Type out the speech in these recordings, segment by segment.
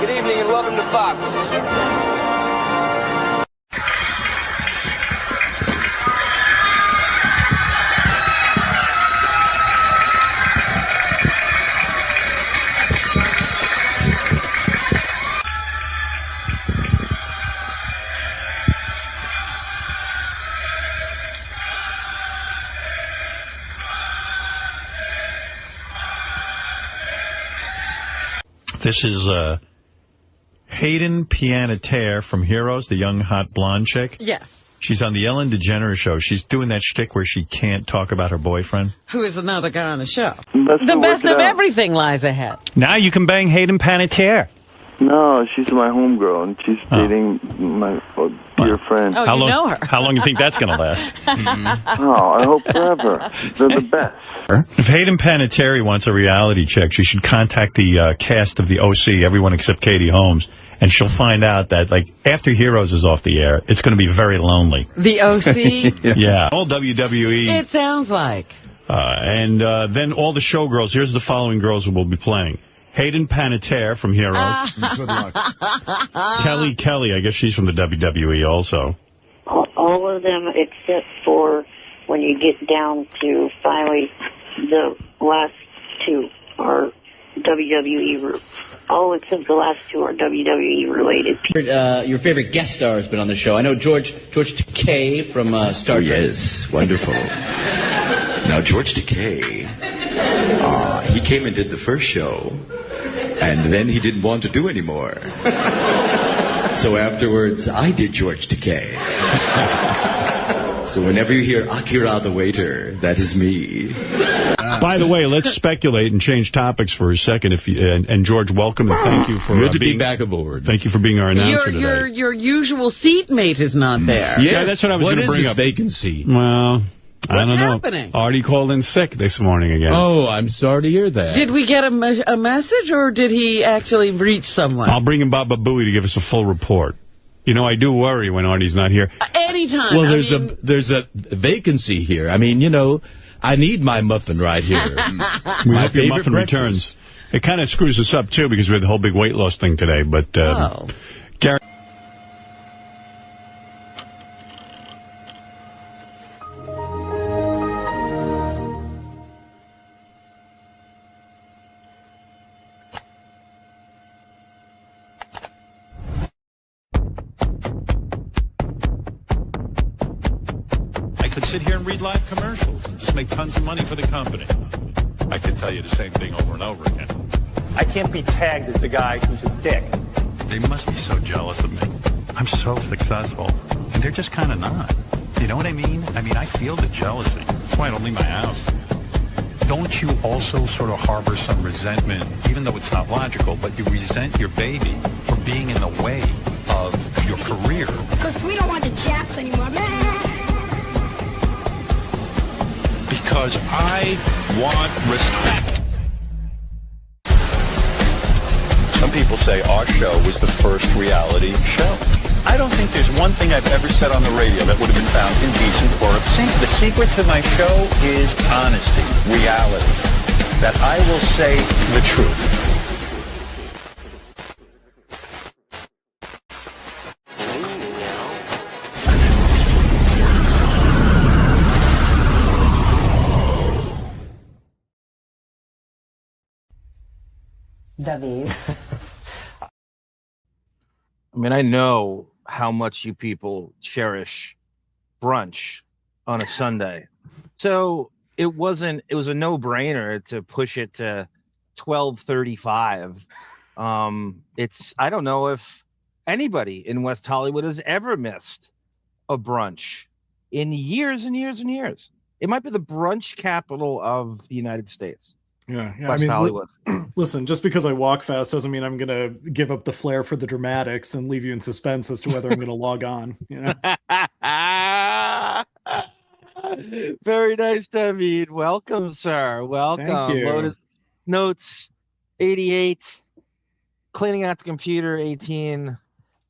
Good evening and welcome to Fox. This is Hayden Panettiere from Heroes, the young, hot, blonde chick. Yes. She's on the Ellen DeGeneres show. She's doing that shtick where she can't talk about her boyfriend. Who is another guy on the show. The best of everything lies ahead. Now you can bang Hayden Panettiere. No, she's my homegirl, and she's dating my dear friend. Oh, you know her. How long do you think that's going to last? Oh, I hope forever. They're the best. If Hayden Panettiere wants a reality check, she should contact the cast of the OC, everyone except Katie Holmes, and she'll find out that, like, after Heroes is off the air, it's going to be very lonely. The OC? Yeah. All WWE. It sounds like. And then all the showgirls. Here's the following girls who will be playing. Hayden Panettiere from Heroes. Good luck. Kelly, I guess she's from the WWE also. All of them except for when you get down to finally the last two are WWE. All except the last two are WWE related. Your favorite guest star has been on the show. I know George Takei from Star Trek. Yes, wonderful. Now, George Takei, he came and did the first show, and then he didn't want to do any more. So afterwards, I did George Takei. So whenever you hear Akira the waiter, that is me. By the way, let's speculate and change topics for a second. And George, welcome and thank you for Good to being be back aboard. Thank you for being our announcer today. Your usual seatmate is not there. Yes. Yeah, that's what I was going to bring up. Vacancy? Well, I don't know. Happening? Artie called in sick this morning again. Oh, I'm sorry to hear that. Did we get a message, or did he actually reach someone? I'll bring in Baba Booey to give us a full report. You know, I do worry when Artie's not here. Anytime. Well, there's a vacancy here. I mean, you know, I need my muffin right here. We My hope your muffin breakfast. returns. It kind of screws us up, too, because we had the whole big weight loss thing today. But Gary... Sit here and read live commercials and just make tons of money for the company. I could tell you the same thing over and over again. I can't be tagged as the guy who's a dick. They must be so jealous of me. I'm so successful, and they're just kind of not. You know what I mean? I mean, I feel the jealousy. That's why I don't leave my house. Don't you also sort of harbor some resentment, even though it's not logical, but you resent your baby for being in the way of your career? Because we don't want the Japs anymore. Because I want respect. Some people say our show was the first reality show. I don't think there's one thing I've ever said on the radio that would have been found indecent or obscene. The secret to my show is honesty, reality. That I will say the truth. David. I mean, I know how much you people cherish brunch on a Sunday. So it was a no-brainer to push it to 12:35. I don't know if anybody in West Hollywood has ever missed a brunch in years and years and years. It might be the brunch capital of the United States. Yeah, West Hollywood. Listen, just because I walk fast doesn't mean I'm going to give up the flair for the dramatics and leave you in suspense as to whether I'm going to log on. You know? Very nice, David. Welcome, sir. Welcome. Thank you. Lotus Notes 88. Cleaning out the computer 18.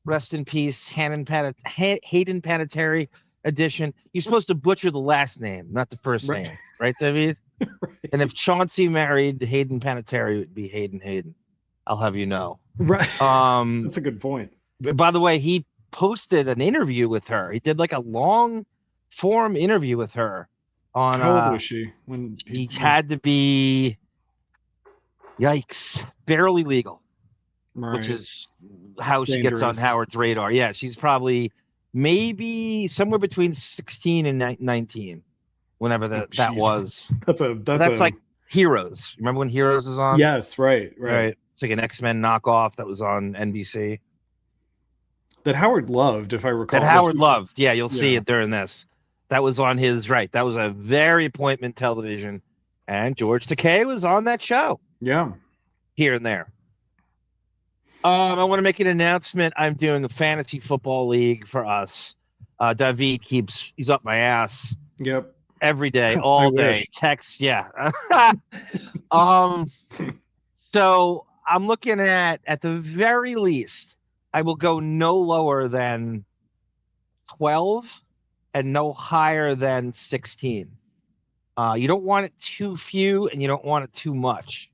Rest in peace. Hayden Panettiere edition. You're supposed to butcher the last name, not the first name. Right, David? Right. And if Chauncey married Hayden Panettiere, it would be Hayden. I'll have you know. Right. That's a good point. By the way, he posted an interview with her. He did like a long form interview with her on how old was she when he had to be barely legal, right. which is how she gets on Howard's radar. Yeah, she's probably maybe somewhere between 16 and 19, whenever that was. That's like Heroes. Remember when Heroes was on? Yes, right. It's like an X-Men knockoff that was on NBC. That Howard loved, if I recall. That Howard loved. Yeah, you'll see it during this. That was on his right. That was a very appointment television, and George Takei was on that show. Yeah, here and there. I want to make an announcement. I'm doing a fantasy football league for us. David he's up my ass. Yep. Every day, all day. Text, yeah. So I'm looking at the very least, I will go no lower than 12 and no higher than 16. You don't want it too few and you don't want it too much,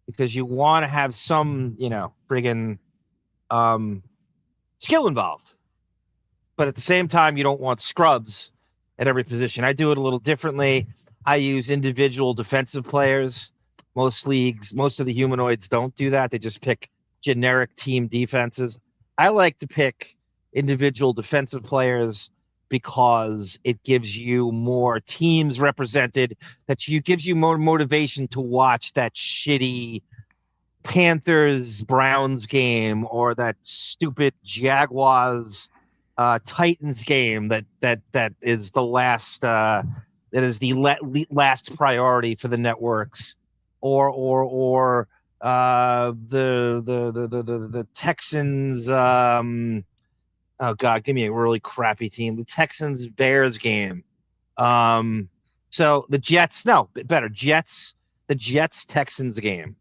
because you want to have some, friggin' skill involved. But at the same time, you don't want scrubs at every position. I do it a little differently. I use individual defensive players. Most leagues, most of the humanoids don't do that. They just pick generic team defenses. I like to pick individual defensive players because it gives you more teams represented, gives you more motivation to watch that shitty Panthers-Browns game or that stupid Jaguars Titans game that is the last last priority for the networks, or the Texans. Oh God, give me a really crappy team. The Texans Bears game. So the Jets. No, better Jets. The Jets Texans game.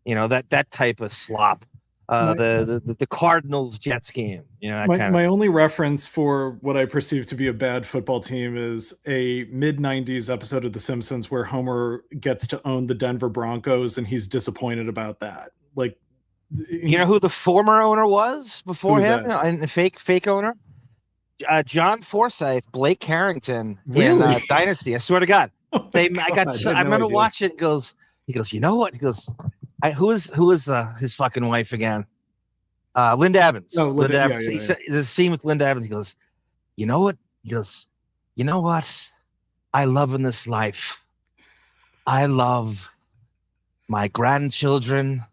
That type of slop. The Cardinals Jets game. My only reference for what I perceive to be a bad football team is a mid-90s episode of The Simpsons where Homer gets to own the Denver Broncos and he's disappointed about that. Like, you know who the former owner was before him, and the fake owner? John Forsythe, Blake Carrington in Dynasty. I swear to God. I remember watching it. He goes, you know what? He goes, who is his fucking wife again? Linda Evans. Oh, Linda Evans. He said, there's a scene with Linda Evans. He goes, you know what? He goes, you know what? I love in this life. I love my grandchildren,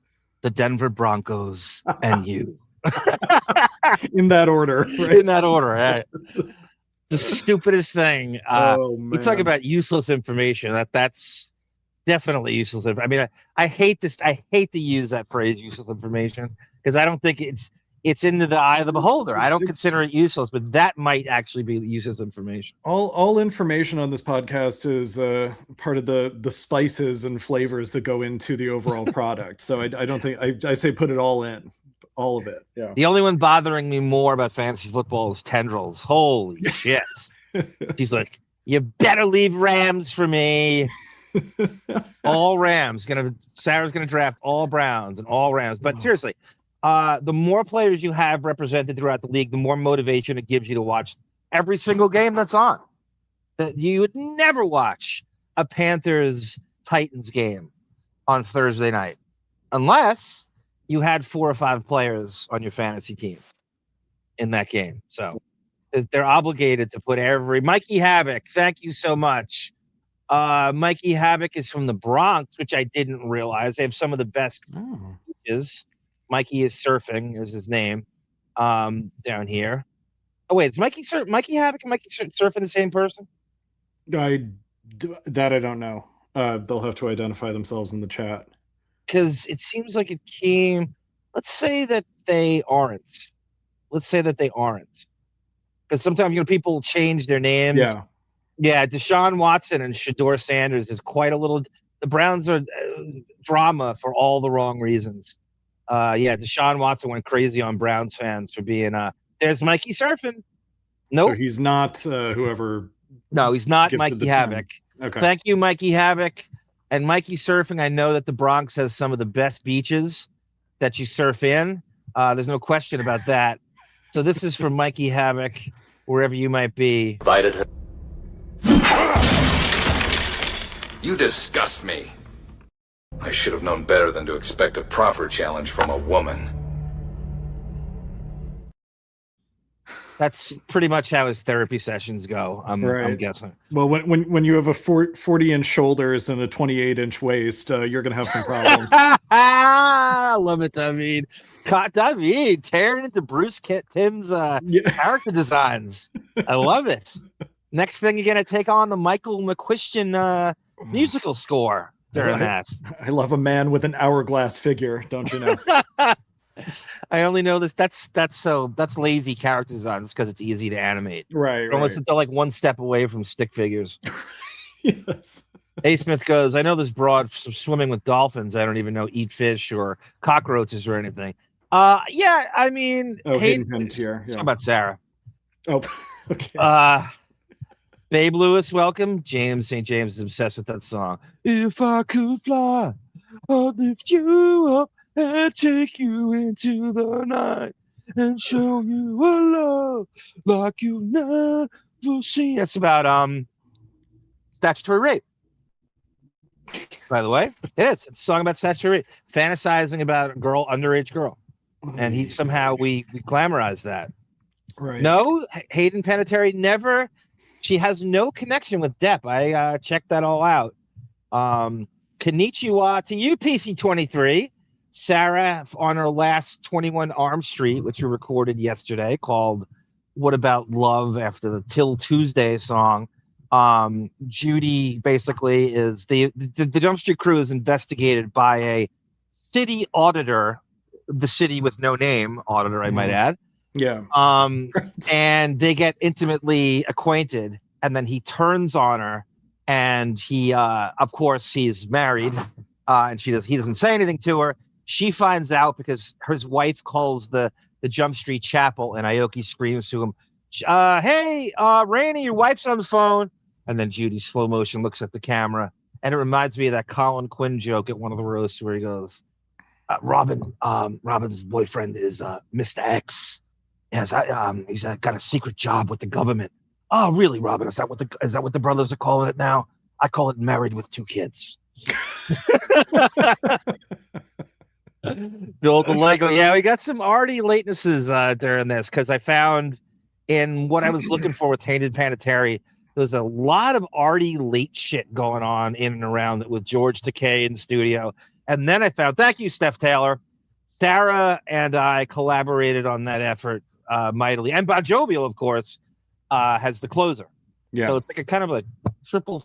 the Denver Broncos, and you. In that order. Right? In that order. Right? The stupidest thing. You talk about useless information. That's definitely useless. I mean, I hate this. I hate to use that phrase, useless information, because I don't think it's into the eye of the beholder. I don't consider it useless, but that might actually be useless information. All information on this podcast is part of the spices and flavors that go into the overall product. So I don't think I say put it all in. All of it. Yeah. The only one bothering me more about fantasy football is Tendrils. Holy shit. She's like, you better leave Rams for me. All Rams. Sarah's gonna draft all Browns and all Rams. But seriously, the more players you have represented throughout the league, the more motivation it gives you to watch every single game that's on. That you would never watch a Panthers-Titans game on Thursday night unless you had 4 or 5 players on your fantasy team in that game. So they're obligated to put Mikey Havoc. Thank you so much. Mikey Havoc is from the Bronx, which I didn't realize. They have some of the best beaches. Mikey is surfing is his name down here. Oh wait, is Mikey Havoc and Mikey surfing the same person? I don't know. They'll have to identify themselves in the chat. Because it seems like it came. Let's say that they aren't. Because sometimes people change their names. Yeah. Yeah, Deshaun Watson and Shedeur Sanders is quite a little. The Browns are drama for all the wrong reasons. Deshaun Watson went crazy on Browns fans for being. There's Mikey surfing. Nope. So he's not whoever. No, he's not Mikey Havoc. Okay. Thank you, Mikey Havoc. And Mikey surfing. I know that the Bronx has some of the best beaches that you surf in. There's no question about that. So this is from Mikey Havoc, wherever you might be. Invited her. You disgust me. I should have known better than to expect a proper challenge from a woman. That's pretty much how his therapy sessions go. I'm guessing. Well, when you have a 40-inch shoulders and a 28-inch waist, you're gonna have some problems. I love it, David. David tearing into Bruce Timm's character designs. I love it. Next thing, you're gonna take on the Michael McQuistion musical score during that. I love a man with an hourglass figure, don't you know? I only know this. That's lazy character designs because it's easy to animate. Right. Almost until like one step away from stick figures. Yes. A. Smith goes, I know this broad swimming with dolphins. I don't even know eat fish or cockroaches or anything. Yeah, I mean, Hayden Panettiere. Talk about Sara. Oh, okay. Babe Lewis, welcome. James St. James is obsessed with that song. If I could fly, I'd lift you up and take you into the night and show you a love like you never seen. That's about statutory rape. By the way, it is. It's a song about statutory rape, fantasizing about a girl, underage girl, and we glamorize that. Right. No, Hayden Panettiere never. She has no connection with Depp. I checked that all out. Konnichiwa to you, PC23. Sara on her last 21 Arm Street, which we recorded yesterday, called What About Love, after the Till Tuesday song. Judy basically is the Jump Street crew is investigated by a city auditor, the city with no name auditor, I might add. Yeah. And they get intimately acquainted, and then he turns on her, and he of course he's married, and he doesn't say anything to her. She finds out because his wife calls the Jump Street Chapel, and Aoki screams to him, hey, Rainey, your wife's on the phone. And then Judy slow motion looks at the camera, and it reminds me of that Colin Quinn joke at one of the roasts where he goes, Robin's boyfriend is Mr. X. Yes, he's got a secret job with the government. Oh, really, Robin? Is that what the brothers are calling it now? I call it married with 2 kids. Build the Lego. Yeah, we got some arty latenesses during this, because I found in what I was looking for with Hayden Panettiere, there's a lot of arty late shit going on in and around it with George Takei in the studio. And then I found, thank you, Steph Taylor, Sara and I collaborated on that effort mightily. And Bon Jovial, of course, has the closer. Yeah. So it's like a kind of a triple.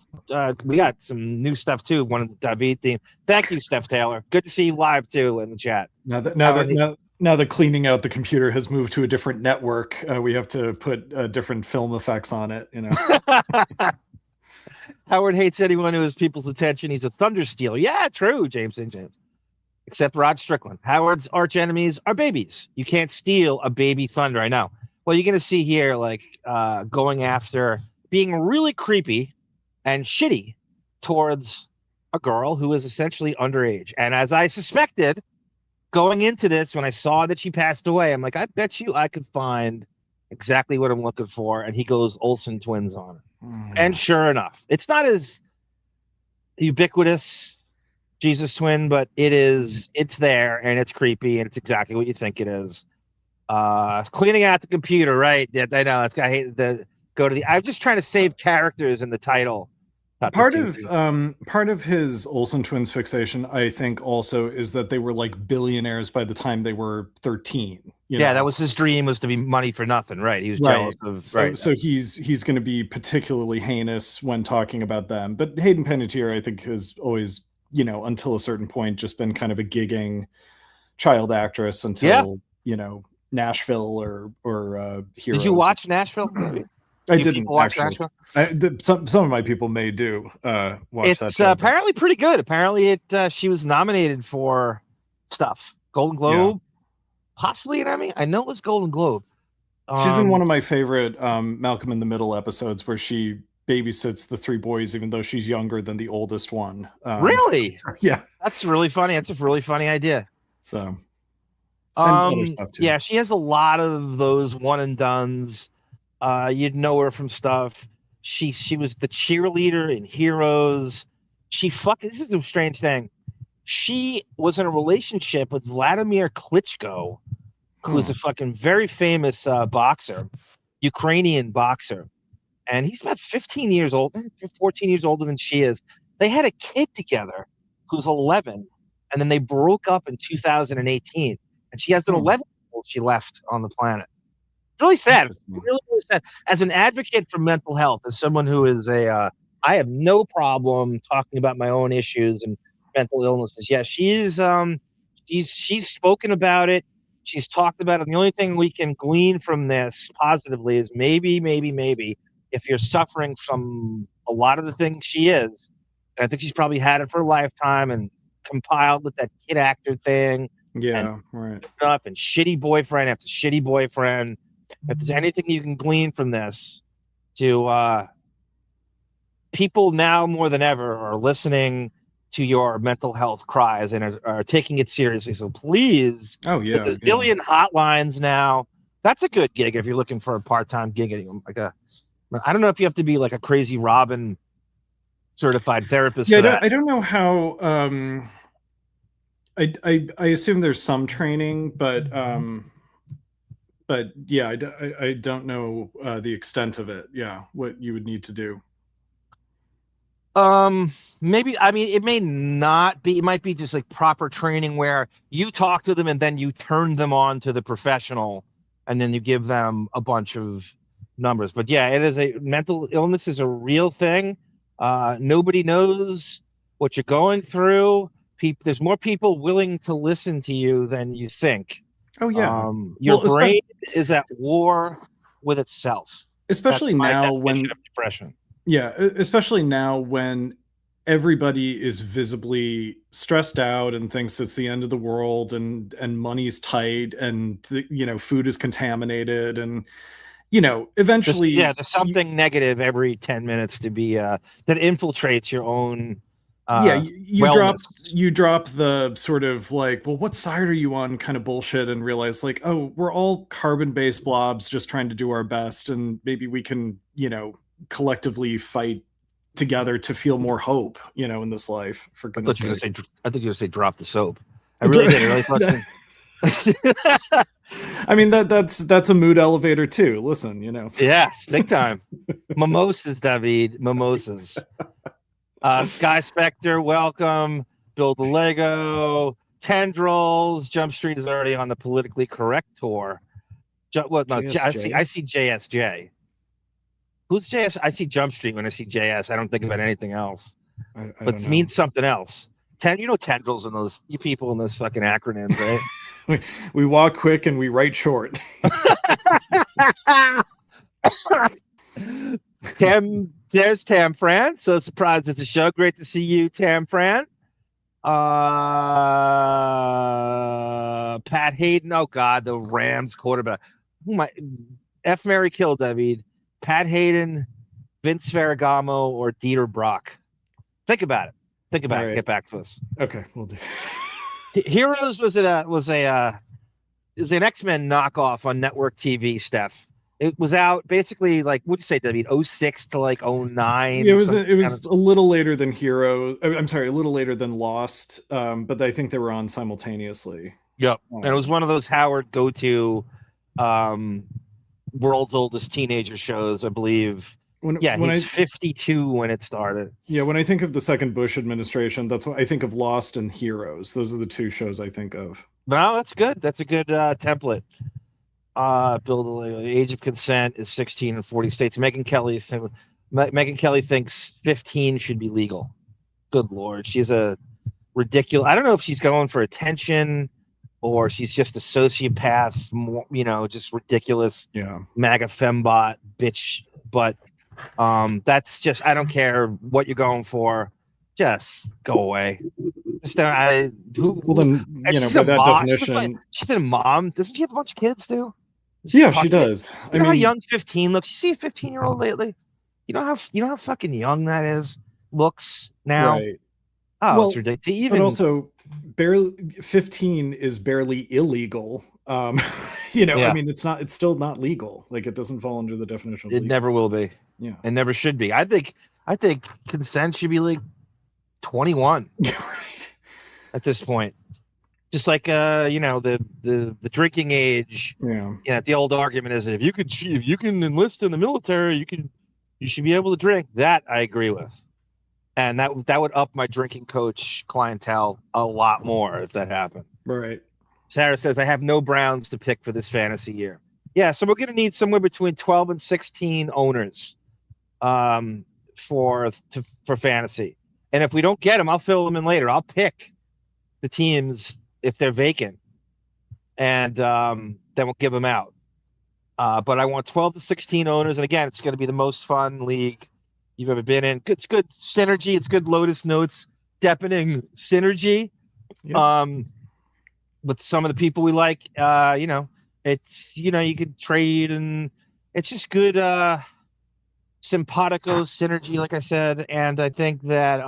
We got some new stuff too. One of the David theme. Thank you, Steph Taylor. Good to see you live too in the chat. Now that cleaning out the computer has moved to a different network, we have to put different film effects on it. You know. Howard hates anyone who has people's attention. He's a thunder stealer. Yeah, true, James St. James. Except Rod Strickland. Howard's arch enemies are babies. You can't steal a baby thunder. I know. Well, you're going to see here, like, going after being really creepy and shitty towards a girl who is essentially underage. And as I suspected, going into this, when I saw that she passed away, I'm like, I bet you I could find exactly what I'm looking for. And he goes Olsen twins on her. And sure enough, it's not as ubiquitous Jesus twin, but it's there, and it's creepy, and it's exactly what you think it is. Cleaning out the computer, right? Yeah, I know. I hate the go to the. I'm just trying to save characters in the title. Part of his Olsen twins fixation, I think, also is that they were like billionaires by the time they were 13. You know? That was his dream, was to be money for nothing, right? He was jealous of. So he's going to be particularly heinous when talking about them. But Hayden Panettiere, I think, has always, until a certain point, just been kind of a gigging child actress until Nashville or Heroes. Did you watch Nashville? I didn't watch Nashville. Some of my people may do watch that. It's apparently pretty good. Apparently, she was nominated for stuff. Golden Globe, possibly an Emmy. I know it was Golden Globe. She's in one of my favorite Malcolm in the Middle episodes where she babysits the 3 boys, even though she's younger than the oldest one. Really? Yeah, that's really funny. That's a really funny idea. So other stuff too. Yeah, she has a lot of those one and dones. You'd know her from stuff. She was the cheerleader in Heroes. This is a strange thing. She was in a relationship with Wladimir Klitscko, who is a fucking very famous boxer, Ukrainian boxer. And he's about 15 years old, 14 years older than she is. They had a kid together who's 11, and then they broke up in 2018. And she has an 11-year-old she left on the planet. It's really sad. Really, really sad. As an advocate for mental health, as someone who is I have no problem talking about my own issues and mental illnesses. Yeah, she's spoken about it. She's talked about it. And the only thing we can glean from this positively is maybe, if you're suffering from a lot of the things she is, and I think she's probably had it for a lifetime and compiled with that kid actor thing. Yeah, right. Stuff and shitty boyfriend after shitty boyfriend. If there's anything you can glean from this, to people now more than ever are listening to your mental health cries and are taking it seriously. So please, there's billion hotlines now. That's a good gig if you're looking for a part-time gig. I don't know if you have to be like a Crazy Robin certified therapist. Yeah, I don't know how. I assume there's some training, but yeah, I don't know the extent of it. Yeah, what you would need to do. Maybe, I mean, it may not be, it might be just like proper training where you talk to them and then you turn them on to the professional and then you give them a bunch of numbers. But yeah, it is mental illness is a real thing. Nobody knows what you're going through. There's more people willing to listen to you than you think. Oh yeah. Your brain is at war with itself. Especially now when depression. Yeah, especially now when everybody is visibly stressed out and thinks it's the end of the world and money's tight and food is contaminated and eventually there's something negative every 10 minutes to be that infiltrates your own you drop the sort of like, well, what side are you on kind of bullshit and realize like, oh, we're all carbon-based blobs just trying to do our best and maybe we can collectively fight together to feel more hope, in this life. For goodness sake. I think you were going to say drop the soap. I really did. I mean, that's a mood elevator too. Listen, Yes, big time. Mimosas, David. Mimosas. Sky Spectre, welcome. Build a Lego. Tendrils. Jump Street is already on the politically correct tour. I see JSJ. Who's JS? I see Jump Street when I see JS. I don't think about anything else. But it means something else. Tendrils and those you people in those fucking acronyms, right? we walk quick and we write short. There's Tam Fran. So surprised it's a show. Great to see you, Tam Fran. Pat Hayden. Oh God, the Rams quarterback. F. Mary Kill, David. Pat Hayden, Vince Ferragamo, or Dieter Brock. Think about it. Right. Get back to us. Okay, we'll do. Heroes was an X-Men knockoff on network TV, Steph. It was out basically like, what'd you say, David? 06 to like 09. Yeah, it was a little later than Hero. I'm sorry, a little later than Lost. But I think they were on simultaneously. Yep, and it was one of those Howard go-to world's oldest teenager shows, I believe. He's 52 when it started. Yeah, when I think of the second Bush administration, that's what I think of. Lost and Heroes. Those are the two shows I think of. No, that's good. That's a good template. Age of consent is 16 in 40 states. Megyn Kelly thinks 15 should be legal. Good Lord. She's a ridiculous. I don't know if she's going for attention or she's just a sociopath, just ridicululous MAGA fembot bitch. But that's just, I don't care what you're going for. Just go away. Just, by that definition. She's a mom. Doesn't she have a bunch of kids too? Yeah, she does. You know how young 15 looks? You see a 15-year-old lately? You know how fucking young that looks now? Right. Oh, well, it's ridiculous. But also, barely 15 is barely illegal. You know, I mean, it's still not legal. Like, it doesn't fall under the definition of It legal. never will be. Yeah. It never should be. I think consent should be like 21 at this point. Just like you know, the drinking age. Yeah. The old argument is that if you can enlist in the military, you should be able to drink. That I agree with. And that would up my drinking coach clientele a lot more if that happened. Right. Sara says, I have no Browns to pick for this fantasy year. Yeah, so we're going to need somewhere between 12 and 16 owners for fantasy. And if we don't get them, I'll fill them in later. I'll pick the teams if they're vacant, and then we'll give them out. But I want 12 to 16 owners. And again, it's going to be the most fun league you've ever been in. It's good synergy. It's good Lotus Notes, Deppening synergy. Yep. With some of the people we like, you know, it's, you know, you could trade, and it's just good simpatico synergy, like I said. And I think that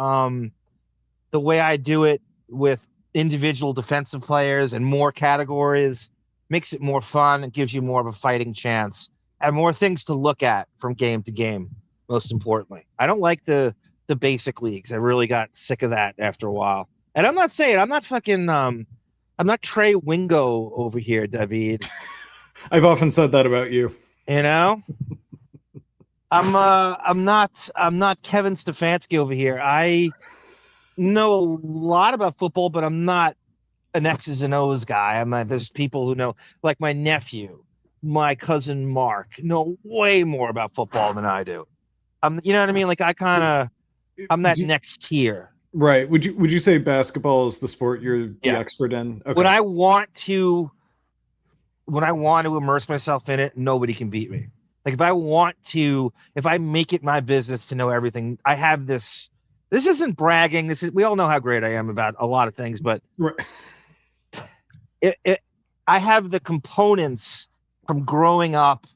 the way I do it with individual defensive players and more categories makes it more fun. It gives you more of a fighting chance and more things to look at from game to game. Most importantly, I don't like the basic leagues. I really got sick of that after a while. And I'm not fucking I'm not Trey Wingo over here, David. I've often said that about you. You know, I'm not Kevin Stefanski over here. I know a lot about football, but I'm not an X's and O's guy. There's people who know, like my nephew, my cousin Mark, know way more about football than I do. You know what I mean? Like I'm that next tier. Right. Would you say basketball is the sport you're the expert in? Okay. When I want to immerse myself in it, nobody can beat me. Like if I make it my business to know everything, I have this isn't bragging. We all know how great I am about a lot of things, but I have the components from growing up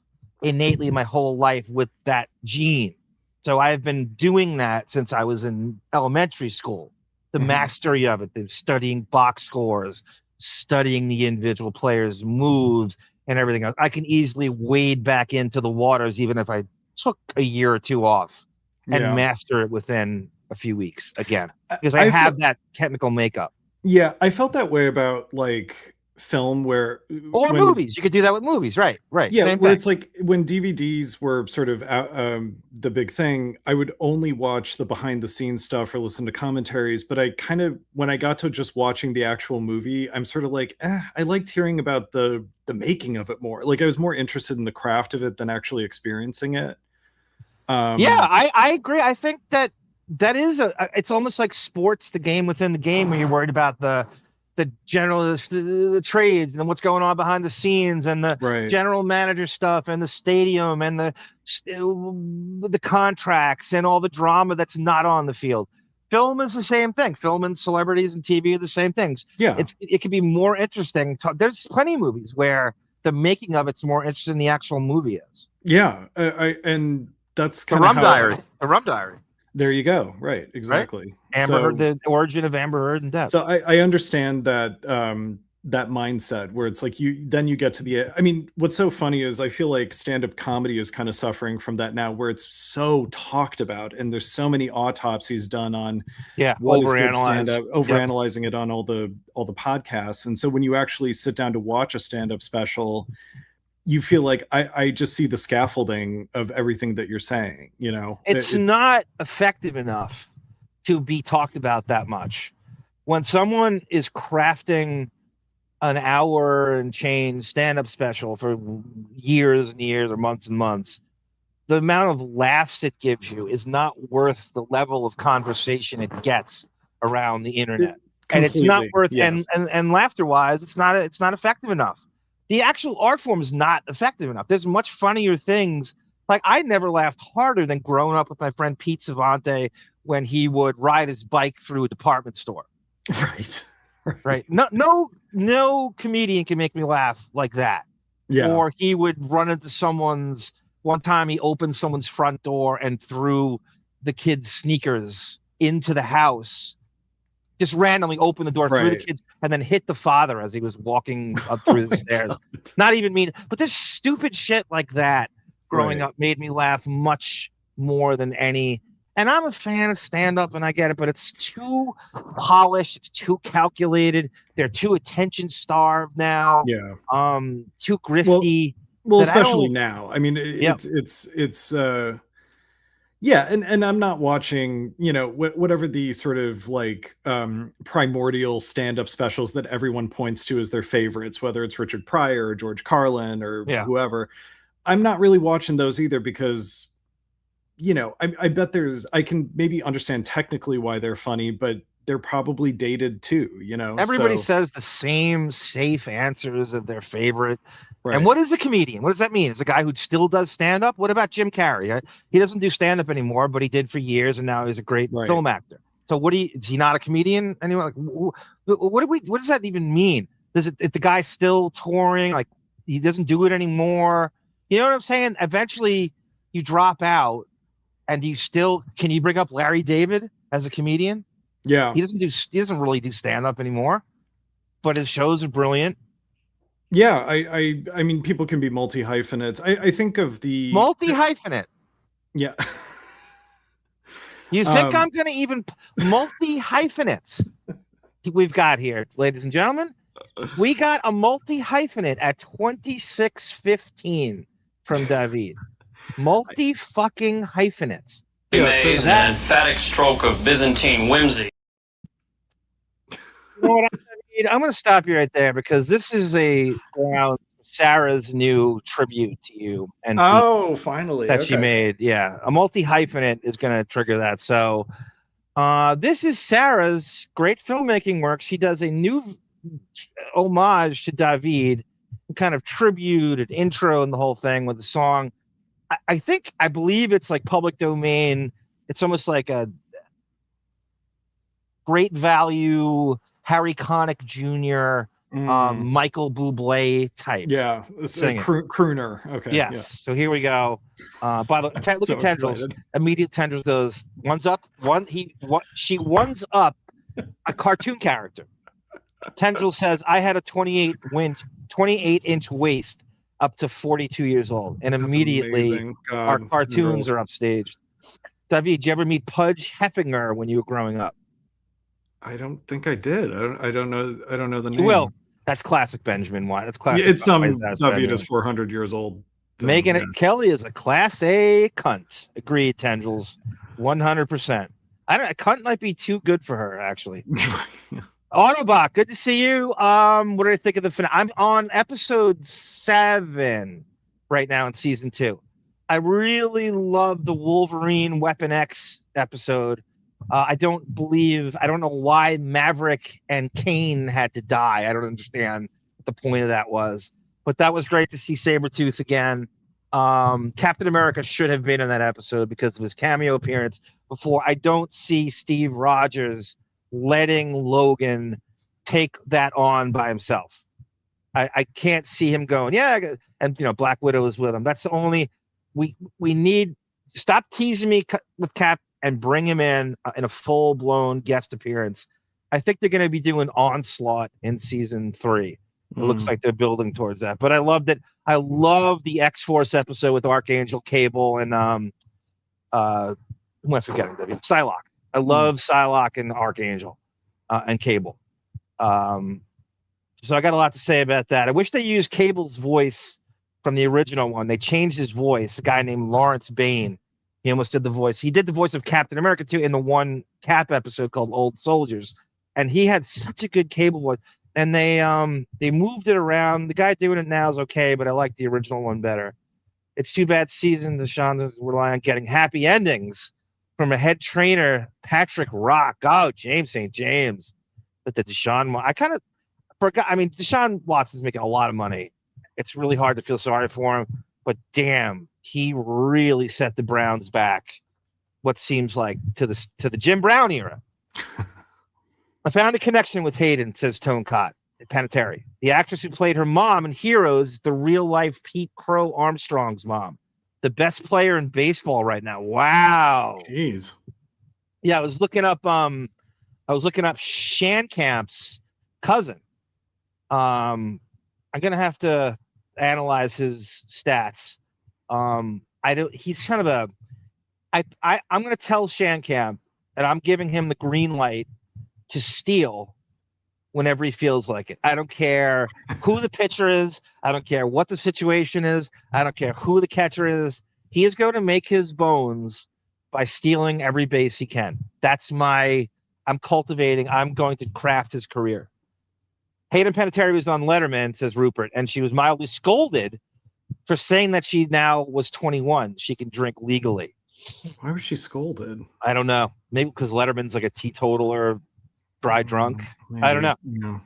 innately my whole life with that gene. So I've been doing that since I was in elementary school. The mastery of it, the studying box scores, studying the individual players' moves and everything else. I can easily wade back into the waters even if I took a year or two off and master it within a few weeks again. Because I have that technical makeup. Yeah, I felt that way about like film movies. You could do that with movies, right? Yeah, same where thing. it's like when DVDs were sort of the big thing, I would only watch the behind the scenes stuff or listen to commentaries, but I kind of, when I got to just watching the actual movie, I'm sort of like, I liked hearing about the making of it more. Like I was more interested in the craft of it than actually experiencing it. I agree. I think that is it's almost like sports, the game within the game, where you're worried about the trades and what's going on behind the scenes and the general manager stuff and the stadium and the contracts and all the drama that's not on the field. Film is the same thing. Film and celebrities and TV are the same things. Yeah, it can be more interesting. There's plenty of movies where the making of it's more interesting than the actual movie is. Yeah, and that's kind of The Rum Diary. There you go. Right. Exactly. Right? Heard, the origin of Amber Heard and death. So I understand that that mindset where it's like you get to the, I mean, what's so funny is I feel like stand-up comedy is kind of suffering from that now, where it's so talked about and there's so many autopsies done on what is good stand-up, overanalyzing it on all the podcasts. And so when you actually sit down to watch a stand-up special, you feel like I just see the scaffolding of everything that you're saying, you know. It's not effective enough to be talked about that much. When someone is crafting an hour and change stand-up special for years and years or months and months, the amount of laughs it gives you is not worth the level of conversation it gets around the internet. And it's not worth, and laughter-wise, it's not effective enough. The actual art form is not effective enough. There's much funnier things. Like I never laughed harder than growing up with my friend Pete Savante when he would ride his bike through a department store. Right. No comedian can make me laugh like that. Yeah. Or he would run into one time he opened someone's front door and threw the kid's sneakers into the house just randomly open the door through the kids and then hit the father as he was walking up through the stairs. Not even mean, but there's stupid shit like that growing up made me laugh much more than any. And I'm a fan of stand-up, and I get it, but it's too polished. It's too calculated. They're too attention-starved now. Yeah. Too grifty. Well, especially now. I mean, yeah, and I'm not watching, whatever the sort of like primordial stand-up specials that everyone points to as their favorites, whether it's Richard Pryor or George Carlin or whoever. I'm not really watching those either because, I bet I can maybe understand technically why they're funny, but they're probably dated too, Everybody says the same safe answers of their favorite. And what is a comedian? What does that mean? Is a guy who still does stand-up? What about Jim Carrey? He doesn't do stand-up anymore, but he did for years, and now he's a great film actor. So is he not a comedian anymore? Like, what does that even mean? Is the guy still touring? Like, he doesn't do it anymore? You know what I'm saying? Eventually you drop out, and can you bring up Larry David as a comedian? Yeah. He doesn't really do stand-up anymore, but his shows are brilliant. Yeah, I mean, people can be multi-hyphenates. I think of the multi-hyphenate. Yeah. You think I'm going to even multi-hyphenate? We've got here, ladies and gentlemen, we got a multi-hyphenate at 26:15 from David. Multi-fucking hyphenates. An emphatic stroke of Byzantine whimsy. You know what, I'm going to stop you right there because this is Sarah's new tribute to you. And finally. That she made. Yeah. A multi-hyphenate is going to trigger that. So this is Sarah's great filmmaking work. She does a new homage to David, kind of tribute and intro and the whole thing with the song. I believe it's like public domain. It's almost like a great value Harry Connick Jr., Michael Bublé type. Yeah, crooner. Okay. Yes. Yeah. So here we go. By the look at Tendrils. Immediate Tendrils goes one's up. She one's up a cartoon character. Tendrils says, "I had a 28-inch waist up to 42 years old," and immediately our cartoons are upstaged. David, did you ever meet Pudge Heffinger when you were growing up? I don't think I did. I don't know the name. Well, that's classic Benjamin White. That's classic. Yeah, it's some David is 400 years old. Megan Kelly is a class A cunt. Agreed, Tendrils. 100%. Cunt might be too good for her, actually. Autobot, good to see you. What do I think of the finale? I'm on episode 7 right now in season 2. I really love the Wolverine Weapon X episode. I don't know why Maverick and Kane had to die. I don't understand what the point of that was. But that was great to see Sabretooth again. Captain America should have been in that episode because of his cameo appearance before. I don't see Steve Rogers letting Logan take that on by himself. I can't see him going, and Black Widow is with him. That's the only we need. Stop teasing me with Cap and bring him in a full-blown guest appearance. I think they're going to be doing Onslaught in season 3. It looks like they're building towards that. But I love that. I love the X-Force episode with Archangel, Cable, and who am I forgetting? Psylocke. I love Psylocke and Archangel and Cable. So I got a lot to say about that. I wish they used Cable's voice from the original one. They changed his voice. A guy named Lawrence Bain. He almost did the voice. He did the voice of Captain America too in the one Cap episode called Old Soldiers, and he had such a good Cable voice. And they moved it around. The guy doing it now is okay, but I like the original one better. It's too bad season Deshaun doesn't rely on getting happy endings from a head trainer, Patrick Rock. Oh, James St. James. But the Deshaun, I kind of forgot. I mean, Deshaun Watson's making a lot of money. It's really hard to feel sorry for him, but damn, he really set the Browns back. What seems like to the Jim Brown era. I found a connection with Hayden, says Tone Cott Panettiere. The actress who played her mom in Heroes is the real-life Pete Crow Armstrong's mom. The best player in baseball right now. Wow. Jeez. Yeah, I was looking up I was looking up Shankamp's cousin. I'm gonna have to analyze his stats. He's kind of a. I'm gonna tell Shankamp that I'm giving him the green light to steal whenever he feels like it. I don't care who the pitcher is. I don't care what the situation is. I don't care who the catcher is. He is going to make his bones by stealing every base he can. I'm going to craft his career. Hayden Panettiere was on Letterman, says Rupert, and she was mildly scolded for saying that she now was 21. She can drink legally. Why was she scolded? I don't know. Maybe because Letterman's like a teetotaler, dry drunk. Maybe, I don't know. Yeah.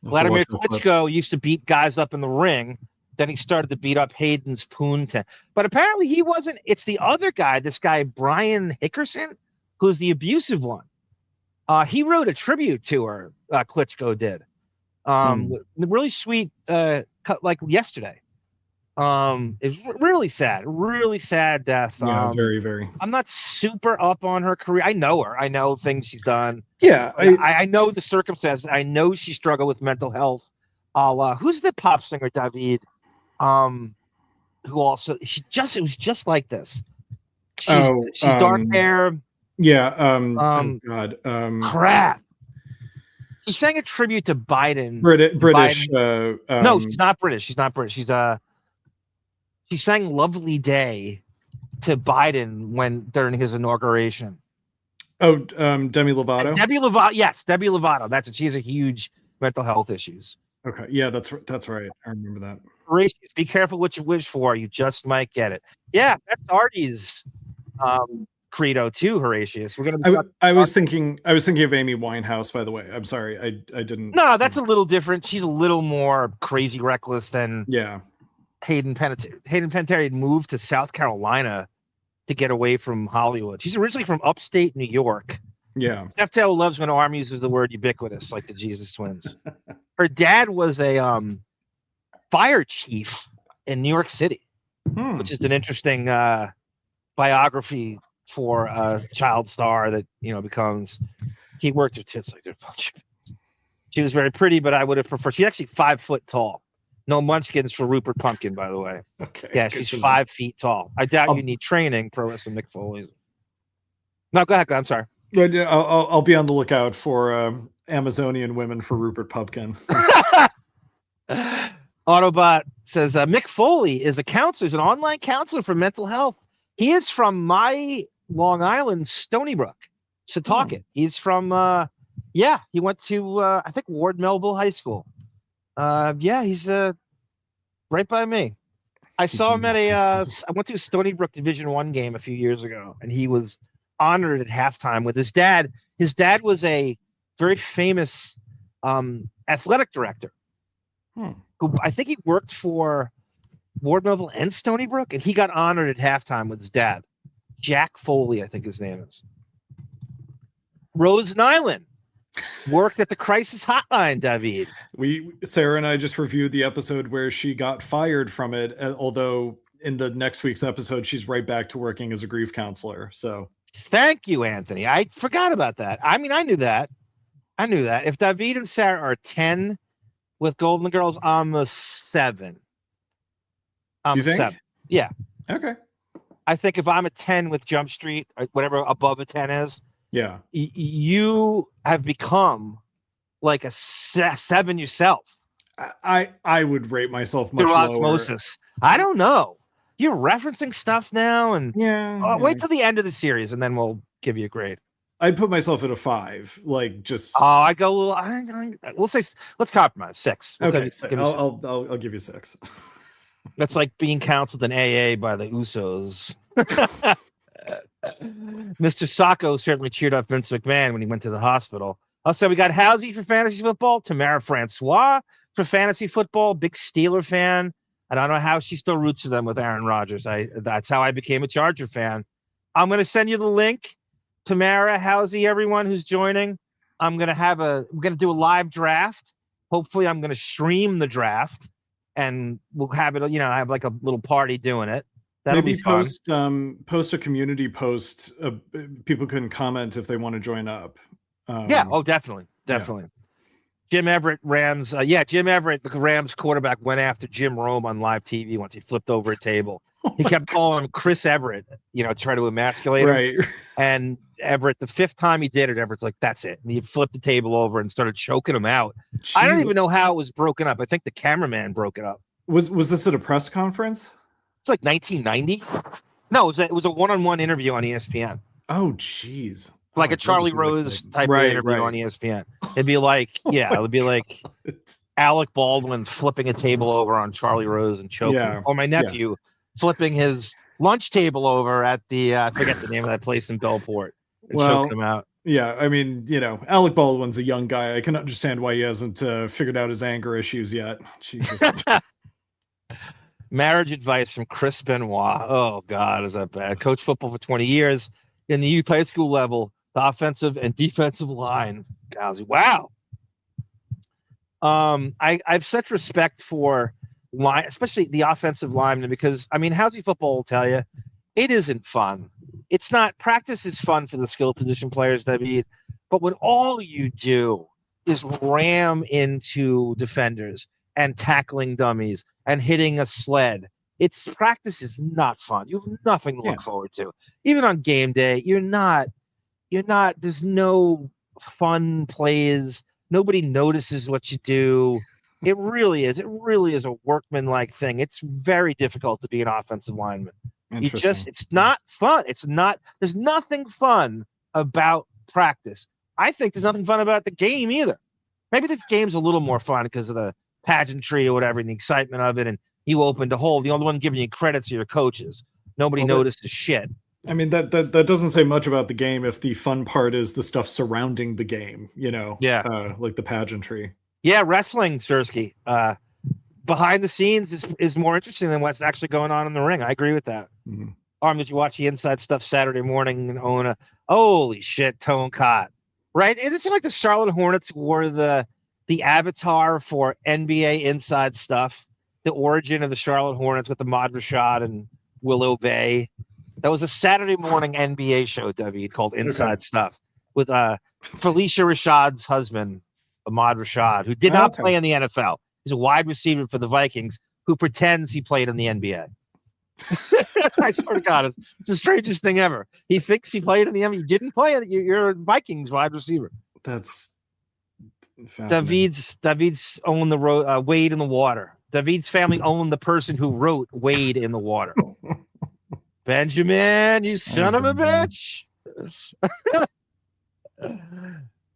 Wladimir Klitscko used to beat guys up in the ring. Then he started to beat up Hayden's Poonta. But apparently he wasn't. It's the other guy, this guy, Brian Hickerson, who's the abusive one. He wrote a tribute to her, Klitschko did. Really sweet, like yesterday. It's really sad death. Yeah, very, very. I'm not super up on her career. I know her. I know things she's done. Yeah, I know the circumstances. I know she struggled with mental health. Who's the pop singer, David? Who also it was just like this. She's dark hair. Yeah. Crap. She sang a tribute to Biden. British. No, she's not British. She's not British. She sang "Lovely Day" to Biden during his inauguration. Oh, Demi Lovato. Yes, Demi Lovato. That's it. She has a huge mental health issues. Okay, yeah, that's right. I remember that. Horatius, be careful what you wish for. You just might get it. Yeah, that's Artie's credo too, Horatius. We're gonna. I was thinking of Amy Winehouse. By the way, I'm sorry, I didn't. No, that's a little different. She's a little more crazy, reckless than Hayden Panettiere. Hayden Panettiere had moved to South Carolina to get away from Hollywood. She's originally from upstate New York. Yeah. Jeff Taylor loves when Arm uses the word ubiquitous, like the Jesus Twins. Her dad was a fire chief in New York City, which is an interesting biography for a child star that becomes. He worked her tits like they're a bunch of. She was very pretty, but I would have preferred. She's actually 5 foot tall. No munchkins for Rupert Pumpkin, by the way. Okay. Yeah, she's 5 feet tall. I doubt you need training, pro wrestling Mick Foley's. No, go ahead. I'm sorry. I'll be on the lookout for Amazonian women for Rupert Pumpkin. Autobot says Mick Foley is a counselor, is an online counselor for mental health. He is from my Long Island, Stony Brook, Setauket. He's from, he went to, I think, Ward Melville High School. He's right by me. I saw him at I went to a Stony Brook Division I game a few years ago, and he was honored at halftime with his dad. His dad was a very famous athletic director who I think he worked for Ward Melville and Stony Brook, and he got honored at halftime with his dad. Jack Foley, I think his name is. Rose Nyland worked at the crisis hotline, David. Sarah and I just reviewed the episode where she got fired from it, although in the next week's episode, she's right back to working as a grief counselor. So thank you, Anthony. I forgot about that. I mean, I knew that. If David and Sarah are 10 with Golden Girls, I'm a 7. You think? 7. Yeah. Okay. I think if I'm a 10 with Jump Street, or whatever above a 10 is, you have become like a 7 yourself. I would rate myself much through lower. osmosis. I don't know. You're referencing stuff now, and wait till the end of the series, and then we'll give you a grade. I'd put myself at a 5, like just. Oh, I go a little. We'll say let's compromise 6. Okay, I'll give you 6. That's like being counseled in AA by the Usos. Mr. Sacco certainly cheered up Vince McMahon when he went to the hospital. Also, we got Housey for fantasy football, Tamara Francois for fantasy football, big Steeler fan. I don't know how she still roots for them with Aaron Rodgers. That's how I became a Charger fan. I'm going to send you the link. Tamara, Housey, everyone who's joining. We're going to do a live draft. Hopefully I'm going to stream the draft, and we'll have it, have like a little party doing it. That'll Maybe be fun. post a community post. People can comment if they want to join up. Definitely. Jim Everett, Rams. Jim Everett, the Rams quarterback, went after Jim Rome on live TV once he flipped over a table. He kept calling him Chris Everett, try to emasculate him. Right. And Everett, the fifth time he did it, Everett's like, that's it. And he flipped the table over and started choking him out. Jeez. I don't even know how it was broken up. I think the cameraman broke it up. Was this at a press conference? It's like 1990. No, it was a one-on-one interview on ESPN. Oh, jeez. Like a Charlie Rose type of interview on ESPN. It'd be like, Alec Baldwin flipping a table over on Charlie Rose and choking him. Or my nephew flipping his lunch table over at the, I forget the name of that place in Bellport, and choking him out. Yeah, I mean, Alec Baldwin's a young guy. I can understand why he hasn't figured out his anger issues yet. Jesus. Marriage advice from Chris Benoit. Oh, God, is that bad? Coached football for 20 years in the youth high school level, the offensive and defensive line. Wow. I've such respect for line, especially the offensive linemen, because, Housey football will tell you, it isn't fun. It's not. Practice is fun for the skill position players, David, but when all you do is ram into defenders and tackling dummies and hitting a sled, practice is not fun. You have nothing to look forward to. Even on game day, there's no fun plays. Nobody notices what you do. It really is a workman-like thing. It's very difficult to be an offensive lineman. It's not fun. There's nothing fun about practice. I think there's nothing fun about the game either. Maybe the game's a little more fun because of the pageantry or whatever and the excitement of it, and you opened a hole. The only one giving you credits are your coaches. Nobody notices shit. That doesn't say much about the game if the fun part is the stuff surrounding the game, like the pageantry. Yeah, wrestling, Sersky. Behind the scenes is more interesting than what's actually going on in the ring. I agree with that. Mm-hmm. Did you watch the inside stuff Saturday morning and own holy shit, Tone Cott. Right? It seemed like the Charlotte Hornets were the avatar for NBA inside stuff. The origin of the Charlotte Hornets with Ahmad Rashad and Willow Bay. That was a Saturday morning NBA show, David, called Inside Stuff with Felicia Rashad's husband, Ahmad Rashad, who did not play in the NFL. He's a wide receiver for the Vikings who pretends he played in the NBA. I swear to God, it's the strangest thing ever. He thinks he played in the NBA. He didn't play it. You're a Vikings wide receiver. That's David's owned the road, Wade in the Water. David's family owned the person who wrote Wade in the Water. Benjamin, you son of a bitch.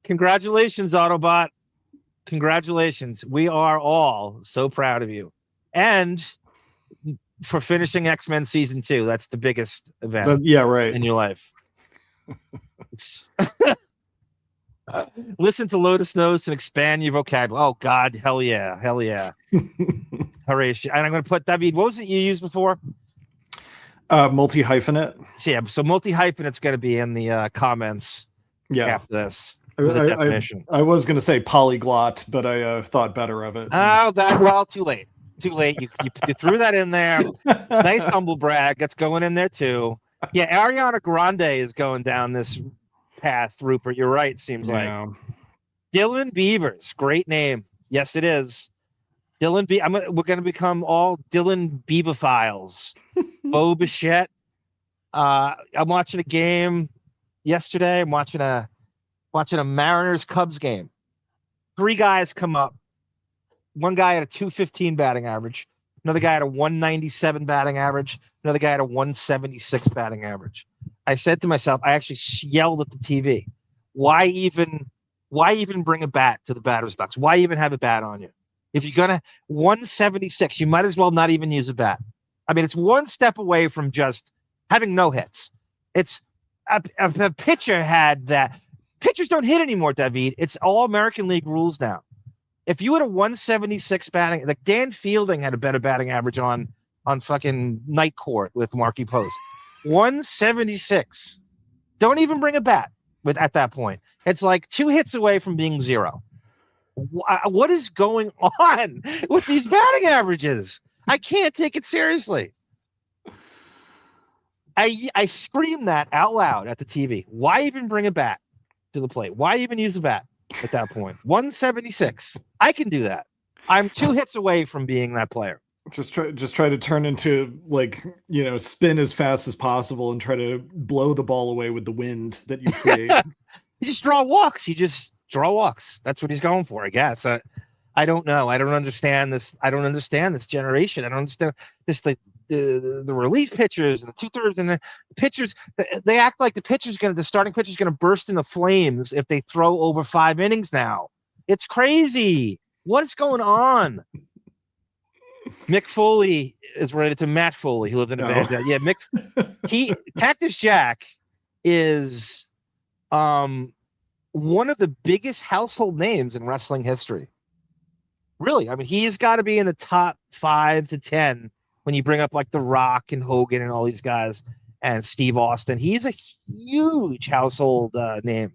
Congratulations, Autobot. Congratulations. We are all so proud of you. And for finishing X-Men Season 2, that's the biggest event in your life. Listen to Lotus Notes and expand your vocabulary. Oh, God. Hell yeah. Horatio. And I'm going to put, David, what was it you used before? Multi-hyphenate. So multi-hyphenate's going to be in the comments after this. I was going to say polyglot, but I thought better of it. Too late. You threw that in there. Nice humble brag. That's going in there too. Yeah, Ariana Grande is going down this path, Rupert. You're right, seems like. Dylan Beavers. Great name. Yes, it is. Dylan we're going to become all Dylan Beaver-philes. Bo Bichette. I'm watching a game yesterday. I'm watching a Mariners-Cubs game. 3 guys come up. One guy had a 215 batting average. Another guy had a 197 batting average. Another guy had a 176 batting average. I said to myself, I actually yelled at the TV, why even bring a bat to the batter's box? Why even have a bat on you? If you're going to 176, you might as well not even use a bat. It's one step away from just having no hits. It's a pitcher had that. Pitchers don't hit anymore, David. It's all American League rules now. If you had a 176 batting, like Dan Fielding had a better batting average on fucking Night Court with Marky Post. 176. Don't even bring a bat at that point. It's like 2 hits away from being 0. What is going on with these batting averages? I can't take it seriously. I screamed that out loud at the TV. Why even bring a bat? to the plate. Why even use a bat at that point? 176. I can do that. I'm 2 hits away from being that player. Just try to turn into, like, you know, spin as fast as possible and try to blow the ball away with the wind that you create. You just draw walks. That's what he's going for, I guess. I don't know. I don't understand this. I don't understand this generation. I don't understand this. The relief pitchers and the 2/3 and the pitchers. They act like the starting pitcher's gonna burst into flames if they throw over 5 innings now. It's crazy. What is going on? Mick Foley is related to Matt Foley, who lived in a band. Yeah, Cactus Jack is one of the biggest household names in wrestling history. Really, I mean, he's got to be in the top 5 to 10 when you bring up like The Rock and Hogan and all these guys and Steve Austin. He's a huge household name.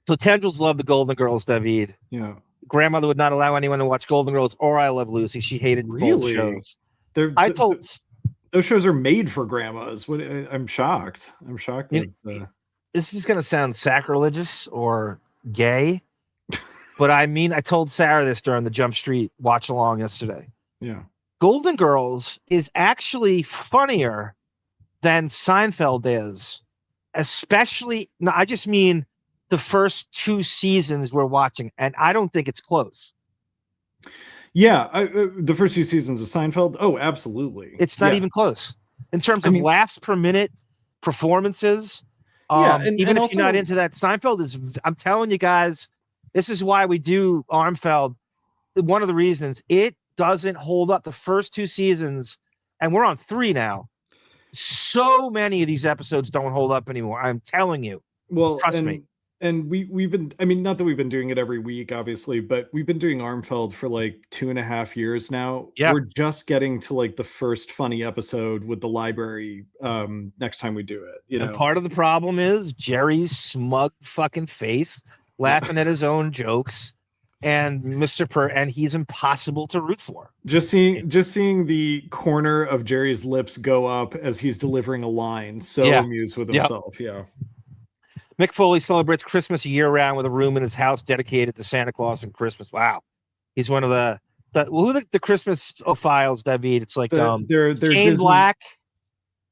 So tendrils love the Golden Girls, David. Yeah. Grandmother would not allow anyone to watch Golden Girls or I Love Lucy. She hated both shows. Those shows are made for grandmas. I'm shocked. That, this is going to sound sacrilegious or gay, but I mean, I told Sara this during the Jump Street watch along yesterday. Yeah. Golden Girls is actually funnier than Seinfeld is, especially. No, I just mean the first 2 seasons we're watching, and I don't think it's close. Yeah, the first 2 seasons of Seinfeld. Oh, absolutely. It's not even close in terms of laughs per minute, performances. Even if you're not into that, Seinfeld is. I'm telling you guys, this is why we do Armfeld. One of the reasons it doesn't hold up the first 2 seasons, and we're on 3 now. So many of these episodes don't hold up anymore. I'm telling you. Well, trust me. And we've been, I mean, not that we've been doing it every week, obviously, but we've been doing Armfeld for like 2.5 years now. Yeah. We're just getting to like the first funny episode with the library next time we do it. You know, and part of the problem is Jerry's smug fucking face, laughing at his own jokes, and and he's impossible to root for. Just seeing the corner of Jerry's lips go up as he's delivering a line. So amused with himself. Yeah. Mick Foley celebrates Christmas year-round with a room in his house dedicated to Santa Claus and Christmas. Wow. He's one of the Christmas files, David. It's like they're Shane Disney... Black.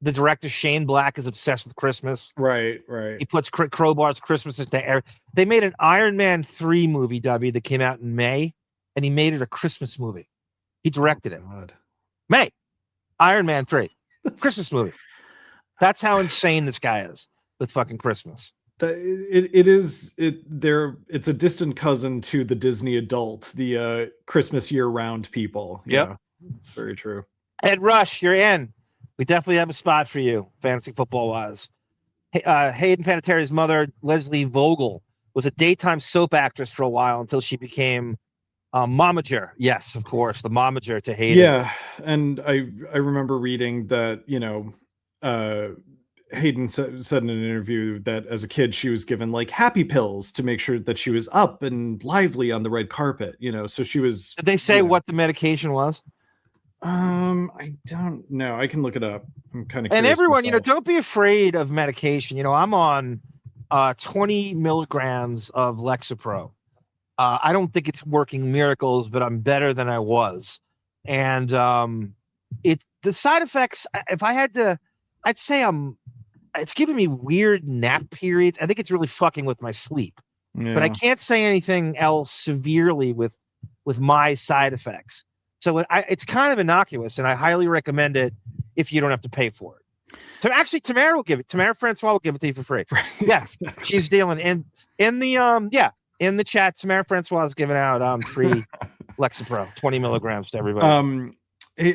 The director, Shane Black, is obsessed with Christmas. Right. He puts Crowbar's Christmas into air. They made an Iron Man 3 movie, W, that came out in May, and he made it a Christmas movie. He directed it. May. Iron Man 3. Christmas movie. That's how insane this guy is with fucking Christmas. It's a distant cousin to the Disney adult, the Christmas year-round people. Yep. Yeah, it's very true. Ed Rush, you're in. We definitely have a spot for you, fantasy football-wise. Hayden Panettiere's mother, Leslie Vogel, was a daytime soap actress for a while until she became momager. Yes, of course, the momager to Hayden. Yeah, and I remember reading that, you know, Hayden said in an interview that as a kid she was given like happy pills to make sure that she was up and lively on the red carpet, you know. So she was. Did they say what the medication was? I don't know. I can look it up. I'm kind of. And everyone, you know, don't be afraid of medication. You know, I'm on 20 milligrams of Lexapro. I don't think it's working miracles, but I'm better than I was. And the side effects, if I had to, I'd say it's giving me weird nap periods. I think it's really fucking with my sleep. Yeah. But I can't say anything else severely with my side effects. So it's kind of innocuous, and I highly recommend it if you don't have to pay for it. So actually, Tamara will give it. Tamara Francois will give it to you for free. Yes, she's dealing in the chat. Tamara Francois is giving out free Lexapro, 20 milligrams to everybody.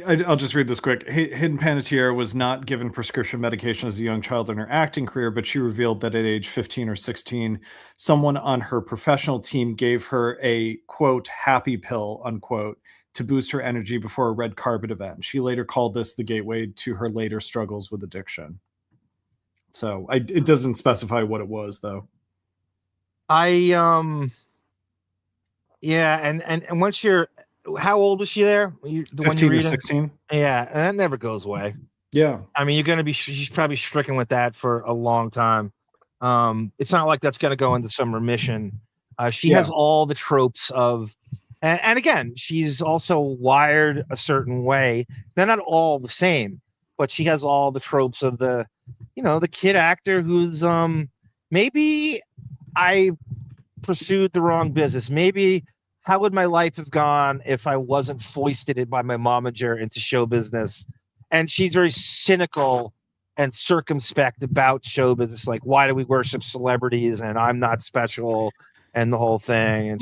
I'll just read this quick. Hayden Panettiere was not given prescription medication as a young child in her acting career, but she revealed that at age 15 or 16, someone on her professional team gave her a, quote, happy pill, unquote, to boost her energy before a red carpet event. She later called this the gateway to her later struggles with addiction. So it doesn't specify what it was, though. And once you're, how old was she there? The 15 or 16. Yeah, and that never goes away. Yeah. I mean, she's probably stricken with that for a long time. It's not like that's going to go into some remission. She has all the tropes of, and again, she's also wired a certain way. They're not all the same, but she has all the tropes of the, the kid actor who's, maybe I pursued the wrong business. Maybe how would my life have gone if I wasn't foisted by my momager into show business? And she's very cynical and circumspect about show business. Like, why do we worship celebrities? And I'm not special, and the whole thing. And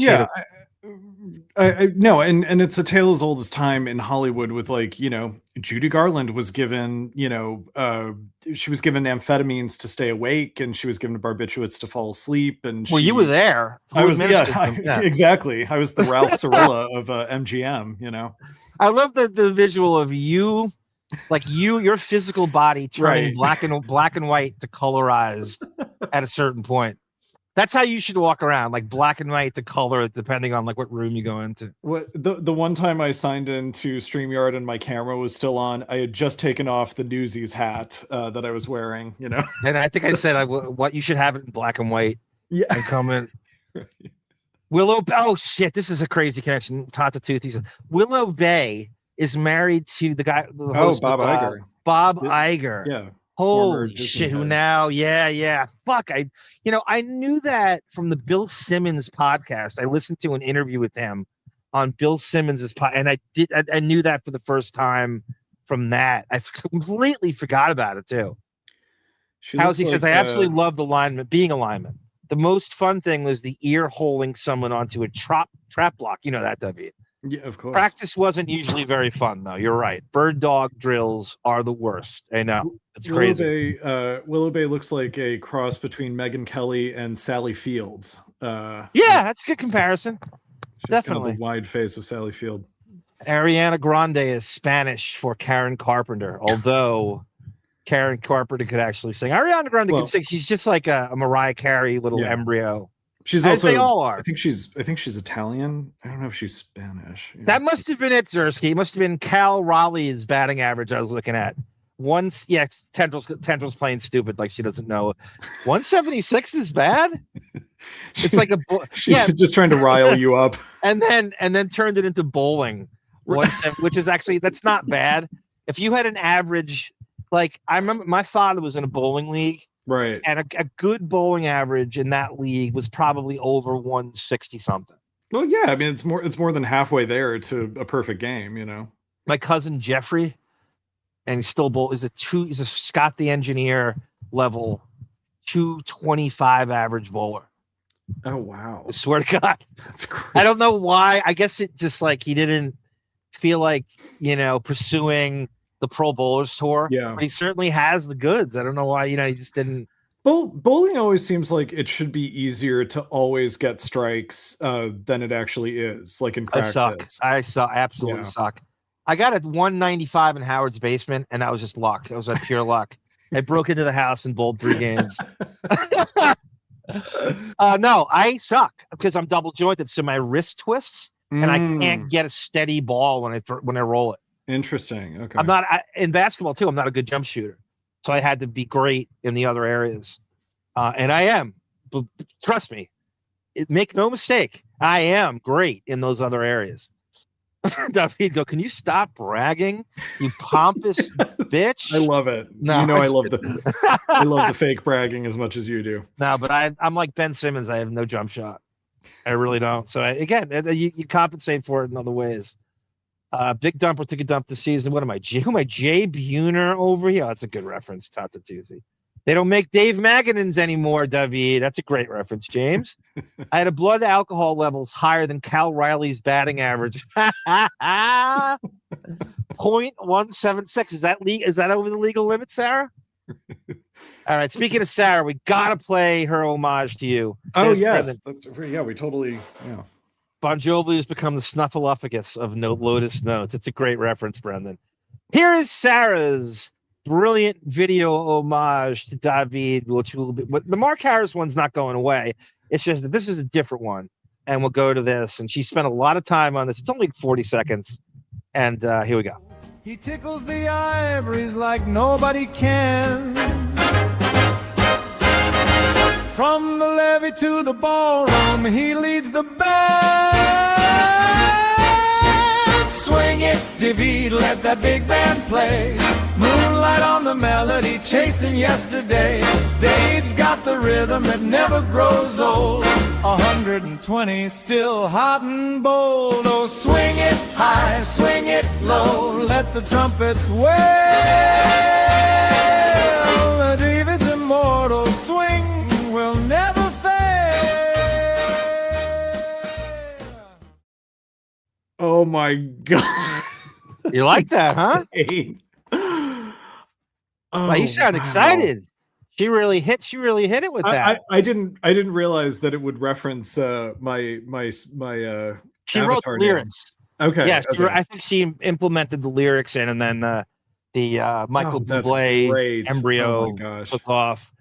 no, and it's a tale as old as time in Hollywood with, like, Judy Garland was given, she was given amphetamines to stay awake, and she was given barbiturates to fall asleep. And you were there. I was, exactly. I was the Ralph Cirilla of MGM. I love the visual of you, like your physical body turning black and white to colorized at a certain point. That's how you should walk around, like black and white to color, depending on like what room you go into. What the one time I signed into StreamYard and my camera was still on, I had just taken off the Newsies hat that I was wearing, And I think I said, what you should have it in black and white. Yeah. And come in. Willow. Oh shit! This is a crazy connection. Tata Tooth. He said Willow Bay is married to the guy. The host Bob of, Iger. Bob Iger. Yeah. Holy shit! Who now? Yeah. Fuck! I knew that from the Bill Simmons podcast. I listened to an interview with him on Bill Simmons's podcast, and I knew that for the first time from that. I completely forgot about it too. He says, I absolutely loved being a lineman. The most fun thing was the ear holding someone onto a trap block. You know that, David. Yeah, of course. Practice wasn't usually very fun, though. You're right. Bird dog drills are the worst. I know. It's crazy. Willow Bay looks like a cross between Megyn Kelly and Sally Fields. Yeah, that's a good comparison. Definitely. Kind of the wide face of Sally Field. Ariana Grande is Spanish for Karen Carpenter, although Karen Carpenter could actually sing. Ariana Grande can sing. She's just like a Mariah Carey little embryo. She's also, they all are. I think she's Italian. I don't know if she's Spanish. That must have been it, Zersky. It must have been Cal Raleigh's batting average I was looking at. Tendrill's playing stupid like she doesn't know. 176 is bad. It's like she's just trying to rile you up. And then turned it into bowling. Which is actually, that's not bad. If you had an average, like I remember my father was in a bowling league. Right. And a good bowling average in that league was probably over 160 something. Well, yeah, I mean it's more than halfway there to a perfect game, My cousin Jeffrey, and he's still he's a Scott the Engineer level 225 average bowler. Oh wow. I swear to God. That's crazy. I don't know why. I guess it just like he didn't feel like, pursuing the Pro Bowlers Tour. Yeah. But he certainly has the goods. I don't know why, he just didn't. Bowling always seems like it should be easier to always get strikes than it actually is, like in practice. I absolutely suck. I got a 195 in Howard's basement, and that was just luck. It was like pure luck. I broke into the house and bowled 3 games. No, I suck because I'm double jointed, so my wrist twists, and I can't get a steady ball when I roll it. Interesting. Okay. I'm not in basketball too. I'm not a good jump shooter, so I had to be great in the other areas, and I am. But trust me, make no mistake, I am great in those other areas. David, can you stop bragging, you pompous bitch? I love it. No, I love the fake bragging as much as you do. No, but I'm like Ben Simmons. I have no jump shot. I really don't. So you compensate for it in other ways. Big Dumper took a dump this season. What am I? Who am I? Jay Buhner over here. Oh, that's a good reference. Tata Tuesday. They don't make Dave Magadins anymore, David. That's a great reference, James. I had a blood alcohol levels higher than Cal Riley's batting average. 0.176. Is that over the legal limit, Sarah? All right. Speaking of Sarah, we gotta play her homage to you. Oh yes, we totally. Yeah. Bon Jovi has become the snuffleupagus of Lotus Notes. It's a great reference, Brendan. Here is Sarah's brilliant video homage to David, which will be, but the Mark Harris one's not going away. It's just that this is a different one, and we'll go to this. And she spent a lot of time on this. It's only 40 seconds, and here we go. He tickles the ivories like nobody can. From the levee to the ballroom, he leads the band. Swing it, David, let that big band play. Moonlight on the melody, chasing yesterday. Dave's got the rhythm that never grows old. 120, still hot and bold. Oh, swing it high, swing it low, let the trumpets wail. David's immortal swing will never fail. Oh my God. You like that, huh? Oh, well, you sound excited. She really hit it with that. I didn't realize that it would reference my she wrote the lyrics. Okay. Yes, okay. I think she implemented the lyrics in, and then the Michael Bublé embryo took off.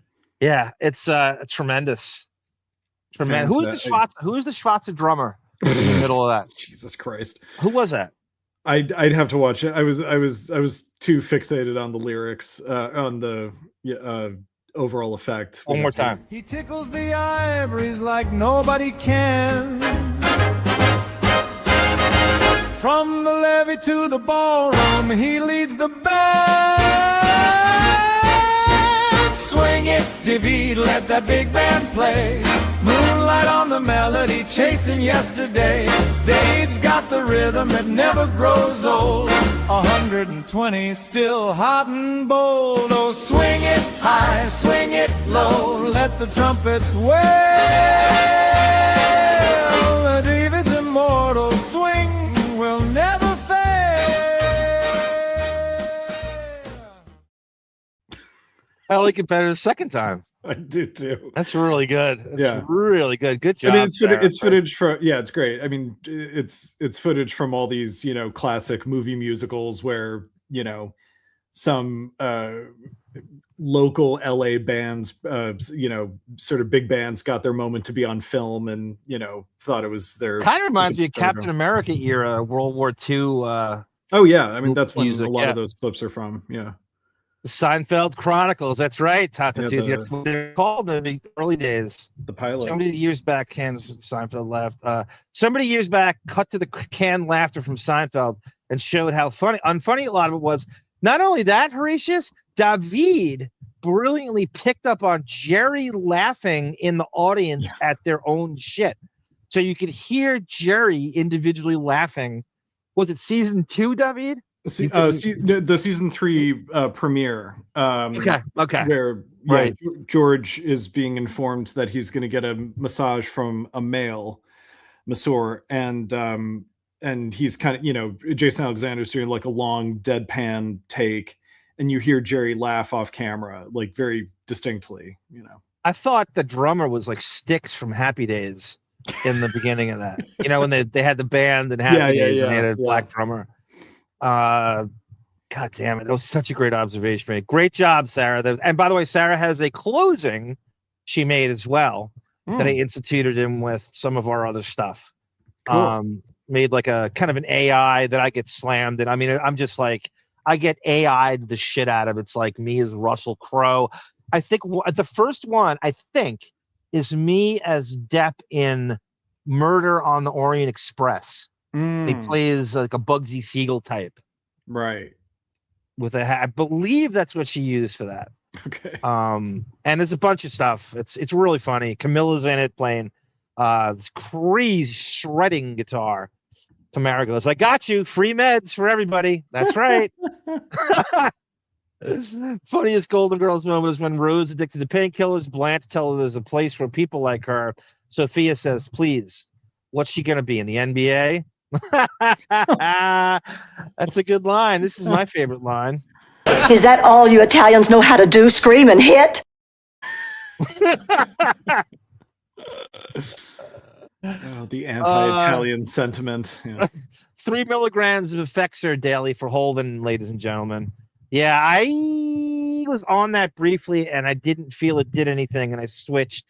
Yeah, it's tremendous. Tremendous. Who's the Schwarzer drummer in the middle of that? Jesus Christ. Who was that? I'd have to watch it. I was too fixated on the lyrics, on the overall effect. One more time. He tickles the ivories like nobody can. From the levee to the ballroom, he leads the band. Swing it, David, let that big band play. Moonlight on the melody, chasing yesterday. Dave's got the rhythm that never grows old. 120, still hot and bold. Oh, swing it high, swing it low, let the trumpets wail. David's immortal swing will never fail. I like it better the second time. I do too. That's really good. That's really good. Good job. I mean, it's footage from. Yeah, it's great. I mean, it's footage from all these classic movie musicals where some local LA bands, sort of big bands got their moment to be on film, and thought it was their. Kind of reminds me of Captain America era, World War II. Oh yeah, I mean that's when music, a lot of those clips are from. Yeah. The Seinfeld Chronicles. That's right, Tata. Yeah, That's what they're called in the early days. The pilot. Somebody years back, Seinfeld left. Somebody years back cut to the canned laughter from Seinfeld and showed how unfunny a lot of it was. Not only that, Horatius, David brilliantly picked up on Jerry laughing in the audience at their own shit. So you could hear Jerry individually laughing. Was it season 2, David? The season 3 premiere. Okay. Where right. George is being informed that he's going to get a massage from a male masseur, and he's kind of Jason Alexander's doing like a long deadpan take, and you hear Jerry laugh off camera like very distinctly. I thought the drummer was like Styx from Happy Days in the beginning of that. When they had the band and Happy Days and they had a black drummer. God damn it. That was such a great observation, mate. Great job, Sarah. And by the way, Sarah has a closing she made as well that I instituted in with some of our other stuff. Cool. Made like a kind of an AI that I get slammed. And I mean, I'm just like, I get AI'd the shit out of. It's like me as Russell Crowe. I think the first one, is me as Depp in Murder on the Orient Express. He plays like a Bugsy Siegel type, right? With a hat. I believe that's what she used for that. Okay. And there's a bunch of stuff. It's really funny. Camilla's in it playing this crazy shredding guitar. Tamara goes, "I got you. Free meds for everybody." That's right. Funniest Golden Girls moment is when Rose, addicted to painkillers, Blanche tells her there's a place for people like her. Sophia says, "Please, what's she gonna be in the NBA?" That's a good line. This is my favorite line. Is that all you Italians know how to do? Scream and hit? The anti-Italian sentiment. 3 milligrams of Effexor daily for Holden, ladies and gentlemen. Yeah, I was on that briefly, and I didn't feel it did anything, and I switched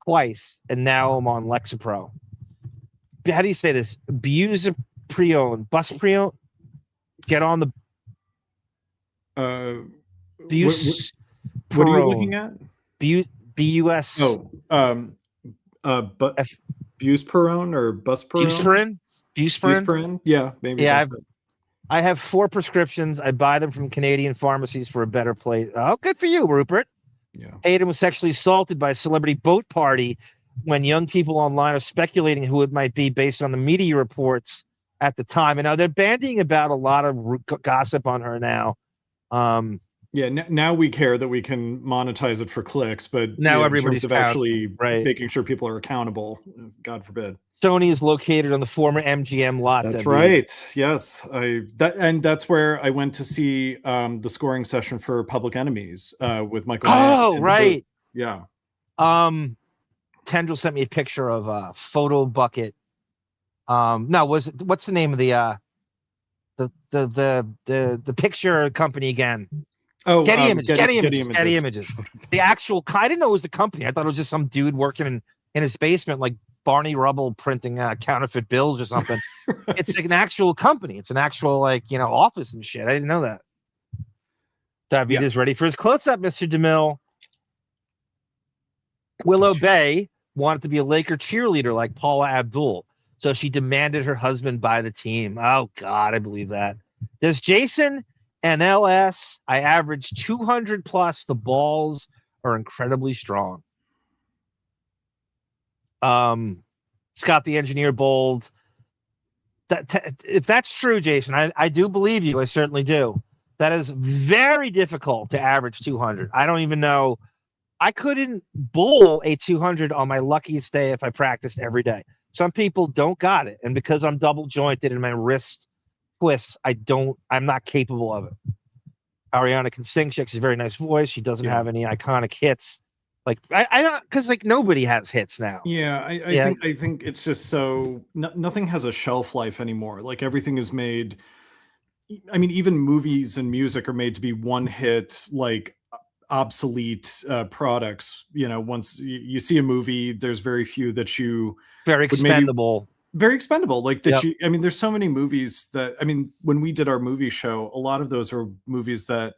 twice, and now I'm on Lexapro. How do you say this? Buspirone. Get on the. What are you looking at? BUS. But buspirone or busperone? Buspirone. Yeah, maybe. Yeah, I have 4 prescriptions. I buy them from Canadian pharmacies for a better place. Oh, good for you, Rupert. Yeah. Hayden was sexually assaulted by a celebrity boat party when young people online are speculating who it might be based on the media reports at the time. And now they're bandying about a lot of gossip on her now. Now we care that we can monetize it for clicks, but now everybody's everybody's actually right. making sure people are accountable. God forbid. Sony is located on the former MGM lot. That's right. Yes, that's where I went to see the scoring session for Public Enemies with Michael. Oh, right. Yeah. Tendril sent me a picture of a photo bucket. What's the name of the picture company again? Oh, Getty Images. The actual, I didn't know it was the company. I thought it was just some dude working in his basement, like Barney Rubble printing counterfeit bills or something. It's like an actual company. It's an actual office and shit. I didn't know that. David is ready for his close-up, Mr. DeMille. Willow Bay wanted to be a Laker cheerleader like Paula Abdul, so she demanded her husband buy the team. Oh, God, I believe that. There's Jason and LS. I average 200 plus. The balls are incredibly strong. Scott the Engineer Bold. If that's true, Jason, I do believe you. I certainly do. That is very difficult to average 200. I don't even know. I couldn't bowl a 200 on my luckiest day if I practiced every day. Some people don't got it. And because I'm double jointed and my wrist twists, I'm not capable of it. Ariana can sing. She has a very nice voice. She doesn't have any iconic hits. Like I don't, because nobody has hits now. Yeah, I think it's just so nothing has a shelf life anymore. Like everything is made. I mean, even movies and music are made to be one hit, like obsolete products. Once you see a movie, there's very few that you very expendable. Very expendable. Like that. Yep. There's so many movies that. When we did our movie show, a lot of those are movies that.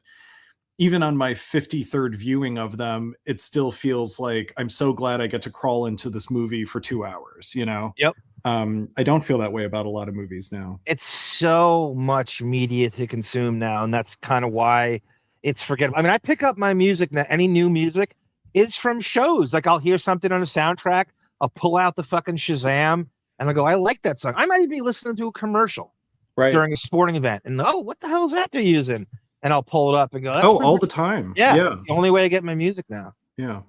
Even on my 53rd viewing of them, it still feels like I'm so glad I get to crawl into this movie for 2 hours, Yep. I don't feel that way about a lot of movies now. It's so much media to consume now, and that's kind of why it's forgettable. I pick up my music now. Any new music is from shows. Like I'll hear something on a soundtrack, I'll pull out the fucking Shazam, and I go, I like that song. I might even be listening to a commercial during a sporting event, and what the hell is that they're using? And I'll pull it up and go, that's all the time. Yeah. It's the only way I get my music now. Yeah.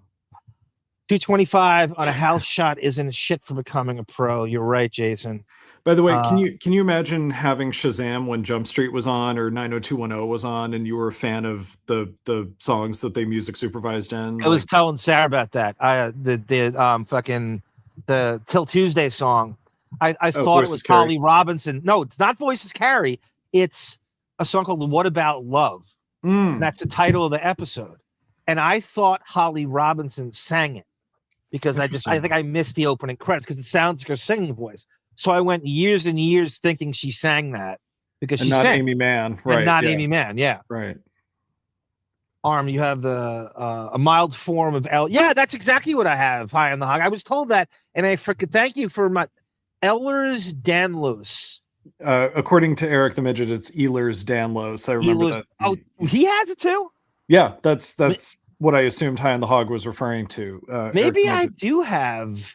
225 on a house shot isn't shit for becoming a pro. You're right, Jason. By the way, can you imagine having Shazam when Jump Street was on or 90210 was on and you were a fan of the songs that they music supervised in? I was telling Sarah about that. The Till Tuesday song. I thought it was Holly Robinson. No, it's not Voices Carry. It's a song called What About Love. That's the title of the episode. And I thought Holly Robinson sang it because I think I missed the opening credits because it sounds like her singing voice. So I went years and years thinking she sang that because she not sang. Amy Mann. Right. And not Amy Mann. Yeah. Right. Arm, you have a mild form of L. Yeah, that's exactly what I have. High on the hog. I was told that. And thank you for my Ehlers-Danlos. According to Eric the Midget, it's Ehlers-Danlos. I remember that. Oh, he has it too? Yeah, that's what I assumed High on the Hog was referring to. Maybe I do have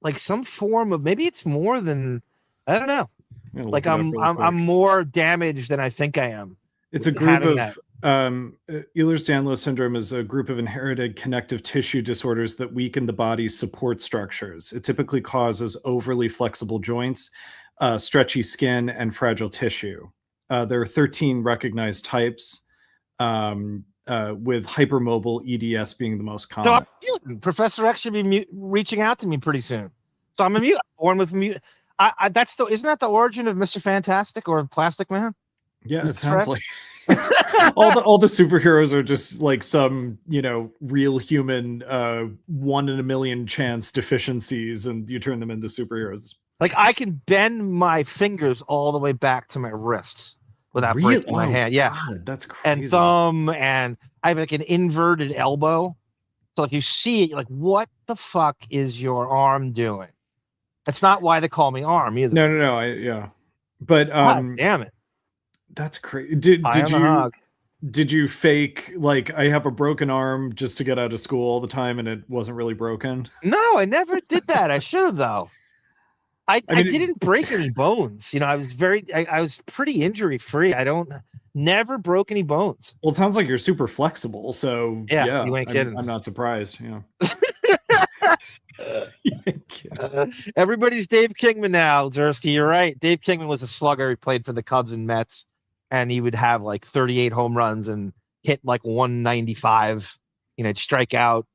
like some form of, maybe it's more than, I don't know. Like I'm more damaged than I think I am. It's a group of Ehlers-Danlos Syndrome is a group of inherited connective tissue disorders that weaken the body's support structures. It typically causes overly flexible joints, stretchy skin, and fragile tissue. There are 13 recognized types, with hypermobile EDS being the most common. So I'm mutant. Professor X should be reaching out to me pretty soon. So I'm a mutant, born with mutant. Isn't that the origin of Mr. Fantastic or Plastic Man? Yeah, it sounds like all the superheroes are just like some, real human 1 in a million chance deficiencies, and you turn them into superheroes. Like I can bend my fingers all the way back to my wrists without breaking my hand. Yeah, God, that's crazy. And thumb, and I have like an inverted elbow. So like you see it, you're like, what the fuck is your arm doing? That's not why they call me arm either. No. Yeah. But God damn it. That's crazy. Did you hog. did you fake like I have a broken arm just to get out of school all the time and it wasn't really broken? No, I never did that. I should have though. I didn't break any bones. You know, I was pretty injury free. Never broke any bones. Well, it sounds like you're super flexible. So yeah, you ain't kidding. I'm not surprised. Yeah. Everybody's Dave Kingman now, Zersky. You're right. Dave Kingman was a slugger. He played for the Cubs and Mets, and he would have like 38 home runs and hit like 195. You know, he'd strike out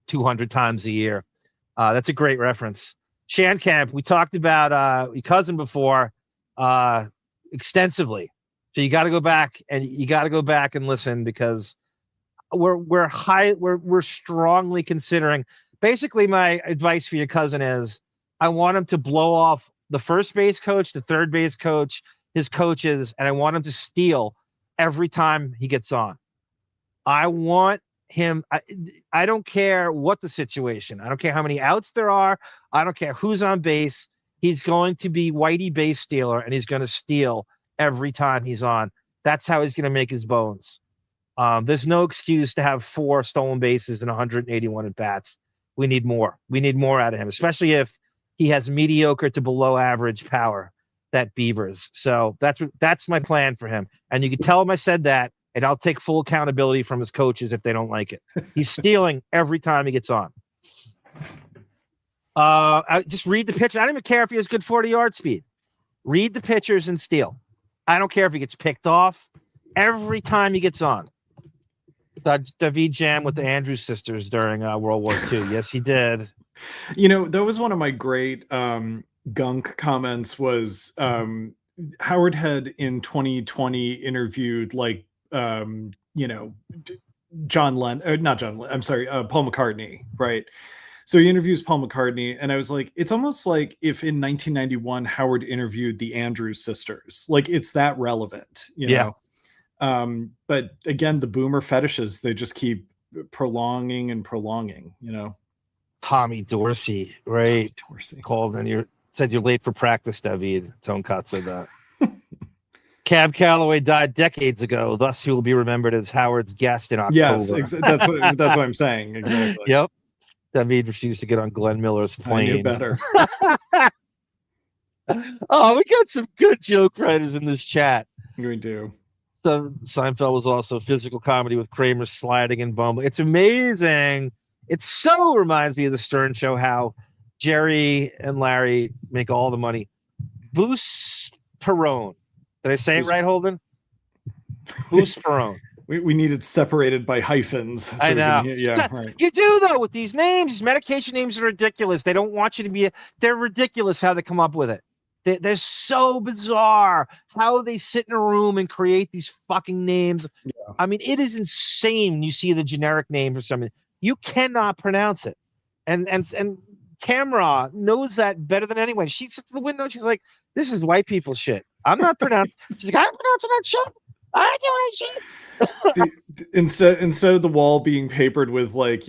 200 times a year. That's a great reference. Shankamp, we talked about your cousin before extensively. So you got to go back and listen because we're strongly considering. Basically, my advice for your cousin is I want him to blow off the first base coach, the third base coach, his coaches, and I want him to steal every time he gets on. I want him. I don't care what the situation. I don't care how many outs there are. I don't care who's on base. He's going to be Whitey base stealer, and he's going to steal every time he's on. That's how he's going to make his bones. There's no excuse to have 4 stolen bases and 181 at bats. We need more. We need more out of him, especially if he has mediocre to below average power that Beavers. So that's my plan for him. And you can tell him I said that, and I'll take full accountability from his coaches if they don't like it. He's stealing every time he gets on. I just read the pitch. I don't even care if he has good 40-yard speed. Read the pitchers and steal. I don't care if he gets picked off every time he gets on. David jammed with the Andrews sisters during World War II. Yes, he did. You know, that was one of my great gunk comments was Howard had in 2020 interviewed like, Paul McCartney, right? So he interviews Paul McCartney, and I was like, it's almost like if in 1991 Howard interviewed the Andrews sisters, like it's that relevant, you know? But again, the boomer fetishes, they just keep prolonging, you know. Tommy Dorsey, right? Dorsey called and said you're late for practice, David. Tonkat said that. Cab Calloway died decades ago, thus he will be remembered as Howard's guest in October. Yes, that's what I'm saying. Exactly. Yep. David refused to get on Glenn Miller's plane. I knew better. Oh, we got some good joke writers in this chat. We do. So Seinfeld was also physical comedy with Kramer sliding and bumbling. It's amazing. It so reminds me of the Stern Show how Jerry and Larry make all the money. Boost Perone. Did I say it right, Holden? Boost Perone. We needed separated by hyphens. So I know. Right. You do, though, with these names. These medication names are ridiculous. They don't want you to be... They're ridiculous how they come up with it. They're so bizarre how they sit in a room and create these fucking names. Yeah. I mean, it is insane when you see the generic name for something. You cannot pronounce it. And Tamra knows that better than anyone. She sits at the window and she's like, this is white people shit. I'm not pronouncing. She's like, I'm pronouncing that shit. I ain't doing that shit. Instead of the wall being papered with like,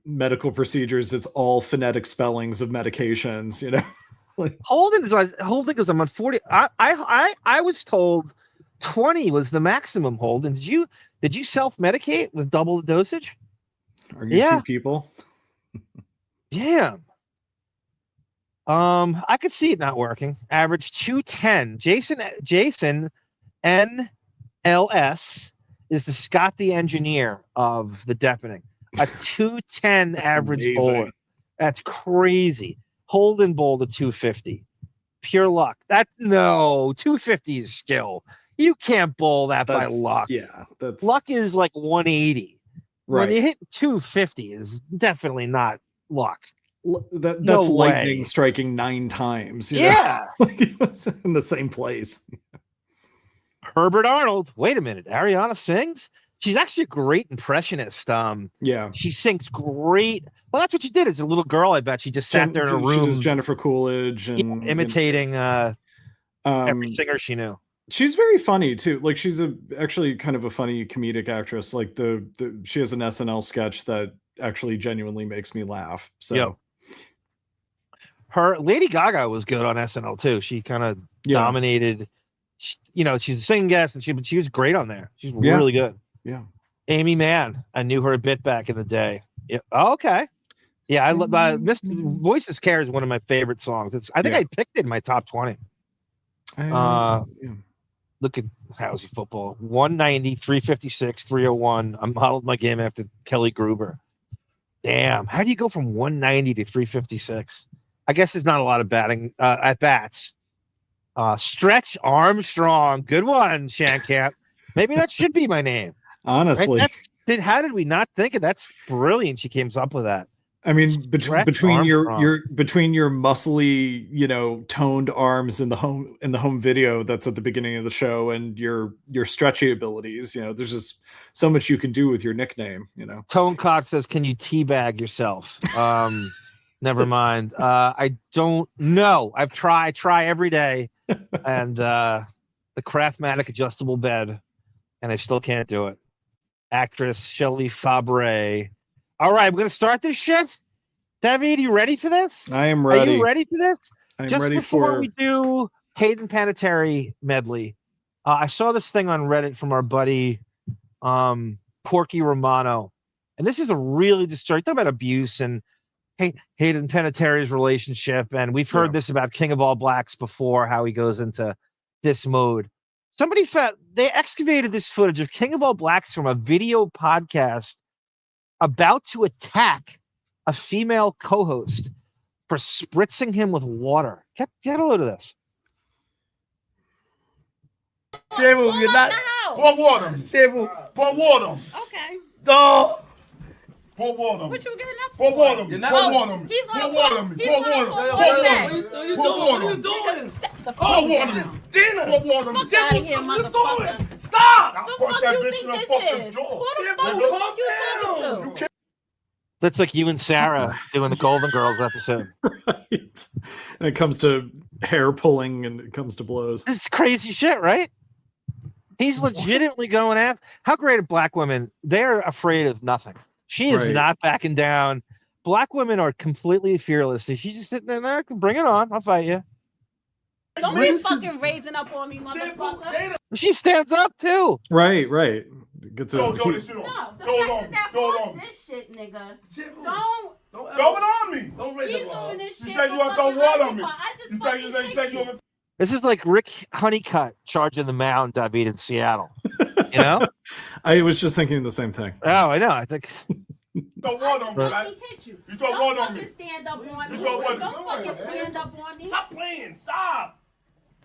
medical procedures, it's all phonetic spellings of medications, you know. Holden goes, I'm on 40. I was told 20 was the maximum. Holden, did you self-medicate with double the dosage? Are you two people? Damn. I could see it not working. Average 210. Jason NLS is the Scott the engineer of the Deppening. A 210 average bowler. That's crazy. Holden bowled a 250. Pure luck. 250 is skill. You can't bowl that by luck. Yeah. Luck is like 180. Right. When you hit 250 is definitely not luck. That's no lightning way. Striking 9 times. Yeah. In the same place. Herbert Arnold. Wait a minute. Ariana sings? She's actually a great impressionist. Yeah. She sings great. Well, that's what she did as a little girl. I bet she just sat there in a room. She was Jennifer Coolidge and imitating every singer she knew. She's very funny too. Like she's actually kind of a funny comedic actress. Like she has an SNL sketch that actually genuinely makes me laugh. So Yep. Her Lady Gaga was good on SNL too. She kind of dominated. She's a singing guest, and she was great on there. She's really good. Yeah. Amy Mann, I knew her a bit back in the day. Yeah. Oh, okay. Yeah, I love Voices Care is one of my favorite songs. I think I picked it in my top 20. Look at Housey football. 190, 356, 301. I modeled my game after Kelly Gruber. Damn. How do you go from 190 to 356? I guess there's not a lot of batting at bats. Stretch Armstrong. Good one, Shankamp. Maybe that should be my name. Honestly. Right? How did we not think of that? That's brilliant. She came up with that. I mean, between your muscly, toned arms in the home video that's at the beginning of the show and your stretchy abilities, there's just so much you can do with your nickname. Tone Cox says, "Can you teabag yourself?" Never mind. I don't know. I've try every day, and the Craftmatic adjustable bed, and I still can't do it. Actress Shelley Fabre. All right, we're going to start this shit. David, you ready for this? I am ready. Are you ready for this? I'm Just ready before we do Hayden Panettiere medley, I saw this thing on Reddit from our buddy Porky Romano. And this is a really disturbing, talk about abuse and Hayden Panettiere's relationship. And we've heard this about King of All Blacks before, how he goes into this mode. Somebody they excavated this footage of King of All Blacks from a video podcast about to attack a female co-host for spritzing him with water. Get a load of this. Shabu, you're not. Pour water. Shabu, pour water. Okay. Dog. Pour water. What you getting up for? Pour water. You're not. Pour water. He's gonna pour water. Pour water. Pour water. Pour water. Pour water. Dina. Pour water. Fuck out of here, motherfucker. Stop. I'll punch that bitch in the fucking jaw. Who the fuck you think you talking to? That's like you and Sara doing the Golden Girls episode. Right. And it comes to hair pulling and it comes to blows. This is crazy shit, right? He's legitimately going after. How great are black women? They're afraid of nothing. She is not backing down. Black women are completely fearless. She's just sitting there, bring it on. I'll fight you. Don't be fucking raising up on me, motherfucker. She stands up too. Right. Gets Go this shit on. No, Go it on me. Go it on me. This shit, nigga. Don't throw it on me. Don't raise it on me. You say you want to throw water on me. You say you want. This is like Rick Honeycutt charging the mound, David, in Seattle. I was just thinking the same thing. Oh, I know. I think. Throw water on me, right? You throw water on me. Don't stand up on me. You throw water. Don't fucking stand up on me. Stop playing. Stop.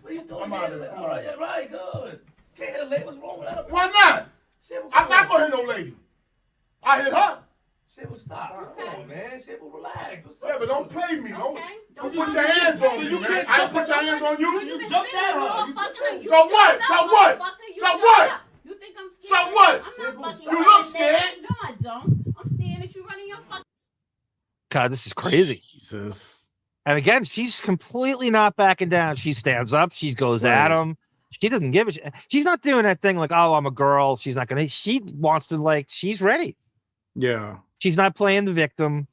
What are you doing? I'm out of there. All right, right, good. Can't hit a lady. What's wrong with that? Why not? I'm not going to hit no lady. I hit her. Shit, stop. Come on, man. Shit, relax. What's up? Yeah, but don't play me. Don't put your hands on me, man. I don't put your hands on you. You jumped at her. So what? So what? So what? You think I'm scared? So what? I'm not fucking You look scared. No, I don't. I'm staring at you running your fucking. God, this is crazy. Jesus. And again, she's completely not backing down. She stands up. She goes at him. She doesn't give a shit. She's not doing that thing like, oh, I'm a girl. She's not going to. She wants to, she's ready. Yeah. She's not playing the victim.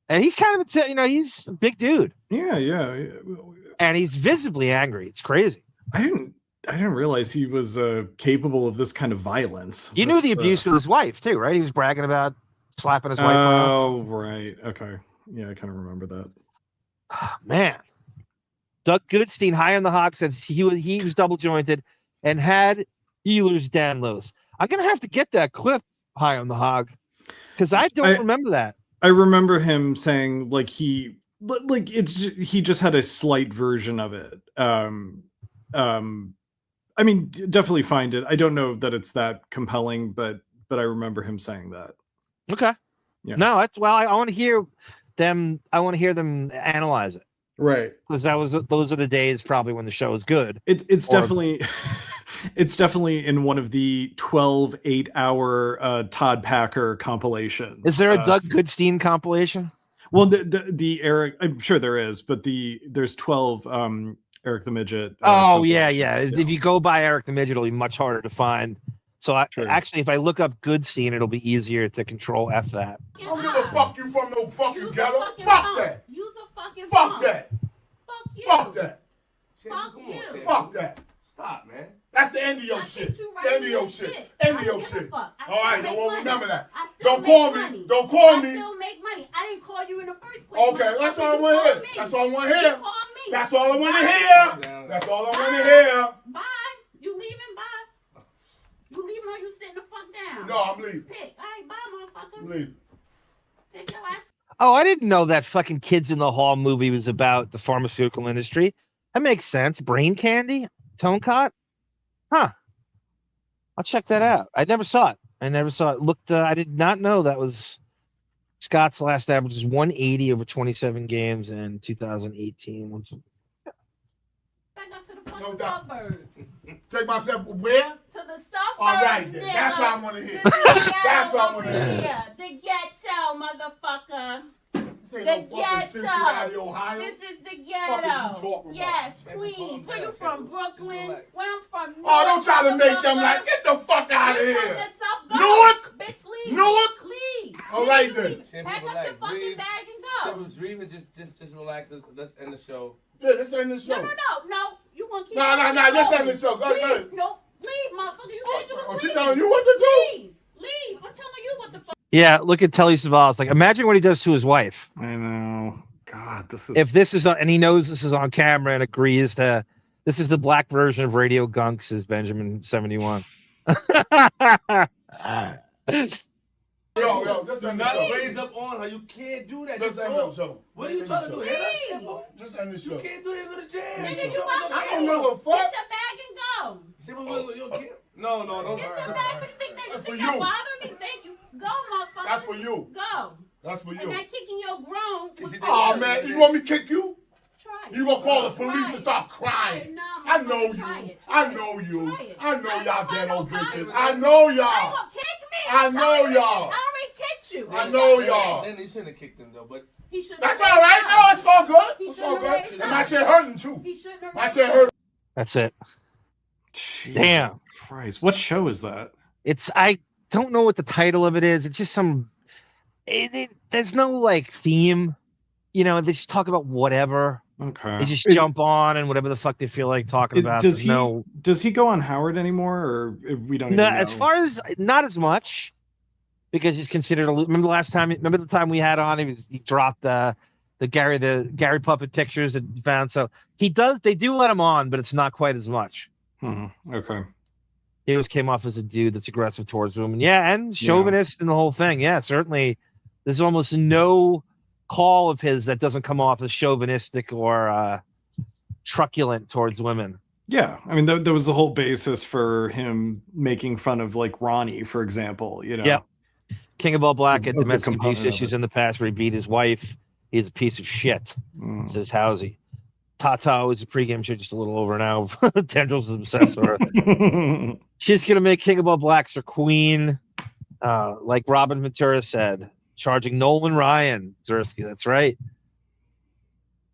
And he's kind of, he's a big dude. Yeah. And he's visibly angry. It's crazy. I didn't realize he was capable of this kind of violence. You knew the abuse with his wife, too, right? He was bragging about slapping his wife around. Oh, right. Okay. Yeah, I kind of remember that. Man. Doug Goodstein, high on the hog, says he was double jointed and had Ehlers-Danlos. I'm going to have to get that clip, high on the hog, because I don't remember that. I remember him saying he just had a slight version of it. I mean, definitely find it. I don't know that it's that compelling, but I remember him saying that. Okay. Yeah. No, I want to hear them. I want to hear them analyze it. Right. Because those are the days probably when the show is good. It's definitely it's definitely in one of the 12 8-hour Todd Packer compilations. Is there a Doug Goodstein compilation? Well, the Eric, I'm sure there is, but there's 12 Eric the Midget. Yeah. If you go by Eric the Midget, it'll be much harder to find So actually, if I look up good scene, it'll be easier to control F that. I don't give a fuck you from no fucking ghetto. Fuck that. Use a fucking Fuck that. Fuck you. Fuck that. Fuck you. Fuck that. Stop, man. That's the end of your shit. The end of your shit. End of your shit. All right, don't remember that. Don't call me. Don't call me. I still make money. I didn't call you in the first place. Okay, that's all I want to hear. That's all I want to hear. You call me. That's all I want to hear. That's all I want to hear. Bye. You leaving? Bye. You leaving or you sitting the fuck down? No, I'm leaving. Pick. All right, bye, motherfucker. I'm leaving. Take your ass. Oh, I didn't know that fucking Kids in the Hall movie was about the pharmaceutical industry. That makes sense. Brain Candy? Tone Cot? Huh. I'll check that out. I never saw it. Looked. I did not know that was Scott's last average is 180 over 27 games in 2018. Back up to the fucking suburbs. Take myself where? To the suburbs. All right, then. That's what I want to hear. That's what I want to hear. The ghetto, motherfucker. This ain't no fucking Cincinnati, Ohio. This is the Fuck is you ghetto. talking about? Yes, Queens. Where you from? Brooklyn? Where I'm from? Oh, don't try to make them like, get the fuck out of here. Newark? Bitch, leave. Newark? Leave. All right, then. Pack up your fucking bag and go. Breathe, just relax. Let's end the show. Yeah, let's end the show. No. You gonna keep No, let's end the show. Go ahead. No, leave, motherfucker. You said you was leaving. She's telling you what to do. Leave. I'm telling you what the fuck. Yeah, look at Telly Savalas. Like, imagine what he does to his wife. I know. God, this is. If this is on, and he knows this is on camera and agrees to, this is the black version of Radio Gunk, says Benjamin 71. Yo, just end the Not show. raise up on her. You can't do that. Just end the show. What are you trying to do? Hit us, bro? Just end the show. You can't do that. Go to jail. Nigga, you about to I don't know what fuck. Get your bag and go. No. Get your bag and think that you That's for think you. that bother me. Thank you. Go, motherfucker. That's for you. Go. That's for you. And that kicking your grown. Oh, man, you want me to kick you? Try it. You gonna call the police and start crying? No, I know you. I know you. I know y'all ghetto bitches. I You know y'all. gonna kick me? I know y'all. I already kicked you. I know y'all. Then he shouldn't have kicked him though, but He shouldn't That's have all right. raised No, up. it's all good. He It's all shouldn't have good. raised And my up. shit hurting too. He shouldn't have My raised shit up. hurting. That's it. Jesus Damn. Christ. What show is that? I don't know what the title of it is. It's just some. There's no like theme. You know, they just talk about whatever. Okay. They just jump on and whatever the fuck they feel like talking about. Does There's he go on Howard anymore, or we don't? No, even know? as far as not as much, because he's considered. Remember the time we had on? He dropped the Gary Puppet pictures that he found. So he does. They do let him on, but it's not quite as much. Okay. He always came off as a dude that's aggressive towards women. Yeah, and chauvinist and the whole thing. Yeah, certainly. There's almost no call of his that doesn't come off as chauvinistic or truculent towards women. Yeah, I mean, there was the whole basis for him making fun of like Ronnie, for example. You know. Yeah. King of All Black had The domestic abuse component of issues it. in the past where he beat his wife. He's a piece of shit, says Housey. Tata was a pregame show just a little over now. Tendrils is obsessed with her. She's going to make King of All Blacks her queen. Like Robin Ventura said, charging Nolan Ryan. Zersky, that's right.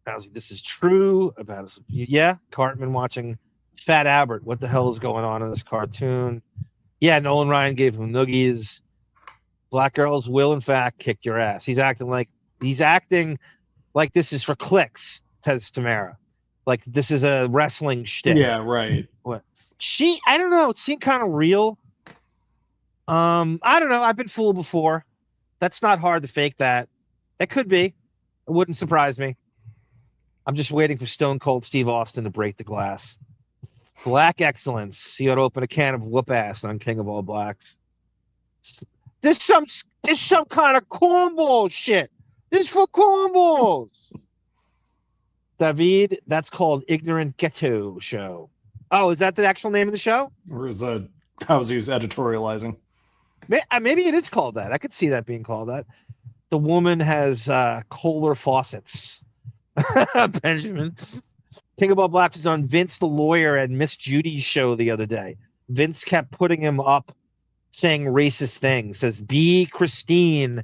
Housey, this is true about us. Yeah, Cartman watching Fat Albert. What the hell is going on in this cartoon? Yeah, Nolan Ryan gave him noogies. Black girls will, in fact, kick your ass. He's acting like this is for clicks, says Tamara. Like this is a wrestling shtick. Yeah, right. What? I don't know. It seemed kind of real. I don't know. I've been fooled before. That's not hard to fake that. It could be. It wouldn't surprise me. I'm just waiting for Stone Cold Steve Austin to break the glass. Black excellence. He ought to open a can of whoop ass on King of All Blacks. This some kind of cornball shit. This is for cornballs. David, that's called Ignorant Ghetto Show. Oh, is that the actual name of the show? Or is that how's he's editorializing? Maybe it is called that. I could see that being called that. The woman has Kohler faucets. Benjamin. King of All Blacks was on Vince the Lawyer and Miss Judy's show the other day. Vince kept putting him up saying racist things. Says B Christine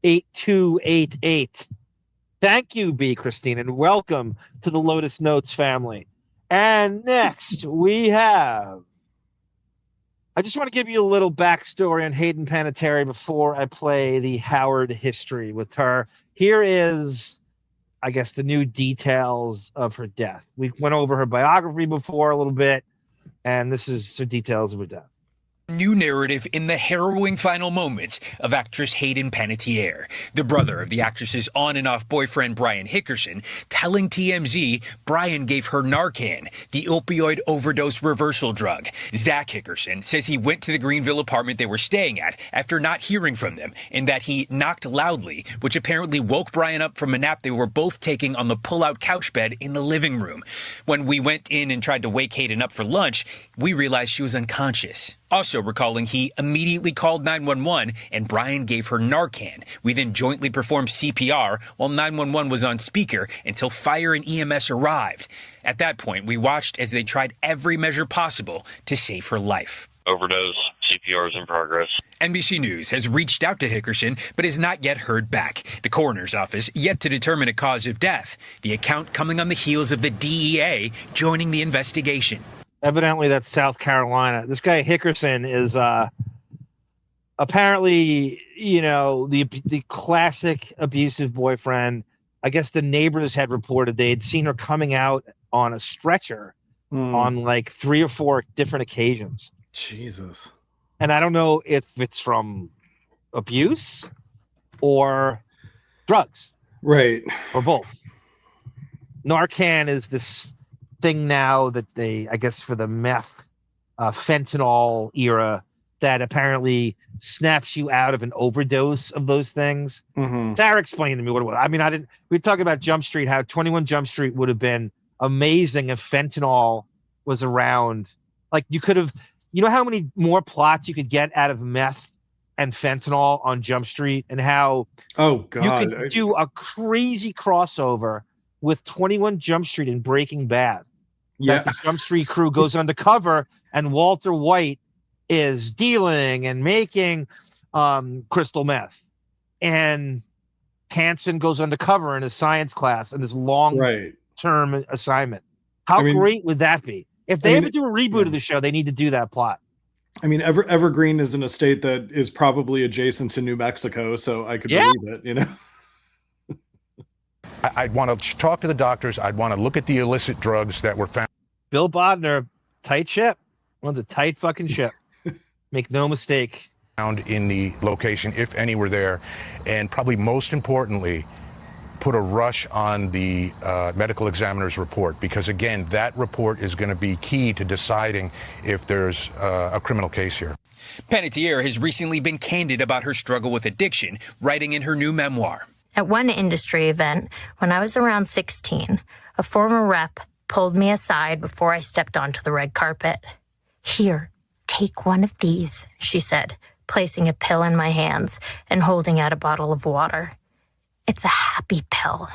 8288. Thank you, B Christine, and welcome to the Lotus Notes family. And next we have I just want to give you a little backstory on Hayden Panettiere before I play the Howard history with her. Here is, I guess, the new details of her death. We went over her biography before a little bit, and this is the details of her death. New narrative in the harrowing final moments of actress Hayden Panettiere, the brother of the actress's on and off boyfriend Brian Hickerson, telling TMZ Brian gave her Narcan, the opioid overdose reversal drug. Zach Hickerson says he went to the Greenville apartment they were staying at after not hearing from them, and that he knocked loudly, which apparently woke Brian up from a nap they were both taking on the pull-out couch bed in the living room. When we went in and tried to wake Hayden up for lunch, we realized she was unconscious. Also recalling he immediately called 911 and Brian gave her Narcan. We then jointly performed CPR while 911 was on speaker until fire and EMS arrived. At that point, we watched as they tried every measure possible to save her life. Overdose. CPR is in progress. NBC News has reached out to Hickerson, but has not yet heard back. The coroner's office yet to determine a cause of death. The account coming on the heels of the DEA joining the investigation. Evidently, that's South Carolina. This guy Hickerson is apparently, the classic abusive boyfriend. I guess the neighbors had reported they had seen her coming out on a stretcher on like 3 or 4 different occasions. Jesus. And I don't know if it's from abuse or drugs. Right. Or both. Narcan is this thing now that they, I guess, for the meth, fentanyl era, that apparently snaps you out of an overdose of those things. Mm-hmm. Sara explained to me what it was. I mean, we were talking about Jump Street, how 21 Jump Street would have been amazing if fentanyl was around. Like, you could have, how many more plots you could get out of meth and fentanyl on Jump Street, and how you could do a crazy crossover with 21 Jump Street and Breaking Bad. Yeah. That the Jump Street crew goes undercover and Walter White is dealing and making crystal meth. And Hanson goes undercover in a science class in this long-term assignment. How great would that be? If they ever do a reboot of the show, they need to do that plot. I mean, Evergreen is in a state that is probably adjacent to New Mexico, so I could believe it, I'd want to talk to the doctors. I'd want to look at the illicit drugs that were found. Bill Bodner, tight ship. Runs a tight fucking ship. Make no mistake. Found in the location, if any were there. And probably most importantly, put a rush on the medical examiner's report, because again, that report is going to be key to deciding if there's a criminal case here. Panettiere has recently been candid about her struggle with addiction, writing in her new memoir. At one industry event, when I was around 16, a former rep pulled me aside before I stepped onto the red carpet. "Here, take one of these," she said, placing a pill in my hands and holding out a bottle of water. "It's a happy pill."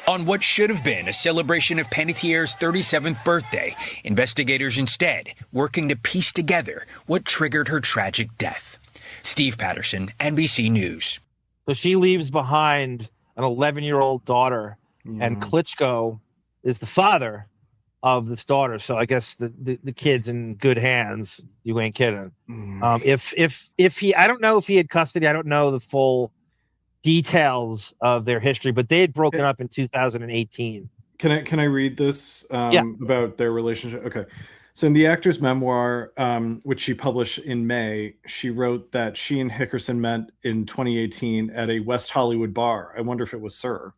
On what should have been a celebration of Panettiere's 37th birthday, investigators instead working to piece together what triggered her tragic death. Steve Patterson, NBC News. So she leaves behind an 11-year-old daughter, and Klitscko is the father of this daughter. So I guess the kid's in good hands. You ain't kidding. If he, I don't know if he had custody. I don't know the full details of their history, but they had broken up in 2018. Can I read this about their relationship? Okay. So in the actor's memoir, which she published in May, she wrote that she and Hickerson met in 2018 at a West Hollywood bar. I wonder if it was Sir.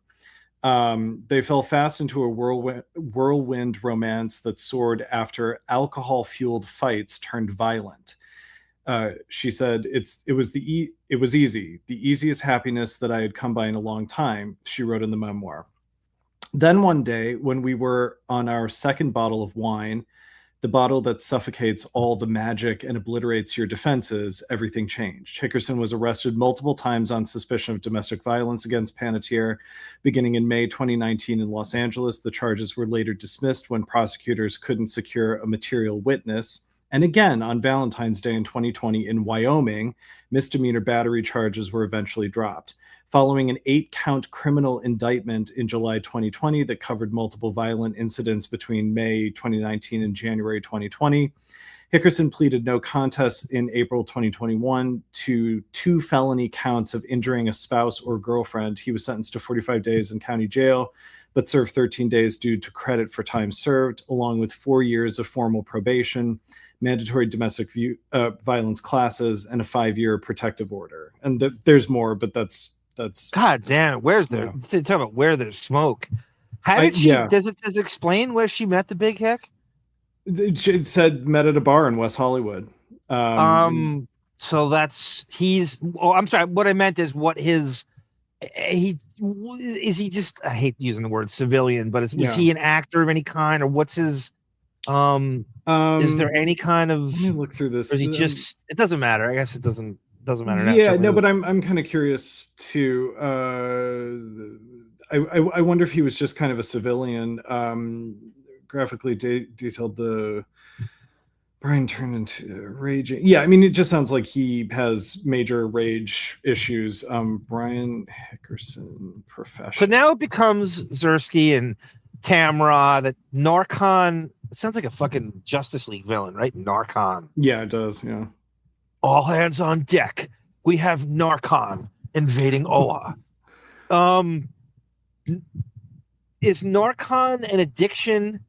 They fell fast into a whirlwind romance that soared after alcohol-fueled fights turned violent. She said, it was easy, the easiest happiness that I had come by in a long time, she wrote in the memoir. Then one day, when we were on our second bottle of wine, the bottle that suffocates all the magic and obliterates your defenses, everything changed. Hickerson was arrested multiple times on suspicion of domestic violence against Panettiere, beginning in May 2019 in Los Angeles. The charges were later dismissed when prosecutors couldn't secure a material witness. And again, on Valentine's Day in 2020 in Wyoming, misdemeanor battery charges were eventually dropped. Following an 8-count criminal indictment in July 2020 that covered multiple violent incidents between May 2019 and January 2020, Hickerson pleaded no contest in April 2021 to 2 felony counts of injuring a spouse or girlfriend. He was sentenced to 45 days in county jail, but served 13 days due to credit for time served, along with 4 years of formal probation, mandatory domestic violence classes, and a 5-year protective order. And there's more, but that's God damn. Where's there? Talk about where there's smoke. How did she? Yeah. Does it explain where she met the big hick? It said met at a bar in West Hollywood. So that's I'm sorry. What I meant is what his he just, I hate using the word civilian, but was he an actor of any kind, or what's his is there any kind of? Let me look through this. Or is he just? It doesn't matter. I guess it doesn't matter now. Yeah, no, but I'm kind of curious too. I wonder if he was just kind of a civilian. Graphically detailed the Brian turned into raging. Yeah, I mean, it just sounds like he has major rage issues. Brian Hickerson, professional. So now it becomes Zersky and Tamra that Narcon. It sounds like a fucking Justice League villain, right? Narcon. Yeah, it does. Yeah. All hands on deck. We have Narcon invading Oa. Is Narcon an addiction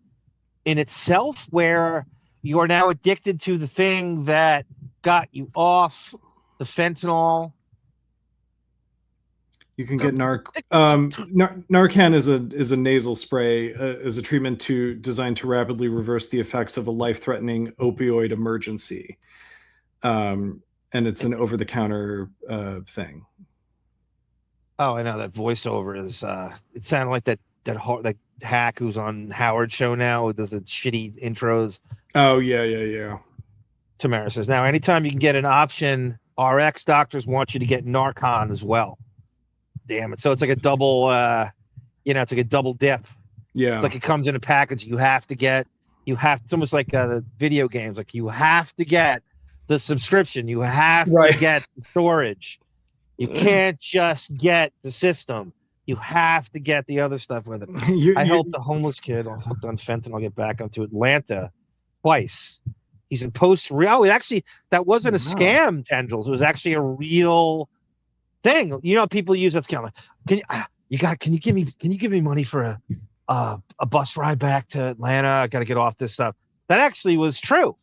in itself, where you are now addicted to the thing that got you off the fentanyl? You can get Narcan is a nasal spray, is a treatment designed to rapidly reverse the effects of a life-threatening opioid emergency. And it's an over-the-counter thing. Oh, I know that voiceover is. It sounded like that hack who's on Howard show now, who does the shitty intros. Oh yeah. Tamara says, now anytime you can get an option, RX doctors want you to get Narcon as well. Damn it! So it's like a double. It's like a double dip. Yeah. It's like it comes in a package. You have to get. It's almost like the video games. Like you have to get the subscription. You have to get the storage. You can't just get the system. You have to get the other stuff with it. I helped a homeless kid hooked on fentanyl get back onto Atlanta twice. He's in actually, that wasn't a scam, Tendrils. It was actually a real thing. You know, people use that scam. Can you give me money for a bus ride back to Atlanta? I got to get off this stuff. That actually was true.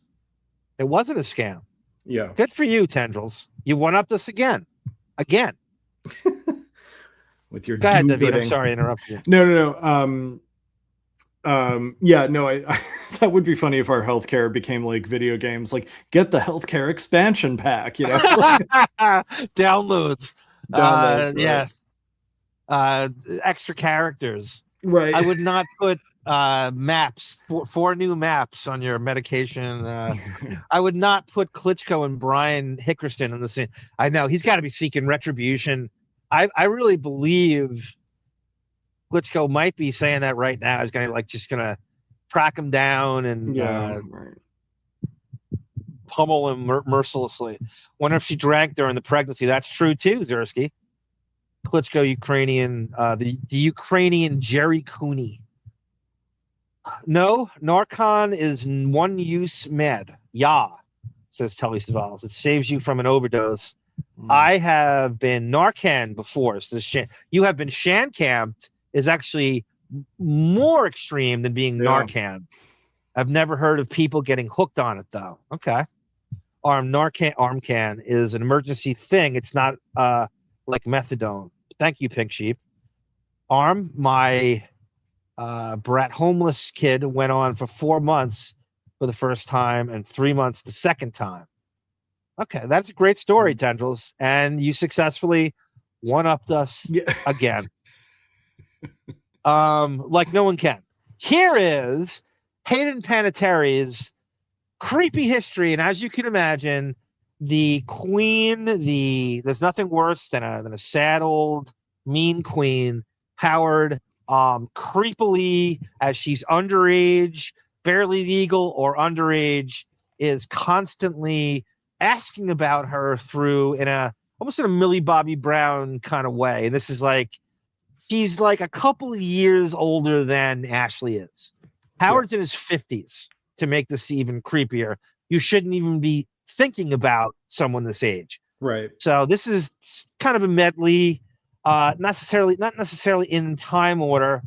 It wasn't a scam. Yeah. Good for you, Tendrils. You one-upped us again. With your go ahead, David. I'm sorry to interrupt you. No. I that would be funny if our healthcare became like video games. Like, get the healthcare expansion pack. You know, downloads. Right. Yeah. Extra characters. Right. I would not put maps, four new maps on your medication. I would not put Klitscko and Brian Hickerson in the same. I know he's got to be seeking retribution. I really believe Klitscko might be saying that right now. He's just gonna track him down and pummel him mercilessly. Wonder if she drank during the pregnancy. That's true too, Zersky. Klitschko, Ukrainian, the Ukrainian Jerry Cooney. No, Narcon is one-use med. Yeah, says Telly Savalas. It saves you from an overdose. I have been Narcan before. So you have been Shancamped is actually more extreme than being Narcan. I've never heard of people getting hooked on it though. Okay. Armcan is an emergency thing. It's not like methadone. Thank you, Pink Sheep. My brat homeless kid went on for 4 months for the first time and 3 months the second time. Okay, that's a great story, Tendrils. And you successfully one-upped us again. Like no one can. Here is Hayden Panettiere's creepy history. And as you can imagine, the queen, there's nothing worse than a sad old mean queen, Howard, creepily, as she's underage, barely legal or underage, is constantly asking about her through almost in a Millie Bobby Brown kind of way. And this is she's like a couple of years older than Ashley is. Howard's in his 50s. to make this even creepier, you shouldn't even be thinking about someone this age. Right. So this is kind of a medley, not necessarily in time order,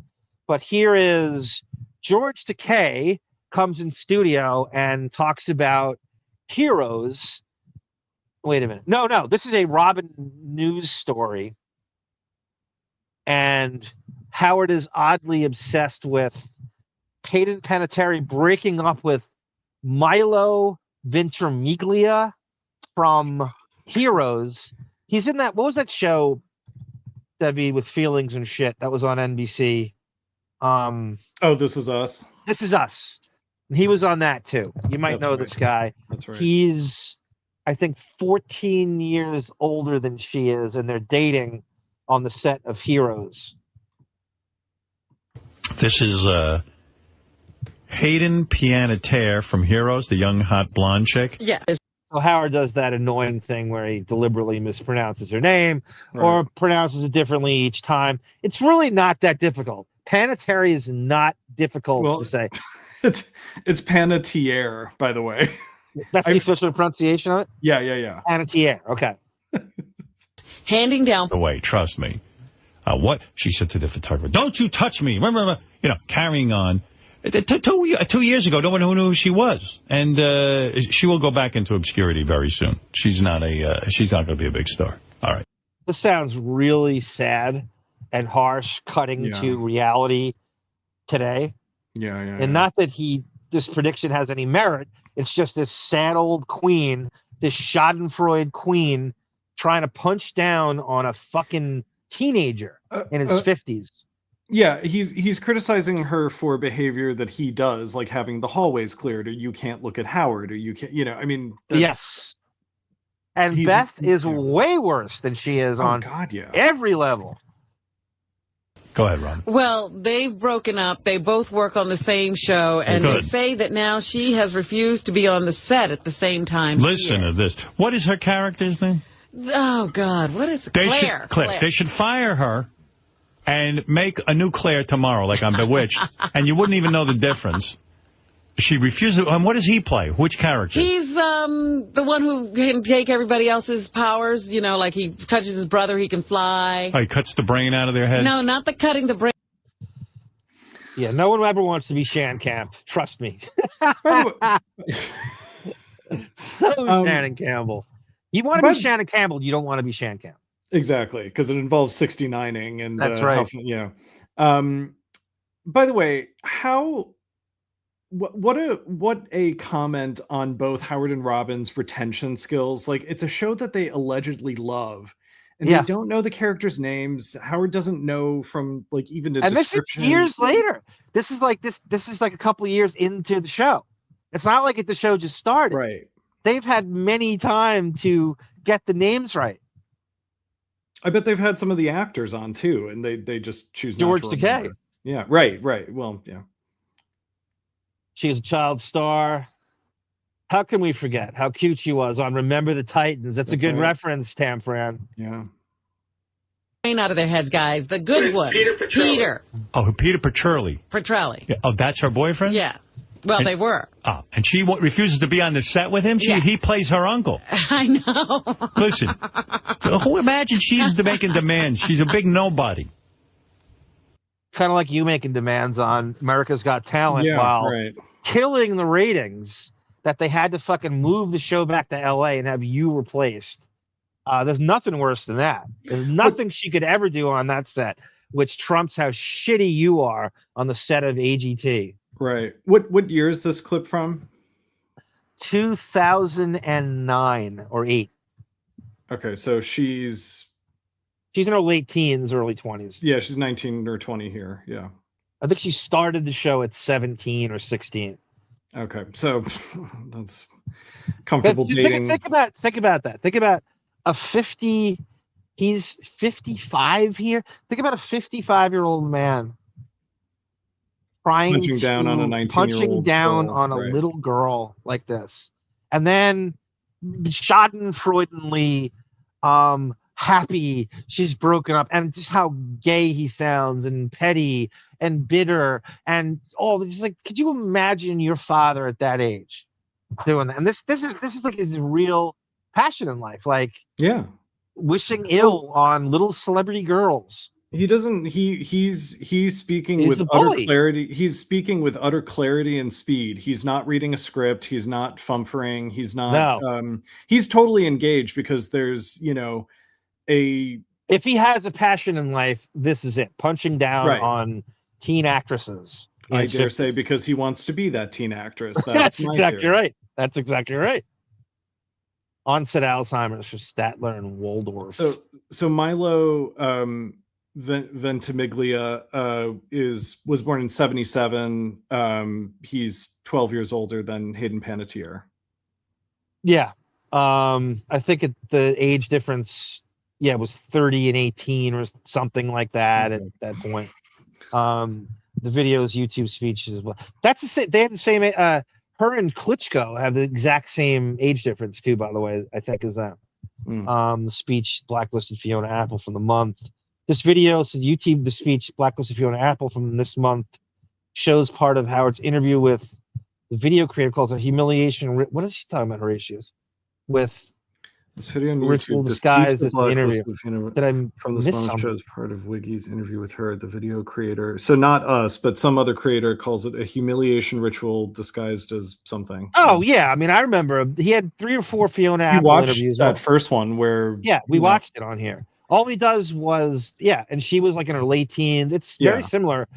but here is George Takei comes in studio and talks about heroes. Wait a minute. No, this is a Robin news story. And Howard is oddly obsessed with Hayden Panettiere breaking up with Milo Ventimiglia from Heroes. He's in that. What was that show, Debbie, with feelings and shit that was on NBC? This Is Us. This Is Us. He was on that too. You might That's know right. this guy. That's right. He's, I think, 14 years older than she is, and they're dating on the set of Heroes. This is Hayden Panettiere from Heroes, the young hot blonde chick. Yeah. So Howard does that annoying thing where he deliberately mispronounces her name or pronounces it differently each time. It's really not that difficult. Panettiere is not difficult to say. It's Panettiere, by the way. That's the official pronunciation of it? Yeah. Panettiere, okay. Handing down. Away, trust me. What? She said to the photographer, "Don't you touch me." Remember, carrying on. 2 years ago, no one knew who she was. And she will go back into obscurity very soon. She's not going to be a big star. All right. This sounds really sad and harsh, cutting to reality today. Yeah. And not that this prediction has any merit. It's just this sad old queen, this schadenfreude queen, trying to punch down on a fucking teenager in his 50s. Yeah, he's criticizing her for behavior that he does, like having the hallways cleared, or you can't look at Howard, or you can't, yes. And Beth is way worse than she is on every level. Go ahead, Ron. Well, they've broken up. They both work on the same show, and they say that now she has refused to be on the set at the same time. Listen to this. What is her character's name? Oh, God. What is it? Claire. Claire. They should fire her and make a new Claire tomorrow, like on Bewitched, and you wouldn't even know the difference. She refuses. And what does he play? Which character? He's the one who can take everybody else's powers. Like he touches his brother, he can fly. Oh, he cuts the brain out of their heads? No, not the cutting the brain. Yeah, no one ever wants to be Shan Trust me. Shannon Campbell. You want to be Shannon Campbell, you don't want to be Shan Campbell. Exactly, because it involves 69ing. And that's right. By the way, what a comment on both Howard and Robin's retention skills. Like, it's a show that they allegedly love, and they don't know the characters' names. Howard doesn't know from even the description. This is years later. This is like a couple of years into the show. It's not like the show just started. Right. They've had many time to get the names right. I bet they've had some of the actors on too, and they just choose George not to Takei. remember. Yeah, right. Well, yeah. She is a child star. How can we forget how cute she was on Remember the Titans? That's a good reference, Tamfran. Yeah. Out of their heads, guys. The good one. Peter. Oh, Peter Petrelli. Yeah. Oh, that's her boyfriend? Yeah. Well, they were. Oh, and she refuses to be on the set with him? He plays her uncle. I know. Listen, who imagine she's making demands? She's a big nobody. Kind of like you making demands on America's Got Talent while killing the ratings that they had to fucking move the show back to L.A. and have you replaced. There's nothing worse than that. There's nothing she could ever do on that set, which trumps how shitty you are on the set of AGT. Right. What year is this clip from? 2009 or 8. Okay, so she's in her late teens, early 20s. Yeah, she's 19 or 20 here. Yeah. I think she started the show at 17 or 16. Okay, so that's comfortable dating. Think about that. Think about a 50. He's 55 here. Think about a 55-year-old man punching down on a 19-year-old girl, a little girl like this, and then schadenfreudenly happy she's broken up, and just how gay he sounds and petty and bitter and all. Just like, could you imagine your father at that age doing that? And this is like his real passion in life, like wishing ill on little celebrity girls. He doesn't. He's speaking He's with a utter bully. clarity. He's speaking with utter clarity and speed. He's not reading a script. He's not fumfering. He's not. He's totally engaged because there's if he has a passion in life, this is it. Punching down on teen actresses. I dare say because he wants to be that teen actress. That's my exactly theory. right. That's exactly right. Onset Alzheimer's for Statler and Waldorf. So Milo Ventimiglia was born in 1977. He's 12 years older than Hayden Panettiere. Yeah. I think the age difference, was 30 and 18 or something like that at that point. The videos, YouTube speeches as well. That's the same. They have the same. Her and Klitscko have the exact same age difference too. By the way, I think is that. The speech blacklisted Fiona Apple from the month. This video says YouTube. The speech blacklisted Fiona Apple from this month shows part of Howard's interview with the video creator, calls it humiliation. What is she talking about, Horatius? With this video on ritual YouTube disguised as an interview. That I'm from this one shows part of Wiggy's interview with her, the video creator. So not us, but some other creator calls it a humiliation ritual disguised as something. Oh yeah, I mean I remember he had 3 or 4 Fiona Apple interviews. That first one where we watched it on here. All he does was and she was like in her late teens. It's very similar.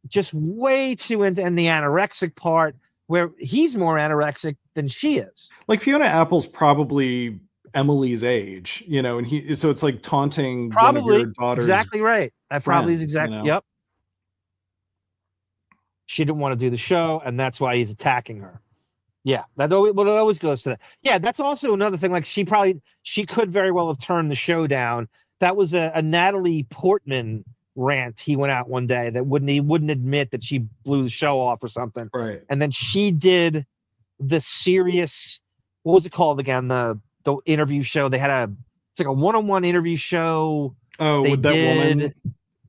Just way too into the anorexic part, where he's more anorexic than she is. Like Fiona Apple's probably Emily's age, and so it's like taunting probably one of your daughter's exactly right. That probably is exactly Yep. She didn't want to do the show, and that's why he's attacking her. Yeah, that always goes to that. Yeah, that's also another thing. Like she could very well have turned the show down. That was a Natalie Portman rant. He went out one day that he wouldn't admit that she blew the show off or something. Right. And then she did the serious, what was it called again? The interview show. They had it's like a one-on-one interview show. Oh, they with that woman.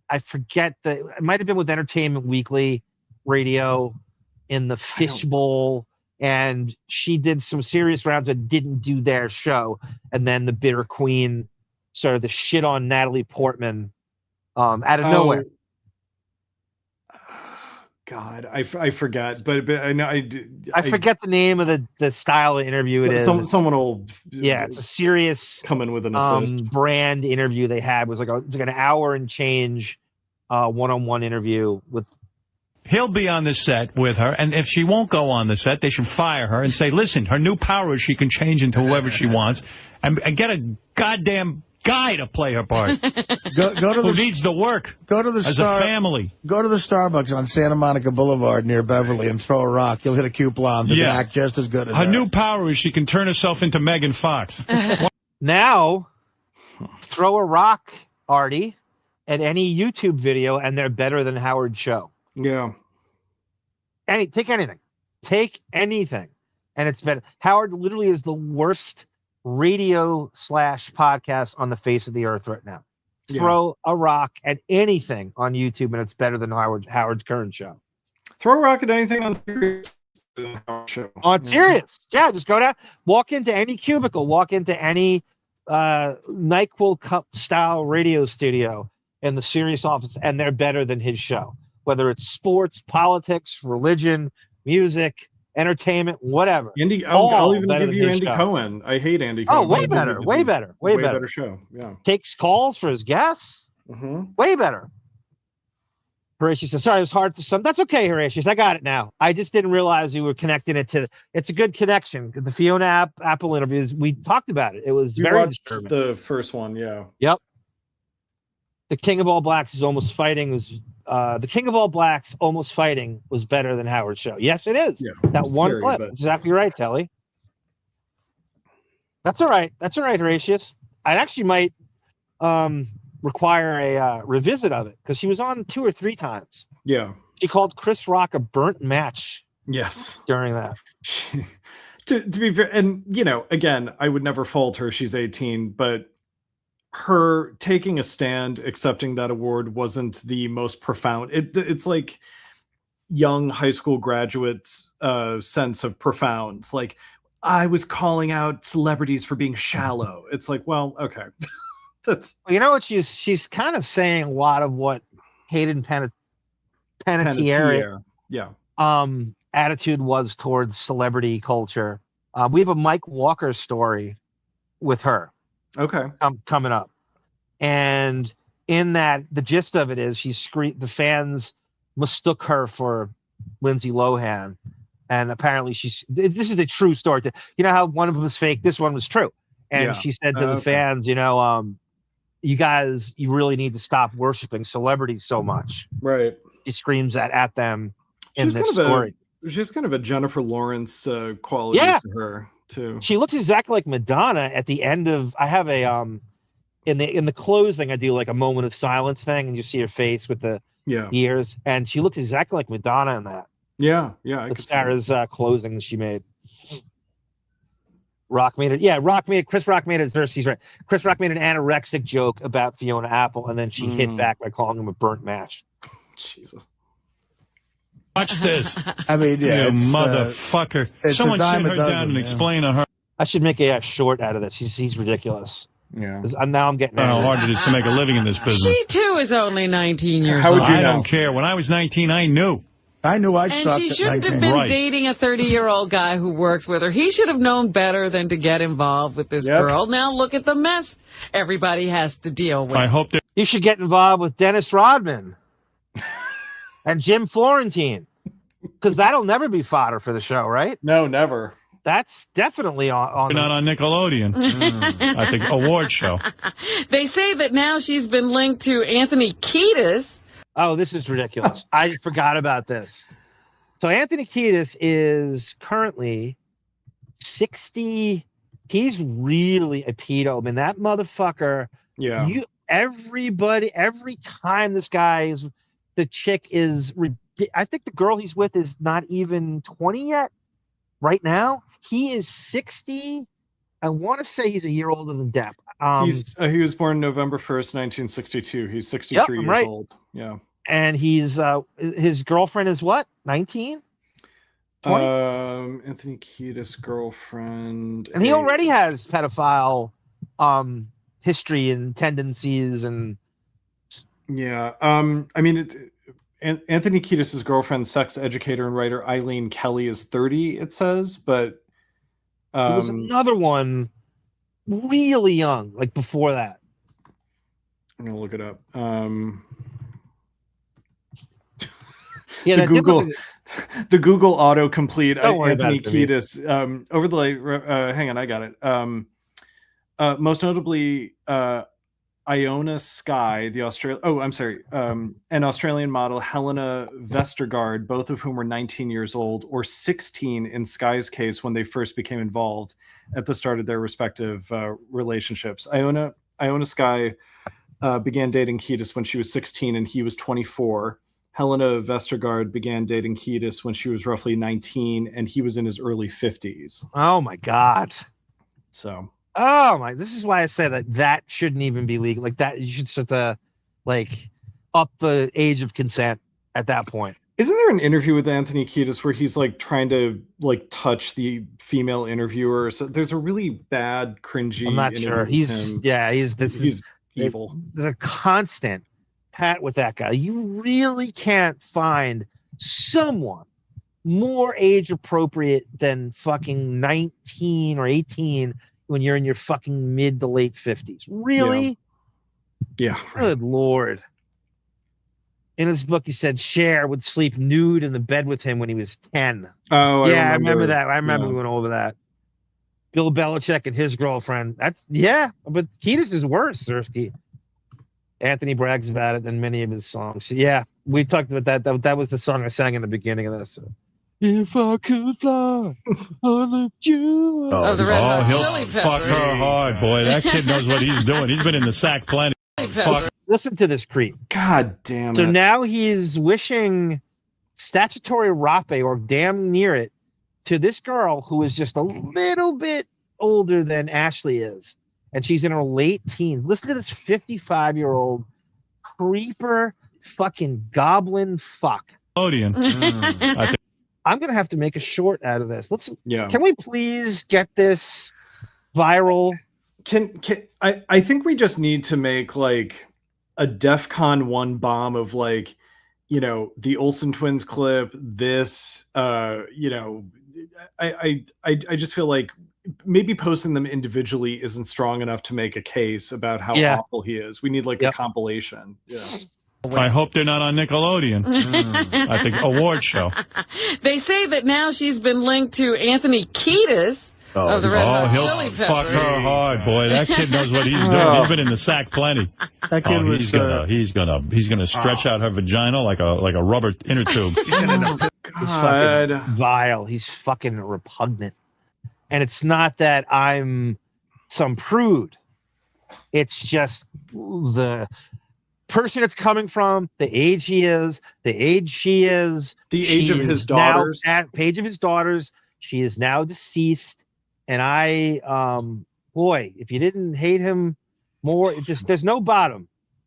I forget it might have been with Entertainment Weekly Radio in the Fishbowl. And she did some serious rounds that didn't do their show. And then the bitter queen started to shit on Natalie Portman out of nowhere. God, I forget, but I know I forget the name of the style of interview it is. Someone will it's a serious come in with an assist. Brand interview they had was it's like an hour and change one-on-one interview with. He'll be on the set with her, and if she won't go on the set, they should fire her and say, listen, her new power is she can change into whoever she wants, and get a goddamn guy to play her part. Who needs the work. Go to the as a family. Go to the Starbucks on Santa Monica Boulevard near Beverly and throw a rock. You'll hit a coupon to act just as good as her new power is she can turn herself into Megan Fox. Now, throw a rock, Artie, at any YouTube video, and they're better than Howard's show. Yeah. Take anything. Take anything. And it's better. Howard literally is the worst radio / podcast on the face of the earth right now. Yeah. Throw a rock at anything on YouTube, and it's better than Howard's current show. Throw a rock at anything on Sirius. On Sirius. Yeah, just go down. Walk into any cubicle. Walk into any NyQuil Cup style radio studio in the Sirius office, and they're better than his show. Whether it's sports, politics, religion, music, entertainment, whatever. I'll even give you Andy Cohen. I hate Andy Cohen. Oh, way better. Way better show. Yeah. Takes calls for his guests. Way better. Horatius says, sorry, it was hard to some. That's okay, Horatius. I got it now. I just didn't realize you were connecting it to. It's a good connection. The Fiona Apple interviews, we talked about it. It was very disturbing. The first one, yeah. Yep. The King of All Blacks is almost fighting. The King of All Blacks almost fighting was better than Howard's show. Yes, it is. Yeah, that one scary, clip. But... That's exactly right, Telly. That's all right. That's all right, Horatius. I actually might require a revisit of it because she was on 2 or 3 times. Yeah. She called Chris Rock a burnt match. Yes. During that. to be fair, and again, I would never fault her. She's 18, but her taking a stand, accepting that award wasn't the most profound. It's like young high school graduates' sense of profound. Like, I was calling out celebrities for being shallow. It's like, well, okay. That's you know what she's kind of saying a lot of what Hayden Panettiere attitude was towards celebrity culture. We have a Mike Walker story with her. Okay. Coming up. And in that, the gist of it is the fans mistook her for Lindsey Lohan. And apparently this is a true story. You know how one of them was fake? This one was true. And she said to the fans, you guys, you really need to stop worshiping celebrities so much. Right. She screams at them in this story. She's kind of a Jennifer Lawrence quality to her too. She looks exactly like Madonna at the end of. I have a in the closing, I do like a moment of silence thing, and you see her face with the ears, and she looks exactly like Madonna in that. Yeah. Sarah's closing that she made. Rock made it. Yeah, Chris Rock made it. She's right. Chris Rock made an anorexic joke about Fiona Apple, and then she hit back by calling him a burnt mash. Jesus. Watch this. I mean, you motherfucker. Someone sit her down and explain to her. I should make a short out of this. He's ridiculous. Yeah. Now I'm getting how hard it is to make a living in this business. She too is only 19 years old. How would you know? I don't care. When I was 19, I knew. I knew I And sucked she at shouldn't 19. have been dating a 30-year-old guy who works with her. He should have known better than to get involved with this girl. Now look at the mess everybody has to deal with. I hope that you should get involved with Dennis Rodman and Jim Florentine, because that'll never be fodder for the show, right? No, never. That's definitely on not on Nickelodeon. I think award show. They say that now she's been linked to Anthony Kiedis. Oh, this is ridiculous. I forgot about this. So Anthony Kiedis is currently 60. He's really a pedo. I mean, that motherfucker. Yeah. Every time this guy is, the chick is, I think the girl he's with is not even 20 yet. Right now, he is 60. I want to say he's a year older than Depp. He was born November 1st, 1962. He's 63 years old. Yeah. And he's his girlfriend is what? 19? 20? Anthony Kiedis' girlfriend. And he already has pedophile history and tendencies and yeah. I mean, Anthony Kiedis' girlfriend, sex educator and writer Eileen Kelly, is 30, it says, but there was another one really young, like before that. I'm gonna look it up. Yeah, the Google autocomplete Anthony Kiedis over the hang on, I got it. Most notably, Iona Sky, an Australian model, Helena Vestergaard, both of whom were 19 years old, or 16 in Sky's case when they first became involved at the start of their respective relationships. Iona Sky began dating Kiedis when she was 16 and he was 24. Helena Vestergaard began dating Kiedis when she was roughly 19 and he was in his early 50s. Oh my God. So. Oh my! This is why I say that shouldn't even be legal. Like that, you should start to up the age of consent at that point. Isn't there an interview with Anthony Kiedis where he's trying to touch the female interviewer? So there's a really bad, cringy. I'm not sure. He's evil. There's a constant pat with that guy. You really can't find someone more age appropriate than fucking 19 or 18. When you're in your fucking mid to late 50s. Really? Yeah. Good Lord. In his book, he said Cher would sleep nude in the bed with him when he was 10. Oh, yeah, I remember that. I remember we went over that. Bill Belichick and his girlfriend. But Kiedis is worse, Zersky. Anthony brags about it in many of his songs. Yeah, we talked about that. That was the song I sang in the beginning of this. If I could fly, I'd lift you up. He'll fuck her hard, boy. That kid knows what he's doing. He's been in the sack plenty. Listen to this creep. God damn it. So now he's wishing statutory rape or damn near it to this girl who is just a little bit older than Ashley is. and she's in her late teens. Listen to this 55-year-old creeper fucking goblin fuck. Nickelodeon. I think I'm gonna have to make a short out of this. Yeah. Can we please get this viral? I think we just need to make like a DEFCON 1 bomb of like, you know, the Olsen twins clip, this, you know, I just feel like maybe posting them individually isn't strong enough to make a case about how awful he is. We need like a compilation. Yeah. I hope they're not on Nickelodeon. I think award show. They say that now she's been linked to Anthony Kiedis of the Red Hot Chili Peppers. Fuck her hard, boy. That kid knows what he's doing. He's been in the sack plenty. That kid he's gonna stretch out her vagina like a rubber inner tube. He's fucking vile. He's fucking repugnant. And it's not that I'm some prude. It's just the person it's coming from, the age he is, the age she is, the age of his daughters. Age of his daughters. She is now deceased. And boy, if you didn't hate him more, there's no bottom.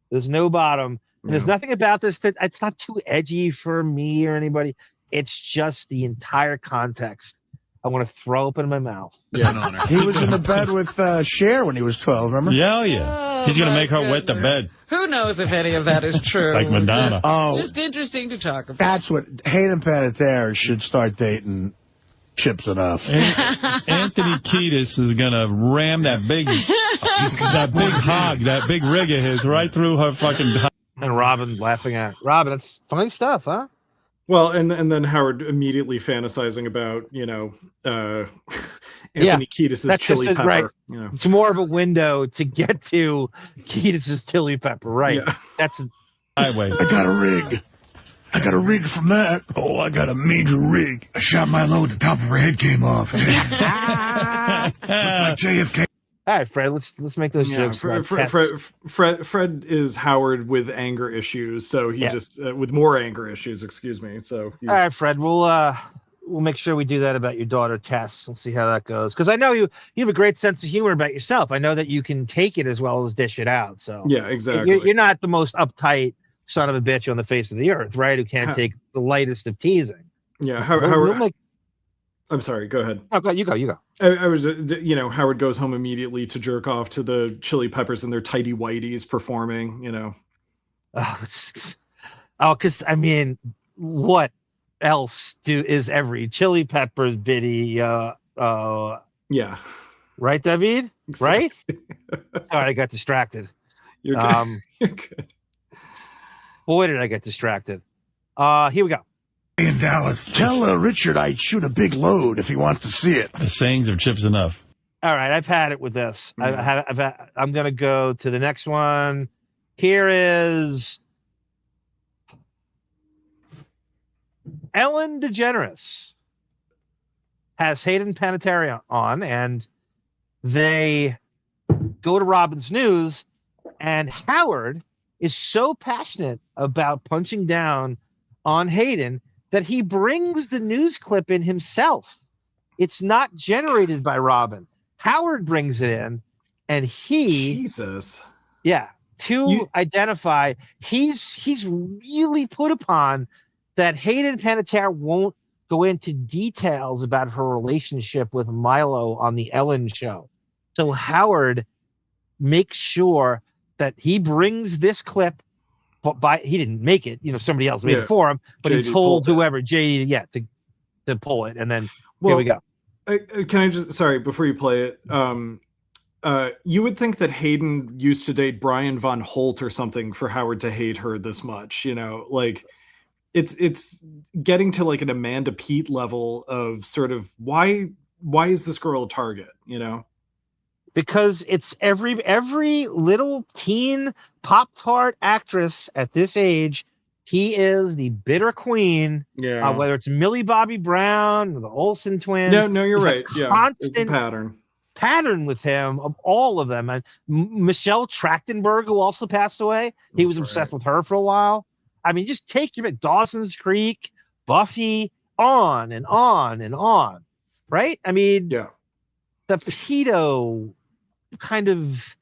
There's no bottom. And there's nothing about this that it's not too edgy for me or anybody. It's just the entire context. I want to throw up in my mouth. Yeah. He was in the bed with Cher when he was 12, remember? Yeah, yeah. He's going to make her wet the bed. Who knows if any of that is true? Like Madonna. Just interesting to talk about. That's what Hayden Panettiere should start dating Chips Enough. Anthony Kiedis is going to ram that big hog, that big rig of his right through her fucking... And Robin laughing at Robin. That's funny stuff, huh? Well, and then Howard immediately fantasizing about, you know, Anthony Kiedis' chili pepper. Right. You know. It's more of a window to get to Kiedis' chili pepper, right? Yeah. That's highway. I got a rig. I got a rig from that. Oh, I got a major rig. I shot my load. The top of her head came off. Looks like JFK. All right, Fred. Let's make those jokes. Fred is Howard with anger issues, so he just with more anger issues. Excuse me. So all right, Fred. We'll make sure we do that about your daughter Tess. We'll see how that goes. Because I know you have a great sense of humor about yourself. I know that you can take it as well as dish it out. So yeah, exactly. You're not the most uptight son of a bitch on the face of the earth, right? Who can't take the lightest of teasing. Yeah, I'm sorry. Go ahead. Okay, you go. I was, you know, Howard goes home immediately to jerk off to the Chili Peppers and their tidy whities performing. You know. Because I mean, what else is every Chili Peppers biddy? Yeah. Right, David? Right? All right, I got distracted. You're good. You're good. Boy, did I get distracted. Here we go. In Dallas, tell Richard I'd shoot a big load if he wants to see it. The sayings of Chips Enough. All right, I've had it with this. I'm going to go to the next one. Here is Ellen DeGeneres has Hayden Panettiere on, and they go to Robin's News, and Howard is so passionate about punching down on Hayden that he brings the news clip in himself. It's not generated by Robin. Howard brings it in, and identify he's really put upon that Hayden Panettiere won't go into details about her relationship with Milo on the Ellen show. So Howard makes sure that he brings this clip. He didn't make it, you know, somebody else made it for him, but he told whoever, JD, to pull it. And then here we go. Can I just, sorry, before you play it, you would think that Hayden used to date Brian Von Holt or something for Howard to hate her this much, you know, like it's getting to like an Amanda Peet level of sort of why is this girl a target, you know? Because it's every little teen Pop-Tart actress at this age, he is the bitter queen. Yeah. Whether it's Millie Bobby Brown or the Olsen twins. No, you're right. Yeah, it's a pattern with him of all of them. And Michelle Trachtenberg, who also passed away, he was obsessed with her for a while. I mean, just take your Dawson's Creek, Buffy, on and on and on, right? I mean, yeah, the pedo kind of,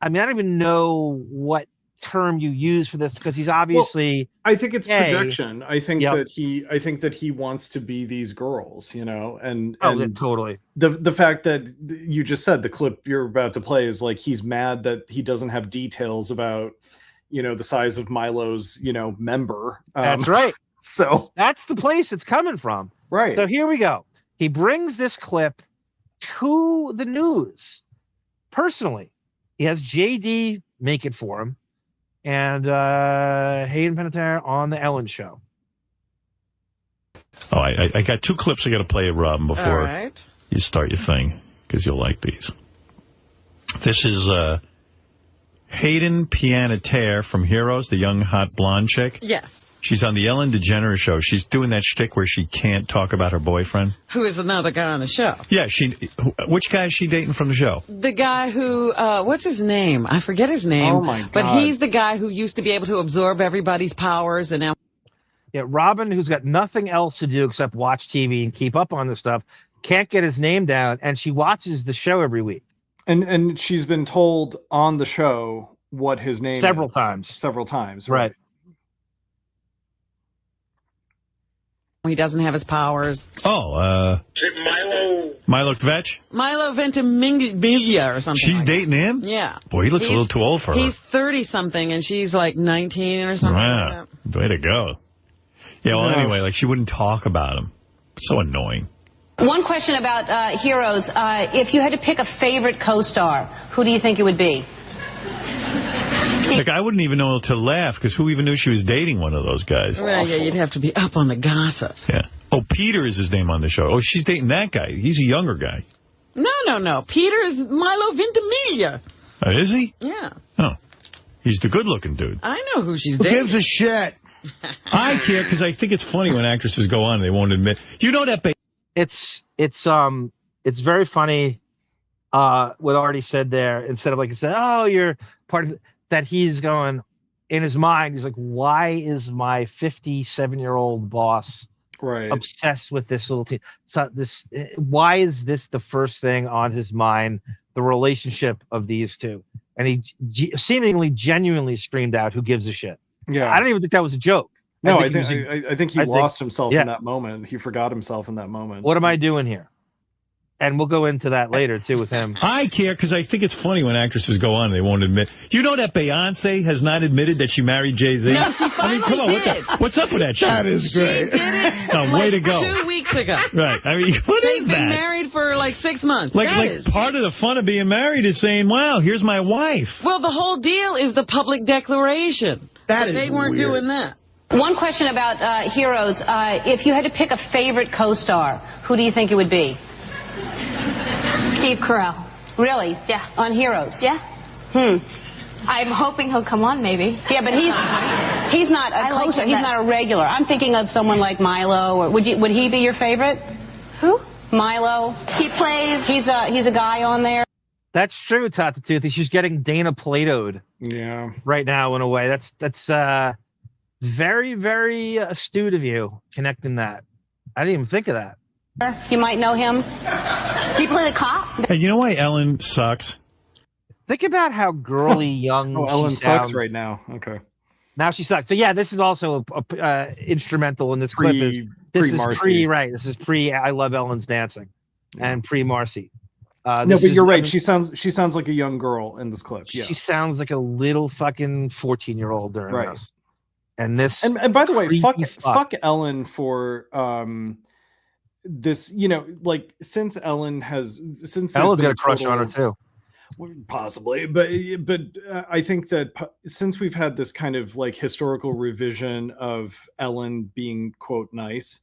I mean, I don't even know what term you use for this, because he's obviously I think it's gay. projection. I think that he wants to be these girls, and totally. The fact that you just said the clip you're about to play is like he's mad that he doesn't have details about the size of Milo's member. That's right. So that's the place it's coming from. Right. So here we go. He brings this clip to the news personally. He has JD make it for him. And Hayden Panettiere on the Ellen Show. Oh, I got 2 clips I got to play, Robin, before you start your thing, because you'll like these. This is Hayden Panettiere from Heroes, the young, hot, blonde chick. Yes. She's on the Ellen DeGeneres show. She's doing that shtick where she can't talk about her boyfriend. Who is another guy on the show. Yeah, which guy is she dating from the show? The guy who, what's his name? I forget his name. Oh, my God. But he's the guy who used to be able to absorb everybody's powers, and now... Yeah, Robin, who's got nothing else to do except watch TV and keep up on this stuff, can't get his name down, and she watches the show every week. And she's been told on the show what his name Several is. times. Several times, right. He doesn't have his powers. Oh, Milo Kvetch? Milo Ventimiglia or something. She's dating him? Yeah. Boy, he looks a little too old for her. He's 30-something, and she's like 19 or something Wow. like that. Way to go. Yeah, well, anyway, she wouldn't talk about him. So annoying. One question about Heroes. If you had to pick a favorite co-star, who do you think it would be? Like, I wouldn't even know to laugh, because who even knew she was dating one of those guys? Well, yeah, you'd have to be up on the gossip. Yeah. Oh, Peter is his name on the show. Oh, she's dating that guy. He's a younger guy. No. Peter is Milo Ventimiglia. Is he? Yeah. Oh. He's the good-looking dude. I know who she's Who dating. gives a shit? I care, because I think it's funny when actresses go on and they won't admit. You know that... It's very funny what Artie said there. Instead of like, he said, oh, you're part of it, that he's going in his mind. He's like, why is my 57-year-old boss obsessed with this little team? So why is this the first thing on his mind? The relationship of these two. And he seemingly genuinely screamed out, who gives a shit? Yeah. I don't even think that was a joke. No, I think he lost himself in that moment. He forgot himself in that moment. What am I doing here? And we'll go into that later, too, with him. I care, because I think it's funny when actresses go on and they won't admit. You know that Beyonce has not admitted that she married Jay-Z? No, she finally did. What's up with that shit? That is great. She did it way to go. 2 weeks ago. Right. I mean, what is They've that? been married for like 6 months. Like part of the fun of being married is saying, wow, here's my wife. Well, the whole deal is the public declaration. That but is they weren't weird. doing that. One question about Heroes. If you had to pick a favorite co-star, who do you think it would be? Steve Carell. Really? Yeah. On Heroes? Yeah? I'm hoping he'll come on, maybe. Yeah, but he's not a co-star. He's not a regular. I'm thinking of someone like Milo. Or would he be your favorite? Who? Milo. He plays. He's a guy on there. That's true, Tata Toothy. She's getting Dana Platoed. Yeah. Right now, in a way. That's very, very astute of you connecting that. I didn't even think of that. You might know him. Does he play the cop? Hey, you know why Ellen sucks? Think about how girly young Ellen she sucks sounds right now. Okay. Now she sucks. So yeah, this is also instrumental in this clip. This is pre I Love Ellen's Dancing and pre Marcy. No, but you're right. She sounds like a young girl in this clip. Yeah. She sounds like a little fucking 14-year-old during this. And this and by the way, fuck Ellen for this, like since Ellen's got a crush on her too. Possibly, but I think that since we've had this kind of like historical revision of Ellen being quote nice,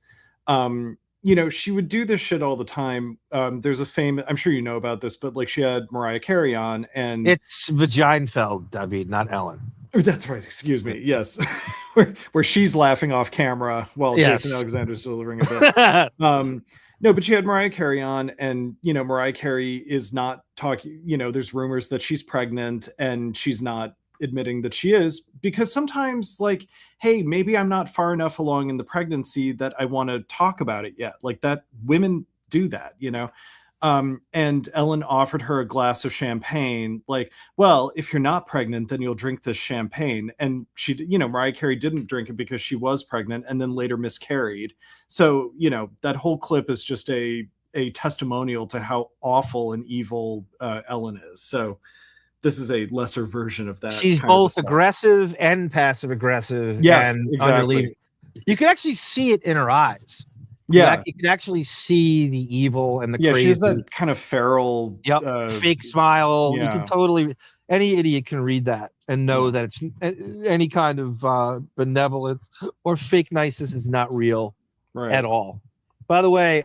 she would do this shit all the time. There's a famous, I'm sure you know about this, but like she had Mariah Carey on, and it's Vaginefeld, David, not Ellen. That's right. Excuse me. Yes, where she's laughing off camera while Jason Alexander's delivering a bit. No, but she had Mariah Carey on, and Mariah Carey is not talking. There's rumors that she's pregnant, and she's not admitting that she is, because sometimes, like, hey, maybe I'm not far enough along in the pregnancy that I want to talk about it yet. Like that, women do that, And Ellen offered her a glass of champagne, like, well, if you're not pregnant, then you'll drink this champagne. And she, Mariah Carey didn't drink it because she was pregnant and then later miscarried. So, that whole clip is just a testimonial to how awful and evil Ellen is. So this is a lesser version of that. She's both aggressive and passive aggressive. Yes, and exactly. You can actually see it in her eyes. Yeah, you can actually see the evil and the crazy. She has that kind of feral, fake smile. Yeah. You can totally, any idiot can read that and know that it's any kind of benevolence or fake niceness is not real at all. By the way,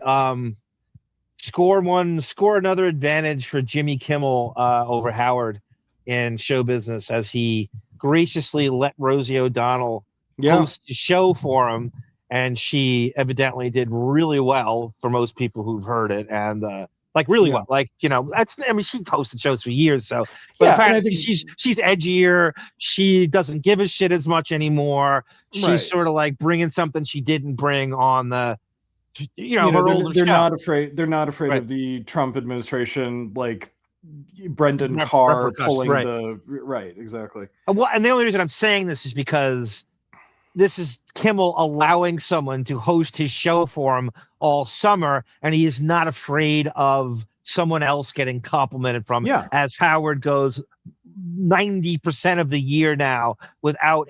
score another advantage for Jimmy Kimmel over Howard in show business as he graciously let Rosie O'Donnell host the show for him. And she evidently did really well for most people who've heard it, and really well. She hosted shows for years, so apparently she's edgier. She doesn't give a shit as much anymore. She's sort of like bringing something she didn't bring on the, her older they're show. not afraid. They're not afraid of the Trump administration, like Brendan Carr pulling exactly. Well, and the only reason I'm saying this is because this is Kimmel allowing someone to host his show for him all summer, and he is not afraid of someone else getting complimented from him. As Howard goes 90% of the year now without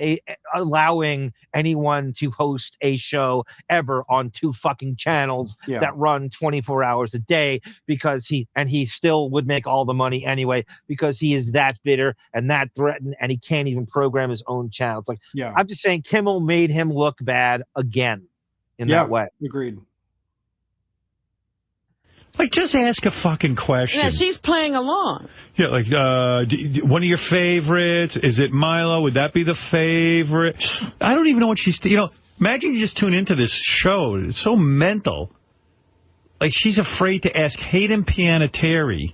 allowing anyone to host a show ever on 2 fucking channels that run 24 hours a day, because he still would make all the money anyway because he is that bitter and that threatened, and he can't even program his own channels. I'm just saying Kimmel made him look bad again in that way. Agreed. Like, just ask a fucking question. Yeah, she's playing along. Yeah, like, one of your favorites? Is it Milo? Would that be the favorite? I don't even know what she's... imagine you just tune into this show. It's so mental. Like, she's afraid to ask Hayden Panettiere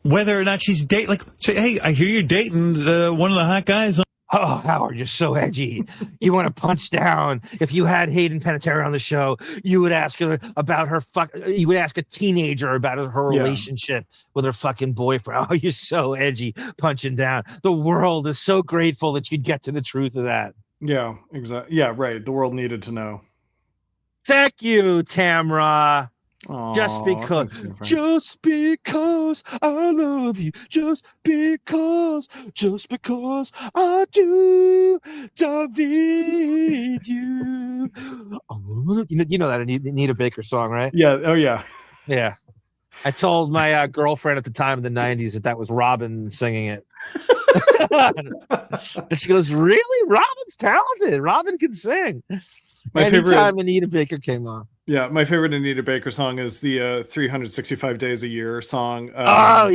whether or not she's dating. Like, say, hey, I hear you're dating one of the hot guys on... Oh, Howard, you're so edgy. You want to punch down. If you had Hayden Panettiere on the show, you would ask her about her you would ask a teenager about her relationship with her fucking boyfriend. Oh, you're so edgy, punching down. The world is so grateful that you'd get to the truth of that. Yeah, exactly. Yeah, right. The world needed to know. Thank you, Tamra. Aww, just because I love you, just because I do, David, you. You know that Anita Baker song, right? Yeah. Oh, yeah. Yeah. I told my girlfriend at the time in the 90s that was Robin singing it. And she goes, really? Robin's talented. Robin can sing. Anytime Anita Baker came on. Yeah, my favorite Anita Baker song is the 365 Days a Year song. From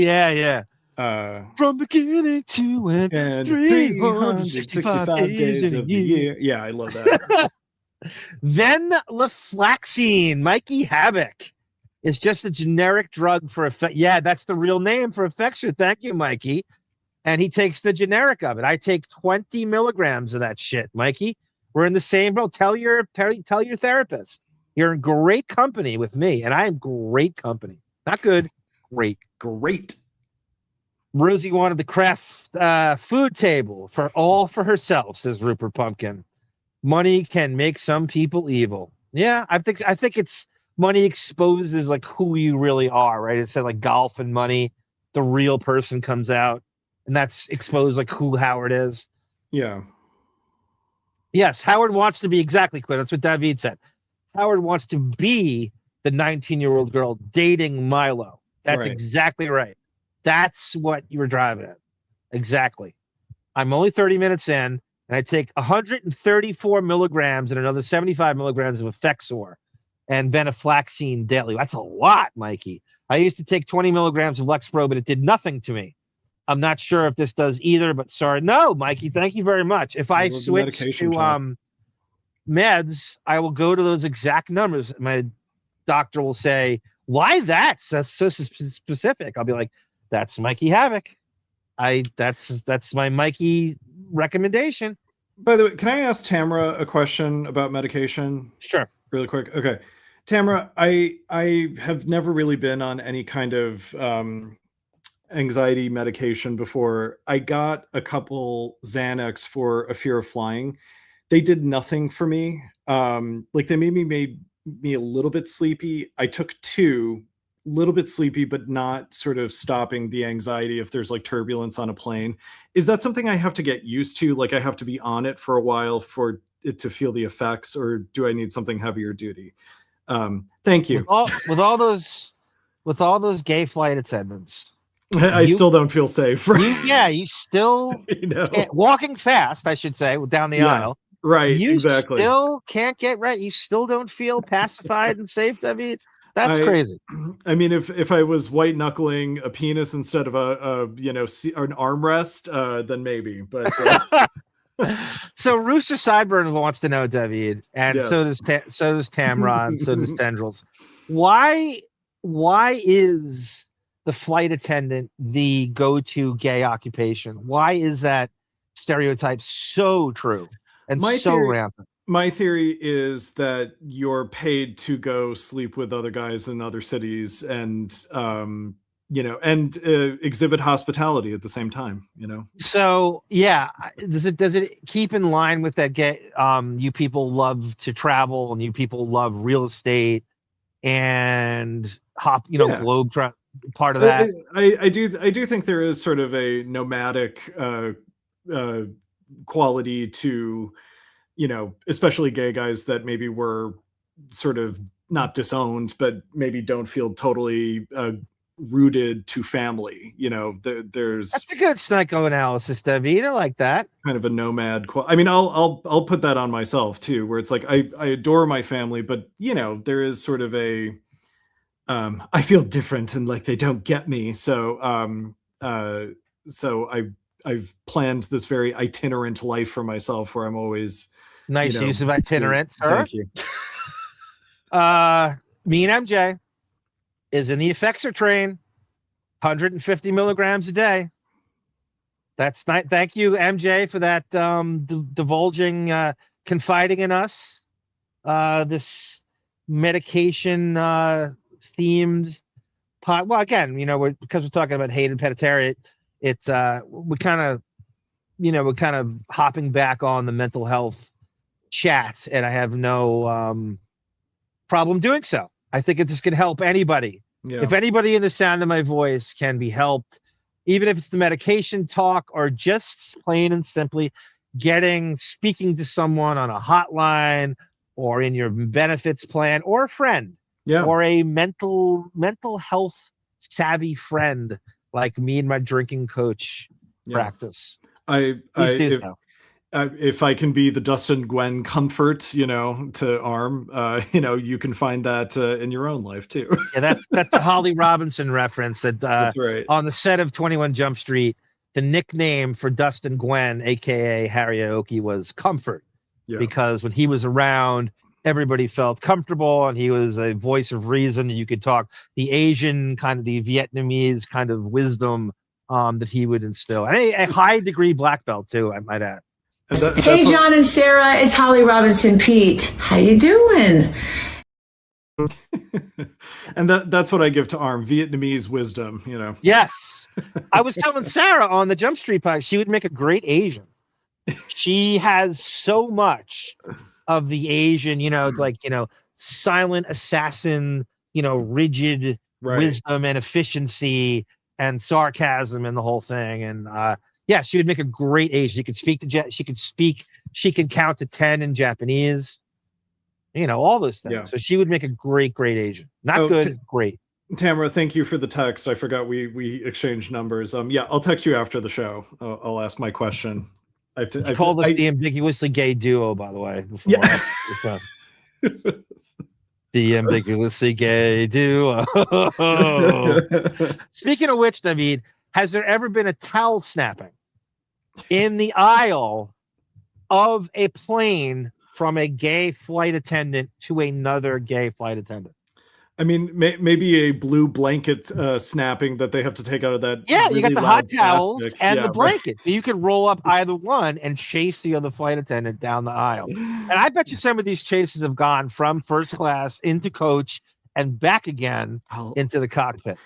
beginning to end, 365 days of the year. Yeah, I love that. Venlafaxine, Mikey Havoc, is just a generic drug for effect. Yeah, that's the real name for Effexor. Thank you, Mikey. And he takes the generic of it. I take 20 milligrams of that shit, Mikey. We're in the same boat. Tell your therapist. You're in great company with me, and I am great company. Not good, great. Great. Rosie wanted the craft food table for herself, says Rupert Pumpkin. Money can make some people evil. Yeah, I think it's money exposes like who you really are, right? It said like golf and money, the real person comes out, and that's exposed like who Howard is. Yeah. Yes, Howard wants to be exactly Quinn. That's what David said. Howard wants to be the 19-year-old girl dating Milo. That's exactly right. That's what you were driving at. Exactly. I'm only 30 minutes in, and I take 134 milligrams and another 75 milligrams of Effexor and venlafaxine daily. That's a lot, Mikey. I used to take 20 milligrams of Lexapro, but it did nothing to me. I'm not sure if this does either, but sorry. No, Mikey, thank you very much. If I switch to meds, I will go to those exact numbers. My doctor will say, why that's so specific? I'll be like, that's Mikey Havoc. That's my Mikey recommendation. By the way, can I ask Tamra a question about medication? Sure. Really quick. Okay. Tamara, I have never really been on any kind of anxiety medication before. I got a couple Xanax for a fear of flying. They did nothing for me. Like they made me a little bit sleepy. I took 2, little bit sleepy, but not sort of stopping the anxiety if there's like turbulence on a plane. Is that something I have to get used to? Like I have to be on it for a while for it to feel the effects, or do I need something heavier duty? Thank you. With all those gay flight attendants, I still don't feel safe. Right? You still can't, walking fast, I should say, down the aisle. Right, You exactly. still can't get right. You still don't feel pacified and safe. I mean, that's crazy. I mean, if I was white knuckling a penis instead of an armrest, then maybe. But so Rooster Sideburn wants to know, David, and Yes. so does Tamra, and so does Tendrils. Why is the flight attendant the go-to gay occupation? Why is that stereotype so true and so rampant? My theory is that you're paid to go sleep with other guys in other cities and exhibit hospitality at the same time, So yeah, does it keep in line with that gay you people love to travel and you people love real estate and globe part of that? I do think there is sort of a nomadic quality to, especially gay guys that maybe were sort of not disowned, but maybe don't feel totally rooted to family. There's That's a good psychoanalysis, David. I like that. kind of a nomad. I mean, I'll put that on myself too, where it's like I adore my family, but there is sort of a I feel different and like they don't get me. So I've planned this very itinerant life for myself where I'm always Nice use of itinerant, sir. Thank you. Me and MJ is in the Effexor train, 150 milligrams a day. That's not. Thank you, MJ, for that divulging, confiding in us. This medication themed pot. Well, again, because we're talking about Hayden Panettiere, it's we're kind of hopping back on the mental health chat, and I have no problem doing so. I think it just can help anybody. Yeah. If anybody in the sound of my voice can be helped, even if it's the medication talk or just plain and simply speaking to someone on a hotline or in your benefits plan or a friend, or a mental health savvy friend like me and my drinking coach practice. If I can be the Dustin Gwen comfort, to Arm, you can find that in your own life too. Yeah, that's a Holly Robinson reference. That's right. On the set of 21 Jump Street, the nickname for Dustin Gwen, aka Harry Aoki, was Comfort, because when he was around, everybody felt comfortable, and he was a voice of reason. You could talk the Asian kind of, the Vietnamese kind of wisdom that he would instill, and a high degree black belt too, I might add. Hey, John and Sarah, it's Holly Robinson Pete. How you doing? And that's what I give to Arm, Vietnamese wisdom, Yes. I was telling Sara on the Jump Street podcast, she would make a great Asian. She has so much of the Asian, silent assassin, rigid wisdom and efficiency and sarcasm and the whole thing. And yeah, she would make a great Asian. She can count to 10 in Japanese, all those things. Yeah. So she would make a great Asian. Not good, great. Tamara, thank you for the text. I forgot we exchanged numbers. I'll text you after the show. I'll ask my question. I called us the ambiguously gay duo, by the way. The ambiguously gay duo. Speaking of which, David, has there ever been a towel snapping in the aisle of a plane from a gay flight attendant to another gay flight attendant? I mean, maybe a blue blanket snapping that they have to take out of that. Yeah, really you got the loud hot towels plastic. and Yeah, the right. blanket. So you can roll up either one and chase the other flight attendant down the aisle. And I bet you some of these chases have gone from first class into coach and back again into the cockpit.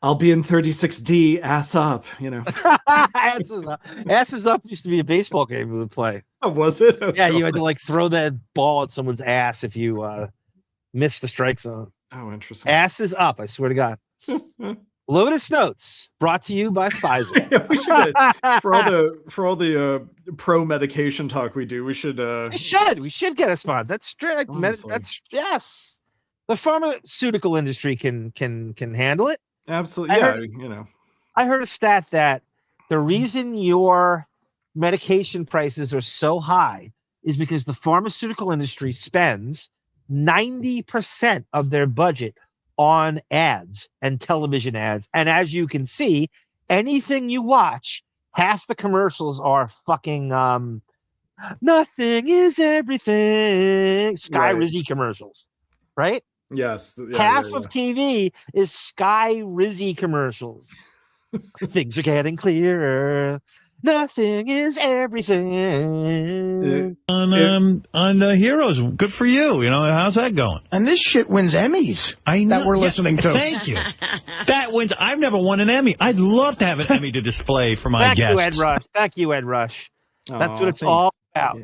I'll be in 36D, ass up, you know. Asses up used to be a baseball game we would play. Oh, was it? Oh, yeah, God. you had to like throw that ball at someone's ass if you missed the strike zone. Oh, interesting. Asses up, I swear to God. Lotus Notes, brought to you by Pfizer. Yeah, we should, for all the pro medication talk we do, we should get a spot. That's straight. That's yes. The pharmaceutical industry can handle it. Absolutely. I heard a stat that the reason your medication prices are so high is because the pharmaceutical industry spends 90% of their budget on ads and television ads. And as you can see, anything you watch, half the commercials are fucking nothing is everything. Sky Rizzy commercials, right? Yes. Half of TV is Sky Rizzy commercials. Things are getting clearer. Nothing is everything. On the Heroes, good for you. You know, how's that going? And this shit wins Emmys. I know. That we're listening to. Thank you. That wins. I've never won an Emmy. I'd love to have an Emmy to display for my guests. Thank you, Ed Rush. That's what it's all about.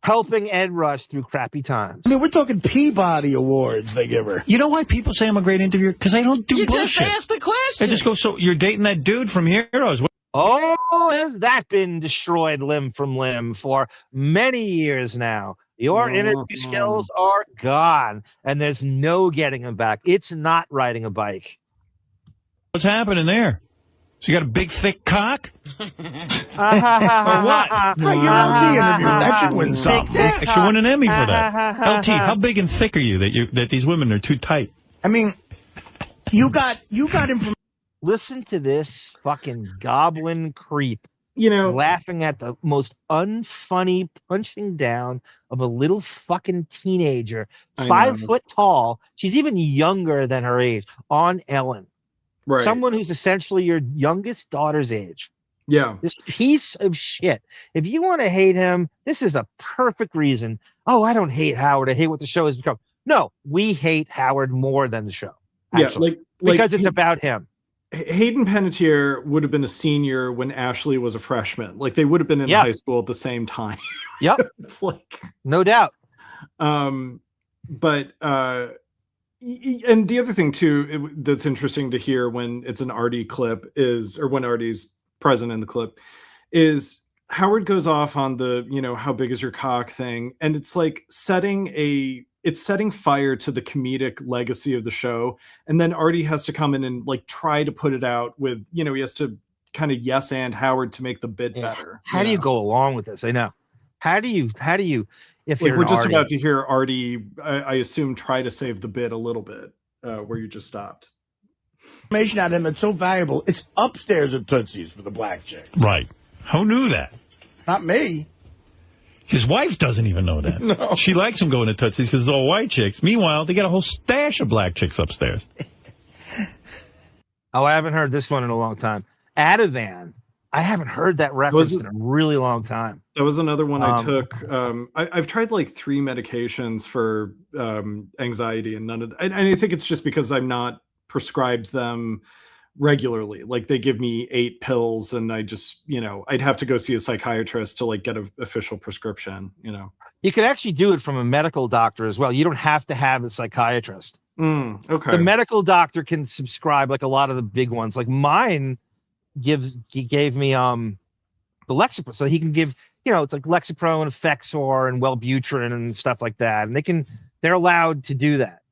Helping Ed Rush through crappy times. I mean, we're talking Peabody Awards they give her. You know why people say I'm a great interviewer? Because I don't do bullshit. You just asked the question. I just go, so you're dating that dude from Heroes. Oh, has that been destroyed limb from limb for many years now? Your interview skills are gone, and there's no getting them back. It's not riding a bike. What's happening there? So you got a big, thick cock? Or what? No, you're on the interview. That should win something. I should win an Emmy for that. LT, how big and thick are you that these women are too tight? I mean, you got information. Listen to this fucking goblin creep. Laughing at the most unfunny punching down of a little fucking teenager, 5 foot tall. She's even younger than her age on Ellen. Right. Someone who's essentially your youngest daughter's age. Yeah. This piece of shit. If you want to hate him, this is a perfect reason. Oh, I don't hate Howard. I hate what the show has become. No, we hate Howard more than the show. Actually, because it's about him. Hayden Panettiere would have been a senior when Ashley was a freshman. Like, they would have been in high school at the same time. Yep. It's like, no doubt. But and the other thing too that's interesting to hear when it's an Artie clip is, or when Artie's present in the clip, is Howard goes off on the, how big is your cock thing, and it's like setting fire to the comedic legacy of the show, and then Artie has to come in and like try to put it out with, he has to kind of yes and Howard to make the bit better. How do you go along with this? I know. How do you if like, you're we're just Artie? about to hear Artie, I assume, try to save the bit a little bit where you just stopped. Information out of him that's so valuable. It's upstairs at Tootsie's for the black chick. Right. Who knew that? Not me. His wife doesn't even know that. No. She likes him going to Tootsie's because it's all white chicks. Meanwhile, they got a whole stash of black chicks upstairs. Oh, I haven't heard this one in a long time. Ativan. I haven't heard that reference in a really long time. That was another one I took. I've tried like 3 medications for anxiety, and none of and I think it's just because I'm not prescribed them regularly. Like, they give me 8 pills, and I just, I'd have to go see a psychiatrist to like get an official prescription. You could actually do it from a medical doctor as well. You don't have to have a psychiatrist. Okay. The medical doctor can subscribe, like a lot of the big ones. Like mine gave me the Lexapro, so he can give, it's like Lexapro and Effexor and Wellbutrin and stuff like that, and they're allowed to do that,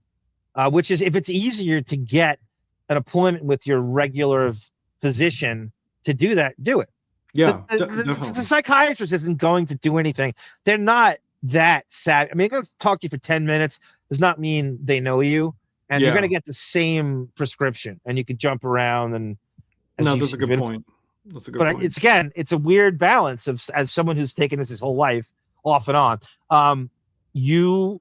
which is, if it's easier to get an appointment with your regular physician to do that, do it. Yeah, the psychiatrist isn't going to do anything. They're not that sad. I mean, they're going to talk to you for 10 minutes does not mean they know you, and you're going to get the same prescription, and you could jump around and. No, that's a good point. That's a good point. It's a weird balance of, as someone who's taken this his whole life off and on. You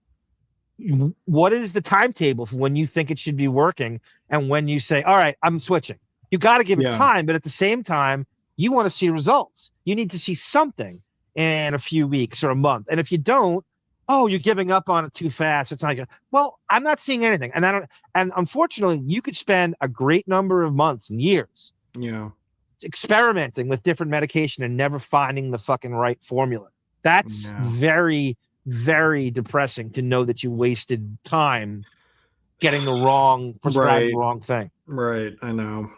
what is the timetable for when you think it should be working and when you say, all right, I'm switching? You got to give it time, but at the same time, you want to see results. You need to see something in a few weeks or a month. And if you don't, oh, you're giving up on it too fast. It's like, well, I'm not seeing anything. And unfortunately, you could spend a great number of months and years experimenting with different medication and never finding the fucking right formula. That's very, very depressing to know that you wasted time getting the wrong, prescribed the wrong thing. Right. I know.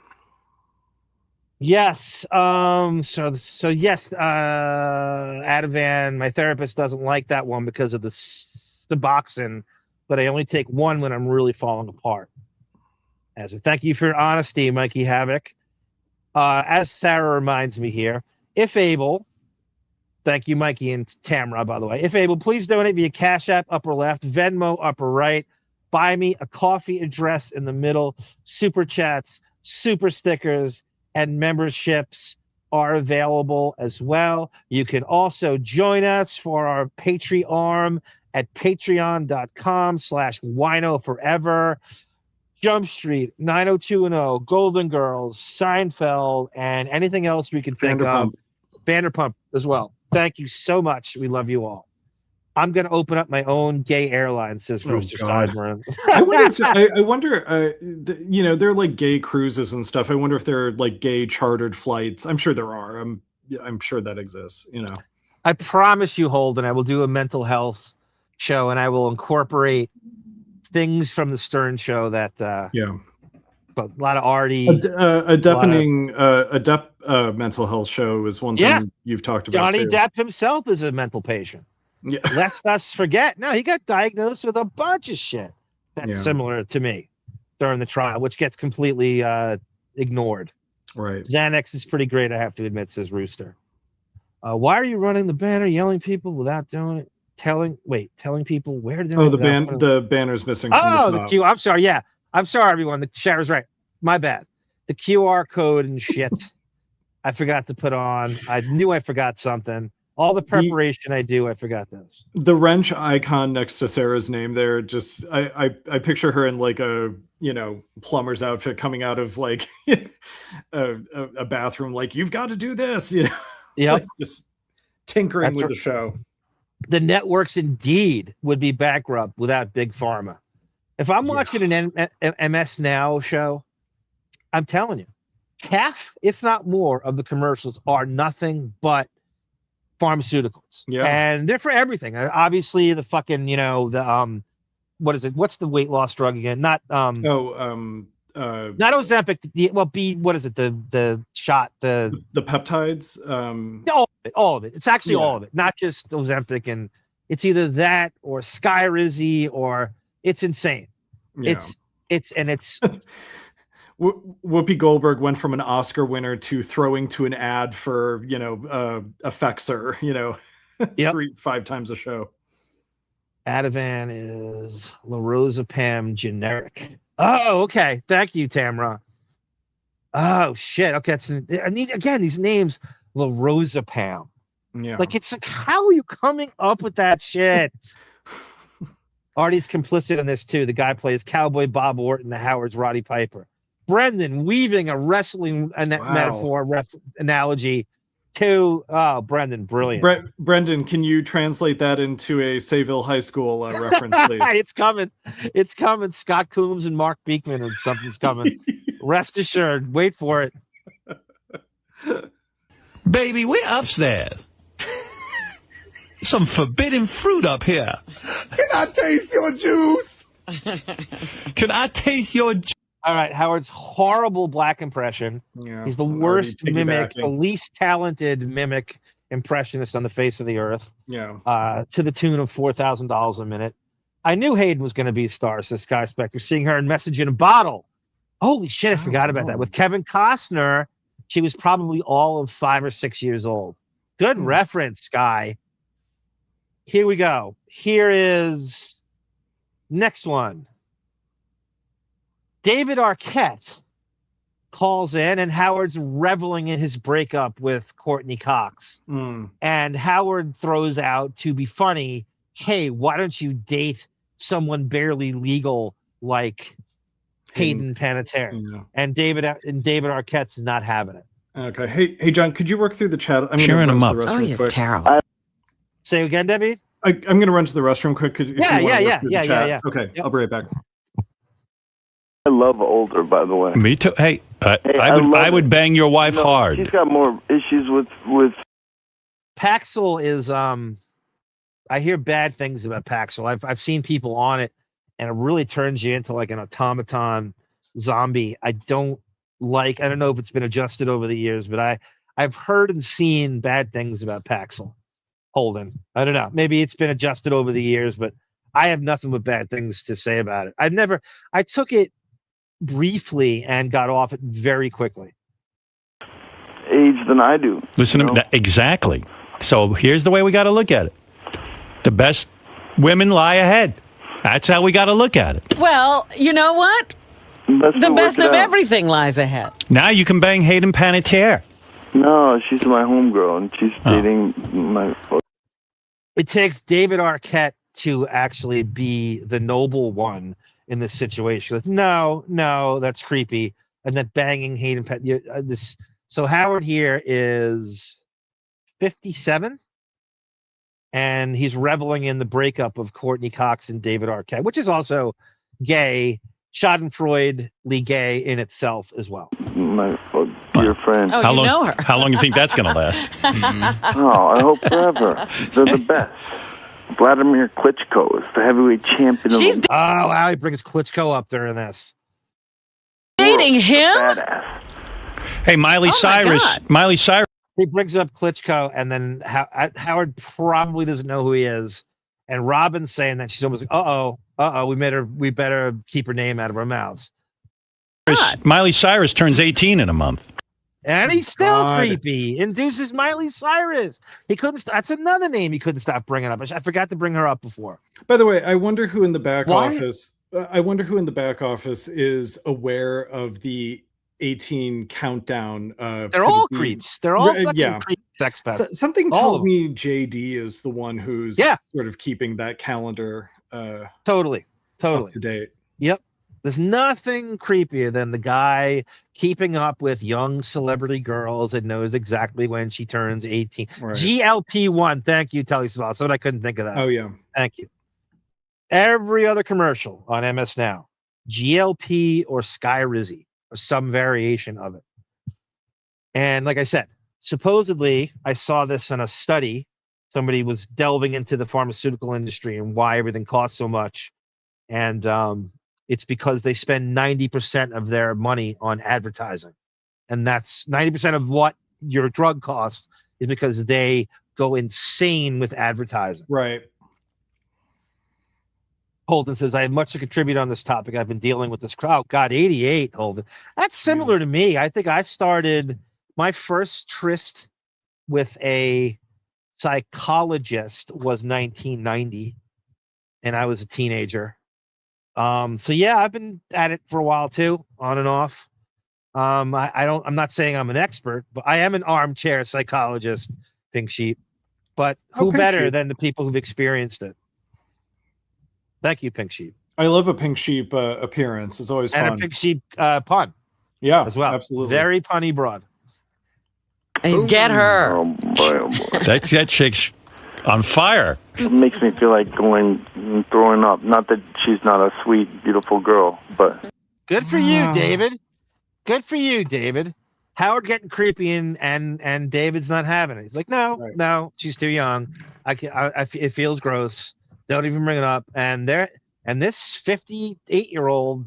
Yes. So yes, Ativan, my therapist doesn't like that one because of the Suboxone, but I only take one when I'm really falling apart. As a thank you for your honesty, Mikey Havoc. As Sarah reminds me here, if able, thank you, Mikey and Tamra, by the way. If able, please donate via Cash App, upper left, Venmo, upper right, buy me a coffee address in the middle, super chats, super stickers, and memberships are available as well. You can also join us for our Patreon at patreon.com/winoforever. Jump Street, 90210, Golden Girls, Seinfeld, and anything else we can think of. Vanderpump as well. Thank you so much. We love you all. I'm going to open up my own gay airline, says Rooster Sideburns. I wonder, you know, they're like gay cruises and stuff. I wonder if they're like gay chartered flights. I'm sure there are. I'm sure that exists, you know. I promise you, Holden, I will do a mental health show and I will incorporate things from the Stern show that, but a lot of Artie. A Deppening mental health show is one thing you've talked about. Johnny too. Depp himself is a mental patient. Yeah. Lest us forget. No, he got diagnosed with a bunch of shit that's similar to me during the trial, which gets completely ignored. Right. Xanax is pretty great, I have to admit, says Rooster. Why are you running the banner, yelling people without doing it? Telling people where to do it? The banner's missing. Oh, the Q. I'm sorry. Yeah. I'm sorry, everyone. The Shara's right. My bad. The QR code and shit. I forgot to put on. I knew I forgot something. All the preparation I do, I forgot this. The wrench icon next to Sarah's name there, just I picture her in like a, you know, plumber's outfit coming out of like a bathroom, like, you've got to do this, you know. Yep. Just tinkering with the show. The networks indeed would be bankrupt without Big Pharma. If I'm watching an MS Now show, I'm telling you, half, if not more, of the commercials are nothing but pharmaceuticals. Yeah. And they're for everything. Obviously, the fucking, you know, the what is it? What's the weight loss drug again? Not not Ozempic. What is it? The shot, the peptides. All of it. It's actually all of it, not just Ozempic, and it's either that or Skyrizi or it's insane. Yeah. It's Whoopi Goldberg went from an Oscar winner to throwing to an ad for, you know, Effexor, you know, 3-5 times a show. Ativan is lorazepam generic. Oh, okay. Thank you, Tamra. Oh shit. Okay, these names, lorazepam. Yeah. Like, it's like, how are you coming up with that shit? Artie's complicit in this too. The guy plays Cowboy Bob Orton, the Howard's Roddy Piper. Brendan weaving a wrestling metaphor analogy to Brendan, brilliant. Brendan, can you translate that into a Sayville High School reference, please? It's coming. Scott Coombs and Mark Beekman, and something's coming. Rest assured. Wait for it. Baby, we're upstairs. Some forbidden fruit up here. Can I taste your juice? Can I taste your juice? All right, Howard's horrible black impression. Yeah, he's the worst mimic, the least talented mimic impressionist on the face of the earth. Yeah. To the tune of $4,000 a minute. I knew Hayden was going to be a star, says Sky Spectre. Seeing her in Message in a Bottle. Holy shit, I forgot about that. With Kevin Costner, she was probably all of 5 or 6 years old. Good reference, Sky. Here we go. Here is next one. David Arquette calls in, and Howard's reveling in his breakup with Courtney Cox. And Howard throws out, to be funny, hey, why don't you date someone barely legal like Hayden Panettiere. And David Arquette's not having it. Okay. Hey, John, could you work through the chat? I'm Cheering gonna him run up. to the restroom Oh, you're quick. terrible. Say again, Debbie? I'm going to run to the restroom quick. If you wanna work through the chat. Yeah. Okay, I'll be right back. I love older, by the way. Me too. Hey, I would bang your wife hard. She's got more issues with. Paxil is I hear bad things about Paxil. I've seen people on it, and it really turns you into like an automaton zombie. I don't know if it's been adjusted over the years, but I've heard and seen bad things about Paxil Holden. I don't know. Maybe it's been adjusted over the years, but I have nothing but bad things to say about it. I took it briefly and got off it very quickly. Age than I do. Listen to me. Exactly. So here's the way we got to look at it. The best women lie ahead. That's how we got to look at it. Well, you know what? The best of everything lies ahead. Now you can bang Hayden Panettiere. No, she's my homegirl, and she's dating my... It takes David Arquette to actually be the noble one in this situation. Like, no, that's creepy. And then banging Hayden Panettiere. So Howard here is 57, and he's reveling in the breakup of Courtney Cox and David Arquette, which is also gay, schadenfreudely gay in itself as well. My dear friend. Oh, you know her. How long do you think that's going to last? Oh, I hope forever. They're the best. Wladimir Klitscko is the heavyweight champion of the Oh, wow, he brings Klitschko up during this. Dating him? Badass. Hey, Miley Cyrus. Miley Cyrus. He brings up Klitschko, and then Howard probably doesn't know who he is. And Robin's saying that she's almost like, we better keep her name out of our mouths. Miley Cyrus turns 18 in a month. And he's still creepy. Induces Miley Cyrus. He couldn't. That's another name he couldn't stop bringing up. I forgot to bring her up before. By the way, I wonder who in the back office. I wonder who in the back office is aware of the 18 countdown. They're all creeps. They're all fucking creep sex pests. Something tells me JD is the one who's sort of keeping that calendar totally up to date. Yep. There's nothing creepier than the guy keeping up with young celebrity girls and knows exactly when she turns 18. Right. GLP-1. Thank you, Telly Savalas. So I couldn't think of that. Oh, yeah. Thank you. Every other commercial on MS Now, GLP or Skyrizi or some variation of it. And like I said, supposedly I saw this in a study. Somebody was delving into the pharmaceutical industry and why everything costs so much. And it's because they spend 90% of their money on advertising. And that's 90% of what your drug costs is because they go insane with advertising. Right. Holden says, I have much to contribute on this topic. I've been dealing with this crowd. God, 88, Holden. That's similar to me. I think I started my first tryst with a psychologist was 1990, and I was a teenager. So yeah, I've been at it for a while too, on and off. I'm not saying I'm an expert, but I am an armchair psychologist, Pink Sheep. But who better than the people who've experienced it? Thank you, Pink Sheep. I love a Pink Sheep appearance. It's always fun. And a Pink Sheep pun. Yeah, as well. Absolutely. Very punny broad. And get her. Oh boy. That chick's on fire. It makes me feel like going and throwing up. Not that she's not a sweet, beautiful girl, but good for you, David. Good for you, David. Howard getting creepy and David's not having it. He's like, no, she's too young. It feels gross. Don't even bring it up. And this 58-year-old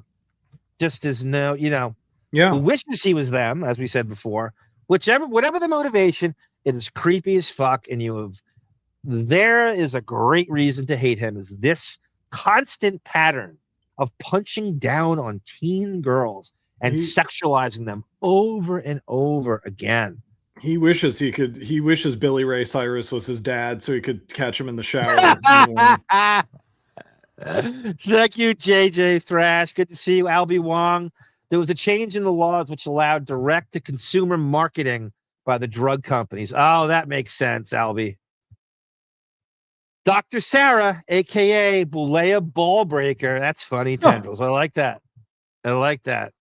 just is who wishes he was them, as we said before. Whatever the motivation, it is creepy as fuck, and there is a great reason to hate him, is this constant pattern of punching down on teen girls and sexualizing them over and over again. He wishes Billy Ray Cyrus was his dad so he could catch him in the shower. Thank you, JJ Thrash. Good to see you, Albie Wong. There was a change in the laws which allowed direct-to-consumer marketing by the drug companies. Oh, that makes sense, Albie. Dr. Sara, a.k.a. Bulea Ballbreaker. That's funny, Tendrils. I like that. I like that.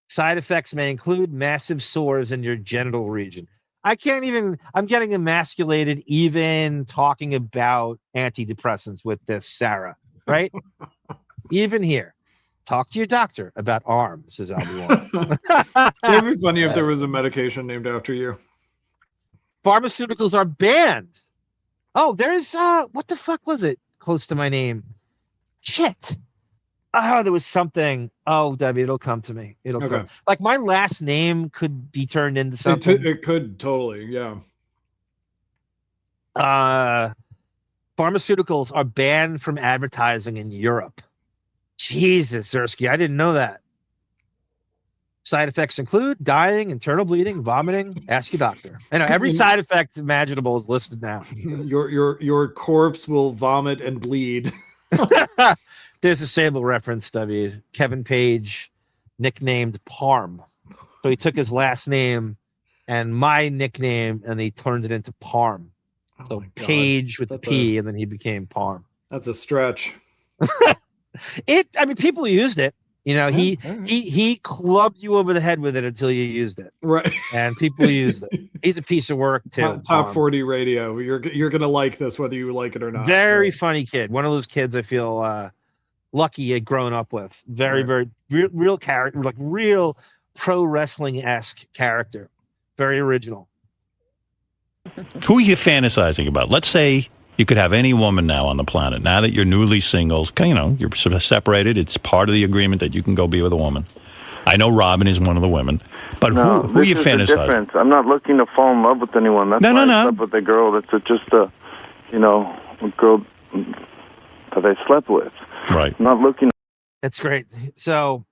Side effects may include massive sores in your genital region. I'm getting emasculated even talking about antidepressants with this Sara, right? Even here. Talk to your doctor about arms, says Albi1. It would be funny if there was a medication named after you. Pharmaceuticals are banned. Oh, there's what the fuck was it close to my name? Shit. Oh, there was something. Oh, Debbie, it'll come to me. It'll come. Like my last name could be turned into something. It could totally, yeah. Pharmaceuticals are banned from advertising in Europe. Jesus, Zersky, I didn't know that. Side effects include dying, internal bleeding, vomiting. Ask your doctor. I know every side effect imaginable is listed now. Your corpse will vomit and bleed. There's a Sable reference, W. Kevin Page, nicknamed Parm. So he took his last name and my nickname, and he turned it into Parm. So Page with P, and then he became Parm. That's a stretch. I mean, people used it. You know, he clubbed you over the head with it until you used it. Right. And people used it. He's a piece of work, too. Top 40 radio. You're going to like this, whether you like it or not. Very funny kid. One of those kids I feel lucky had grown up with. Very real character, like real pro wrestling-esque character. Very original. Who are you fantasizing about? Let's say you could have any woman now on the planet. Now that you're newly singles, you know, you're sort of separated. It's part of the agreement that you can go be with a woman. I know Robin is one of the women, but who are you fantasizing? Difference. I'm not looking to fall in love with anyone. That's why I slept with a girl that's just a girl that I slept with. Right. I'm not looking. That's great. So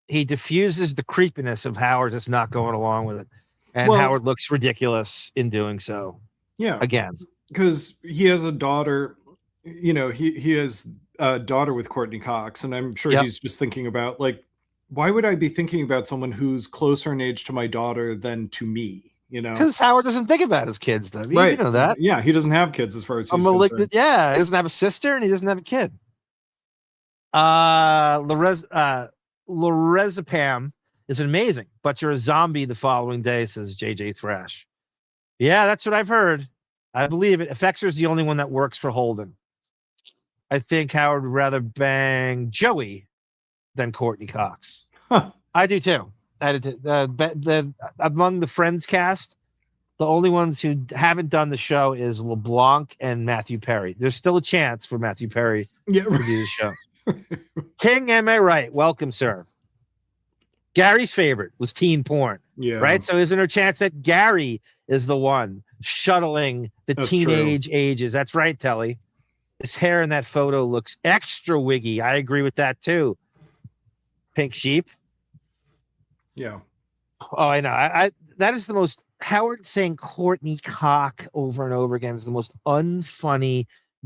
he diffuses the creepiness of Howard just not going along with it. And Howard looks ridiculous in doing so. Yeah. Again. Because he has a daughter, you know, he has a daughter with Courtney Cox, and I'm sure he's just thinking about, like, why would I be thinking about someone who's closer in age to my daughter than to me, you know? Because Howard doesn't think about his kids, though. Right. You know that. Yeah, he doesn't have kids as far as he's concerned. Yeah, he doesn't have a sister, and he doesn't have a kid. Lorazepam is amazing, but you're a zombie the following day, says JJ Thrash. Yeah, that's what I've heard. I believe it. Effexor's the only one that works for Holden. I think Howard would rather bang Joey than Courtney Cox. Huh. I do too. Among the Friends cast, the only ones who haven't done the show is LeBlanc and Matthew Perry. There's still a chance for Matthew Perry to do the show. King, am I right? Welcome, sir. Gary's favorite was teen porn. Yeah. Right? So isn't there a chance that Gary is the one shuttling the teenage ages? That's right, Telly. His hair in that photo looks extra wiggy. I agree with that too. Pink sheep. Yeah. Oh, I know. I that is the most Howard saying Courtney Cock over and over again is the most unfunny,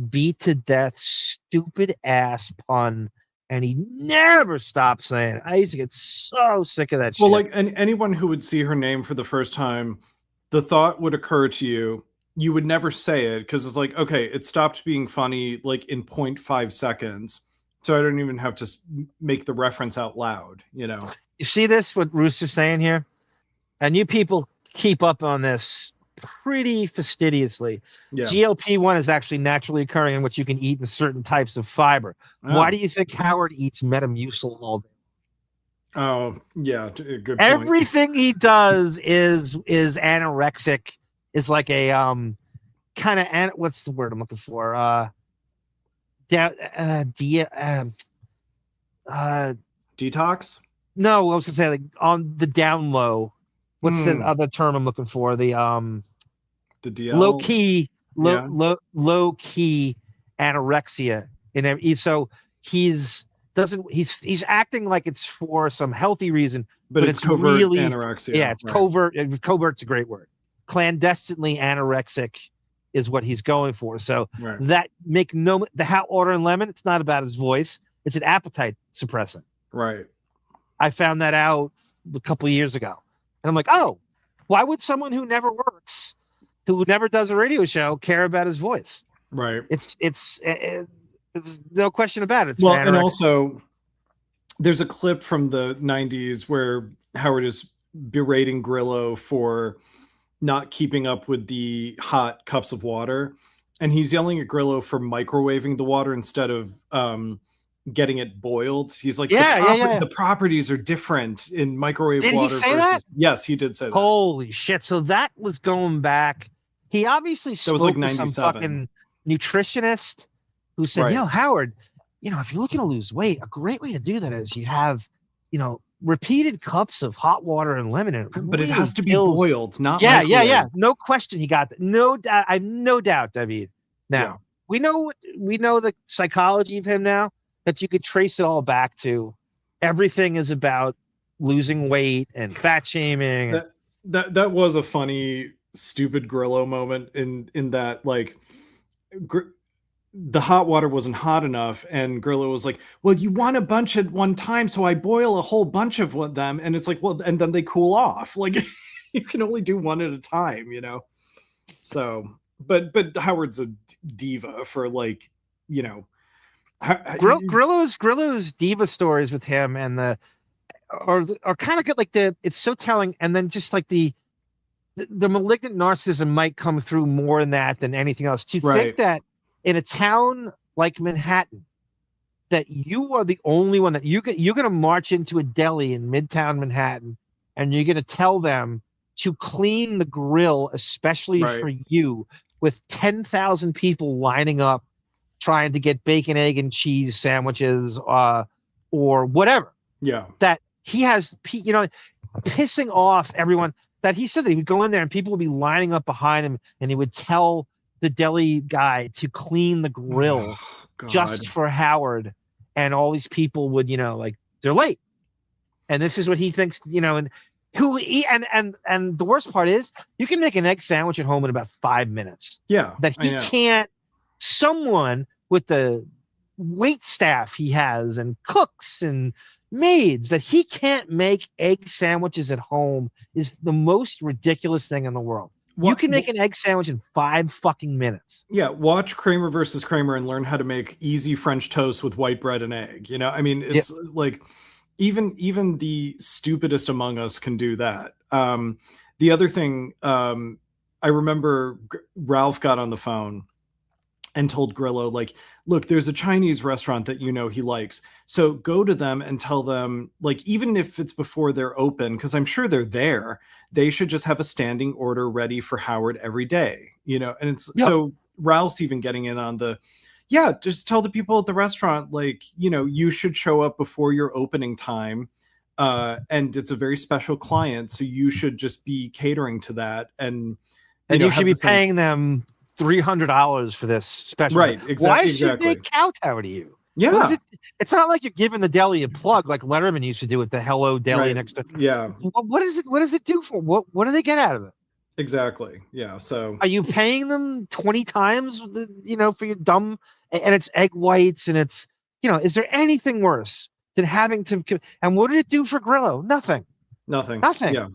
beat to death, stupid ass pun. And he never stopped saying it. I used to get so sick of that shit. Well, like anyone who would see her name for the first time, the thought would occur to you. You would never say it because it's like, okay, it stopped being funny like in 0.5 seconds. So I don't even have to make the reference out loud, you know? You see this, what Rooster's saying here? And you people keep up on this pretty fastidiously. Yeah. GLP-1 is actually naturally occurring in what you can eat in certain types of fiber. Oh. Why do you think Howard eats Metamucil all day? Oh, yeah, good point. Everything he does is anorexic. Is like a kind of what's the word I'm looking for? Detox? No, I was gonna say like on the down low. What's the other term I'm looking for? The DL? low key anorexia. So he's acting like it's for some healthy reason, but it's covert really anorexia. Yeah, it's covert. Covert's a great word. Clandestinely anorexic is what he's going for. So that the Hot Water and Lemon, it's not about his voice. It's an appetite suppressant. Right. I found that out a couple of years ago. And I'm like, oh, why would someone who never works, who never does a radio show, care about his voice? Right. It's no question about it. It's well, and also there's a clip from the 90s where Howard is berating Grillo for not keeping up with the hot cups of water. And he's yelling at Grillo for microwaving the water instead of getting it boiled. He's like, the properties are different in microwave did water. He say that? Yes, he did say that. Holy shit. So that was going back. He obviously spoke was like to some 97. fucking nutritionist who said, Right. Howard, if you're looking to lose weight, a great way to do that is you have, repeated cups of hot water and lemon. And but it has to be boiled, not Yeah. No question he got that. No doubt. I have no doubt, David. Now, we know the psychology of him now, that you could trace it all back to everything is about losing weight and fat shaming. That was a funny, stupid Grillo moment in that, like, the hot water wasn't hot enough, and Grillo was like, well, you want a bunch at one time, so I boil a whole bunch of them, and it's like, well, and then they cool off. Like, you can only do one at a time, So, but Howard's a diva for, like, Grillo's diva stories with him and are kind of good. Like it's so telling, and then just like the malignant narcissism might come through more in that than anything else. To think that in a town like Manhattan, that you are the only one that you're going to march into a deli in Midtown Manhattan, and you're going to tell them to clean the grill, especially for you, with 10,000 people lining up trying to get bacon, egg, and cheese sandwiches, or whatever. Yeah. That he has, pissing off everyone. That he said that he would go in there and people would be lining up behind him, and he would tell the deli guy to clean the grill just for Howard, and all these people would, they're late, and this is what he thinks, and and the worst part is you can make an egg sandwich at home in about 5 minutes. Yeah, that he can't. Someone with the wait staff he has and cooks and maids, that he can't make egg sandwiches at home is the most ridiculous thing in the world. You can make an egg sandwich in 5 fucking minutes. Yeah, watch Kramer versus Kramer and learn how to make easy French toast with white bread and egg. I mean, it's like even the stupidest among us can do that. The other thing, I remember Ralph got on the phone and told Grillo, like, look, there's a Chinese restaurant that he likes. So go to them and tell them, like, even if it's before they're open, because I'm sure they're there, they should just have a standing order ready for Howard every day, and it's so Ralph's even getting in on just tell the people at the restaurant, like, you should show up before your opening time. And it's a very special client, so you should just be catering to that. And you should be paying them $300 for this special. Right. Exactly. Why should they kowtow to you? Yeah. It's not like you're giving the deli a plug like Letterman used to do with the Hello Deli next to. Yeah. What is it? What does it do for? What do they get out of it? Exactly. Yeah. So are you paying them 20 times, for your dumb, and it's egg whites, and it's, is there anything worse than having to, and what did it do for Grillo? Nothing. Yeah.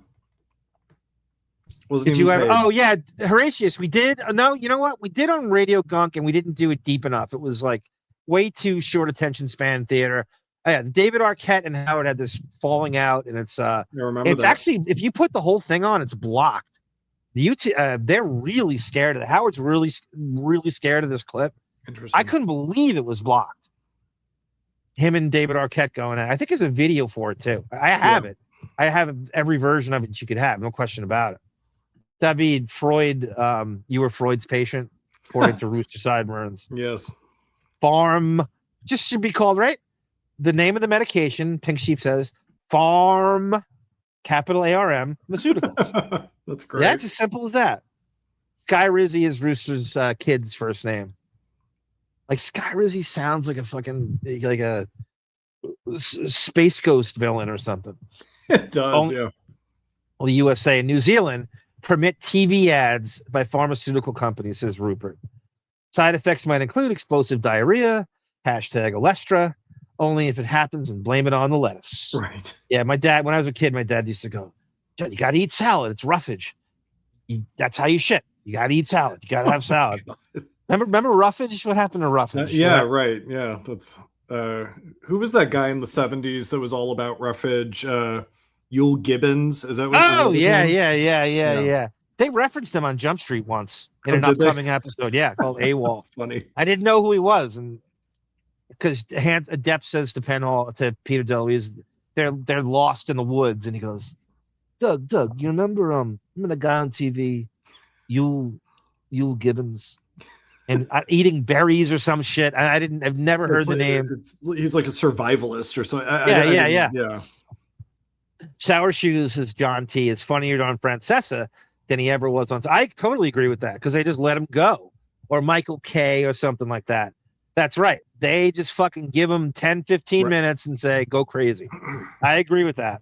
Did you ever? Oh yeah, Horatius. We did. No, you know what? We did on Radio Gunk, and we didn't do it deep enough. It was like way too short attention span theater. Yeah, David Arquette and Howard had this falling out, and it's actually, if you put the whole thing on, it's blocked. They're really scared of it. Howard's really, really scared of this clip. Interesting. I couldn't believe it was blocked. Him and David Arquette going at. I think there's a video for it too. I have it. I have every version of it you could have. No question about it. David, Freud, you were Freud's patient, according to Rooster Sideburns. Yes. Farm, just should be called, right? The name of the medication, Pink Sheep says, Farm, capital ARM, Pharmaceuticals. That's great. Yeah, it's as simple as that. Sky Rizzy is Rooster's kid's first name. Like, Sky Rizzy sounds like a fucking, like a Space Ghost villain or something. It does, yeah. Well, the USA and New Zealand permit TV ads by pharmaceutical companies, says Rupert. Side effects might include explosive diarrhea, #Olestra, only if it happens, and blame it on the lettuce. Right. Yeah, my dad, when I was a kid, my dad used to go, John, you got to eat salad. It's roughage. That's how you shit. You got to eat salad. You got to have salad. Remember Roughage? What happened to Roughage? Yeah, right. Yeah, that's who was that guy in the 70s that was all about roughage? Yul Gibbons, is that what? Oh, yeah. They referenced him on Jump Street once in an upcoming episode. Yeah, called AWOL. Funny. I didn't know who he was, and because Depp says to Peter DeLuise, they're lost in the woods, and he goes, Doug, you remember the guy on TV, Yul Gibbons, and eating berries or some shit. I've never heard the name. He's like a survivalist or something. Yeah. Sour Shoes as John T is funnier on Francesa than he ever was on. So I totally agree with that because they just let him go, or Michael K or something like that. That's right. They just fucking give him 10, 15 minutes and say, go crazy. I agree with that.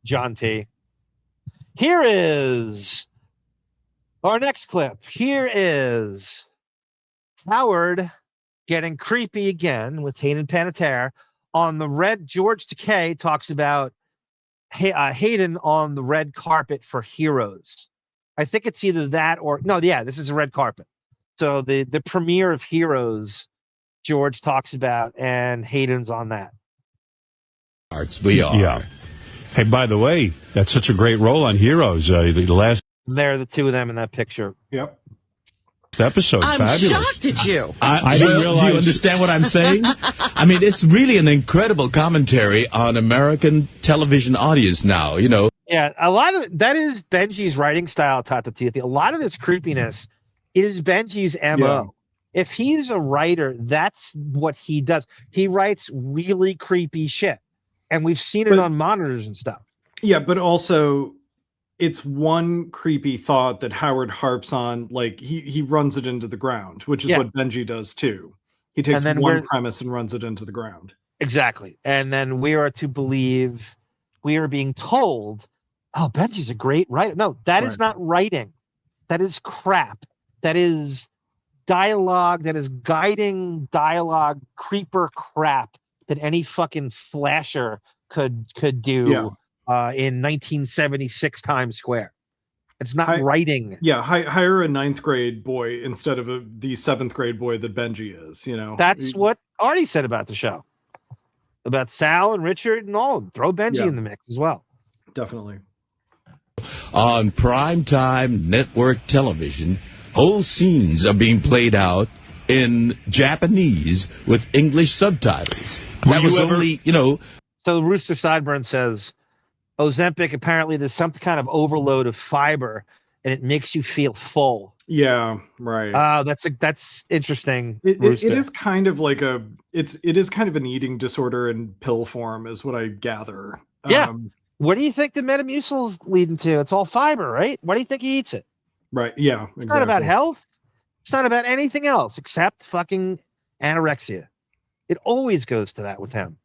John T. Here is our next clip. Here is Howard getting creepy again with Hayden Panettiere on the red. George Takei talks about Hayden on the red carpet for Heroes. I think it's either that or this is a red carpet. So the premiere of Heroes, George talks about, and Hayden's on that. We are. Yeah. Hey, by the way, that's such a great role on Heroes. The last. They're the two of them in that picture. Yep. Episode. I'm fabulous. shocked at you. I didn't realize. Do you understand what I'm saying? I mean, it's really an incredible commentary on American television audience now, you know. Yeah, a lot of that is Benji's writing style, Tata Tithi. A lot of this creepiness is Benji's MO. Yeah. If he's a writer, that's what he does. He writes really creepy shit. And we've seen it on monitors and stuff. Yeah, but also it's one creepy thought that Howard harps on, like he runs it into the ground, which is what Benji does too. He takes one premise and runs it into the ground. Exactly. And then we are to believe, we are being told, oh, Benji's a great writer. No, that is not writing. That is crap. That is dialogue. That is guiding dialogue, creeper crap that any fucking flasher could do in 1976 Times Square. It's not writing. Yeah, hire a 9th grade boy instead of the 7th grade boy that Benji is, you know. That's what Artie said about the show. About Sal and Richard and all of them. Throw Benji in the mix as well. Definitely. On primetime network television, whole scenes are being played out in Japanese with English subtitles. That was only, you know. So Rooster Sideburn says, Ozempic, apparently there's some kind of overload of fiber and it makes you feel full. Yeah, right. That's interesting. It is kind of like it is kind of an eating disorder in pill form is what I gather. Yeah. What do you think the Metamucil is leading to? It's all fiber, right? Why do you think he eats it? Right. Yeah. It's not about health. It's not about anything else except fucking anorexia. It always goes to that with him.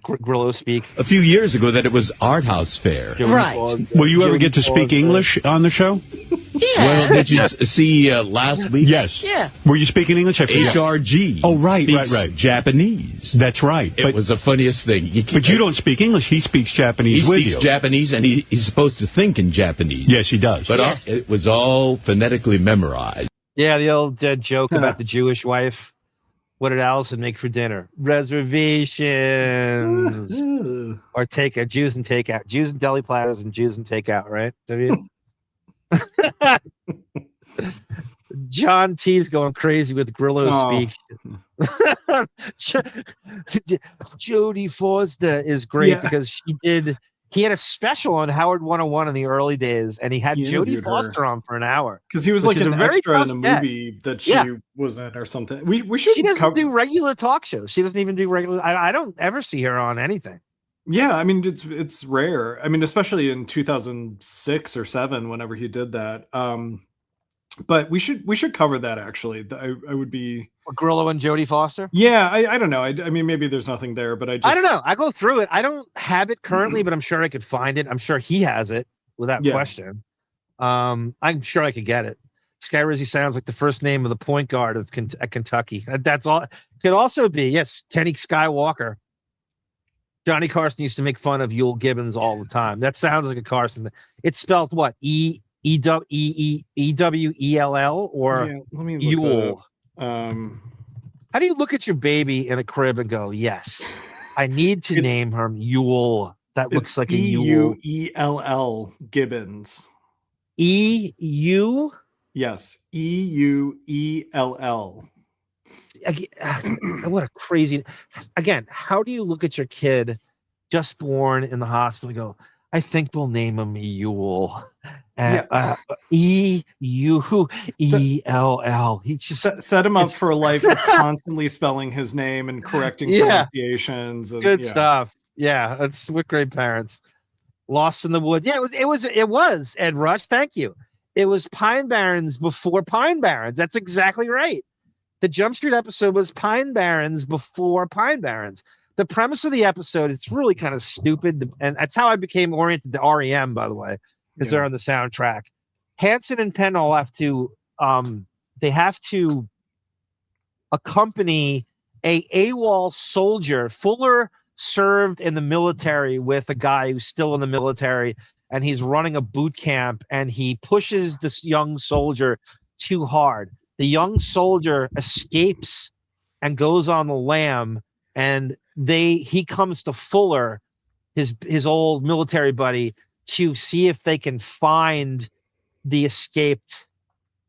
Grillo speak. A few years ago that it was Art House Fare. Right. Will you ever get to speak English on the show? Yeah. Well, did you see last week? Yes. Yeah. Were you speaking English? HRG. Oh, right. Japanese. That's right. It was the funniest thing. But you don't speak English. He speaks Japanese with you. He speaks Japanese, and he's supposed to think in Japanese. Yes, he does. But it was all phonetically memorized. Yeah, the old joke about the Jewish wife. What did Allison make for dinner? Reservations. Or takeout. Jews and takeout. Jews and deli platters and Jews and takeout, right? John T's going crazy with Grillo speak. Jodie Foster is great because he had a special on Howard 101 in the early days, and he had Jodie Foster on for an hour. Because he was like an extra in a movie that she was in or something. We should. She doesn't do regular talk shows. She doesn't even do regular. I don't ever see her on anything. Yeah, I mean it's rare. I mean, especially in 2006 or 7, whenever he did that. But we should cover that actually. I would be Grillo and Jodie Foster. Yeah, I don't know. I mean, maybe there's nothing there, but I don't know. I go through it. I don't have it currently, but I'm sure I could find it. I'm sure he has it without question. I'm sure I could get it. Sky Rizzy sounds like the first name of the point guard of Kentucky. That's all. Could also be Kenny Skywalker. Johnny Carson used to make fun of Yul Gibbons all the time. That sounds like a Carson. It's spelled what? EWELL or let me look Yule? that up. How do you look at your baby in a crib and go, yes, I need to name her Yule? That looks like a Yule. EUELL Gibbons. EU? Yes, EUELL. What a crazy. Again, how do you look at your kid just born in the hospital and go, I think we'll name him Yule? EUELL. He just set him up for a life of constantly spelling his name and correcting pronunciations. And, good stuff. Yeah, that's what great parents. Lost in the Woods. Yeah, it was Ed Rush. Thank you. It was Pine Barrens before Pine Barrens. That's exactly right. The Jump Street episode was Pine Barrens before Pine Barrens. The premise of the episode, it's really kind of stupid. And that's how I became oriented to REM, by the way, because they're on the soundtrack. Hansen and Penhall have to accompany a AWOL soldier. Fuller served in the military with a guy who's still in the military, and he's running a boot camp, and he pushes this young soldier too hard. The young soldier escapes and goes on the lam, and he comes to Fuller, his old military buddy, to see if they can find the escaped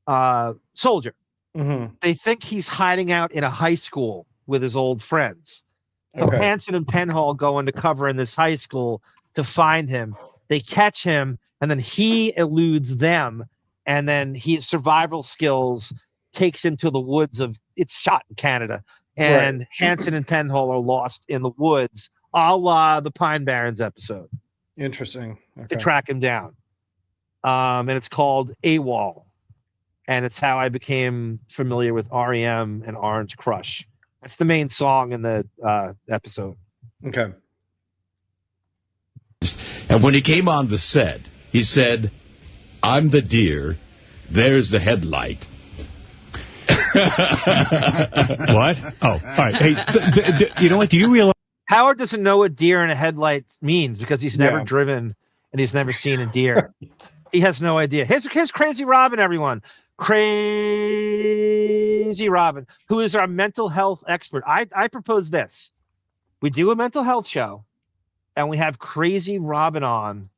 soldier. Mm-hmm. They think he's hiding out in a high school with his old friends. So Hansen and Penhall go undercover in this high school to find him. They catch him, and then he eludes them, and then his survival skills takes him to the woods it's shot in Canada, and Hansen and Penhall are lost in the woods, a la the Pine Barrens episode. Interesting. To track him down. And it's called AWOL, and it's how I became familiar with REM and Orange Crush. That's the main song in the episode. Okay. And when he came on the set, he said, I'm the deer, there's the headlight. What? Oh, all right. Hey, you know what? Do you realize? Howard doesn't know what deer in a headlight means because he's never driven and he's never seen a deer. He has no idea. Here's Crazy Robin, everyone. Crazy Robin, who is our mental health expert. I propose this. We do a mental health show, and we have Crazy Robin on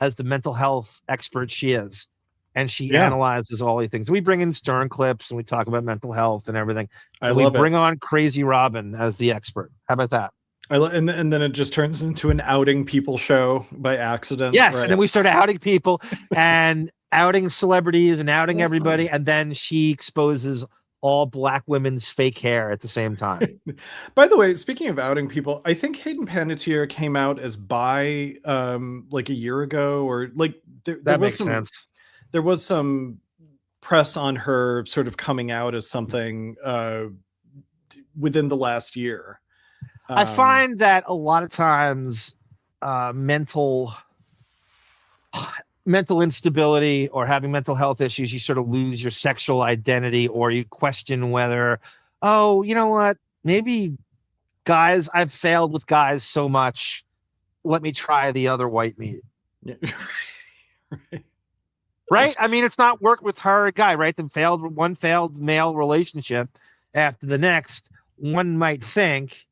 as the mental health expert she is. And she analyzes all these things. We bring in Stern clips, and we talk about mental health and everything. We bring on Crazy Robin as the expert. How about that? And then it just turns into an outing people show by accident. Yes, right? And then we start outing people and outing celebrities and outing everybody, and then she exposes all black women's fake hair at the same time. By the way, speaking of outing people, I think Hayden Panettiere came out as bi like a year ago, or like that makes sense. There was some press on her sort of coming out as something within the last year. I find that a lot of times mental instability or having mental health issues, you sort of lose your sexual identity, or you question whether, oh, you know what, maybe guys, I've failed with guys so much, let me try the other white meat. Yeah. Right? I mean, it's not work with her, a guy, right? One failed male relationship after the next. One might think,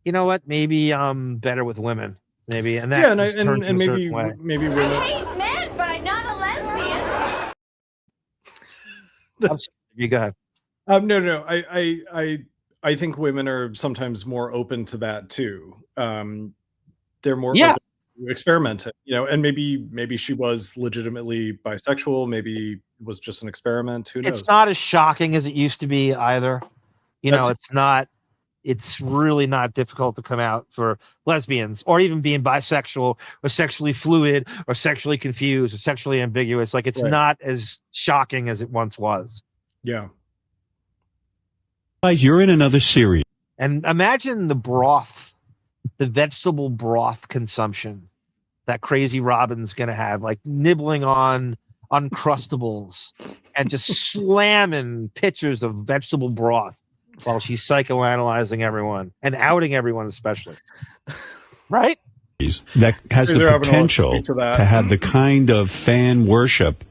you know what, maybe I'm better with women. Maybe. And that and maybe women. I hate men, but I'm not a lesbian. You go ahead. No. I think women are sometimes more open to that too. They're more open to experimenting, and maybe she was legitimately bisexual. Maybe it was just an experiment. Who knows? It's not as shocking as it used to be either. It's not. It's really not difficult to come out for lesbians, or even being bisexual or sexually fluid or sexually confused or sexually ambiguous. Like, it's not as shocking as it once was. Yeah. Guys, you're in another series. And imagine the vegetable broth consumption that Crazy Robin's going to have, like nibbling on Uncrustables and just slamming pitchers of vegetable broth while she's psychoanalyzing everyone and outing everyone, especially. Right? That has the potential to have the kind of fan worship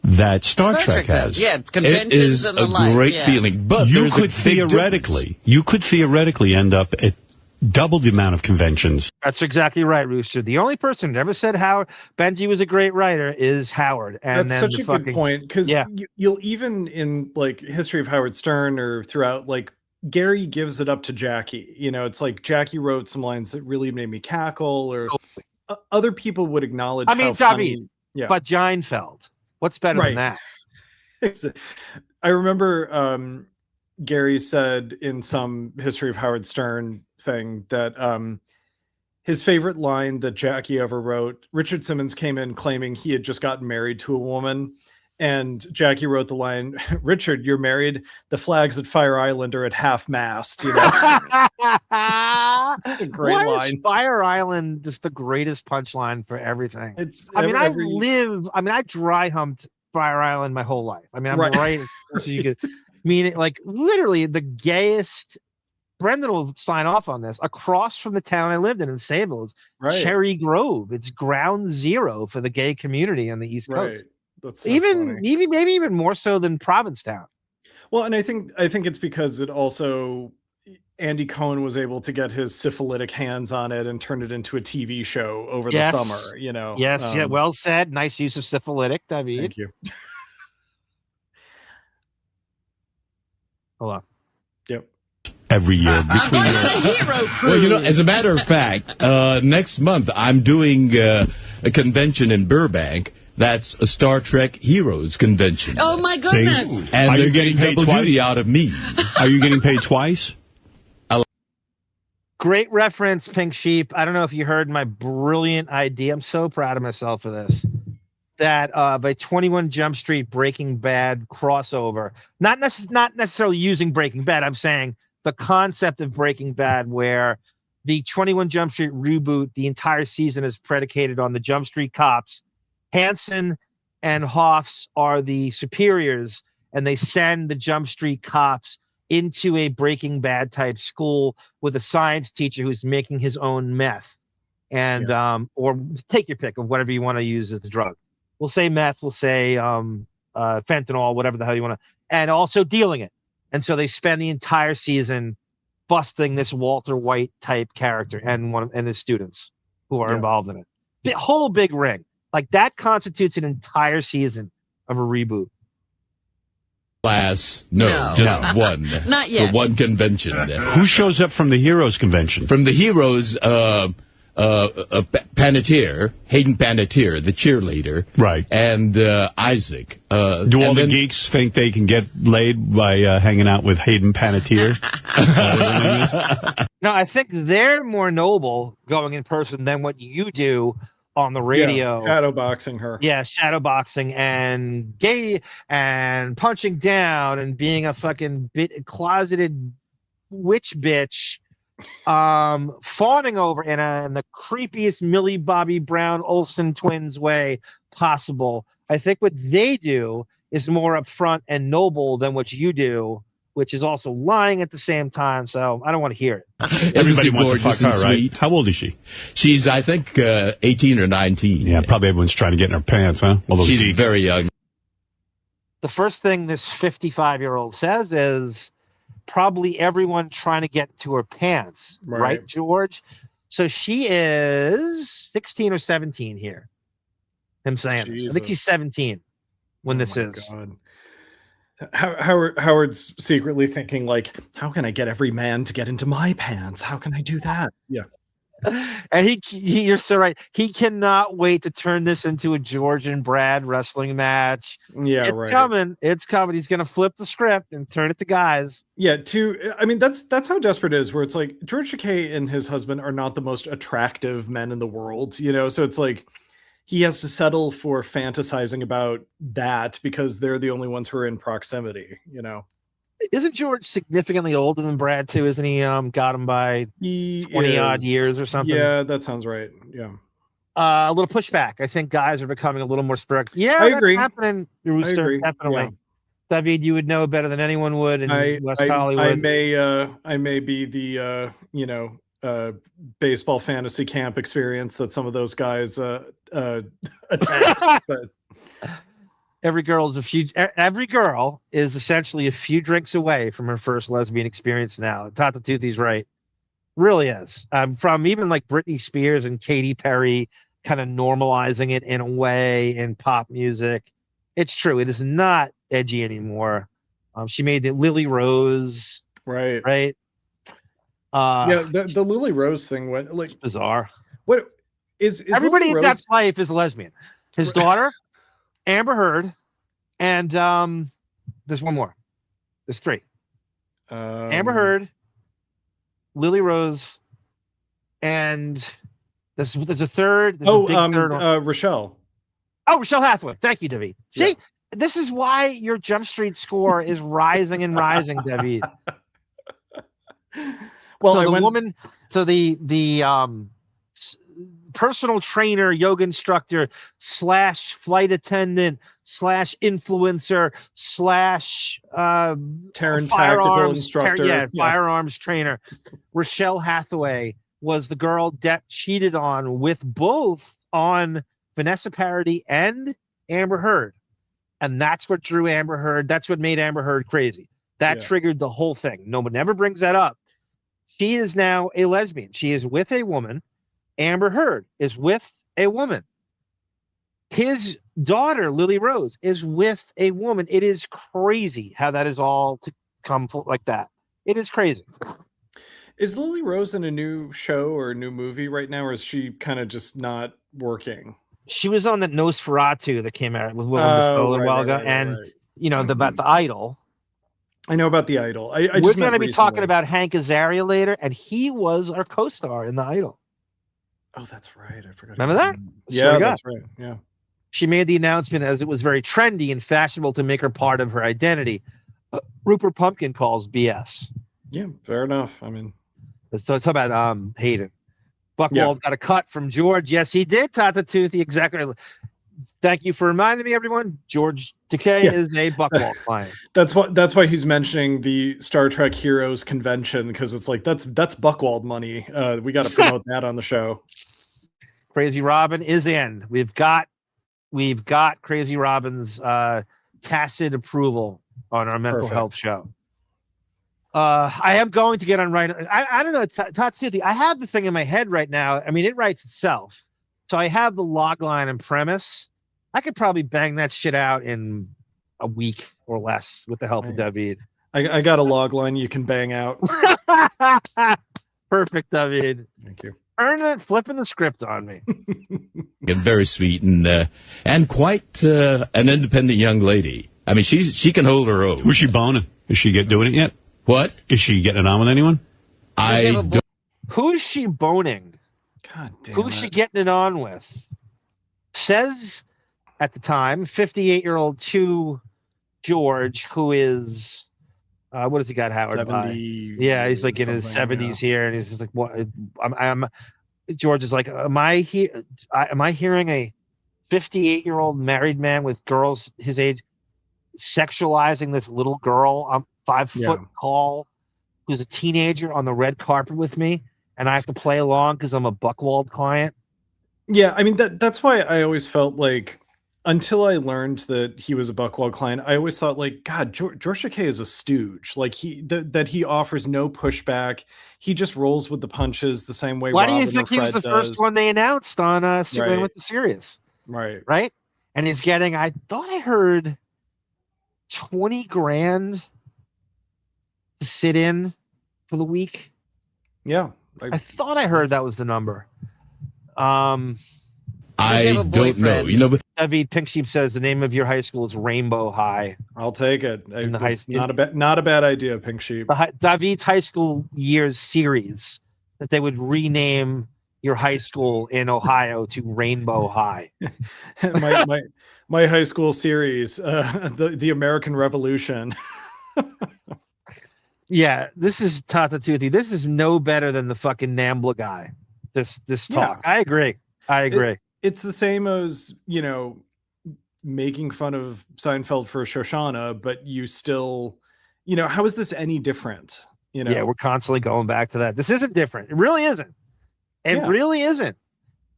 that Star Trek has. Yeah, conventions it is and the a like. great yeah. feeling, but you there's could a big theoretically end up at double the amount of conventions. That's exactly right, Rooster. The only person who ever said Howard Benji was a great writer is Howard. And that's such a good point, because you'll even in like History of Howard Stern or throughout, like Gary gives it up to Jackie. You know, it's like Jackie wrote some lines that really made me cackle, or other people would acknowledge. I mean, how funny, but Seinfeld. What's better than that? I remember Gary said in some History of Howard Stern thing that his favorite line that Jackie ever wrote, Richard Simmons came in claiming he had just gotten married to a woman, and Jackie wrote the line, Richard, you're married, the flags at Fire Island are at half-mast. You know? It's a great line. Is Fire Island just the greatest punchline for everything? I dry humped Fire Island my whole life. I mean, I'm right as close as you could. Like literally the gayest. Brendan will sign off on this. Across from the town I lived in Sables, Cherry Grove. It's ground zero for the gay community on the East Coast. That's so maybe even more so than Provincetown. Well, and I think it's because it also Andy Cohen was able to get his syphilitic hands on it and turn it into a TV show over the summer. You know. Yes. Well said. Nice use of syphilitic, David. Thank you. Hold on. Yep. Every year. Well, you know, as a matter of fact, next month I'm doing a convention in Burbank. That's a Star Trek Heroes convention. Oh, my goodness. See? And they're getting double duty out of me. Are you getting paid twice? Great reference, Pink Sheep. I don't know if you heard my brilliant idea. I'm so proud of myself for this. That by 21 Jump Street Breaking Bad crossover. Not necessarily using Breaking Bad. I'm saying the concept of Breaking Bad, where the 21 Jump Street reboot, the entire season is predicated on the Jump Street cops. Hanson and Hoffs are the superiors, and they send the Jump Street cops into a Breaking Bad type school with a science teacher who's making his own meth, and or take your pick of whatever you want to use as the drug. We'll say meth, we'll say fentanyl, whatever the hell you want to, and also dealing it. And so they spend the entire season busting this Walter White type character and his students who are involved in it. The whole big ring. Like that constitutes an entire season of a reboot. Just one. Not yet. For one convention. Who shows up from the Heroes convention? From the Heroes, Panettiere, Hayden Panettiere, the cheerleader. Right. And Isaac. Do all the geeks think they can get laid by hanging out with Hayden Panettiere? No, I think they're more noble going in person than what you do on the radio. Yeah, shadowboxing her. Yeah, shadowboxing and gay and punching down and being a fucking closeted witch bitch, fawning over in the creepiest Millie Bobby Brown Olsen twins way possible. I think what they do is more upfront and noble than what you do, which is also lying at the same time. So I don't want to hear it. Everybody wants to fuck her, right? How old is she? She's, I think, 18 or 19. Yeah, probably everyone's trying to get in her pants, huh? She's very young. The first thing this 55-year-old says is probably everyone trying to get to her pants, right, George? So she is 16 or 17 here. Him saying this. I think he's 17 when this is. God. Howard's secretly thinking, like, how can I get every man to get into my pants? How can I do that? Yeah. And you're so right. He cannot wait to turn this into a George and Brad wrestling match. Yeah, it's coming. It's coming. He's going to flip the script and turn it to guys. Yeah, I mean, that's how desperate it is, where it's like George Takei and his husband are not the most attractive men in the world, you know? So it's like he has to settle for fantasizing about that because they're the only ones who are in proximity, you know? Isn't George significantly older than Brad too? Isn't he? Got him by 20 odd years or something. Yeah, that sounds right. Yeah. A little pushback. I think guys are becoming a little more spirited. Yeah, I that's agree. happening. Rooster, definitely. Yeah. David, you would know better than anyone would in West Hollywood. I may be the baseball fantasy camp experience that some of those guys attend. But every girl is essentially a few drinks away from her first lesbian experience now. Tata Toothy's right. Really is. From even like Britney Spears and Katy Perry kind of normalizing it in a way in pop music. It's true. It is not edgy anymore. She made the Lily Rose. Right. The Lily Rose thing went like bizarre. What is everybody Lily in Rose... that life is a lesbian. His daughter, Amber Heard, and there's one more. There's three. Amber Heard, Lily Rose, and there's a third. Rochelle. Oh, Rochelle Hathaway. Thank you, David. See, this is why your Jump Street score is rising and rising, David. Well, so the personal trainer, yoga instructor / flight attendant / influencer / Terran tactical instructor, firearms trainer. Rochelle Hathaway was the girl Depp cheated on with both on Vanessa Paradis and Amber Heard. And that's what drew Amber Heard. That's what made Amber Heard crazy. That triggered the whole thing. No one ever brings that up. She is now a lesbian. She is with a woman. Amber Heard is with a woman. His daughter, Lily Rose, is with a woman. It is crazy how that is all to come like that. It is crazy. Is Lily Rose in a new show or a new movie right now, or is she kind of just not working? She was on that Nosferatu that came out with Willem Dafoe a while ago, and you know about the Idol. I know about the Idol. We're going to be talking about Hank Azaria later, and he was our co-star in the Idol. Oh, that's right. I forgot. Remember that? Yeah, that's right. Yeah. She made the announcement as it was very trendy and fashionable to make her part of her identity. Rupert Pumpkin calls BS. Yeah, fair enough. I mean, so talk about Hayden. Buchwald got a cut from George. Yes, he did. Tata Toothy, exactly. Thank you for reminding me, everyone. George Takei is a Buchwald client. That's why he's mentioning the Star Trek Heroes convention, because it's like that's Buchwald money. We got to promote that on the show. Crazy Robin is in. We've got Crazy Robin's tacit approval on our mental health show. I am going to get on right. I don't know. Tatsuki, I have the thing in my head right now. I mean, it writes itself. So I have the log line and premise. I could probably bang that shit out in a week or less with the help of David. I got a log line you can bang out. Perfect, David. Thank you. Flipping the script on me. Very sweet and quite an independent young lady. I mean, she can hold her own. Who's she boning? Is she doing it yet? What? Is she getting it on with anyone? Who's she boning? God damn. Who's she getting it on with? Says at the time, 58-year-old to George, who is what has he got Howard 70, by? Yeah, he's like in his 70s here, and he's just like, what? George is like, am I hearing a 58-year-old married man with girls his age sexualizing this little girl? I'm 5 foot tall, who's a teenager on the red carpet with me, and I have to play along because I'm a Buchwald client. Yeah, I mean that's why I always felt like, until I learned that he was a Buchwald client, I always thought like, God, George Takei is a stooge. Like that he offers no pushback. He just rolls with the punches the same way. Why Robin do you think he was the first one they announced on Superman with the Sirius? Right. And he's getting, I thought I heard $20,000 to sit in for the week. Yeah. I thought I heard that was the number. I don't know. But David Pink Sheep says the name of your high school is Rainbow High. I'll take it. It's not a bad idea, Pink Sheep. David's high school years series that they would rename your high school in Ohio to Rainbow High. my high school series, the American Revolution. Yeah, this is Tata Tuthi. This is no better than the fucking NAMBLA guy. This talk. I agree. It's the same as, making fun of Seinfeld for Shoshana, but you still, how is this any different? Yeah, we're constantly going back to that. This isn't different. It really isn't. It really isn't.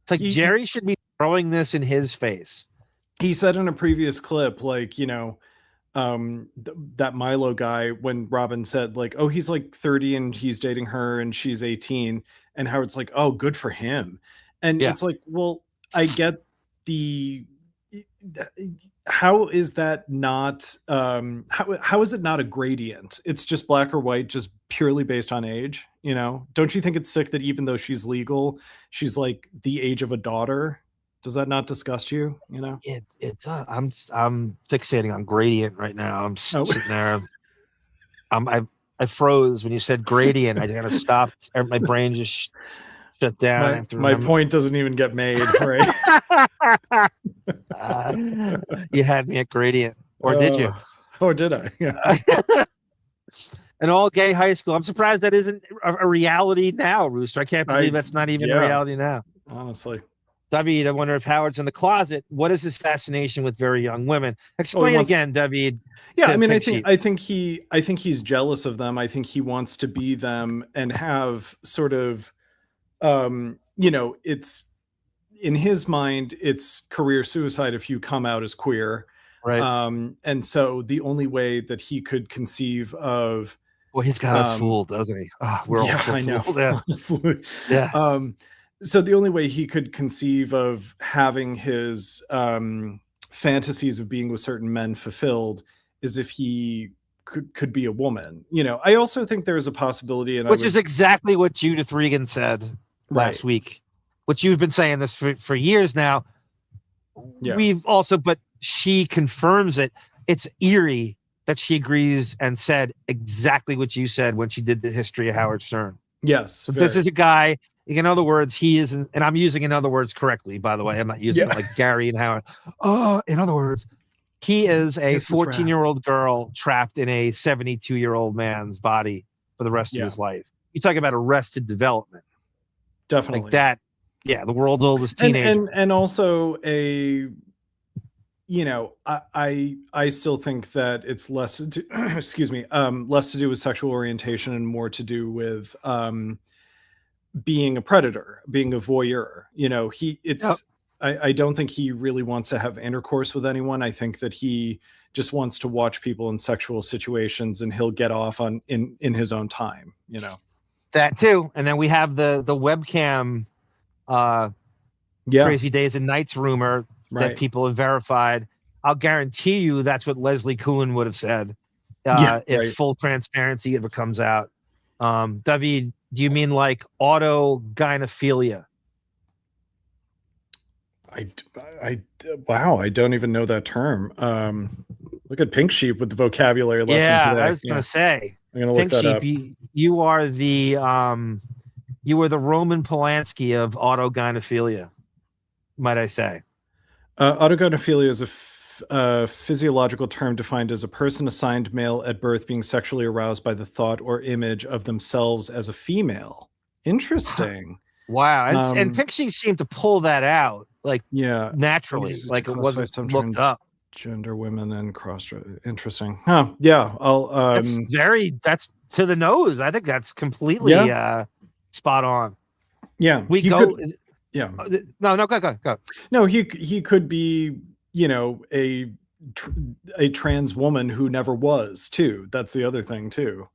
It's like Jerry should be throwing this in his face. he said in a previous clip, like, you know, that Milo guy, when Robin said like, oh, he's like 30 and he's dating her and she's 18, and Howard's like, oh, good for him. And it's like, well, I get how is that not how is it not a gradient? It's just black or white, just purely based on age, you know? Don't you think it's sick that even though she's legal, she's like the age of a daughter? Does that not disgust you? You know, I'm fixating on gradient right now. I'm sitting there. I froze when you said gradient. I kind of stopped. My brain just shut down. My point doesn't even get made. Right? You had me at gradient, or did you? Or did I? Yeah. An all-gay high school. I'm surprised that isn't a reality now, Rooster. I can't believe that's not even a reality now. Honestly. David, I wonder if Howard's in the closet. What is his fascination with very young women? Explain again, David. Yeah, I mean, I think he's jealous of them. I think he wants to be them and have sort of, you know, it's in his mind, it's career suicide if you come out as queer, right? And so the only way that he could conceive of, well, he's got us fooled, doesn't he? Oh, we're all I know. Fooled. Yeah. Honestly. Yeah. So the only way he could conceive of having his fantasies of being with certain men fulfilled is if he could be a woman. You know, I also think there is a possibility, and which is exactly what Judith Regan said last week. Which you've been saying this for years now. Yeah. We've also, but she confirms it. It's eerie that she agrees and said exactly what you said when she did the history of Howard Stern. Yes, this is a guy. In other words, he is, and I'm using in other words correctly, by the way. I'm not using it like Gary and Howard. Oh, in other words, he is a 14-year-old girl trapped in a 72-year-old man's body for the rest of his life. You talk about arrested development. Definitely. Like that. Yeah, the world's oldest teenager. And also a, you know, I still think that it's less to, excuse me, less to do with sexual orientation and more to do with being a predator, being a voyeur. You know, I don't think he really wants to have intercourse with anyone. I think that he just wants to watch people in sexual situations, and he'll get off on in his own time, you know. That too. And then we have the webcam Crazy Days and Nights rumor that people have verified. I'll guarantee you that's what Leslie Kuhn would have said if full transparency ever comes out. David, do you mean like autogynephilia? Wow, I don't even know that term. Look at Pink Sheep with the vocabulary lesson today. I was going to say. I'm going to look that up. You are the Roman Polanski of autogynephilia, might I say. Autogynephilia is a physiological term defined as a person assigned male at birth being sexually aroused by the thought or image of themselves as a female. Interesting. Wow. And Pixie seemed to pull that out naturally, like it wasn't looked up. Gender, women, and cross. Interesting. Huh. Yeah. That's to the nose. I think that's completely spot on. Yeah. No, go. No, he could be, you know, a trans woman who never was too. That's the other thing too.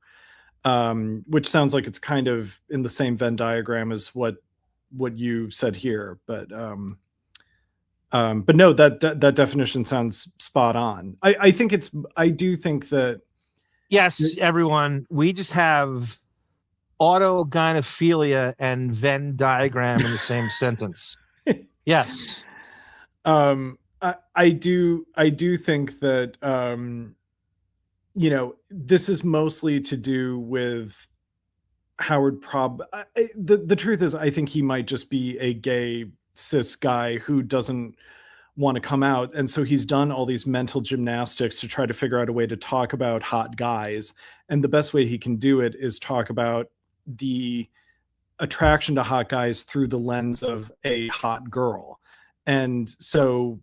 Which sounds like it's kind of in the same Venn diagram as what you said here, but no, that definition sounds spot on. I do think that. Yes, everyone, we just have autogynephilia and Venn diagram in the same sentence. Yes. I do think that, you know, this is mostly to do with Howard the truth is, I think he might just be a gay cis guy who doesn't want to come out. And so he's done all these mental gymnastics to try to figure out a way to talk about hot guys. And the best way he can do it is talk about the attraction to hot guys through the lens of a hot girl. And so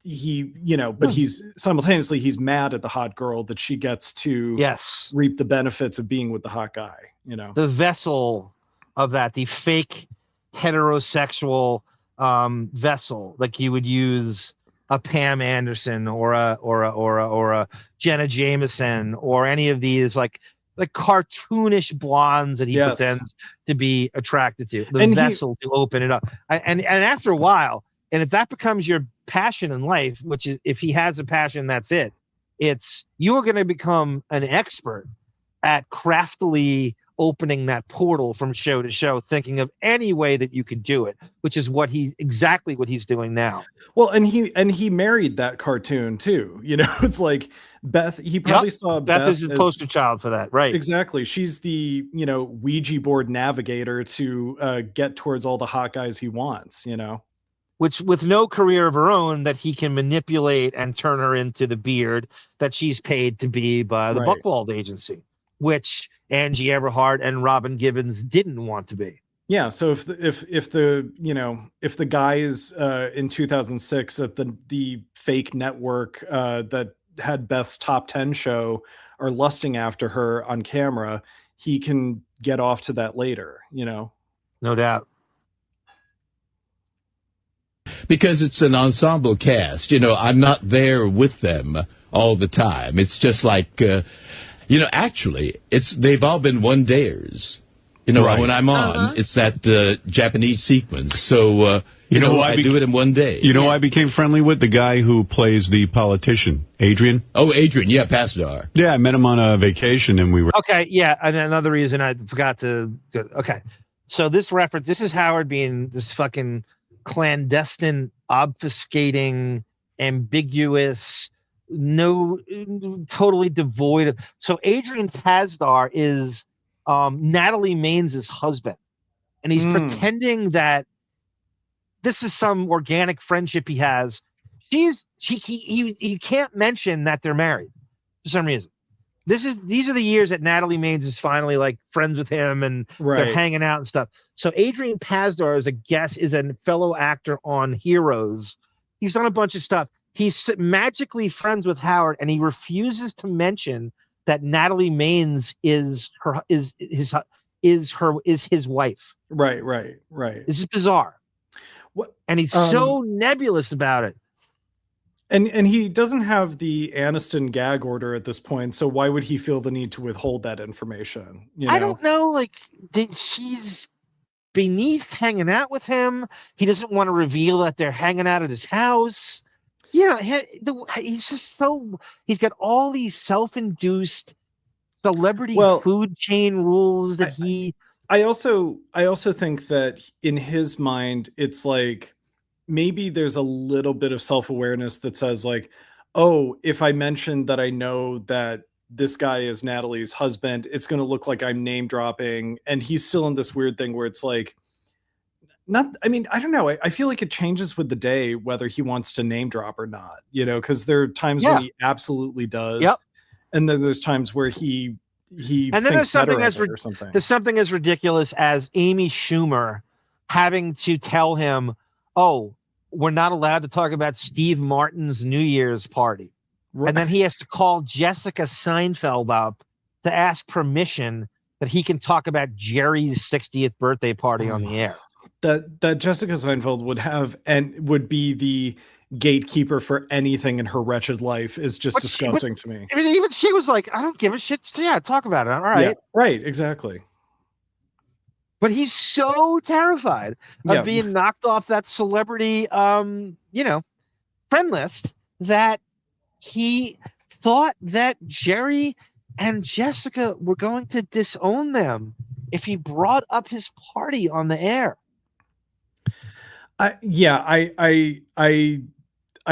he, you know, but he's simultaneously, he's mad at the hot girl that she gets to reap the benefits of being with the hot guy, you know. The vessel of that, the fake heterosexual vessel, like you would use a Pam Anderson or a Jenna Jameson or any of these like cartoonish blondes that he pretends to be attracted to. The vessel to open it up. And after a while, and if that becomes your passion in life, which is if he has a passion, that's it. It's you are going to become an expert at craftily opening that portal from show to show, thinking of any way that you could do it, which is exactly what he's doing now. Well, and he married that cartoon too. You know, it's like Beth. He probably saw Beth as the poster child for that, right? Exactly. She's the Ouija board navigator to get towards all the hot guys he wants. You know, which with no career of her own that he can manipulate and turn her into the beard that she's paid to be by the Buchwald agency, which Angie Everhart and Robin Givens didn't want to be. Yeah. So if the guys in 2006 at the fake network that had Beth's top 10 show are lusting after her on camera, he can get off to that later. No doubt. Because it's an ensemble cast. I'm not there with them all the time. It's just like, actually, they've all been one-dayers. When I'm on, it's that Japanese sequence. So, I do it in one day. You know who I became friendly with? The guy who plays the politician, Adrian. Oh, Adrian, yeah, Pasdar. Yeah, I met him on a vacation, and we were... Okay, yeah, and another reason I forgot to... Okay, so this is Howard being this fucking clandestine, obfuscating, ambiguous, totally devoid of... So Adrian Pasdar is Natalie Maines' husband, and he's pretending that this is some organic friendship he has. He can't mention that they're married for some reason. These are the years that Natalie Maines is finally like friends with him and they're hanging out and stuff. So Adrian Pasdar is a fellow actor on Heroes. He's done a bunch of stuff. He's magically friends with Howard, and he refuses to mention that Natalie Maines is his wife. Right. This is bizarre. What? And he's so nebulous about it. And he doesn't have the Aniston gag order at this point, so why would he feel the need to withhold that information? I don't know. Like, she's beneath hanging out with him. He doesn't want to reveal that they're hanging out at his house. He's just he's got all these self-induced celebrity food chain rules that I also think that in his mind, it's like, maybe there's a little bit of self-awareness that says like, oh, if I mention that I know that this guy is Natalie's husband, it's going to look like I'm name dropping. And he's still in this weird thing where it's like, I don't know. I feel like it changes with the day, whether he wants to name drop or not, because there are times when he absolutely does. Yep. And then there's times where he and then there's something there's something as ridiculous as Amy Schumer having to tell him, oh, we're not allowed to talk about Steve Martin's New Year's party. Right. And then he has to call Jessica Seinfeld up to ask permission that he can talk about Jerry's 60th birthday party on the air. That Jessica Seinfeld would have and would be the gatekeeper for anything in her wretched life is just disgusting to me. Even she was like, I don't give a shit. Yeah, talk about it. All right. Yeah, right, exactly. But he's so terrified of being knocked off that celebrity, friend list that he thought that Jerry and Jessica were going to disown them if he brought up his party on the air. I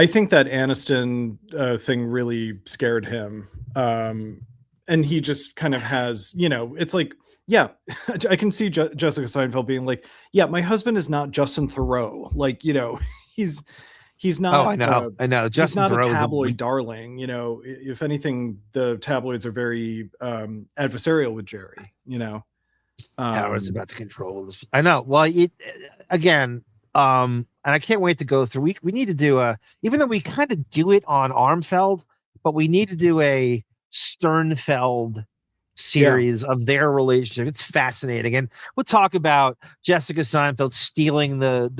think that Aniston thing really scared him, and he just kind of has, it's like. Yeah, I can see Jessica Seinfeld being like, yeah, my husband is not Justin Theroux. Like, he's not. Oh, I know. He's not a tabloid darling. If anything, the tabloids are very adversarial with Jerry. Howard's about to control this. I know. Well, again, and I can't wait to go through. We need to do even though we kind of do it on Armfeld, but we need to do a Sternfeld series of their relationship. It's fascinating, and we'll talk about Jessica Seinfeld stealing the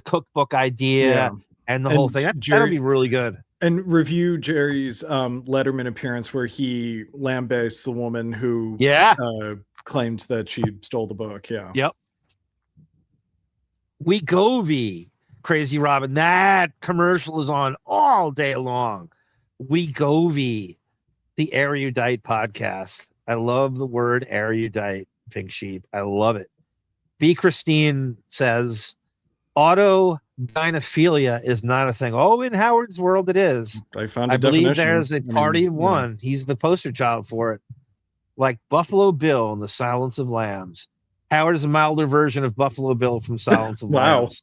cookbook idea and the whole thing. That'll be really good. And review Jerry's Letterman appearance where he lambasts the woman who claimed that she stole the book. Yeah. Yep. Wegovy, Crazy Robin. That commercial is on all day long. Wegovy, the erudite podcast. I love the word erudite, Pink Sheep. I love it. B. Christine says, autogynephilia is not a thing. Oh, in Howard's world it is. I believe there's a party of one. He's the poster child for it. Like Buffalo Bill in The Silence of Lambs. Howard is a milder version of Buffalo Bill from Silence of Lambs.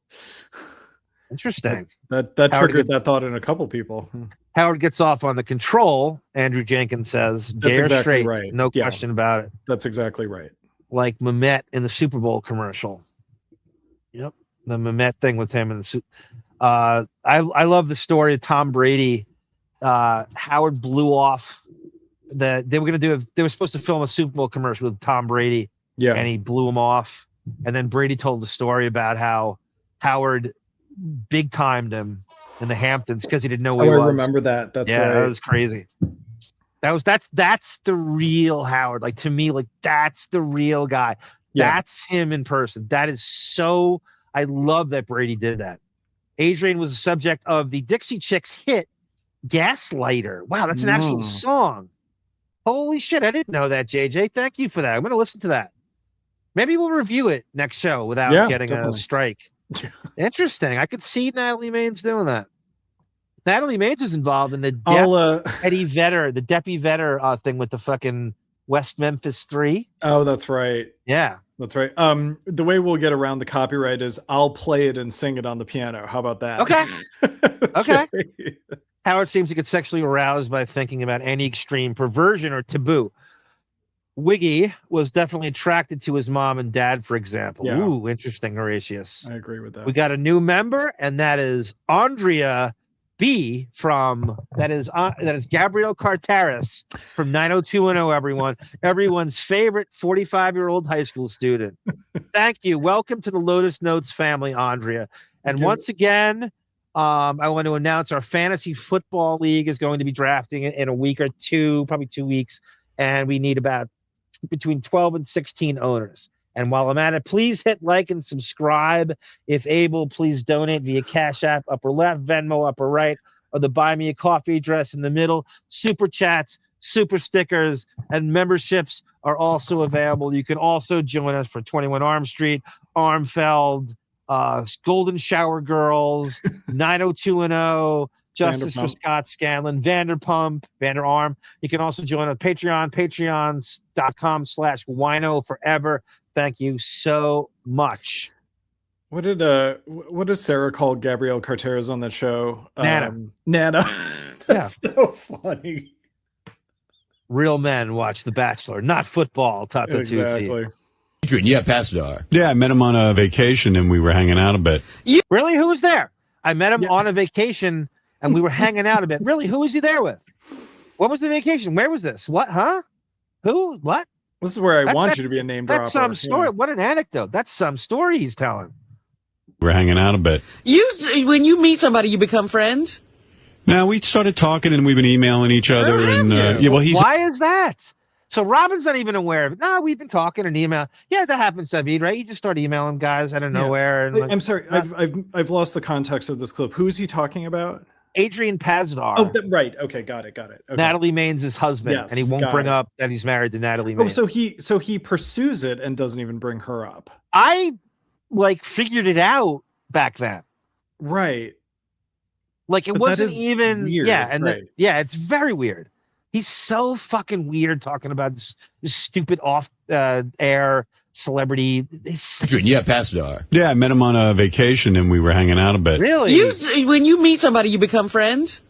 Interesting. That triggered that thought in a couple people. Howard gets off on the control, Andrew Jenkins says. That's exactly straight, right. No question about it. That's exactly right. Like Mehmet in the Super Bowl commercial. Yep. The Mehmet thing with him in the suit. I love the story of Tom Brady. Howard blew off they were supposed to film a Super Bowl commercial with Tom Brady. Yeah. And he blew him off. And then Brady told the story about how Howard big timed him in the Hamptons because he didn't know who he was. I remember that. That's right. That was crazy. That's the real Howard. Like, to me, like, that's the real guy. Yeah. That's him in person. That is so. I love that Brady did that. Adrian was the subject of the Dixie Chicks hit Gaslighter. Wow, that's an actual song. Holy shit, I didn't know that, JJ. Thank you for that. I'm going to listen to that. Maybe we'll review it next show without getting a strike. Interesting. I could see Natalie Maines doing that. Natalie Maines was involved in the Eddie Vedder, the Deppy Vedder thing with the fucking West Memphis 3. Oh, that's right. Yeah. That's right. The way we'll get around the copyright is I'll play it and sing it on the piano. How about that? Okay. Okay. Howard seems to get sexually aroused by thinking about any extreme perversion or taboo. Wiggy was definitely attracted to his mom and dad, for example. Yeah. Ooh, interesting, Horatius. I agree with that. We got a new member, and that is Andrea B. that is Gabrielle Cartaris from 90210, everyone's favorite 45-year-old high school student. Thank you. Welcome to the Lotus Notes family, Andrea. And once again, I want to announce our fantasy football league is going to be drafting in a week or two, probably 2 weeks, and we need about between 12 and 16 owners. And while I'm at it, please hit like and subscribe. If able, please donate via Cash App, upper left, Venmo, upper right, or the Buy Me a Coffee address in the middle. Super chats, super stickers, and memberships are also available. You can also join us for 21 Arm Street, Armfeld, Golden Shower Girls, 90210, Justice for Scott Scanlon, Vanderpump, Vanderarm. You can also join on Patreon, patreon.com/wino forever. Thank you so much. What did Sara call Gabrielle Carteras on that show? Nana. Nana. That's so funny. Real men watch The Bachelor, not football. Exactly. Yeah, Pasdar. Yeah, I met him on a vacation and we were hanging out a bit. Really? Who was there? I met him on a vacation and we were hanging out a bit. Really? Who was he there with? What was the vacation? Where was this? What? Huh? Who? What? This is where I want you to be a name dropper. That's some story. What an anecdote. That's some story he's telling. We're hanging out a bit. When you meet somebody, you become friends? Now, we started talking and we've been emailing each other. Why is that? So Robin's not even aware of it. No, we've been talking and email. Yeah, that happens, David, right? You just start emailing guys out of nowhere. And I'm sorry. I've lost the context of this clip. Who is he talking about? Adrian Pasdar. Oh, right. Okay, got it. Okay. Natalie Maines' husband, and he won't bring up that he's married to Natalie Maines. Oh, so he pursues it and doesn't even bring her up. I figured it out back then. Right. Like it wasn't even weird. It's very weird. He's so fucking weird talking about this stupid off-air celebrity. Yeah, Pasdar. Yeah, I met him on a vacation and we were hanging out a bit. Really? When you meet somebody, you become friends?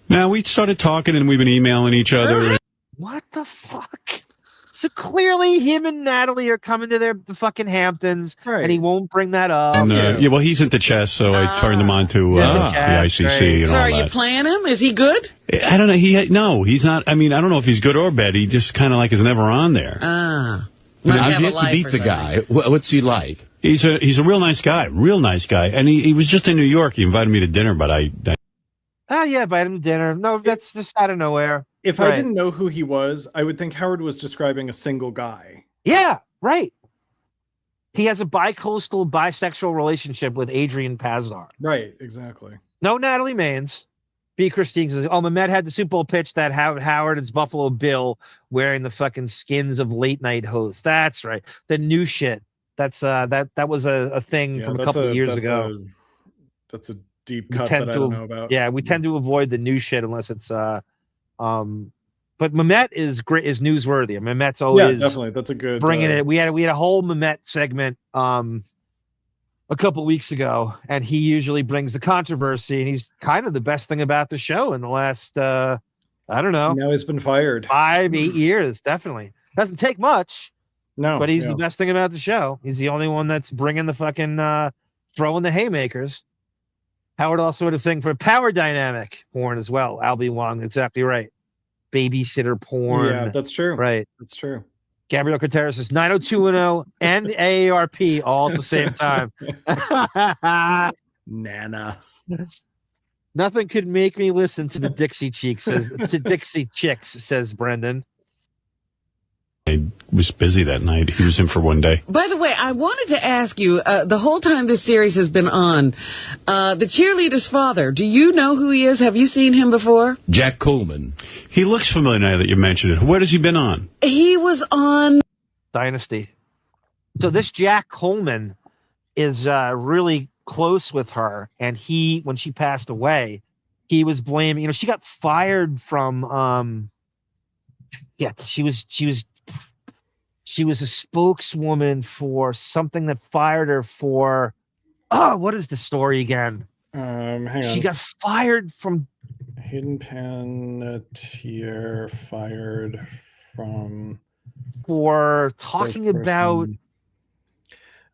Now, we started talking and we've been emailing each other. What the fuck? So clearly him and Natalie are coming to the fucking Hamptons, and he won't bring that up. And, well, he's into chess, so I turned him on to the ICC and all that. So are you playing him? Is he good? I don't know. No, he's not. I mean, I don't know if he's good or bad. He just kind of is never on there. I've yet to meet the guy. What's he like? He's a real nice guy, and he was just in New York. He invited me to dinner, but I yeah, invite him to dinner. No, that's just out of nowhere. If I didn't know who he was, I would think Howard was describing a single guy. Yeah, right. He has a bi-coastal, bisexual relationship with Adrian Pasdar. Right, exactly. No Natalie Maines. B. Christine says, Mehmet had the Super Bowl pitch that Howard is Buffalo Bill wearing the fucking skins of late night hosts. That's right. The new shit. That's that was a thing from a couple of years ago. That's a deep cut that I don't know about. Yeah, we tend to avoid the new shit unless it's but Mehmet is great, is newsworthy. Mehmet's always definitely. That's a good bringing it. We had a whole Mehmet segment a couple weeks ago, and he usually brings the controversy, and he's kind of the best thing about the show in the last I don't know. Now he's been fired 5-8 years. Definitely doesn't take much. No, but he's the best thing about the show. He's the only one that's bringing the fucking throwing the haymakers. Howard also had a thing for power dynamic porn as well. Albie Wong, exactly right. Babysitter porn. Yeah, that's true. Right. That's true. Gabrielle Contreras says 90210 and AARP all at the same time. Nana. Nothing could make me listen to the Dixie Chicks, says Brendan. I was busy that night. He was in for one day. By the way, I wanted to ask you, the whole time this series has been on, the cheerleader's father, do you know who he is? Have you seen him before? Jack Coleman. He looks familiar now that you mentioned it. Where has he been on? He was on Dynasty. So this Jack Coleman is really close with her, and when she passed away, he was blaming, she got fired from she was a spokeswoman for something that fired her for what is the story again? Hang on. She got fired from Hayden Panettiere fired from for talking about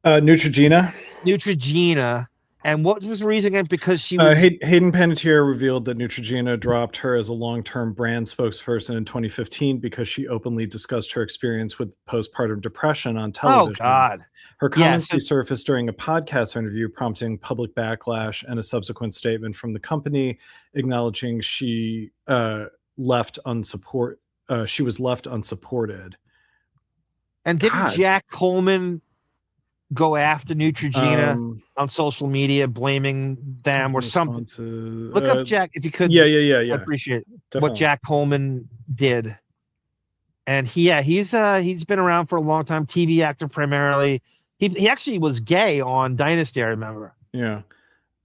Neutrogena. And what was the reason again? Because she was Hayden Panettiere revealed that Neutrogena dropped her as a long-term brand spokesperson in 2015 because she openly discussed her experience with postpartum depression on television. Oh, God. Her comments resurfaced during a podcast interview, prompting public backlash and a subsequent statement from the company acknowledging she left unsupported. And didn't Jack Coleman go after Neutrogena on social media, blaming them or something? Look up Jack if you could. Yeah. I appreciate what Jack Coleman did. And he's been around for a long time, TV actor primarily. He actually was gay on Dynasty, I remember. Yeah.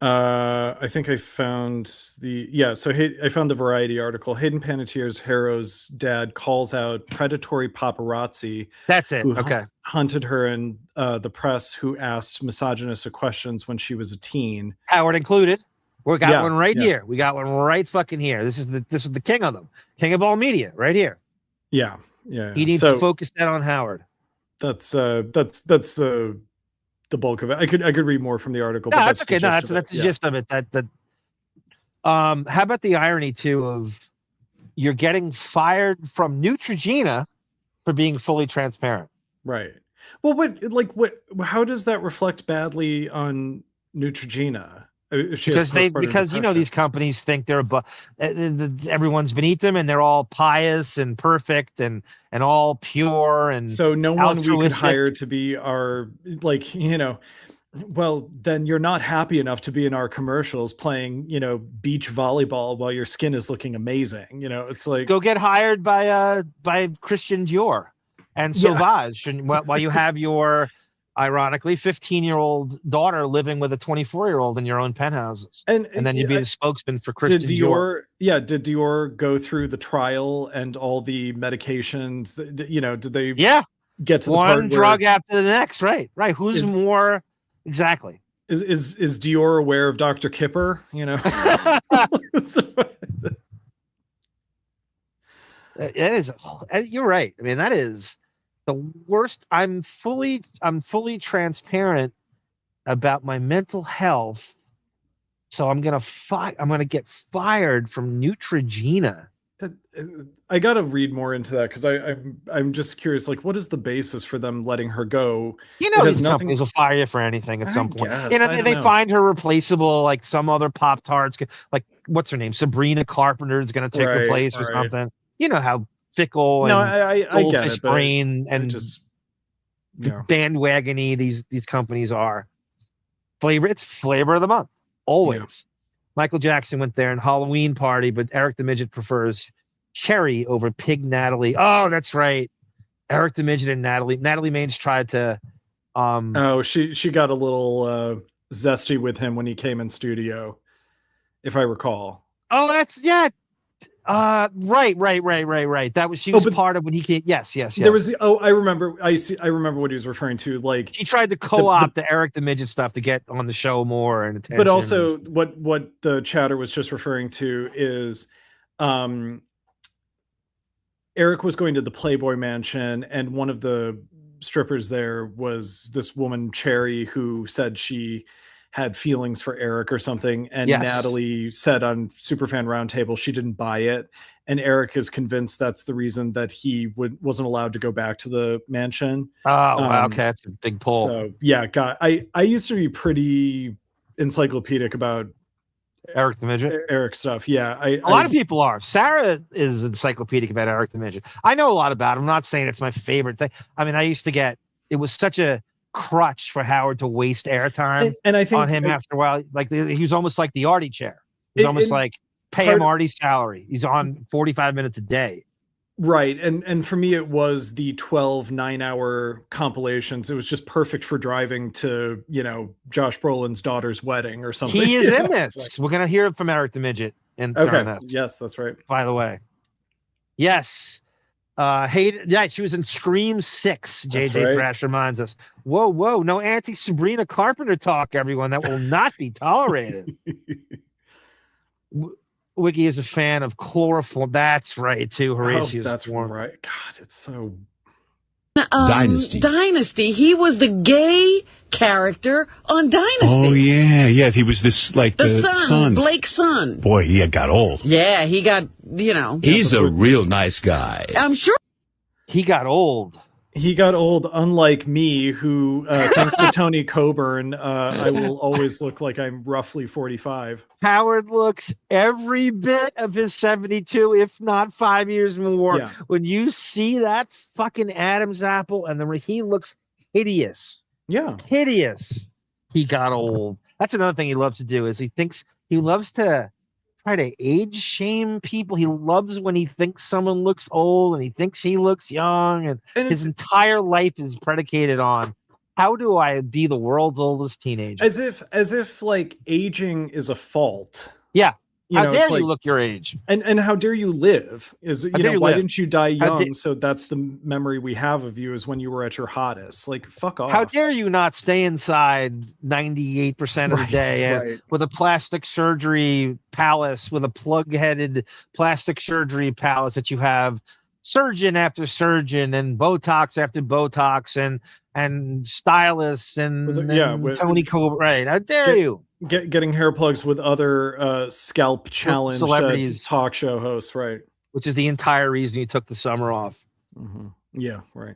I think I found I found the Variety article. Hayden Panettiere's hero's dad calls out predatory paparazzi. That's it. Who Okay. Hunted her in the press, who asked misogynistic questions when she was a teen. Howard included. We got one right here. We got one right fucking here. This is the king of them. King of all media right here. Yeah. He needs to focus that on Howard. That's the bulk of it. I could read more from the article. No, but that's okay. That's the gist of it. How about the irony too of you're getting fired from Neutrogena for being fully transparent? Right. Well, how does that reflect badly on Neutrogena? Because these companies think they're everyone's beneath them, and they're all pious and perfect and all pure, and so no one we could hire to be our well, then you're not happy enough to be in our commercials playing beach volleyball while your skin is looking amazing. It's like, go get hired by Christian Dior and Sauvage, while you have your ironically 15-year-old daughter living with a 24-year-old in your own penthouses, and then you'd be the spokesman for Christian Dior. Did Dior go through the trial and all the medications? Did they get to one drug after the next? Right. Who's more exactly? Is Dior aware of Dr. Kipper? It is. You're right. I mean, that is the worst. I'm fully transparent about my mental health, so I'm gonna get fired from Neutrogena. I got to read more into that because I'm just curious. Like, what is the basis for them letting her go? You know, these companies will fire you for anything at some point. Guess, You know, they find her replaceable, like some other Pop-Tarts, like what's her name? Sabrina Carpenter is going to take her place or something. You know how fickle and I get it, brain and just bandwagony these companies are. It's flavor of the month always. Yeah. Michael Jackson went there in Halloween party, but Eric the Midget prefers Cherry over Pig Natalie. Oh, that's right. Eric the Midget and Natalie Maines tried to she got a little zesty with him when he came in studio, if I recall. Oh, that's right. That was she was part of when he came. Yes. There was I remember what he was referring to. Like he tried to co-opt the Eric the Midget stuff to get on the show more and attention. But also what the chatter was just referring to is Eric was going to the Playboy Mansion, and one of the strippers there was this woman Cherry, who said she had feelings for Eric or something, and Natalie said on Superfan Roundtable she didn't buy it, and Eric is convinced that's the reason that he wasn't allowed to go back to the mansion. Wow, okay, that's a big pull. So yeah, I used to be pretty encyclopedic about Eric the Midget, Eric stuff. Yeah, a lot of people are. Sarah is encyclopedic about Eric the Midget. I know a lot about him. I'm not saying it's my favorite thing. I mean, I used to get it was such a crutch for Howard to waste airtime and I think on him after a while. Like he was almost like the Artie chair. He's almost like pay him Artie's salary. He's on 45 minutes a day. Right. And for me, it was the 12 9-hour compilations. It was just perfect for driving to, Josh Brolin's daughter's wedding or something. He is in this. We're going to hear it from Eric the Midget. Okay. Yes, that's right. By the way. Yes. Hayden, she was in Scream 6. JJ Thrash reminds us. Whoa. No anti-Sabrina Carpenter talk, everyone. That will not be tolerated. Wiki is a fan of chloroform. That's right, too. Horatius. That's right. God, it's so... Dynasty. He was the gay character on Dynasty. Oh, yeah. He was this, like, the son. Blake's son. Boy, he got old. Yeah, he got, He's a real nice guy. I'm sure. He got old. He got old, unlike me, who, thanks to Tony Coburn, I will always look like I'm roughly 45. Howard looks every bit of his 72, if not 5 years more. Yeah. When you see that fucking Adam's apple, and then he looks hideous. Yeah. Hideous. He got old. That's another thing he loves to do, is he loves to try to age shame people. He loves when he thinks someone looks old and he thinks he looks young, and his entire life is predicated on how do I be the world's oldest teenager? As if like aging is a fault. Yeah. How dare you look your age? And how dare you live? Why didn't you die young? So that's the memory we have of you, is when you were at your hottest. Like, fuck off. How dare you not stay inside 98% of the day with a plastic surgery palace, with a plug-headed plastic surgery palace that you have surgeon after surgeon and Botox after Botox and stylists and Tony Coburn. Right. How dare you? Getting hair plugs with other scalp challenge celebrities, talk show hosts, right? Which is the entire reason you took the summer off. Mm-hmm. Yeah, right.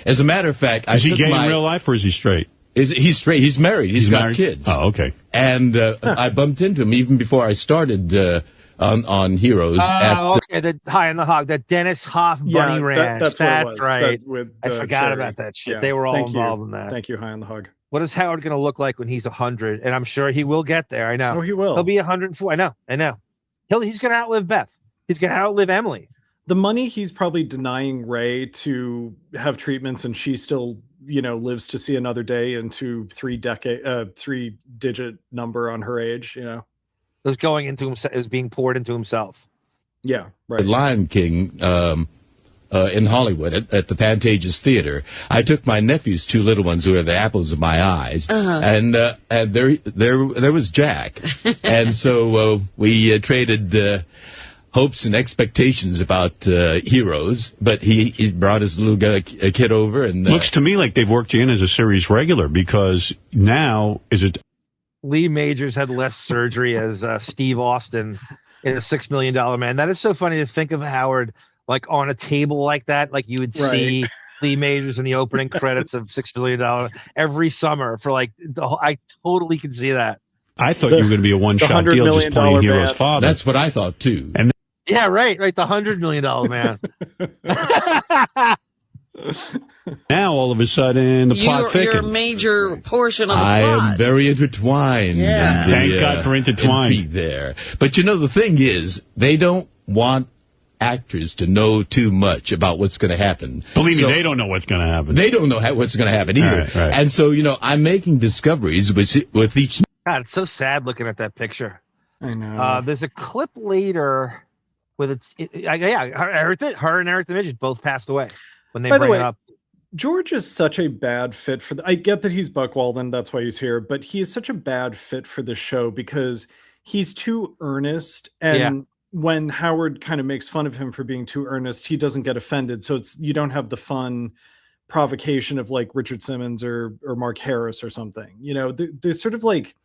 As a matter of fact, is he gay in real life, or is he straight? He's straight. He's married. He's got kids. Oh, okay. And I bumped into him even before I started on Heroes. The High on the Hog, that Dennis Hoff Bunny Ranch. That's what it was. Right. I forgot about that shit. Yeah. They were all involved in that. Thank you, High on the Hog. What is Howard going to look like when he's 100? And I'm sure he will get there. I know. Oh, he will. He'll be 104. I know. He's going to outlive Beth. He's going to outlive Emily. The money he's probably denying Ray to have treatments, and she still, lives to see another day into 3-digit number on her age. Is going into himself, is being poured into himself. Yeah, right. The Lion King. In Hollywood at the Pantages Theater, I took my nephews, 2 little ones who are the apples of my eyes, and there was Jack, and so we traded hopes and expectations about Heroes, but he brought his little kid over, and looks to me like they've worked you in as a series regular, because now is it. Lee Majors had less surgery as Steve Austin in a $6 Million Man. That is so funny to think of Howard like on a table like that, like you would see Lee Majors in the opening credits of $6 Million every summer for like I totally can see that. I thought you were going to be a one-shot deal just playing Hero's father. That's what I thought too. And yeah, right. The $100 Million Man. now all of a sudden the plot thickens. You're a major portion of the I plot. am very intertwined. Yeah. In the, Thank God for intertwined. intrigue there. But you know, the thing is, they don't want actors to know too much about what's going to happen. Believe me, they don't know what's going to happen. They don't know what's going to happen either. Right. And so, you know, I'm making discoveries with each. God, it's so sad looking at that picture. I know. There's a clip later with her and Eric the Midget both passed away when they bring it up. George is such a bad fit for I get that he's Buck Walden, that's why he's here, but he is such a bad fit for the show because he's too earnest, and when Howard kind of makes fun of him for being too earnest, he doesn't get offended. So you don't have the fun provocation of like Richard Simmons or Mark Harris or something. You know, they're sort of like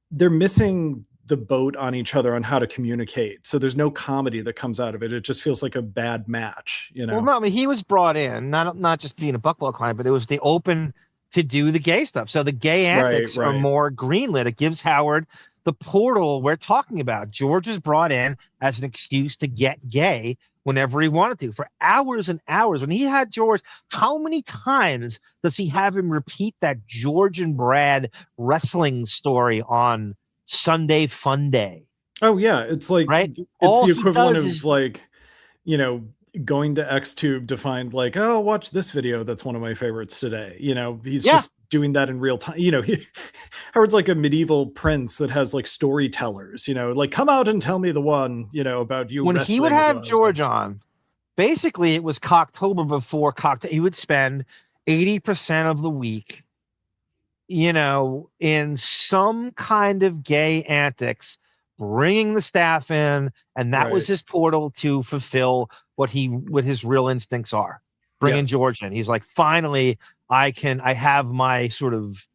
they're missing the boat on each other on how to communicate. So there's no comedy that comes out of it. It just feels like a bad match, you know? Well, no, I mean, he was brought in, not just being a Buckwell client, but it was the open to do the gay stuff. So the gay antics are more greenlit. It gives Howard the portal we're talking about. George was brought in as an excuse to get gay whenever he wanted to for hours and hours. When he had George, how many times does he have him repeat that George and Brad wrestling story on Sunday Fun Day? Oh yeah, it's like it's the equivalent of like, you know, going to XTube to find like, oh, watch this video that's one of my favorites today. You know, he's just doing that in real time. You know, Howard's like a medieval prince that has like storytellers, you know, like come out and tell me the one, you know, about you. When he would have George on, basically it was Cocktober before Cocktober. He would spend 80% of the week, you know, in some kind of gay antics, bringing the staff in, and that was his portal to fulfill what his real instincts are. Bringing George in, he's like, finally, I have my sort of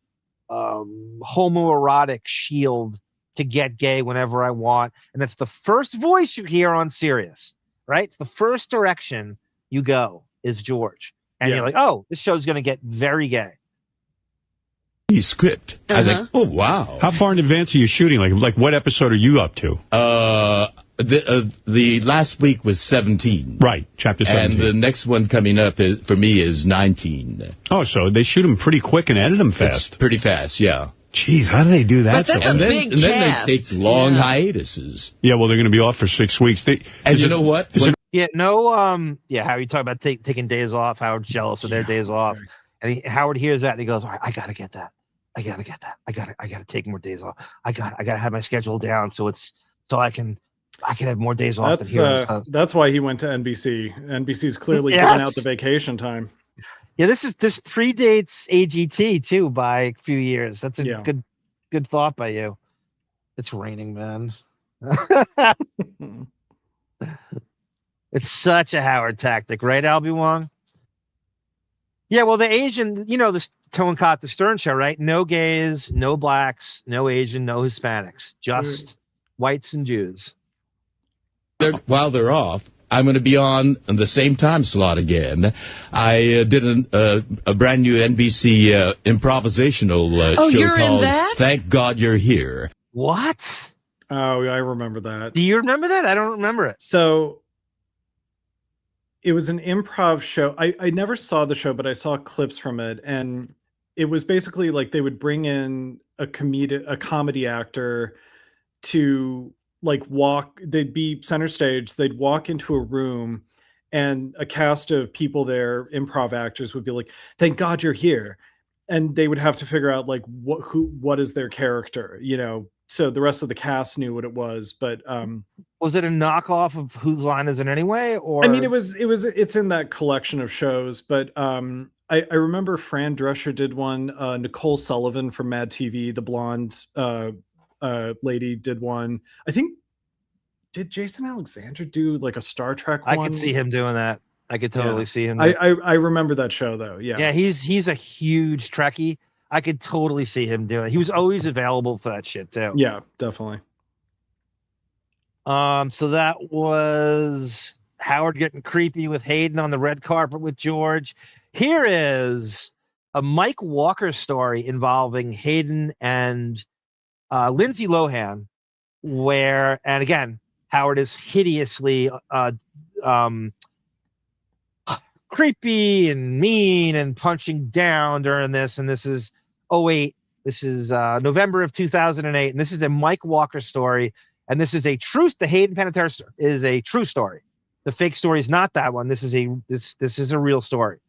homoerotic shield to get gay whenever I want, and that's the first voice you hear on Sirius, right? It's the first direction you go is George, and you're like, oh, this show's going to get very gay. Script. I think, oh wow! How far in advance are you shooting? Like what episode are you up to? The last week was 17. Right, chapter 17. And the next one coming up for me is 19. Oh, so they shoot them pretty quick and edit them fast. It's pretty fast, yeah. Jeez, how do they do that? But that's a big and then they take long hiatuses. Yeah, well, they're going to be off for 6 weeks. And you know what? How you talk about taking days off. Howard's jealous of their days off, and Howard hears that and he goes, "All right, I gotta get that. I gotta take more days off. I gotta have my schedule down so I can have more days off." That's why he went to NBC. NBC's clearly giving out the vacation time. Yeah, this predates AGT too by a few years. That's a good thought by you. It's raining, man. It's such a Howard tactic, right, Albie Wong? Yeah, well, the Asian, you know, the Stern-COTC, the Stern Show, right? No gays, no blacks, no Asian, no Hispanics, just whites and Jews. While they're off, I'm going to be on the same time slot again. I did a brand new NBC improvisational show called Thank God You're Here. What? Oh, I remember that. Do you remember that? I don't remember it. So it was an improv show. I never saw the show, but I saw clips from it. And it was basically like they would bring in a comedy actor to like they'd be center stage. They'd walk into a room and a cast of people there, improv actors, would be like, "Thank God you're here." And they would have to figure out like what is their character, you know? So the rest of the cast knew what it was, but was it a knockoff of Whose Line Is It Anyway? Or I mean, it's in that collection of shows, but I remember Fran Drescher did one. Nicole Sullivan from Mad TV, the blonde lady, did one. I think did Jason Alexander do like a Star Trek one? I could see him doing that. I could totally see him. I remember that show though. Yeah, he's a huge Trekkie. I could totally see him doing it. He was always available for that shit too. Yeah, definitely. So that was Howard getting creepy with Hayden on the red carpet with George. Here is a Mike Walker story involving Hayden and Lindsey Lohan, where, and again, Howard is hideously creepy and mean and punching down during this. And this is 2008. This is November of 2008. And this is a Mike Walker story. And this is a true, the Hayden Panettiere is a true story. The fake story is not that one. This is a real story.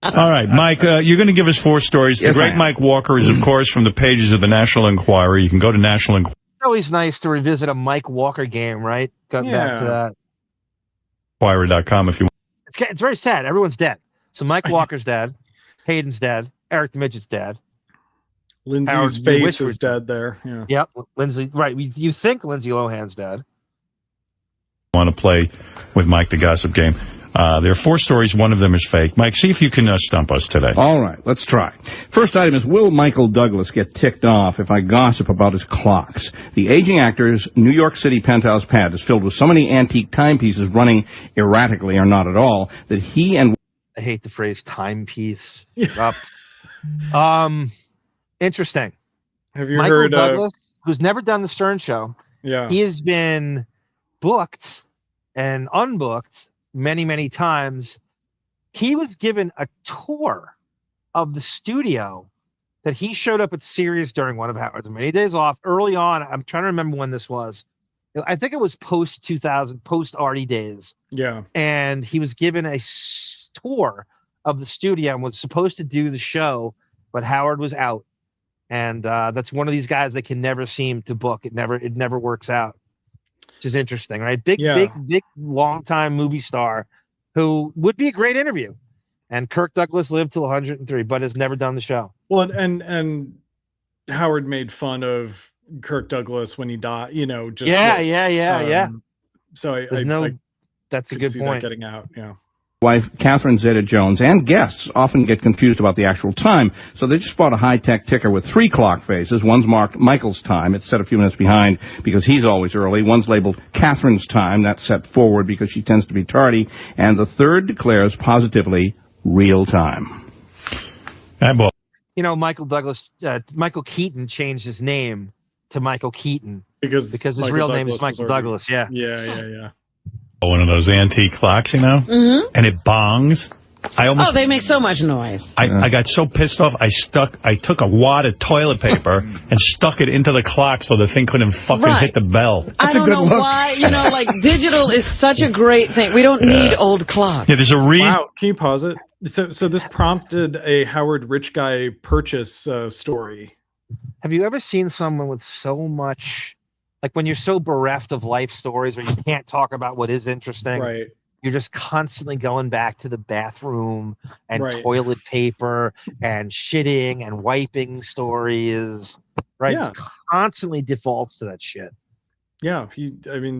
All right, Mike, you're going to give us 4 stories. Yes, the great Mike Walker is, of course, from the pages of the National Enquirer. You can go to National Enquirer. It's always nice to revisit a Mike Walker game, right? Back to that. Enquirer.com if you want. It's very sad. Everyone's dead. So Mike Walker's dead. Hayden's dead. Eric the Midget's dead. Lindsay's face is dead there. Yeah. Yep. Lindsay. Right. You think Lindsay Lohan's dead? Want to play with Mike the Gossip Game. There are 4 stories. One of them is fake. Mike, see if you can stump us today. All right, let's try. First item is, will Michael Douglas get ticked off if I gossip about his clocks? The aging actor's New York City penthouse pad is filled with so many antique timepieces running erratically or not at all that he and... I hate the phrase timepiece. Up. Interesting. Have you Michael heard Douglas, who's never done the Stern Show? Yeah. He has been booked and unbooked many, many times. He was given a tour of the studio that he showed up at Sirius during one of Howard's many days off early on. I'm trying to remember when this was. I think it was post 2000, post Artie days. Yeah. And he was given a tour of the studio and was supposed to do the show, but Howard was out. And that's one of these guys that can never seem to book. It never works out. Which is interesting, right? Big, long time movie star who would be a great interview. And Kirk Douglas lived till 103, but has never done the show. Well, and Howard made fun of Kirk Douglas when he died, just yeah. So that's a good point. Getting out, yeah. Wife Catherine Zeta-Jones and guests often get confused about the actual time, so they just bought a high-tech ticker with 3 clock faces. One's marked Michael's time. It's set a few minutes behind because he's always early. One's labeled Catherine's time. That's set forward because she tends to be tardy. And the third declares positively real time. Michael Douglas, Michael Keaton changed his name to Michael Keaton because his Michael real Douglas name is Michael Douglas. Yeah. Yeah. One of those antique clocks, Mm-hmm. and it bongs. They make so much noise. I got so pissed off, I took a wad of toilet paper and stuck it into the clock so the thing couldn't fucking hit the bell. I don't know why, digital is such a great thing. We don't need old clocks. Yeah, there's a reason. Wow, can you pause it? So this prompted a Howard Rich Guy purchase story. Have you ever seen someone with so much... Like when you're so bereft of life stories or you can't talk about what is interesting, right? You're just constantly going back to the bathroom and toilet paper and shitting and wiping stories, right? Yeah. It's constantly defaults to that shit. Yeah,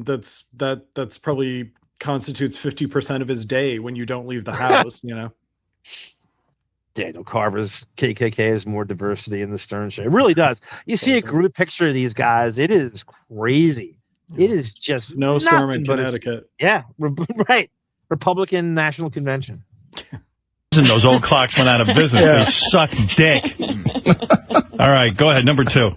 that's probably constitutes 50% of his day when you don't leave the house, Daniel Carver's KKK has more diversity in the Stern Show. It really does. You see a group picture of these guys, it is crazy. It is just snowstorm in Connecticut. Yeah, right. Republican National Convention. Those old clocks went out of business. They suck dick. All right, go ahead. Number 2.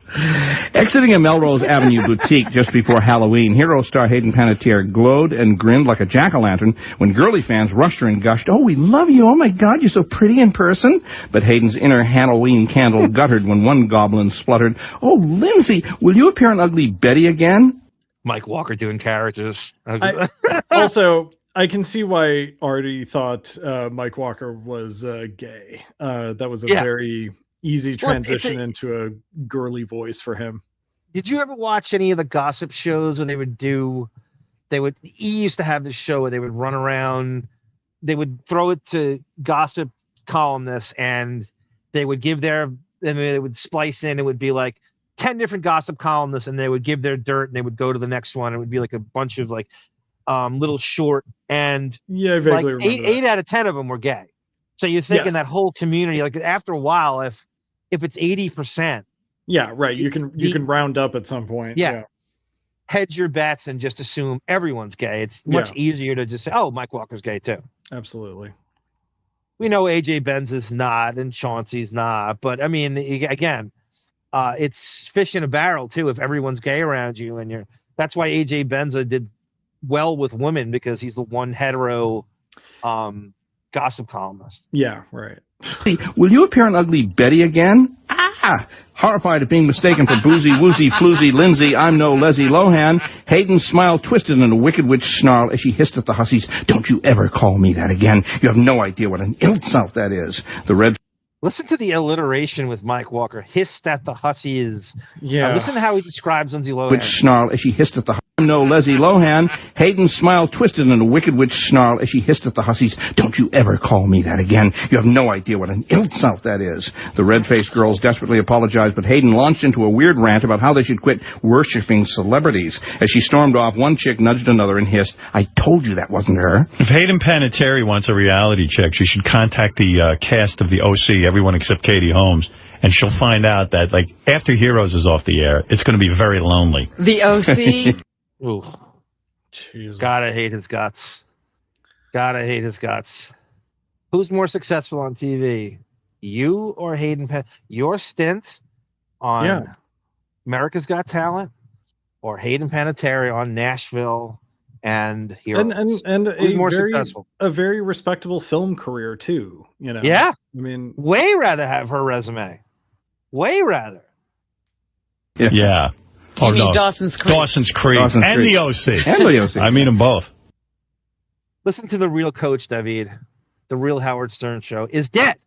Exiting a Melrose Avenue boutique just before Halloween, hero star Hayden Panettiere glowed and grinned like a jack-o'-lantern when girly fans rushed her and gushed, "Oh, we love you. Oh, my God, you're so pretty in person." But Hayden's inner Halloween candle guttered when one goblin spluttered, "Oh, Lindsay, will you appear in Ugly Betty again?" Mike Walker doing characters. Also... I can see why Artie thought Mike Walker was gay. That was a very easy transition into a girly voice for him. Did you ever watch any of the gossip shows where he used to have this show where they would run around, they would throw it to gossip columnists and they would they would splice in, it would be like 10 different gossip columnists and they would give their dirt and they would go to the next one. It would be like a bunch of little short, and I vaguely remember 8 out of 10 of them were gay. So you're thinking that whole community, like after a while, if it's 80%. Yeah, right. You can round up at some point. Yeah. Hedge your bets and just assume everyone's gay. It's much easier to just say, oh, Mike Walker's gay too. Absolutely. We know AJ Benz is not and Chauncey's not, but I mean, again, it's fish in a barrel too. If everyone's gay around you and that's why AJ Benza did well with women, because he's the one hetero gossip columnist. Yeah, right. Will you appear on Ugly Betty again? Horrified at being mistaken for boozy, woozy, floozy Lindsey, I'm no Lindsey Lohan, Hayden's smile twisted in a wicked witch snarl as she hissed at the hussies, don't you ever call me that again. You have no idea what an insult that is. The red... Listen to the alliteration with Mike Walker. Hissed at the hussies. Yeah. Listen to how he describes Lindsey Lohan. Witch snarl as she hissed at the no Lindsey Lohan, Hayden's smile twisted in a wicked witch snarl as she hissed at the hussies. Don't you ever call me that again. You have no idea what an insult that is. The red-faced girls desperately apologized, but Hayden launched into a weird rant about how they should quit worshipping celebrities. As she stormed off, one chick nudged another and hissed, I told you that wasn't her. If Hayden Panettiere wants a reality check, she should contact the cast of the OC, everyone except Katie Holmes. And she'll find out that, like, after Heroes is off the air, it's going to be very lonely. The OC? Ooh. Jesus. Gotta hate his guts. Gotta hate his guts. Who's more successful on TV? You or Hayden Panettiere? Your stint on America's Got Talent or Hayden Panettiere on Nashville and Heroes? And who's more successful? A very respectable film career, too. You know? Yeah. I mean, way rather have her resume. Way rather. Yeah. You mean Dawson's Creek. Dawson's Creek. And the OC. And the OC. I mean them both. Listen to the real coach, David. The real Howard Stern show is dead.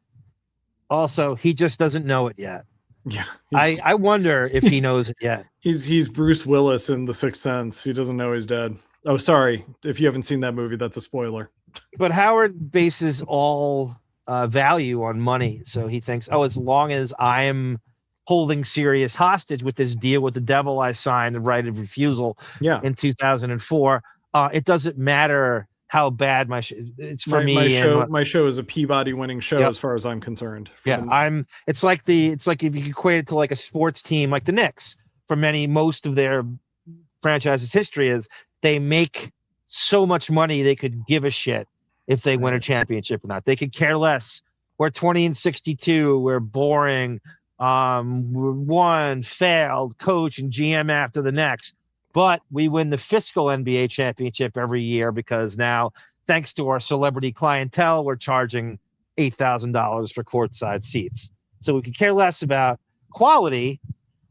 Also, he just doesn't know it yet. Yeah. I wonder if he knows it yet. He's Bruce Willis in The Sixth Sense. He doesn't know he's dead. Oh, sorry. If you haven't seen that movie, that's a spoiler. But Howard bases all value on money. So he thinks, oh, as long as I'm holding Sirius hostage with this deal with the devil I signed, the right of refusal in 2004, it doesn't matter how bad it's for me. My show is a Peabody winning show as far as I'm concerned. It's like if you equate it to like a sports team like the Knicks. For most of their franchise's history is they make so much money they could give a shit if they win a championship or not. They could care less. We're 20-62. We're boring. We're one failed coach and GM after the next, but we win the fiscal NBA championship every year because now, thanks to our celebrity clientele, we're charging $8,000 for courtside seats. So we could care less about quality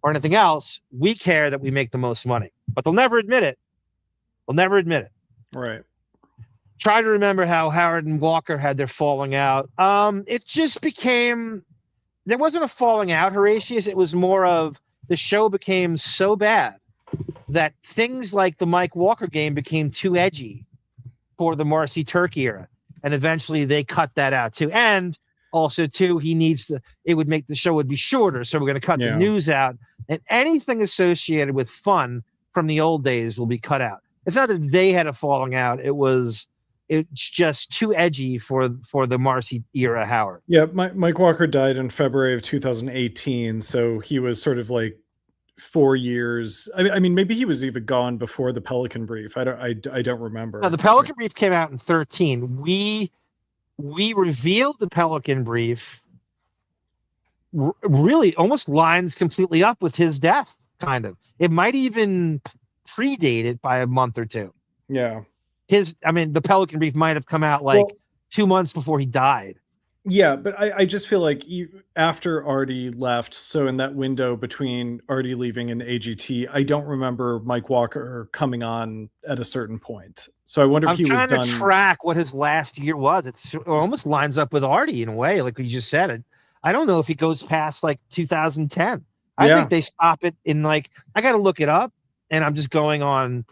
or anything else. We care that we make the most money, but they'll never admit it. They'll never admit it. Right. Try to remember how Howard and Walker had their falling out. It just became... There wasn't a falling out, Horatius. It was more of the show became so bad that things like the Mike Walker game became too edgy for the Marcy Turk era. And eventually they cut that out too. And also too, it would make the show would be shorter. So we're going to cut the news out, and anything associated with fun from the old days will be cut out. It's not that they had a falling out. It's just too edgy for the Marcy era Howard. Yeah, Mike Walker died in February of 2018, so he was sort of like 4 years. I mean, maybe he was even gone before the Pelican Brief. I don't remember. No, the Pelican Brief came out in 2013. We revealed the Pelican Brief. Really, almost lines completely up with his death. Kind of. It might even predate it by a month or two. Yeah. The Pelican Brief might have come out 2 months before he died. Yeah, but I just feel like after Artie left, so in that window between Artie leaving and AGT, I don't remember Mike Walker coming on at a certain point. So I wonder if he was done. I'm trying to track what his last year was. It almost lines up with Artie in a way, like you just said. I don't know if he goes past 2010. I think they stop it in I got to look it up, and I'm just going on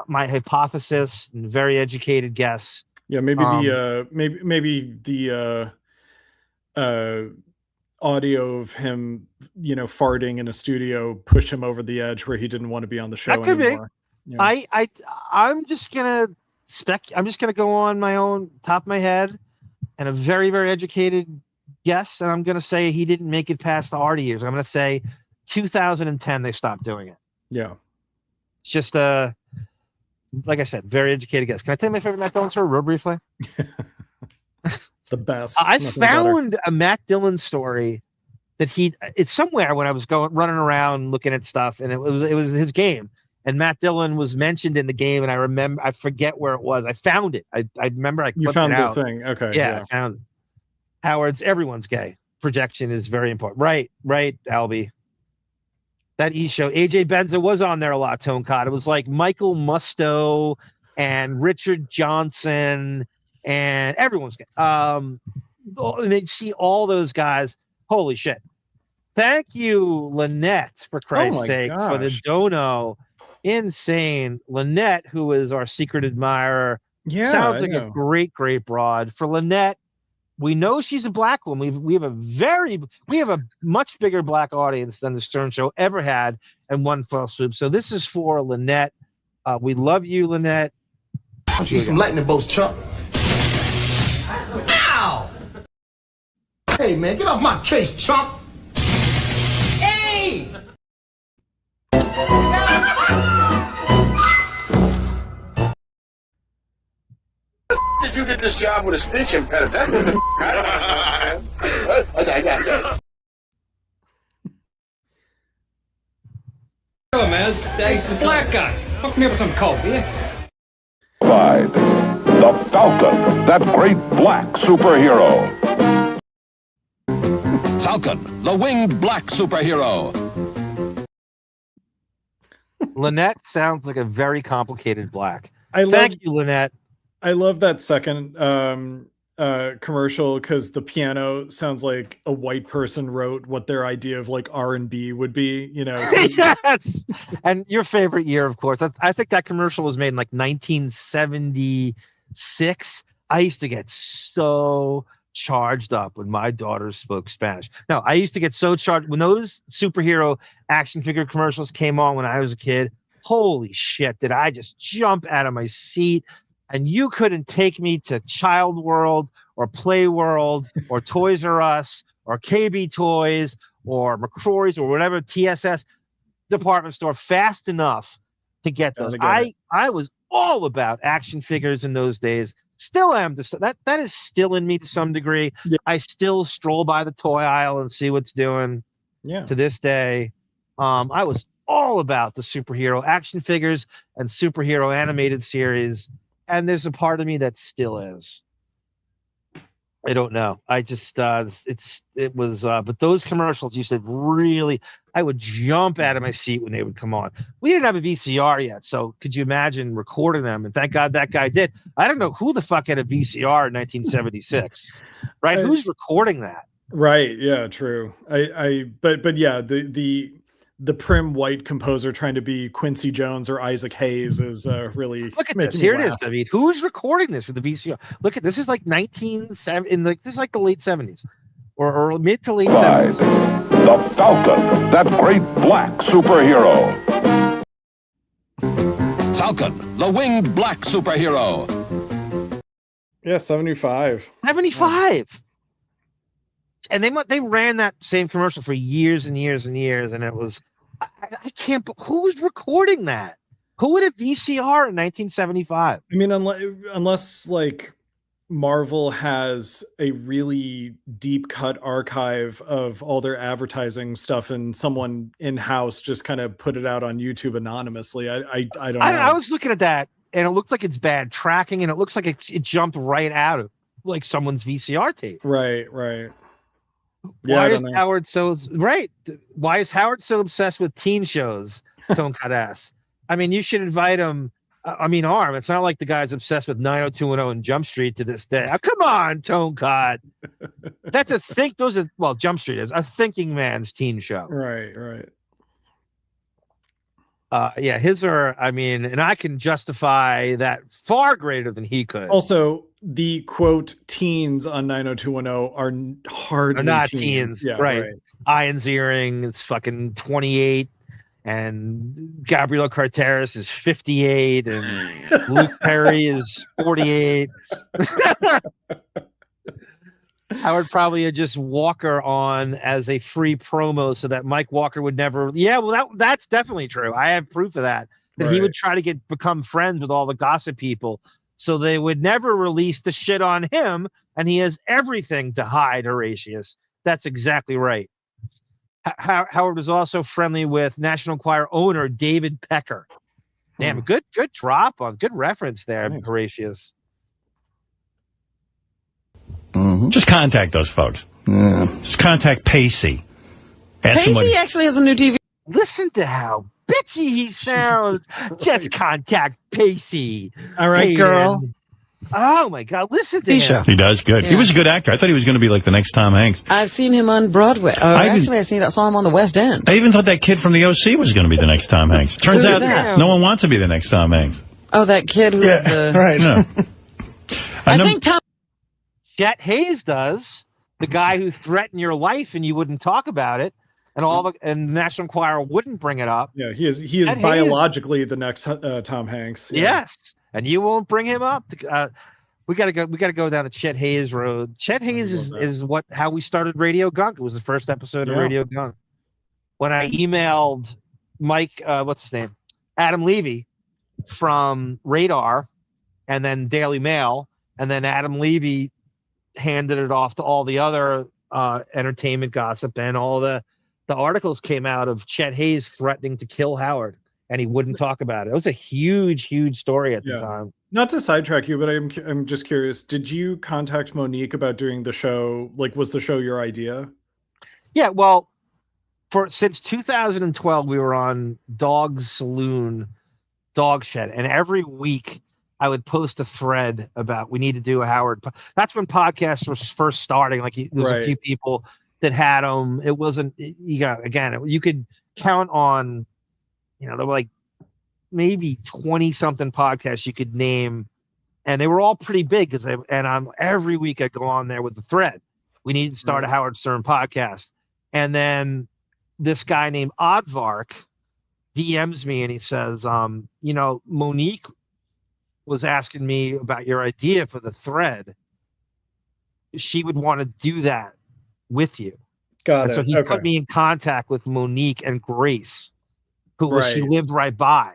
my hypothesis and very educated guess. Yeah, maybe the audio of him, farting in a studio pushed him over the edge where he didn't want to be on the show anymore. Yeah. I'm just gonna I'm just gonna go on my own top of my head and a very, very educated guess, and I'm going to say he didn't make it past the Artie years. I'm going to say 2010 they stopped doing it. Yeah. It's just like I said, very educated guess. Can I tell you my favorite Matt Dillon story real briefly? The best. I found a Matt Dillon story that it's somewhere when I was running around looking at stuff, and it was his game. And Matt Dillon was mentioned in the game, and I forget where it was. I found it. I remember I clipped it out. You found the thing. Okay. Yeah, I found it. Everyone's gay. Projection is very important. Right, Albie. That show. AJ Benza was on there a lot, Tone Cod. It was like Michael Musto and Richard Johnson, and everyone's gay. And they see all those guys. Holy shit. Thank you, Lynette, for Christ's sake, for the dono. Insane. Lynette, who is our secret admirer. Yeah. Sounds like a great, great broad. For Lynette, we know she's a black woman. We have a much bigger black audience than the Stern Show ever had in one fell swoop. So this is for Lynette. We love you, Lynette. Why don't you eat some lightning bolts, chump? Ow! Hey, man, get off my case, chump! Hey! Did you get this job with a speech impediment? Hello, man. It's the black guy. Hook me up with some coke, will you? The Falcon, that great black superhero. Falcon, the winged black superhero. Lynette sounds like a very complicated black. Thank you, Lynette. I love that second commercial because the piano sounds like a white person wrote what their idea of like R&B would be, you know. Yes. And your favorite year, of course. I think that commercial was made in like 1976. I used to get so charged up when my daughter spoke Spanish. No, I used to get so charged when those superhero action figure commercials came on when I was a kid. Holy shit, did I just jump out of my seat. And you couldn't take me to Child World or Play World or Toys R Us or KB Toys or McCrory's or whatever TSS department store fast enough to get those. I was all about action figures in those days. Still am. That is still in me to some degree. Yeah. I still stroll by the toy aisle and see what's doing. Yeah. To this day, I was all about the superhero action figures and superhero animated series. And there's a part of me that still is. I don't know. I just but those commercials you said really, I would jump out of my seat when they would come on. We didn't have a VCR yet, so could you imagine recording them? And thank God that guy did. I don't know who the fuck had a VCR in 1976, right? Who's recording that? Right. Yeah. True. But yeah, the prim white composer trying to be Quincy Jones or Isaac Hayes is really look at this. Here it is, David. Who's recording this for the VCR? Look at this. Is like 1970. This is like the late 70s or mid to late 70s. The Falcon, that great black superhero. Falcon, the winged black superhero. Yeah, 75. 75. And they ran that same commercial for years and years and years, and it was I can't. Who's recording that? Who would have VCR in 1975? I mean, unless like Marvel has a really deep cut archive of all their advertising stuff, and someone in house just kind of put it out on YouTube anonymously. I don't know. I was looking at that, and it looked like it's bad tracking, and it looks like it jumped right out of like someone's VCR tape. Right. Yeah, why is Howard so right? Why is Howard so obsessed with teen shows? Tone Cut Ass. I mean, you should invite him. Arm. It's not like the guy's obsessed with 90210 and Jump Street to this day. Oh, come on, Tone Cut. That's a think. Jump Street is a thinking man's teen show. Right. Yeah, his are. I mean, and I can justify that far greater than he could. Also, the quote teens on 90210 are hardly not teens. Yeah, right. Ian's earring is fucking 28, and Gabriel Carteris is 58, and Luke Perry is 48. Howard probably had just Walker on as a free promo so that Mike Walker would never. Yeah, well, that's definitely true. I have proof of that. That he would try to become friends with all the gossip people, so they would never release the shit on him, and he has everything to hide. Horatius. That's exactly right. Howard was also friendly with National Enquirer owner David Pecker. Damn, good drop on, good reference there, Horatius. Just contact those folks. Just contact Pacey. Pacey actually has a new TV. Listen to how bitchy he sounds. Just contact Pacey. All right, girl. Oh, my God. Listen to him. He does good. Yeah. He was a good actor. I thought he was going to be like the next Tom Hanks. I've seen him on Broadway. I saw him on the West End. I even thought that kid from the OC was going to be the next Tom Hanks. Turns out no one wants to be the next Tom Hanks. Oh, that kid who's right. No. I think Tom... Chet Haze does. The guy who threatened your life and you wouldn't talk about it. And National Enquirer wouldn't bring it up. Yeah, he is biologically the next Tom Hanks. Yeah. Yes, and you won't bring him up. We gotta go down the Chet Haze road. Chet Haze is how we started Radio Gunk. It was the first episode of Radio Gunk. When I emailed Mike, what's his name, Adam Levy from Radar, and then Daily Mail, and then Adam Levy handed it off to all the other entertainment gossip, and all the articles came out of Chet Haze threatening to kill Howard, and he wouldn't talk about it. It was a huge story at the time. Not to sidetrack you, but I'm just curious. Did you contact Monique about doing the show? Like, was the show your idea? Yeah, well, since 2012, we were on Dog's Saloon, Dog Shed, and every week I would post a thread about we need to do a Howard. That's when podcasts were first starting. Like, there was a few people that had them. It wasn't, you could count on, there were like maybe 20 something podcasts you could name, and they were all pretty big every week I go on there with the thread. We need to start a Howard Stern podcast. And then this guy named Aardvark DMs me and he says, Monique was asking me about your idea for the thread. She would want to do that with you. Got it. So he put me in contact with Monique and Grace, she lived right by.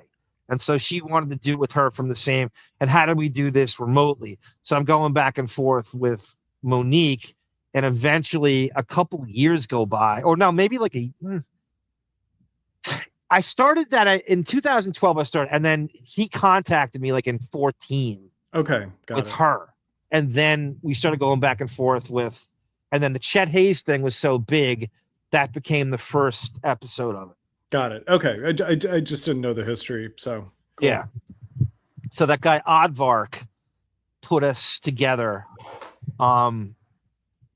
And so she wanted to do it with her from the same. And how do we do this remotely? So I'm going back and forth with Monique, and eventually a couple years go by, or no, maybe like I started that in 2012. I started, and then he contacted me like in 2014. Okay, with her, and then we started going back and forth with, and then the Chet Haze thing was so big that became the first episode of it. Got it. Okay, I just didn't know the history, so cool. Yeah. So that guy Aardvark put us together,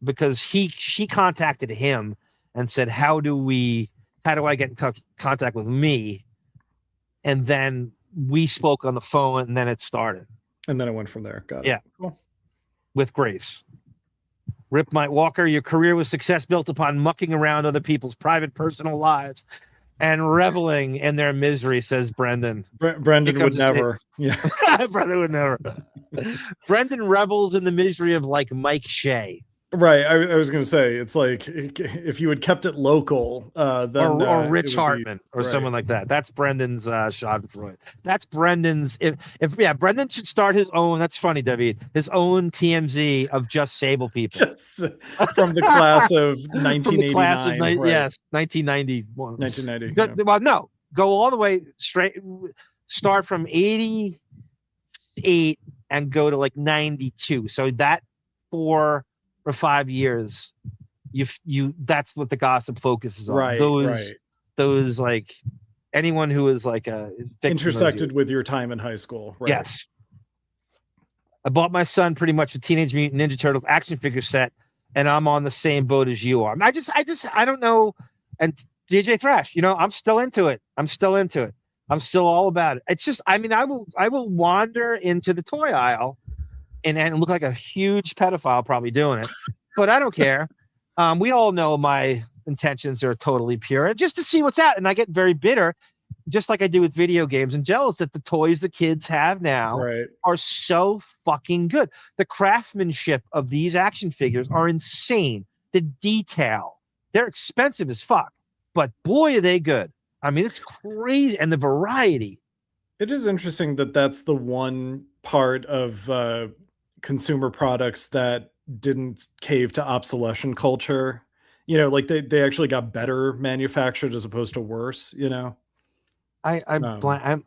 because she contacted him and said, how do I get in contact with me? And then we spoke on the phone, and then it started. And then it went from there. Got it. Yeah. Cool. With Grace. Rip Mike Walker, your career was success built upon mucking around other people's private, personal lives and reveling in their misery, says Brendan. Brendan would never. Yeah. Brendan would never. Brendan revels in the misery of like Mike Shea. Right. I was going to say, it's like if you had kept it local, then or Rich Hartman or someone like that. That's Brendan's Schadenfreude. That's Brendan's. If Brendan should start his own. That's funny, David. His own TMZ of just Sable people. Just from the class of 1989. Yes, 1991. 1990. Well, no, go all the way straight. Start from 88 and go to like 92. So that 4 or 5 years, you that's what the gossip focuses on. Right. Those like anyone who is like intersected with your time in high school. Right. Yes. I bought my son pretty much a Teenage Mutant Ninja Turtles action figure set, and I'm on the same boat as you are. I don't know. And DJ Thrash, I'm still into it. I'm still all about it. It's just, I will wander into the toy aisle and look like a huge pedophile probably doing it, but I don't care. We all know my intentions are totally pure, just to see what's out. And I get very bitter just like I do with video games, and jealous that the toys the kids have now are so fucking good. The craftsmanship of these action figures are insane. The detail, they're expensive as fuck, but boy, are they good. I mean, it's crazy. And the variety. It is interesting that that's the one part of consumer products that didn't cave to obsolescence culture. You know, like they actually got better manufactured as opposed to worse, you know? I'm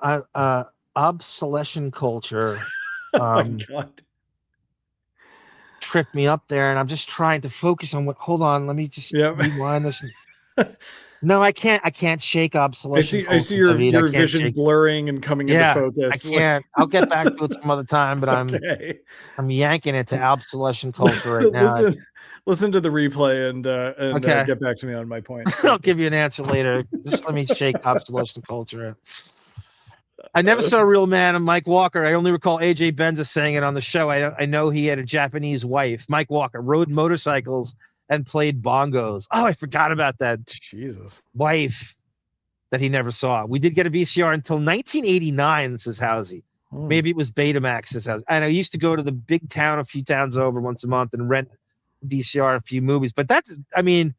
obsolescence culture. Oh my God. Tripped me up there, and I'm just trying to focus on what. Hold on, let me just rewind this. No, I can't shake obsolescence. I see your vision blurring and coming into focus. I can't. I'll get back to it some other time, but I'm yanking it to obsolescence culture right now. Listen to the replay and get back to me on my point. I'll give you an answer later. Just let me shake obsolescence culture. I never saw a real man of Mike Walker. I only recall AJ Benza saying it on the show. I know he had a Japanese wife. Mike Walker rode motorcycles and played bongos. Oh, I forgot about that. Jesus. Wife that he never saw. We did get a VCR until 1989, says Housey. Maybe it was Betamax, says Housey. And I used to go to the big town a few towns over once a month and rent VCR a few movies. But that's, I mean,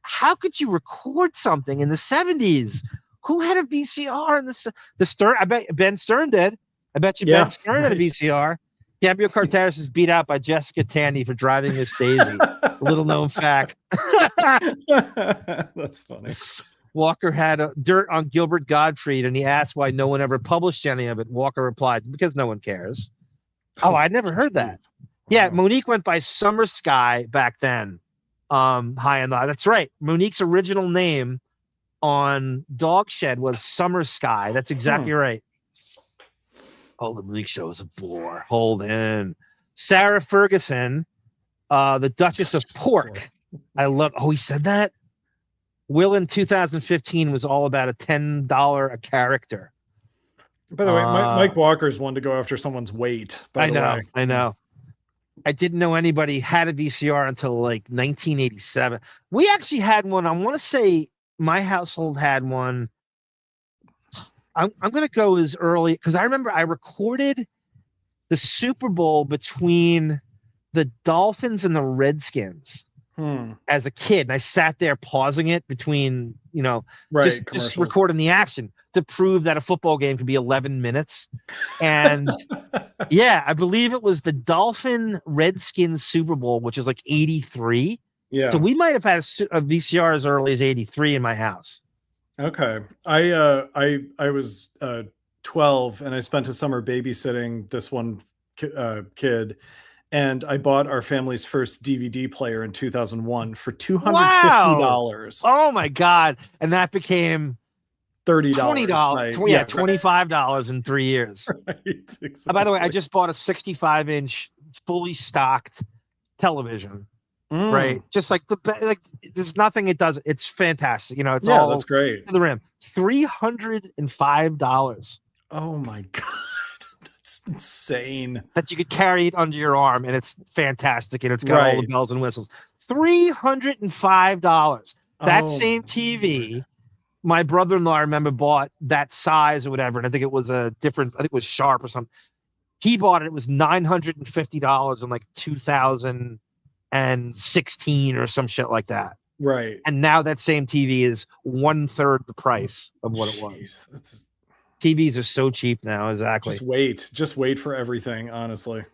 how could you record something in the 70s? Who had a VCR in the Stern? I bet Ben Stern did. I bet you Ben Stern had a VCR. Gabriel Carteris is beat out by Jessica Tandy for driving Miss Daisy. Little known fact. That's funny. Walker had dirt on Gilbert Gottfried, and he asked why no one ever published any of it. Walker replied, because no one cares. Oh, I'd never heard that. Yeah, Monique went by Summer Sky back then. High and low. That's right. Monique's original name on Dog Shed was Summer Sky. That's exactly right. Oh, the Monique show is a bore. Hold in. Sarah Ferguson, the Duchess of Pork. I love. Oh, he said that. Will in 2015 was all about a $10 a character. By the way, Mike Walker's one to go after someone's weight. I know. I didn't know anybody had a VCR until like 1987. We actually had one. I want to say my household had one. I'm going to go as early because I remember I recorded the Super Bowl between the Dolphins and the Redskins as a kid. And I sat there pausing it between, just recording the action to prove that a football game could be 11 minutes. And yeah, I believe it was the Dolphin Redskins Super Bowl, which is like 83. Yeah. So we might have had a VCR as early as 83 in my house. Okay. I was 12 and I spent a summer babysitting this one kid, and I bought our family's first DVD player in 2001 for $250. Wow. Oh my God. And that became $30. $20. Yeah, $25 in 3 years. Right, exactly. By the way, I just bought a 65-inch fully stocked television. Right, just like there's nothing it does. It's fantastic. It's all that's great. To the rim. $305. Oh my God, that's insane. That you could carry it under your arm, and it's fantastic, and it's got all the bells and whistles. $305. That same TV, my brother-in-law, I remember, bought that size or whatever, and I think it was I think it was Sharp or something. He bought it. It was $950 in like 2016 or some shit like that. Right. And now that same TV is 1/3 the price of what it was. TVs are so cheap now. Exactly. Just wait for everything, honestly.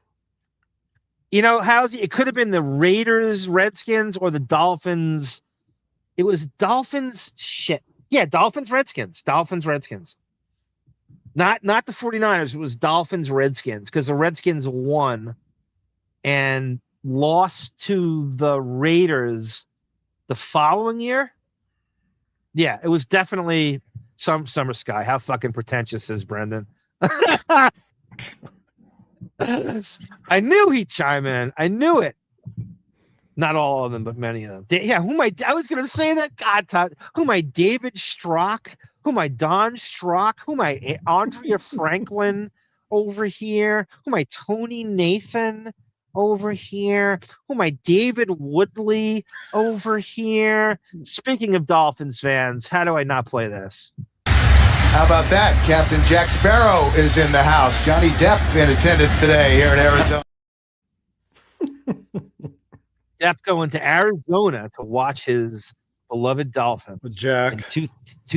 It could have been the Raiders, Redskins, or the Dolphins. It was Dolphins. Shit. Yeah. Dolphins, Redskins. Not the 49ers. It was Dolphins, Redskins, because the Redskins won and lost to the Raiders the following year. Yeah, it was definitely some Summer Sky. How fucking pretentious is Brendan? I knew he'd chime in. I knew it. Not all of them, but many of them. Yeah, I was going to say that. God, Todd, who am I? David Strock? Who am I? Don Strock? Who am I? Andrea Franklin over here? Who am I? Tony Nathan over here? Who am I? David Woodley over here? Speaking of Dolphins fans, how do I not play this? How about that? Captain Jack Sparrow is in the house. Johnny Depp in attendance today here in Arizona. Depp going to Arizona to watch his beloved dolphin. Jack. To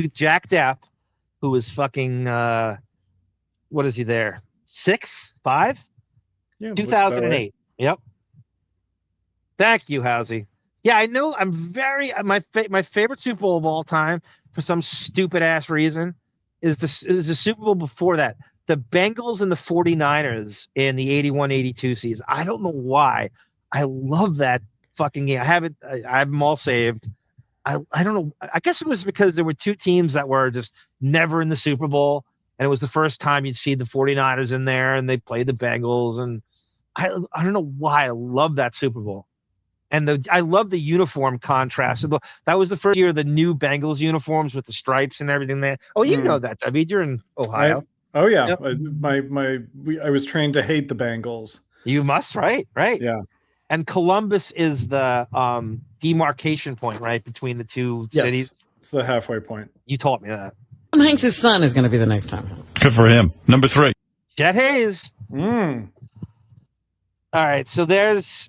Jack Depp, who was fucking, what is he there? 6, 5? Yeah, 2008. right. Yep. Thank you, Housey. Yeah, I know. I'm my favorite Super Bowl of all time for some stupid ass reason is the Super Bowl before that. The Bengals and the 49ers in the 81-82 season. I don't know why. I love that fucking game. I have them all saved. I don't know. I guess it was because there were two teams that were just never in the Super Bowl. And it was the first time you'd see the 49ers in there and they played the Bengals. And I don't know why I love that Super Bowl. And I love the uniform contrast. That was the first year of the new Bengals uniforms with the stripes and everything there. Oh, you know that, David. You're in Ohio. Oh, yeah. Yep. I was trained to hate the Bengals. You must, right? Yeah. And Columbus is the demarcation point, right, between the two cities. It's the halfway point. You taught me that. Tom Hanks' son is going to be the next time. Good for him. Number 3. Chet Haze. All right, so there's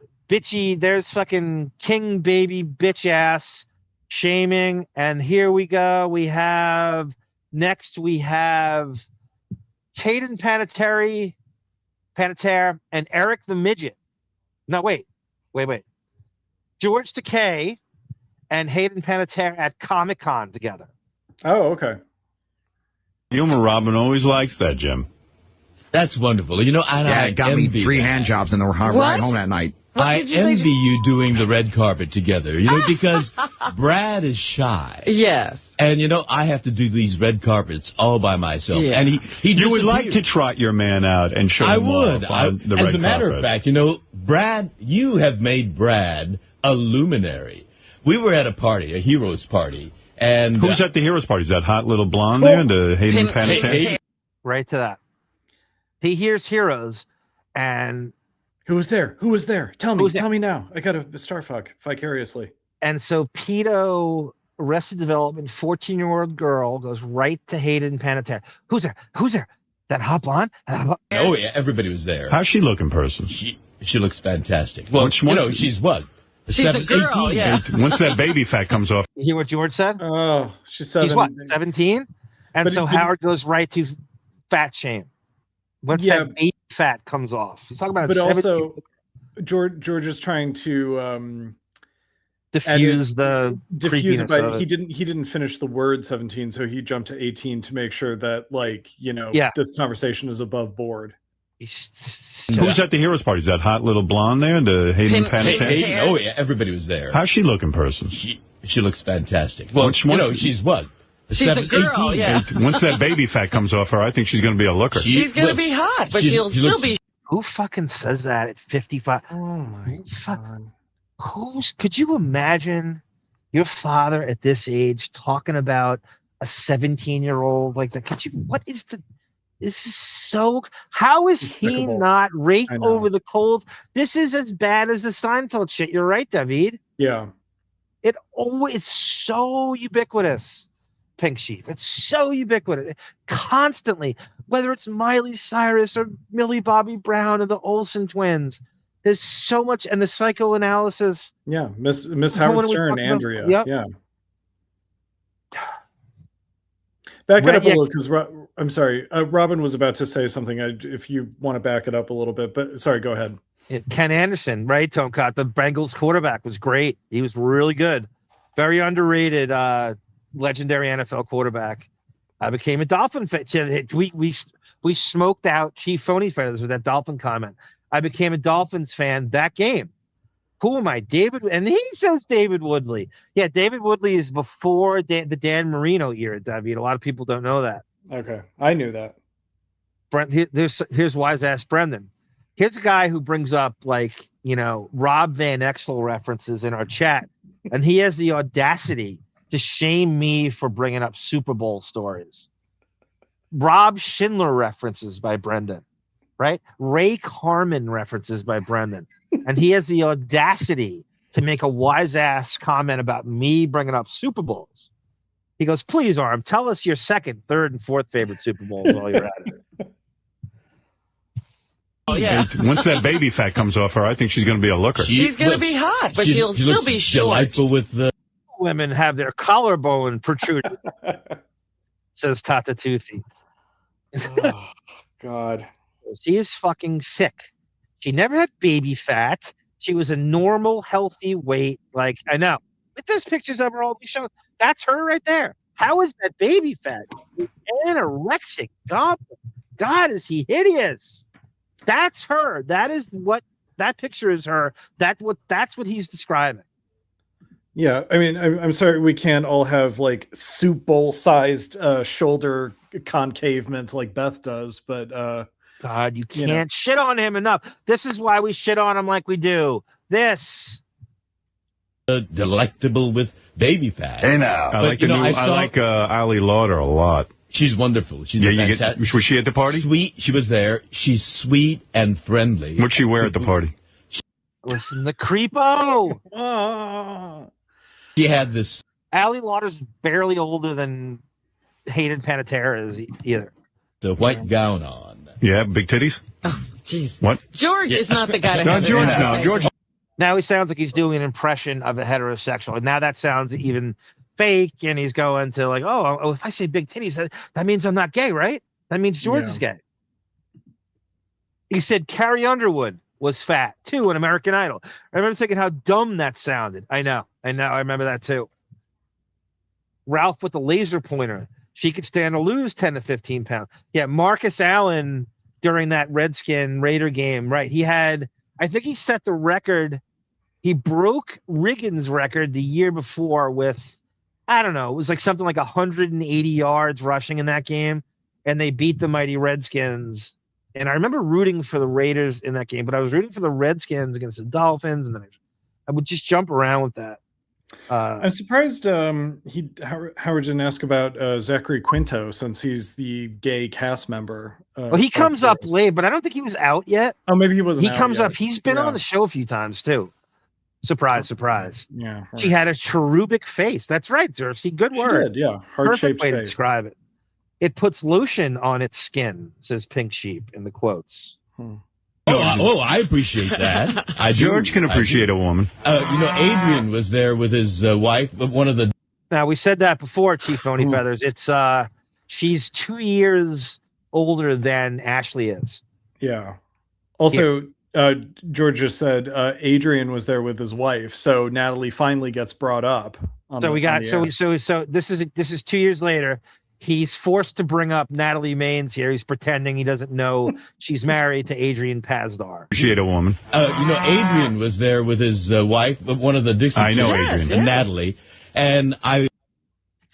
fucking king baby bitch ass shaming, and here we go. We have Hayden Panettiere and Eric the Midget. No, wait. George Takei and Hayden Panettiere at Comic-Con together. Oh, okay. Humor Robin always likes that, Jim. That's wonderful. You know, and I got me 3 hand jobs in the ride home that night. I envy you doing the red carpet together, you know, because Brad is shy. Yes. And, you know, I have to do these red carpets all by myself. Yeah. And You would like to trot your man out and show him off on the red carpet. As a matter of fact, you know, Brad, you have made Brad a luminary. We were at a party, a heroes party. And who's at the heroes party? Is that hot little blonde there, the Hayden Panettiere? Right to that. He hears heroes, and who was there? Tell me now. I got to star fuck vicariously. And so pedo, Arrested Development, 14-year-old girl goes right to Hayden Panettiere. Who's there? That hot blonde? Oh yeah, everybody was there. How's she look in person? She looks fantastic. Well, you know, she's what? She's a girl, 18. yeah. Once that baby fat comes off. You hear what George said? Oh, she's 7. She's what, 17? And so Howard goes right to fat shame. Once that baby fat comes off. He's talking about. But also, George is trying to diffuse it, but he didn't finish the word 17, so he jumped to 18 to make sure that, like, you know, this conversation is above board. Who's at the heroes party? Is that hot little blonde there, the Hayden Panettiere? Oh yeah, everybody was there. How's she look in person? She looks fantastic. Well, you know, she's what? She's a girl, 18. yeah. Once that baby fat comes off her, I think she's going to be a looker. She's going to be hot, but she'll still be. Who fucking says that at 55? Oh my God. Could you imagine your father at this age talking about a 17-year-old like that? This is so. How is he not raked over the coals? This is as bad as the Seinfeld shit. You're right, David. Yeah. It's so ubiquitous. Pink Sheep. It's so ubiquitous. Constantly, whether it's Miley Cyrus or Millie Bobby Brown or the Olsen twins, there's so much, and the psychoanalysis. Yeah, Miss Howard Stern, Andrea. Yep. Yeah. Back it up a little, because I'm sorry, Robin was about to say something. If you want to back it up a little bit, but sorry, go ahead. Ken Anderson, right, Tomcat, the Bengals quarterback, was great. He was really good. Very underrated, legendary NFL quarterback. I became a Dolphin fan. We smoked out Chief Phony Feathers with that Dolphin comment. I became a Dolphins fan that game. Who am I? David, and he says David Woodley. Yeah, David Woodley is before the Dan Marino era, David. A lot of people don't know that. Okay, I knew that. Brent, here's wise ass Brendan. Here's a guy who brings up, like, you know, Rob Van Exel references in our chat, and he has the audacity to shame me for bringing up Super Bowl stories. Rob Schindler references by Brendan, right? Ray Carmen references by Brendan. And he has the audacity to make a wise ass comment about me bringing up Super Bowls. He goes, please, Arm, tell us your second, third, and fourth favorite Super Bowls while you're at it. Oh, yeah. Once that baby fat comes off her, I think she's going to be a looker. She's going to be hot, but she'll still be short. Delightful with the... Women have their collarbone protruded, says Tata Toothy. Oh, God. She is fucking sick. She never had baby fat. She was a normal, healthy weight. Like, I know. With those pictures of her all be shown, that's her right there. How is that baby fat? Anorexic. God, is he hideous? That's her. That is what that picture is her. That's what he's describing. Yeah, I mean, I'm sorry we can't all have like soup bowl sized shoulder concavement like Beth does, but God, you can't shit on him enough. This is why we shit on him like we do. This delectable with baby fat. Hey now, I like Ali Lauder a lot. She's wonderful. She's fantastic. Was she at the party? Sweet. She was there. She's sweet and friendly. What'd she wear at the party? Listen, the creepo. She had this. Ali Lauder's barely older than Hayden Panettiere is either. The white gown on. Yeah, big titties. Oh, jeez. What? George is not the guy to No, have George. this No, conversation. George. Now he sounds like he's doing an impression of a heterosexual. And now that sounds even fake. And he's going to like, oh, if I say big titties, that means I'm not gay, right? That means George is gay. He said Carrie Underwood was fat too in American Idol. I remember thinking how dumb that sounded. I know. I remember that too. Ralph with the laser pointer. She could stand to lose 10 to 15 pounds. Yeah, Marcus Allen during that Redskin Raider game, right? I think he set the record. He broke Riggins' record the year before with, I don't know, it was like something like 180 yards rushing in that game, and they beat the mighty Redskins. And I remember rooting for the Raiders in that game, but I was rooting for the Redskins against the Dolphins, and then I would just jump around with that. I'm surprised Howard didn't ask about Zachary Quinto, since he's the gay cast member. Well, he comes up late, but I don't think he was out yet. Oh, maybe he wasn't. He comes up. He's been on the show a few times too. Surprise, surprise. Yeah. Right. She had a cherubic face. That's right, Zersky. Good word. She did, yeah. Perfect way to face. describe it. It puts lotion on its skin, says Pink Sheep in the quotes. I appreciate that. George can appreciate a woman. Adrian was there with his wife, but one of the... Now, we said that before, Chief Phony Feathers. It's she's 2 years older than Ashley is. Yeah. Also, George just said Adrian was there with his wife, so Natalie finally gets brought up. So this is 2 years later. He's forced to bring up Natalie Maines here. He's pretending he doesn't know she's married to Adrian Pasdar. Appreciate a woman. Adrian was there with his wife, one of the Dixie. I know Adrian. And Natalie. And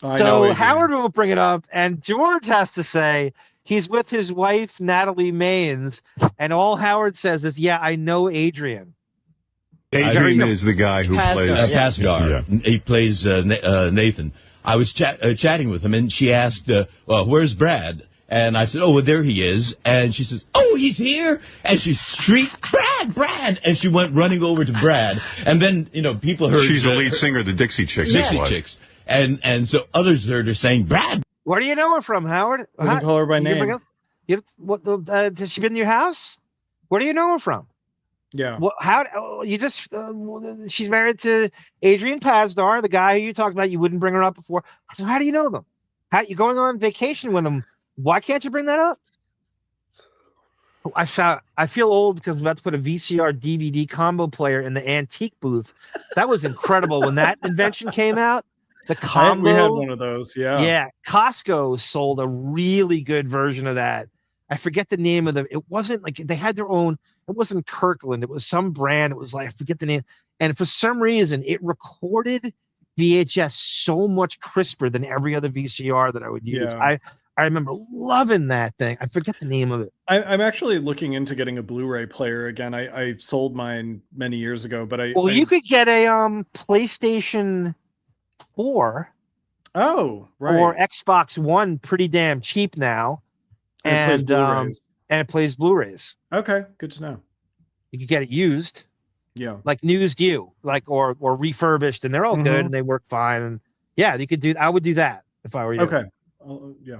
So Howard won't bring it up, and George has to say he's with his wife, Natalie Maines, and all Howard says is, yeah, I know Adrian. Adrian is the guy who plays... Pasdar. Yeah. He plays Nathan. I was chatting with him, and she asked, where's Brad? And I said, well, there he is. And she says, oh, he's here? And she shrieked, Brad! And she went running over to Brad. And then, people heard... She's the lead singer of the Dixie Chicks. Dixie Chicks. And so others heard her saying, Brad! Where do you know her from, Howard? Doesn't call her by name. Has she been in your house? Where do you know her from? Yeah. Well, she's married to Adrian Pasdar, the guy who you talked about. You wouldn't bring her up before. So how do you know them? How you going on vacation with them? Why can't you bring that up? I feel old because I'm about to put a VCR DVD combo player in the antique booth. That was incredible when that invention came out. The combo. We had one of those. Yeah. Yeah. Costco sold a really good version of that. I forget the name of them. It wasn't like they had their own. It wasn't Kirkland. It was some brand. It was like, I forget the name. And for some reason, it recorded VHS so much crisper than every other VCR that I would use. Yeah. I remember loving that thing. I forget the name of it. I'm actually looking into getting a Blu-ray player again. I sold mine many years ago, but you could get a PlayStation 4. Oh, right. Or Xbox One, pretty damn cheap now. And it plays Blu-rays. Okay, good to know. You could get it used. Yeah. Like used or refurbished, and they're all good and they work fine. And yeah, you could do. I would do that. if I were you. Okay. Yeah.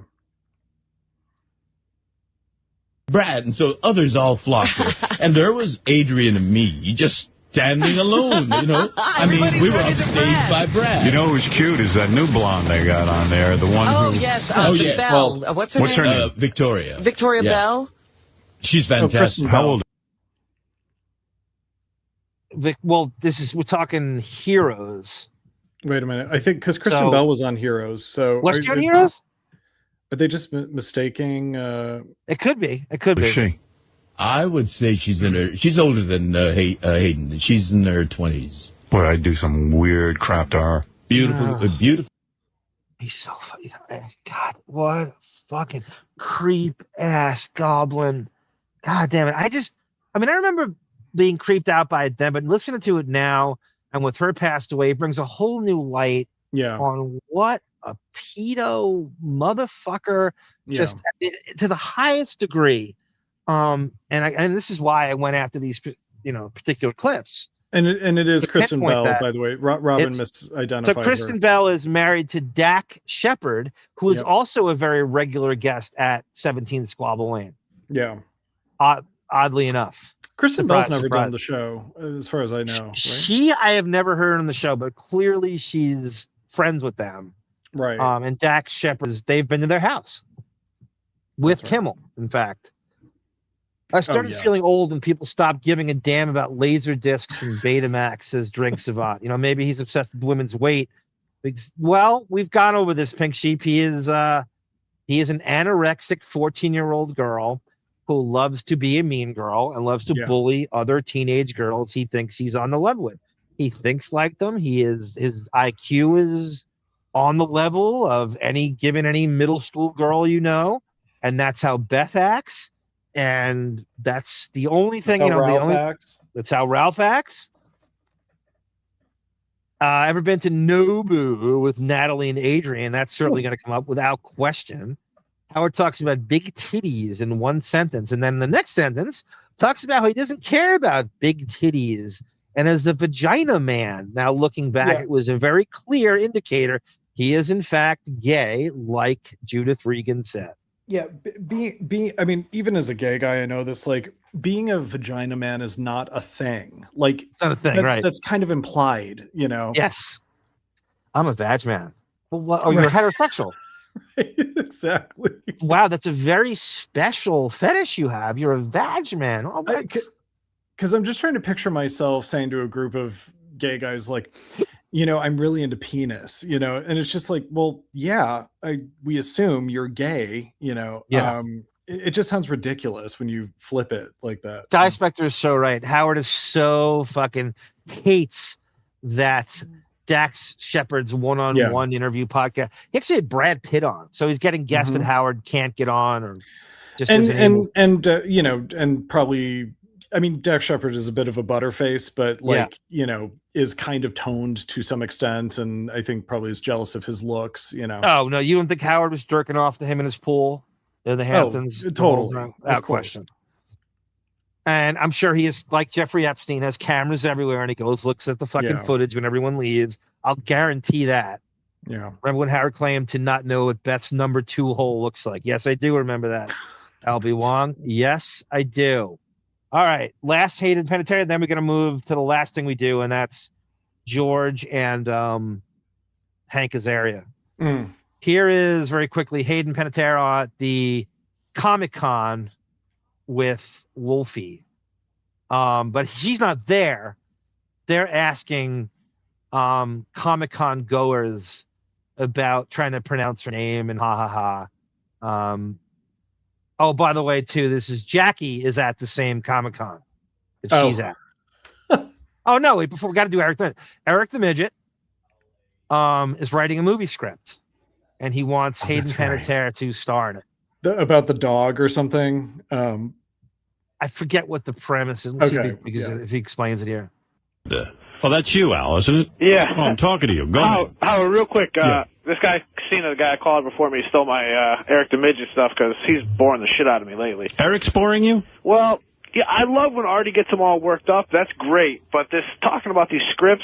Brad, and so others all flocked there. And there was Adrian and me just standing alone, you know. I mean, we were upstaged by Brad. You know who's cute is that new blonde they got on there, the one who... Yes. She's Belle. 12. What's her name? Victoria. Victoria Bell? She's fantastic. How old? Well, we're talking Heroes. Wait a minute. I think because Kristen Bell was on Heroes. So was she on Heroes? Are they just mistaking? It could be. It could be. She? I would say she's older than Hayden. She's in her 20s. Boy, I do some weird crap to her. Beautiful, beautiful. He's so funny. God, what a fucking creep ass goblin. God damn it. I remember being creeped out by it then, but listening to it now and with her passed away, it brings a whole new light on what a pedo motherfucker, just to the highest degree. And this is why I went after these, particular clips. And it is Kristen Bell, by the way. Robin misidentified her. So Kristen Bell is married to Dak Shepard, who is also a very regular guest at 17 Squabble Lane. Yeah. Oddly enough. Kristen Bell's never done the show, as far as I know. Right? I have never heard on the show, but clearly she's friends with them. Right. And Dak Shepard, they've been to their house with Kimmel, in fact. I started feeling old and people stopped giving a damn about laser discs and Betamax, says Drink Savant. Maybe he's obsessed with women's weight. Well, we've gone over this, Pink Sheep. He is an anorexic 14-year-old girl who loves to be a mean girl and loves to bully other teenage girls he thinks he's on the level with. He thinks like them. His IQ is on the level of any middle school girl, and that's how Beth acts. And that's the only thing, that's how Ralph acts. Ever been to Nobu with Natalie and Adrian? That's certainly going to come up without question. Howard talks about big titties in one sentence, and then the next sentence talks about how he doesn't care about big titties. And as a vagina man, now looking back, it was a very clear indicator he is in fact gay, like Judith Regan said. Yeah, even as a gay guy, I know this, being a vagina man is not a thing. It's not a thing, right? That's kind of implied, Yes. I'm a vag man. Well, what? Oh, you're heterosexual. Right, exactly. Wow, that's a very special fetish you have. You're a vag man. Oh, because I'm just trying to picture myself saying to a group of gay guys, I'm really into penis, and it's just well, yeah, we assume you're gay, it just sounds ridiculous when you flip it like that. Guy Spector is so right. Howard is so fucking hates that Dax Shepard's one-on-one interview podcast. He actually had Brad Pitt on, so he's getting guests that Howard can't get on, or just and probably. I mean, Dax Shepard is a bit of a butterface, but is kind of toned to some extent, and I think probably is jealous of his looks. Oh no, you don't think Howard was jerking off to him in his pool in the Hamptons? Totally, without question. And I'm sure he is like Jeffrey Epstein, has cameras everywhere, and he looks at the fucking footage when everyone leaves. I'll guarantee that. Yeah. Remember when Howard claimed to not know what Beth's number 2 hole looks like? Yes, I do remember that. Albie Wong. Yes, I do. All right, last Hayden Panettiere, then we're going to move to the last thing we do, and that's George and Hank Azaria. Here is, very quickly, Hayden Panettiere at the Comic-Con with Wolfie. But she's not there. They're asking Comic-Con goers about trying to pronounce her name and ha. Oh, by the way, too, Jackie is at the same Comic-Con that she's at. Oh, no, wait, before we got to do Eric the Midget. Eric the Midget is writing a movie script, and he wants Hayden Panettiere to star in it. About the dog or something? I forget what the premise is. Let's see if he explains it here. Well, that's you, Al, isn't it? Yeah. Oh, I'm talking to you. Go ahead. Howard, real quick, this guy, Christina, the guy I called before me, stole my Eric the Midget stuff because he's boring the shit out of me lately. Eric's boring you? Well, yeah, I love when Artie gets them all worked up. That's great. But this talking about these scripts,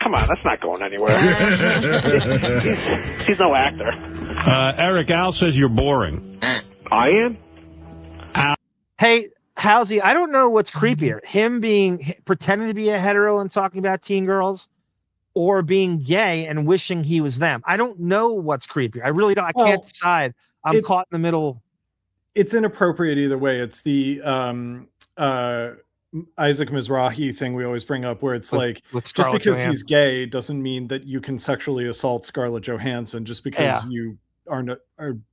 come on, that's not going anywhere. he's no actor. Eric, Al says you're boring. I am? Al. Hey, Halsey, I don't know what's creepier. Him pretending to be a hetero and talking about teen girls, or being gay and wishing he was them. I don't know what's creepier. I really don't. I can't decide. I'm caught in the middle. It's inappropriate either way. It's the Isaac Mizrahi thing we always bring up, where it's just because he's gay doesn't mean that you can sexually assault Scarlett Johansson just because you are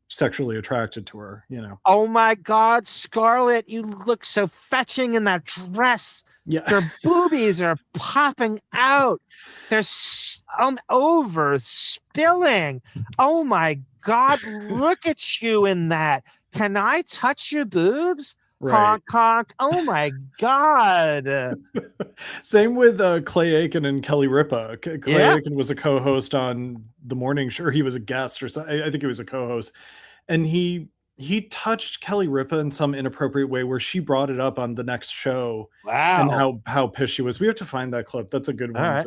sexually attracted to her, you know. Oh my God, Scarlett, you look so fetching in that dress. Yeah. Their boobies are popping out. They're over spilling. Oh my God, look at you in that. Can I touch your boobs? Right. Honk, honk. Oh my God. Same with Clay Aiken and Kelly Ripa. Clay Aiken was a co-host on the morning show. He was a guest or something. I think he was a co-host. And he touched Kelly Ripa in some inappropriate way where she brought it up on the next show. Wow. And how pissed she was. We have to find that clip. That's a good one. Right.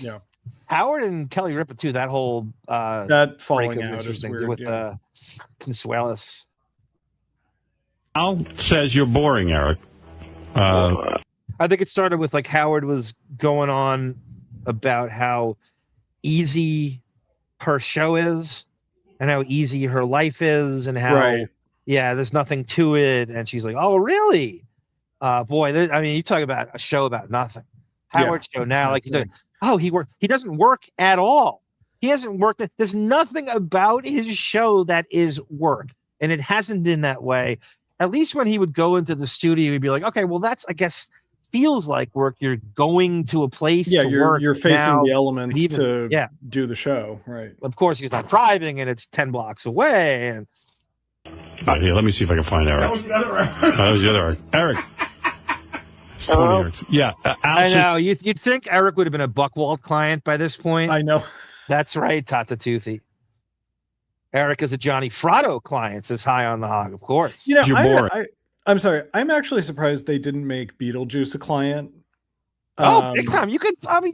Yeah. Howard and Kelly Ripa too. That whole that falling out is weird with Consuelos. Al says you're boring, Eric. I think it started with Howard was going on about how easy her show is and how easy her life is and how there's nothing to it, and she's like, oh really? Boy, I mean, you talk about a show about nothing. Howard's show now, he doesn't work at all. He hasn't worked. There's nothing about his show that is work, and it hasn't been that way. At least when he would go into the studio, he'd be like, okay, well, that's, I guess, feels like work. You're going to a place to work. You're facing now, the elements to do the show, right? Of course, he's not driving, and it's 10 blocks away. And here, let me see if I can find Eric. That was the other Eric. Eric. Hello? Yeah. I know. You'd think Eric would have been a Buckwald client by this point. I know. That's right, Tata Toothy. Eric is a Johnny Fratto client, says High on the Hog, of course. You know, I'm sorry. I'm actually surprised they didn't make Beetlejuice a client. Big time. You could probably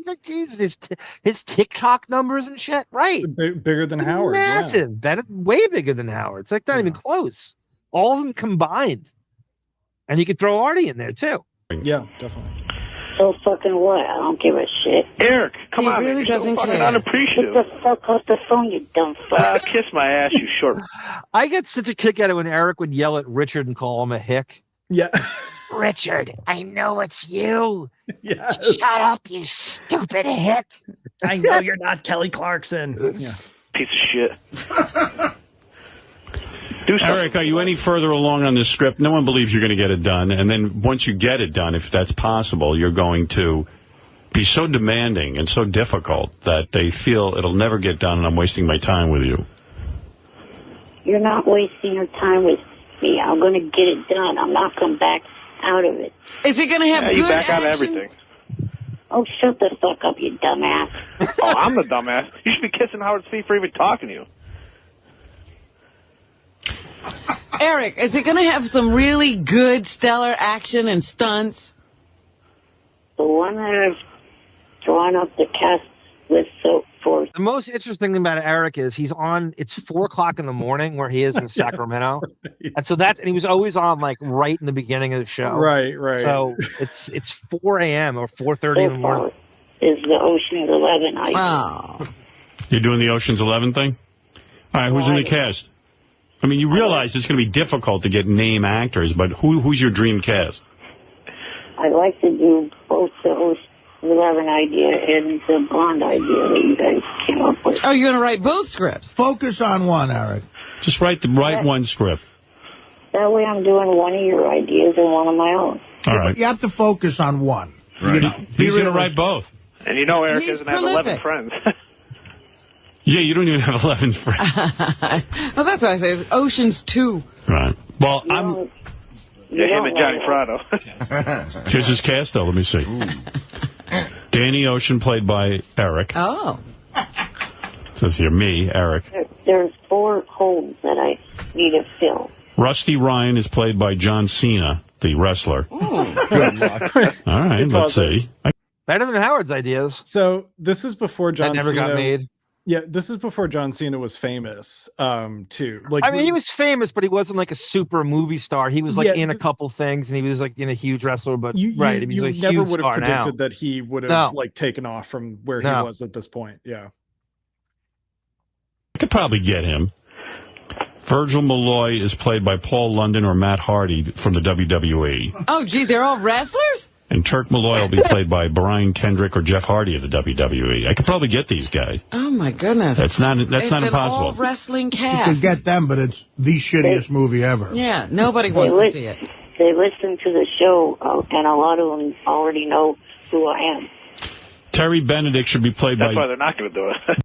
his TikTok numbers and shit, right? Bigger than Howard. Massive. Way bigger than Howard. It's not even close. All of them combined. And you could throw Artie in there, too. Yeah, definitely. So fucking what? I don't give a shit. Eric, come on, really man. Doesn't You're so fucking care. unappreciative. Get the fuck off the phone, you dumb fuck. Kiss my ass, you short. I get such a kick out of when Eric would yell at Richard and call him a hick. Yeah. Richard, I know it's you. Yes. Shut up, you stupid hick. I know you're not Kelly Clarkson. Yeah. Piece of shit. Eric, are you any further along on this script? No one believes you're going to get it done. And then once you get it done, if that's possible, you're going to be so demanding and so difficult that they feel it'll never get done and I'm wasting my time with you. You're not wasting your time with me. I'm going to get it done. I'm not going to back out of it. Is he going to have good you back out of action? everything. Oh, shut the fuck up, you dumbass. Oh, I'm the dumbass. You should be kissing Howard's feet for even talking to you. Eric, is it going to have some really good, stellar action and stunts? The one that I've drawn up the cast with so forth. The most interesting thing about Eric is it's 4:00 in the morning where he is in Sacramento. Right. And so and he was always on right in the beginning of the show. Right. So it's 4 a.m. or 4:30 in the morning. Is the Ocean's 11 idea. Oh. You're doing the Ocean's 11 thing? All right, who's in the cast? I mean, you realize it's going to be difficult to get name actors, but who's your dream cast? I'd like to do both the Ocean's 11 idea and the Bond idea that you guys came up with. Oh, you're going to write both scripts? Focus on one, Eric. Just write one script. That way I'm doing one of your ideas and one of my own. All right. You have to focus on one. Right. He's going to write both. And you know Eric doesn't have 11 prolific. friends. Yeah, you don't even have 11 friends. Well, that's what I say. It's Ocean's 2. Right. Well, him and Johnny Fratto. Here's his cast, though. Let me see. Danny Ocean, played by Eric. Oh. Says here, me, Eric. There's 4 holes that I need to fill. Rusty Ryan is played by John Cena, the wrestler. Good luck. All right, let's see. Better than Howard's ideas. So this is before John That never Cena got made. Yeah, this is before John Cena was famous, too. Like, I mean, he was famous, but he wasn't like a super movie star. He was like in a couple things, and he was like in a huge wrestler. But you he's a never huge would have star predicted now. that he would have like taken off from where he was at this point. Yeah, I could probably get him. Virgil Malloy is played by Paul London or Matt Hardy from the WWE. Oh, gee, they're all wrestlers? And Turk Malloy will be played by Brian Kendrick or Jeff Hardy of the WWE. I could probably get these guys. Oh, my goodness. That's not impossible. It's an all-wrestling cast. You could get them, but it's the shittiest movie ever. Yeah, nobody wants to see it. They listen to the show, and a lot of them already know who I am. Terry Benedict should be played by... That's why they're not going to do it.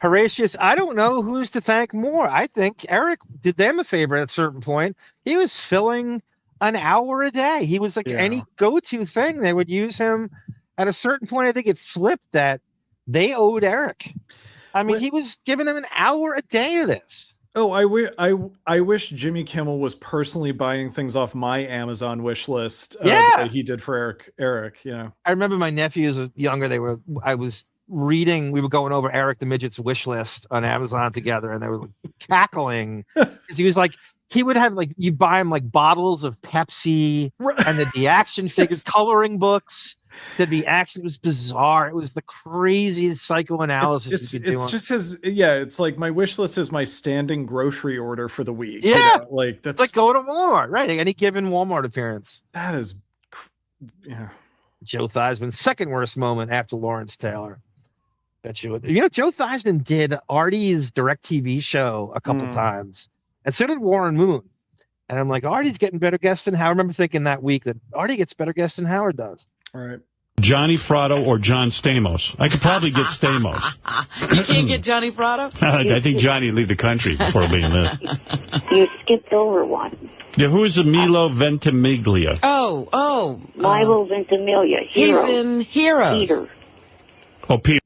Horatius, I don't know who's to thank more. I think Eric did them a favor at a certain point. He was filling an hour a day. He was like any go-to thing. They would use him. At a certain point, I think it flipped that they owed Eric. I mean, he was giving them an hour a day of this. Oh, I wish Jimmy Kimmel was personally buying things off my Amazon wish list. That he did for Eric. Yeah, I remember my nephews was younger. I was reading. We were going over Eric the Midget's wish list on Amazon together, and they were cackling because he was like, he would have like, you buy him like bottles of Pepsi, and then the action figures, coloring books. That the action was bizarre. It was the craziest psychoanalysis you could do. It's just his, it's like my wish list is my standing grocery order for the week. Yeah, like that's like going to Walmart, right? Any given Walmart appearance. That is, Joe Theismann's second worst moment after Lawrence Taylor. Bet you would. You know, Joe Theismann did Artie's DirecTV show a couple times, and so did Warren Moon. And I'm like, Artie's getting better guests than Howard. I remember thinking that week that Artie gets better guests than Howard does. All right. Johnny Fratto or John Stamos. I could probably get Stamos. You can't get Johnny Fratto? I think Johnny would leave the country before being this. You skipped over one. Yeah, who is Milo Ventimiglia? Oh. Milo Ventimiglia. He's in Heroes. Peter. Oh, Peter.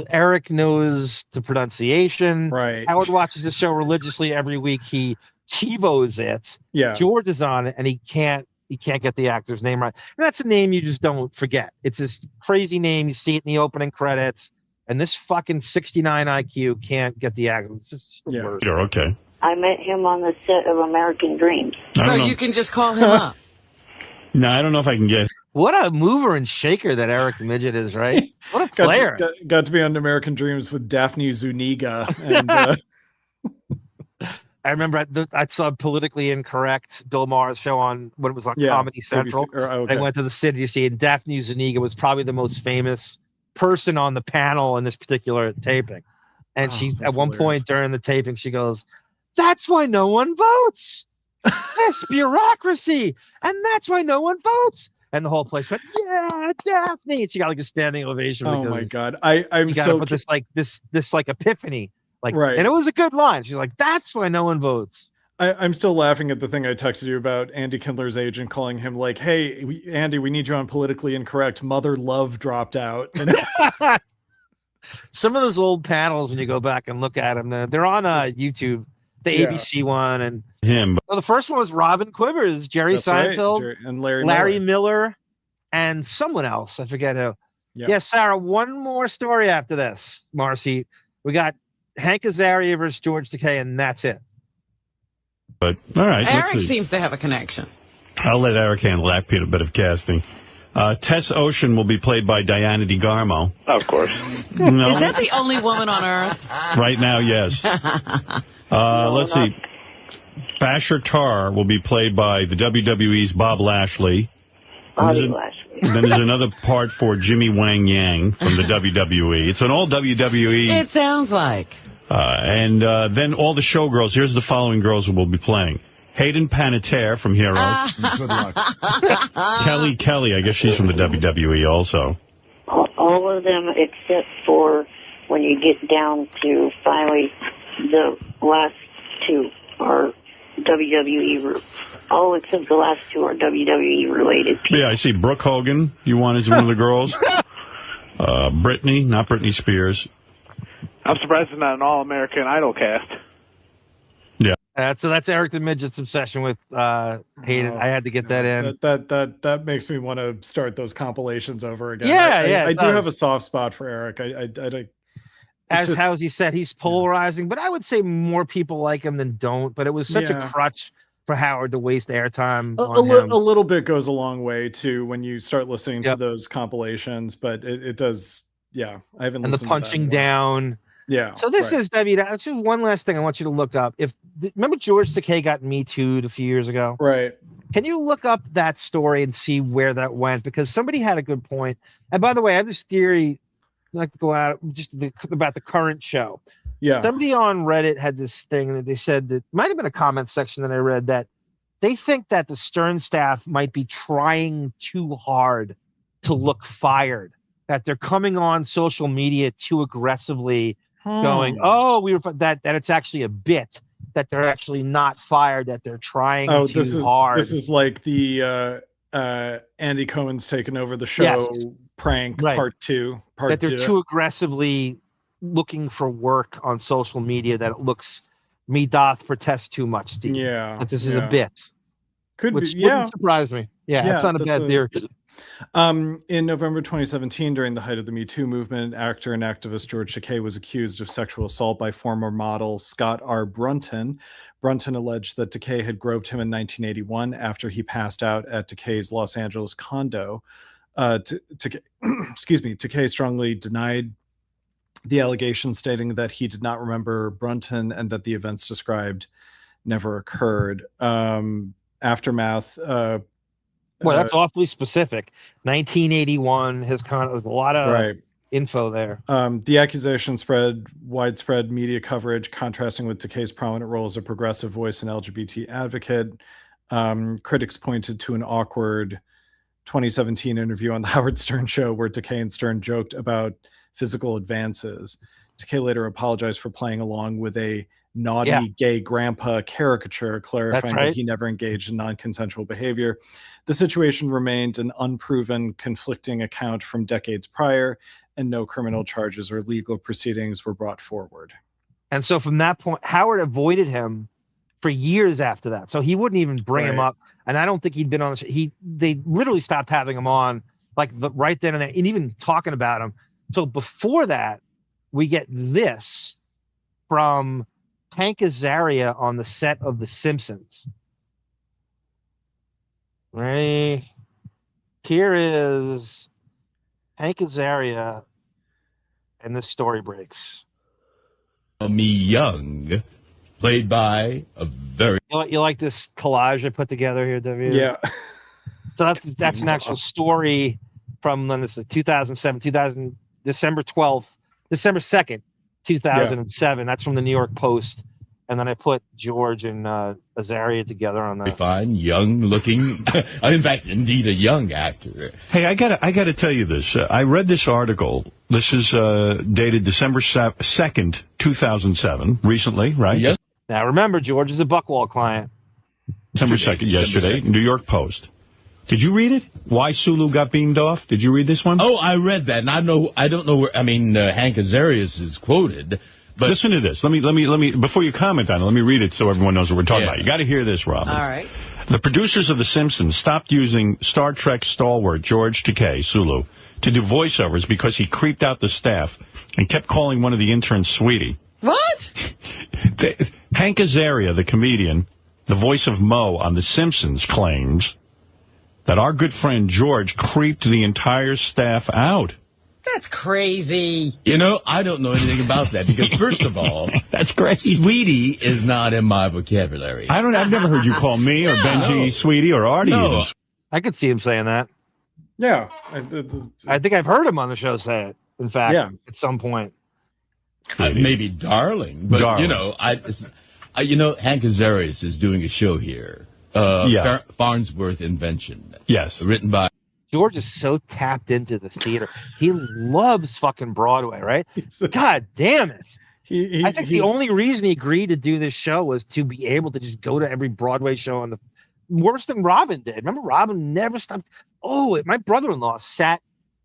Eric knows the pronunciation. Right. Howard watches the show religiously every week. He TiVos it. Yeah. George is on it, and he can't get the actor's name right. And that's a name you just don't forget. It's this crazy name. You see it in the opening credits. And this fucking 69 IQ can't get the actor. It's just the worst. Sure, okay. I met him on the set of American Dreams. So you can just call him up. No, I don't know if I can get. What a mover and shaker that Eric Midget is, right? What a player. Got to be on American Dreams with Daphne Zuniga. And, I remember I saw Politically Incorrect, Bill Maher's show on when it was on Comedy Central. Okay. I went to the city to see it. And Daphne Zuniga was probably the most famous person on the panel in this particular taping. And she, at one point during the taping, she goes, "That's why no one votes. This bureaucracy. And that's why no one votes." And the whole place went, "Yeah, Daphne." And she got like a standing ovation. Oh my God. I'm so put this like epiphany. Like, right. And it was a good line. She's like, "That's why no one votes." I'm still laughing at the thing I texted you about Andy Kindler's agent calling him like, "Hey, Andy, we need you on Politically Incorrect. Mother Love dropped out." Some of those old panels, when you go back and look at them, they're on YouTube, the ABC one. And him. Well, the first one was Robin Quivers, Jerry Seinfeld, right. And Larry Miller, and someone else. I forget who. Yeah, Sarah, one more story after this, Marcy. We got Hank Azaria versus George Takei, and that's it. But all right, Eric seems to have a connection. I'll let Eric handle that bit of casting. Tess Ocean will be played by Diana DeGarmo. Of course. No. Is that the only woman on Earth? Right now, yes. Let's see. Basher Tarr will be played by the WWE's Bob Lashley. Lashley. Then there's another part for Jimmy Wang Yang from the WWE. It's an all WWE. It sounds like. And then all the showgirls. Here's the following girls who will be playing. Hayden Panettiere from Heroes. Good luck. Kelly, I guess she's from the WWE also. All of them except for when you get down to finally the last two are WWE. All except the last two are WWE related people. Yeah, I see Brooke Hogan. You want as one of the girls? Britney, not Britney Spears. I'm surprised it's not an all-American Idol cast. Yeah. So that's Eric the Midget's obsession with Hayden. I had to get that in. That makes me want to start those compilations over again. Yeah, I do have a soft spot for Eric. as he said, he's polarizing, but I would say more people like him than don't. But it was such a crutch for Howard to waste airtime on him. A little bit goes a long way too when you start listening to those compilations, but it does. Yeah, I haven't. And the punching down. Yeah. So this is, I mean, that's just one last thing I want you to look up. Remember George Takei got Me Too'd a few years ago? Right. Can you look up that story and see where that went? Because somebody had a good point. And by the way, I have this theory I'd like to go out about the current show. Yeah. Somebody on Reddit had this thing that they said that might have been a comment section that I read that they think that the Stern staff might be trying too hard to look fired, that they're coming on social media too aggressively. Going, that it's actually a bit, that they're actually not fired, that they're trying too hard. This is like the Andy Cohen's taken over the show prank part 2. That they're too aggressively looking for work on social media, that it looks me doth protest too much, Steve. Yeah. That this is a bit. Which wouldn't surprise me. Yeah, it's not a bad theory. In November 2017, during the height of the Me Too movement, actor and activist George Takei was accused of sexual assault by former model Scott R. Brunton. Brunton alleged that Takei had groped him in 1981 after he passed out at Takei's Los Angeles condo. Takei strongly denied the allegation, stating that he did not remember Brunton and that the events described never occurred. Aftermath. Well, that's awfully specific. 1981, there's a lot of info there. The accusation spread widespread media coverage, contrasting with Takei's prominent role as a progressive voice and LGBT advocate. Critics pointed to an awkward 2017 interview on the Howard Stern show where Takei and Stern joked about physical advances. Takei later apologized for playing along with a naughty gay grandpa caricature, clarifying that he never engaged in non-consensual behavior. The situation remained an unproven, conflicting account from decades prior, and no criminal charges or legal proceedings were brought forward. And so from that point, Howard avoided him for years after that. So he wouldn't even bring him up. And I don't think he'd been on the show. They literally stopped having him on right then and there, and even talking about him. So before that, we get this from Hank Azaria on the set of The Simpsons. Right here is Hank Azaria, and this story breaks. Me Young, played by a very... You like this collage I put together here, W? Yeah. So that's an actual story from when this is 2007, December 2nd, 2007. That's from the New York Post. And then I put George and Azaria together on that. Fine, young-looking, in fact, indeed a young actor. Hey, I gotta tell you this. I read this article. This is dated December 2nd, 2007, recently, right? Yes. Now, remember, George is a Buckwall client. December 2nd, yesterday, New York Post. Did you read it? Why Sulu got beamed off? Did you read this one? Oh, I read that, and I don't know where. I mean, Hank Azarias is quoted. But listen to this. Let me. Before you comment on it, let me read it so everyone knows what we're talking about. You got to hear this, Robin. All right. The producers of The Simpsons stopped using Star Trek stalwart George Takei, Sulu, to do voiceovers because he creeped out the staff and kept calling one of the interns Sweetie. What? Hank Azaria, the comedian, the voice of Moe on The Simpsons, claims that our good friend George creeped the entire staff out. That's crazy. You know, I don't know anything about that because, first of all, that's crazy. Sweetie is not in my vocabulary. I've never heard you call me or Benji Sweetie or Artie. No. I could see him saying that. Yeah. I think I've heard him on the show say it, in fact, at some point. Maybe Darling, but, Hank Azarias is doing a show here. Farnsworth Invention. Yes. Written by... George is so tapped into the theater. He loves fucking Broadway, right? God damn it. I think the only reason he agreed to do this show was to be able to just go to every Broadway show on the worse than Robin did. Remember, Robin never stopped. My brother-in-law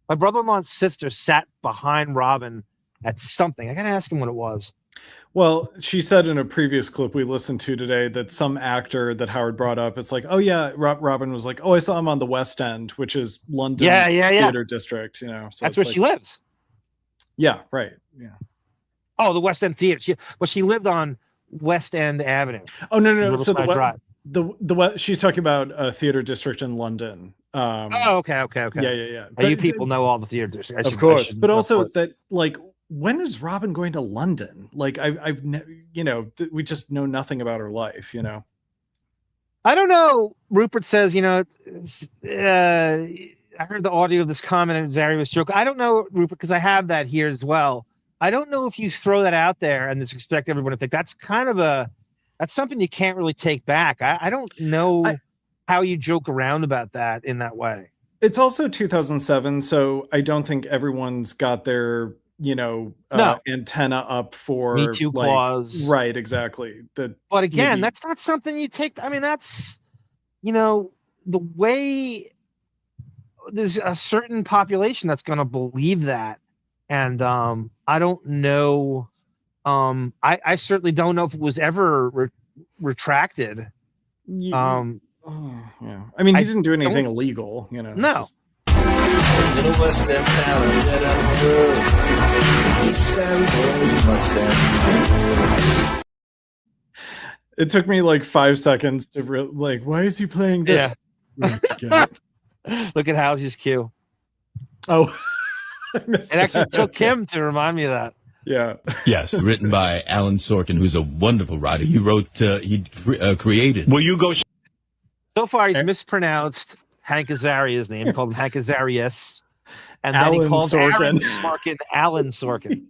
and sister sat behind Robin at something. I got to ask him what it was. Well, she said in a previous clip we listened to today that some actor that Howard brought up, it's like, oh, yeah, Robin was like, I saw him on the West End, which is London's theater district. So that's where she lives. Yeah, right. Yeah. Oh, the West End Theater. She lived on West End Avenue. Oh, no. So Drive. she's talking about a theater district in London. Okay. Yeah. You people know all the theater districts. Of course. But also that, like, when is Robin going to London? Like, we just know nothing about her life, you know? I don't know. Rupert says, I heard the audio of this comment and Azaria was joking. I don't know, Rupert, because I have that here as well. I don't know if you throw that out there and just expect everyone to think that's something you can't really take back. I don't know how you joke around about that in that way. It's also 2007, so I don't think everyone's got their antenna up for Me Too clause. Right, exactly. But again, that's not something you take. I mean, that's, the way there's a certain population that's going to believe that. And I don't know. I certainly don't know if it was ever retracted. Yeah. I mean, he didn't do anything illegal, No. It took me like 5 seconds to why is he playing this? Yeah. Look at House's cue. Oh, it actually took him to remind me of that. Yeah. Yes. Written by Alan Sorkin, who's a wonderful writer. He wrote, created. Will you go? So far, he's mispronounced Hank Azaria's name. He called him Hank Azarias. And then Alan he called Sorkin. Alan Sorkin.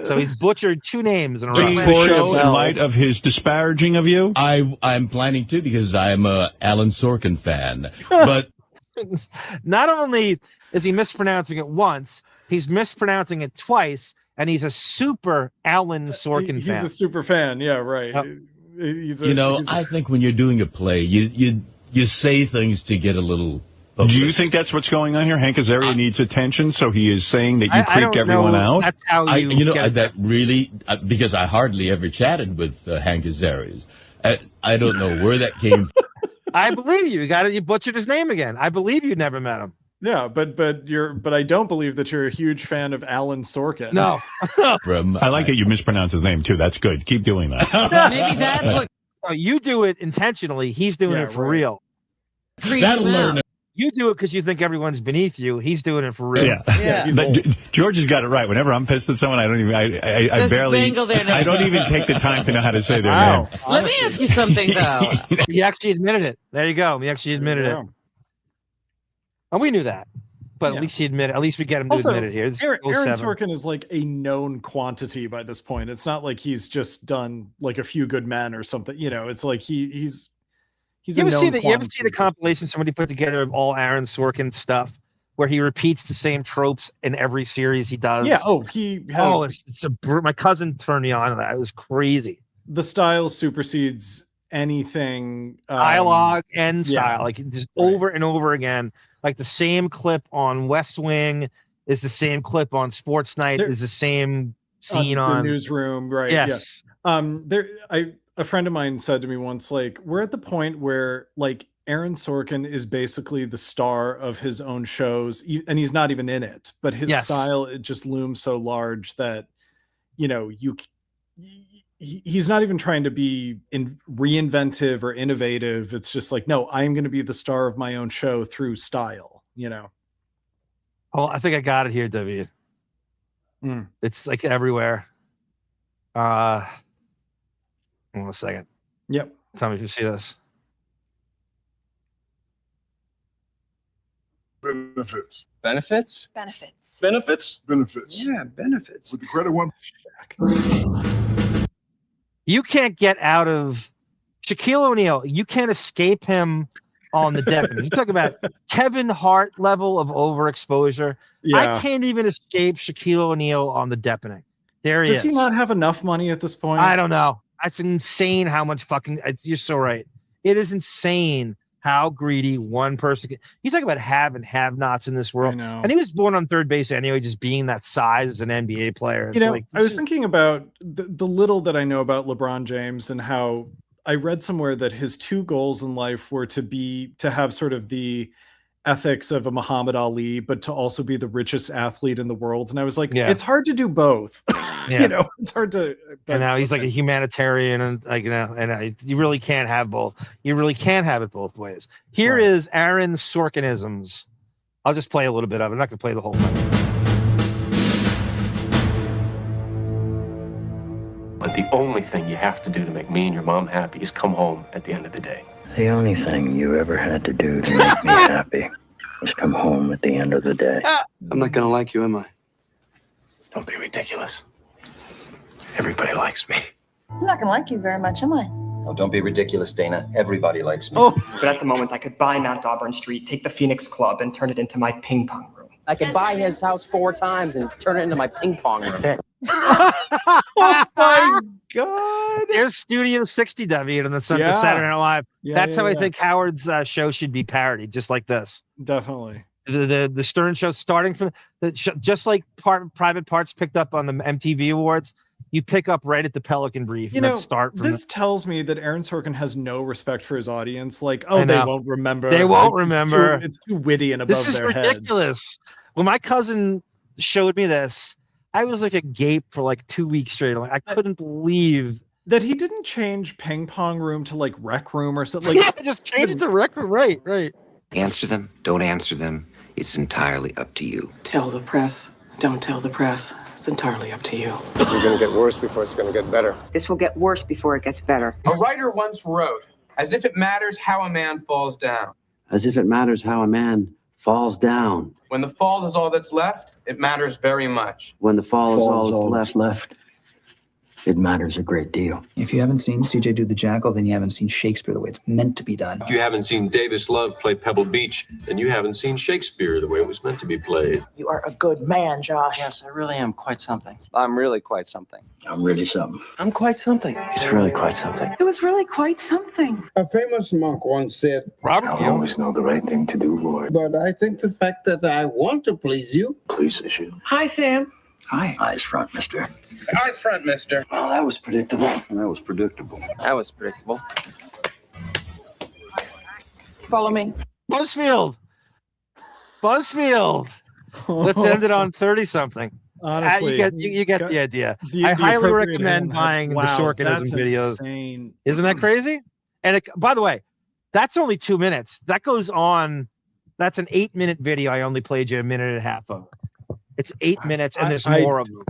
So he's butchered two names in a row. The show in light of his disparaging of you? I'm planning to, because I'm a Alan Sorkin fan. But not only is he mispronouncing it once, he's mispronouncing it twice, and he's a super Alan Sorkin fan. He's a super fan, yeah, right. Yep. I think when you're doing a play, you say things to get a little... Do you think that's what's going on here? Hank Azaria needs attention, so he is saying that you creeped everyone out? That's how because I hardly ever chatted with Hank Azaria. I don't know where that came from. I believe you. You butchered his name again. I believe you never met him. Yeah, but I don't believe that you're a huge fan of Alan Sorkin. No. I like that you mispronounce his name too. That's good. Keep doing that. Maybe that's what you do it intentionally. He's doing it for real. That'll learn it. You do it because you think everyone's beneath you. He's doing it for real. Yeah. But George has got it right. Whenever I'm pissed at someone, I don't even take the time to know how to say their name. Let me ask you something though. He actually admitted it. There you go. He actually admitted it. And we knew that. But at least he admitted. At least we get him to admit it here. Aaron Sorkin is like a known quantity by this point. It's not like he's just done like A Few Good Men or something. It's like he's you ever see the compilation somebody put together of all Aaron Sorkin stuff where he repeats the same tropes in every series he does? Yeah. Oh, he has. My cousin turned me on to that. It was crazy. The style supersedes anything. Dialogue and style, like just over and over again. Like the same clip on West Wing is the same clip on Sports Night. Is the same scene on the Newsroom, right? Yes. Yeah. A friend of mine said to me once, like, we're at the point where like Aaron Sorkin is basically the star of his own shows, and he's not even in it, but his style, it just looms so large that, he's not even trying to be reinventive or innovative. It's just like, no, I'm going to be the star of my own show through style, Oh, I think I got it here, David. It's like everywhere. Hold on a second. Yep. Tell me if you see this. Benefits. Benefits? Benefits. Benefits? Benefits. Yeah, benefits. With the credit one. You can't get out of Shaquille O'Neal. You can't escape him on the Deppening. You talk about Kevin Hart level of overexposure. Yeah. I can't even escape Shaquille O'Neal on the Deppening. There he is. Does he not have enough money at this point? I don't know. It's insane how much you're so right. It is insane how greedy one person can. You talk about have and have-nots in this world. And he was born on third base anyway, just being that size as an NBA player. It's I was thinking about the little that I know about LeBron James and how I read somewhere that his two goals in life were to have sort of the ethics of a Muhammad Ali, but to also be the richest athlete in the world. And I was like, it's hard to do both. You know, it's hard to. And now he's like a humanitarian, and like, you know, and you really can't have both. You really can't have it both ways. Here is Aaron Sorkinisms. I'll just play a little bit of it. I'm not going to play the whole thing. But the only thing you have to do to make me and your mom happy is come home at the end of the day. The only thing you ever had to do to make me happy was come home at the end of the day. I'm not gonna like you, am I? Don't be ridiculous. Everybody likes me. I'm not gonna like you very much, am I? Oh, don't be ridiculous, Dana. Everybody likes me. But at the moment, I could buy Mount Auburn Street, take the Phoenix Club, and turn it into my ping pong room. I could buy his house 4 times and turn it into my ping pong room. Oh my God! There's Studio 60 Deviant on the Saturday Night Live. That's how I think Howard's show should be parodied, just like this. Definitely. The Stern show, starting from just like Private Parts picked up on the MTV Awards. You pick up right at the Pelican Brief. You know, this tells me that Aaron Sorkin has no respect for his audience. Like, they won't remember. They won't remember. It's too witty and above their heads. This is ridiculous. When my cousin showed me this, I was like agape for like 2 weeks straight. Like, I couldn't believe that he didn't change ping pong room to like rec room or something. Like, just change it to rec room. Right. Answer them. Don't answer them. It's entirely up to you. Tell the press. Don't tell the press. It's entirely up to you. This is going to get worse before it's going to get better. This will get worse before it gets better. A writer once wrote, as if it matters how a man falls down. As if it matters how a man falls down. When the fall is all that's left, it matters very much. When the fall is all that's left, it matters a great deal. If you haven't seen CJ do the Jackal, then you haven't seen Shakespeare the way it's meant to be done. If you haven't seen Davis Love play Pebble Beach, then you haven't seen Shakespeare the way it was meant to be played. You are a good man, Josh. Yes, I really am quite something. I'm really quite something. I'm really something. I'm quite something. It's really quite something. It was really quite something. A famous monk once said, Robert, you always know the right thing to do, Lord. But I think the fact that I want to please you pleases you. Hi, Sam. Hi. Eyes front, mister. Eyes front, mister. Well, that was predictable. That was predictable. Follow me. BuzzFeed. Let's end it on 30-something. Honestly, you get the idea. I highly recommend buying the Sorkinism videos. Insane. Isn't that crazy? And by the way, that's only 2 minutes. That goes on. That's an 8-minute video. I only played you a minute and a half of. It's 8 minutes, and there's more of them.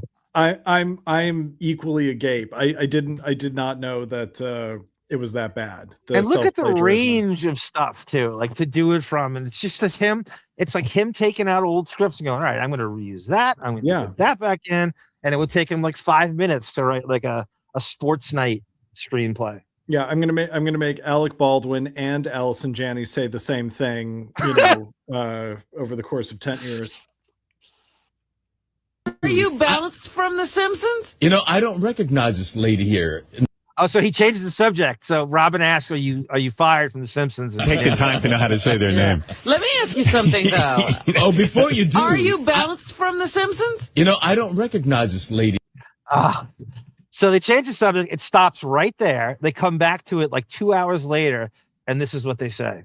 I'm equally agape. I did not know that it was that bad. And look at the range of stuff too, like to do it from, and it's just him. It's like him taking out old scripts and going, all right, I'm going to reuse that. I'm going to put that back in, and it would take him like 5 minutes to write like a sports night screenplay. Yeah, I'm gonna make Alec Baldwin and Allison Janney say the same thing, over the course of 10 years. Are you bounced from The Simpsons? I don't recognize this lady here. Oh, so he changes the subject. So Robin asks, "Are you fired from The Simpsons?" Take the time to know how to say their name. Let me ask you something, though. Before you do, are you bounced from The Simpsons? I don't recognize this lady. So they change the subject. It stops right there. They come back to it like 2 hours later, and this is what they say.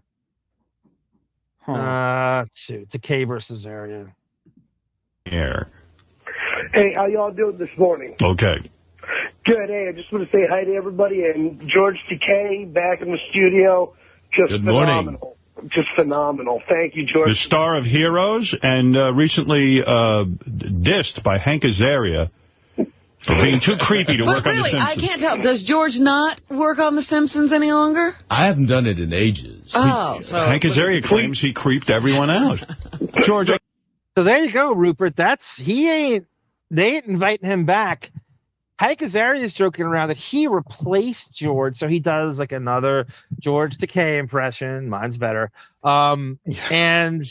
Takei versus Azaria. Here. Hey, how y'all doing this morning? Okay. Good. Hey, I just want to say hi to everybody, and George Takei back in the studio. Just Good phenomenal. morning. Just phenomenal. Thank you, George. The star of Heroes, and recently dissed by Hank Azaria for being too creepy to work on The Simpsons. I can't tell. Does George not work on The Simpsons any longer? I haven't done it in ages. Hank Azaria claims he creeped everyone out. George. So there you go, Rupert. They ain't inviting him back. Hank Azaria is joking around that he replaced George, so he does like another George Takei impression. Mine's better. And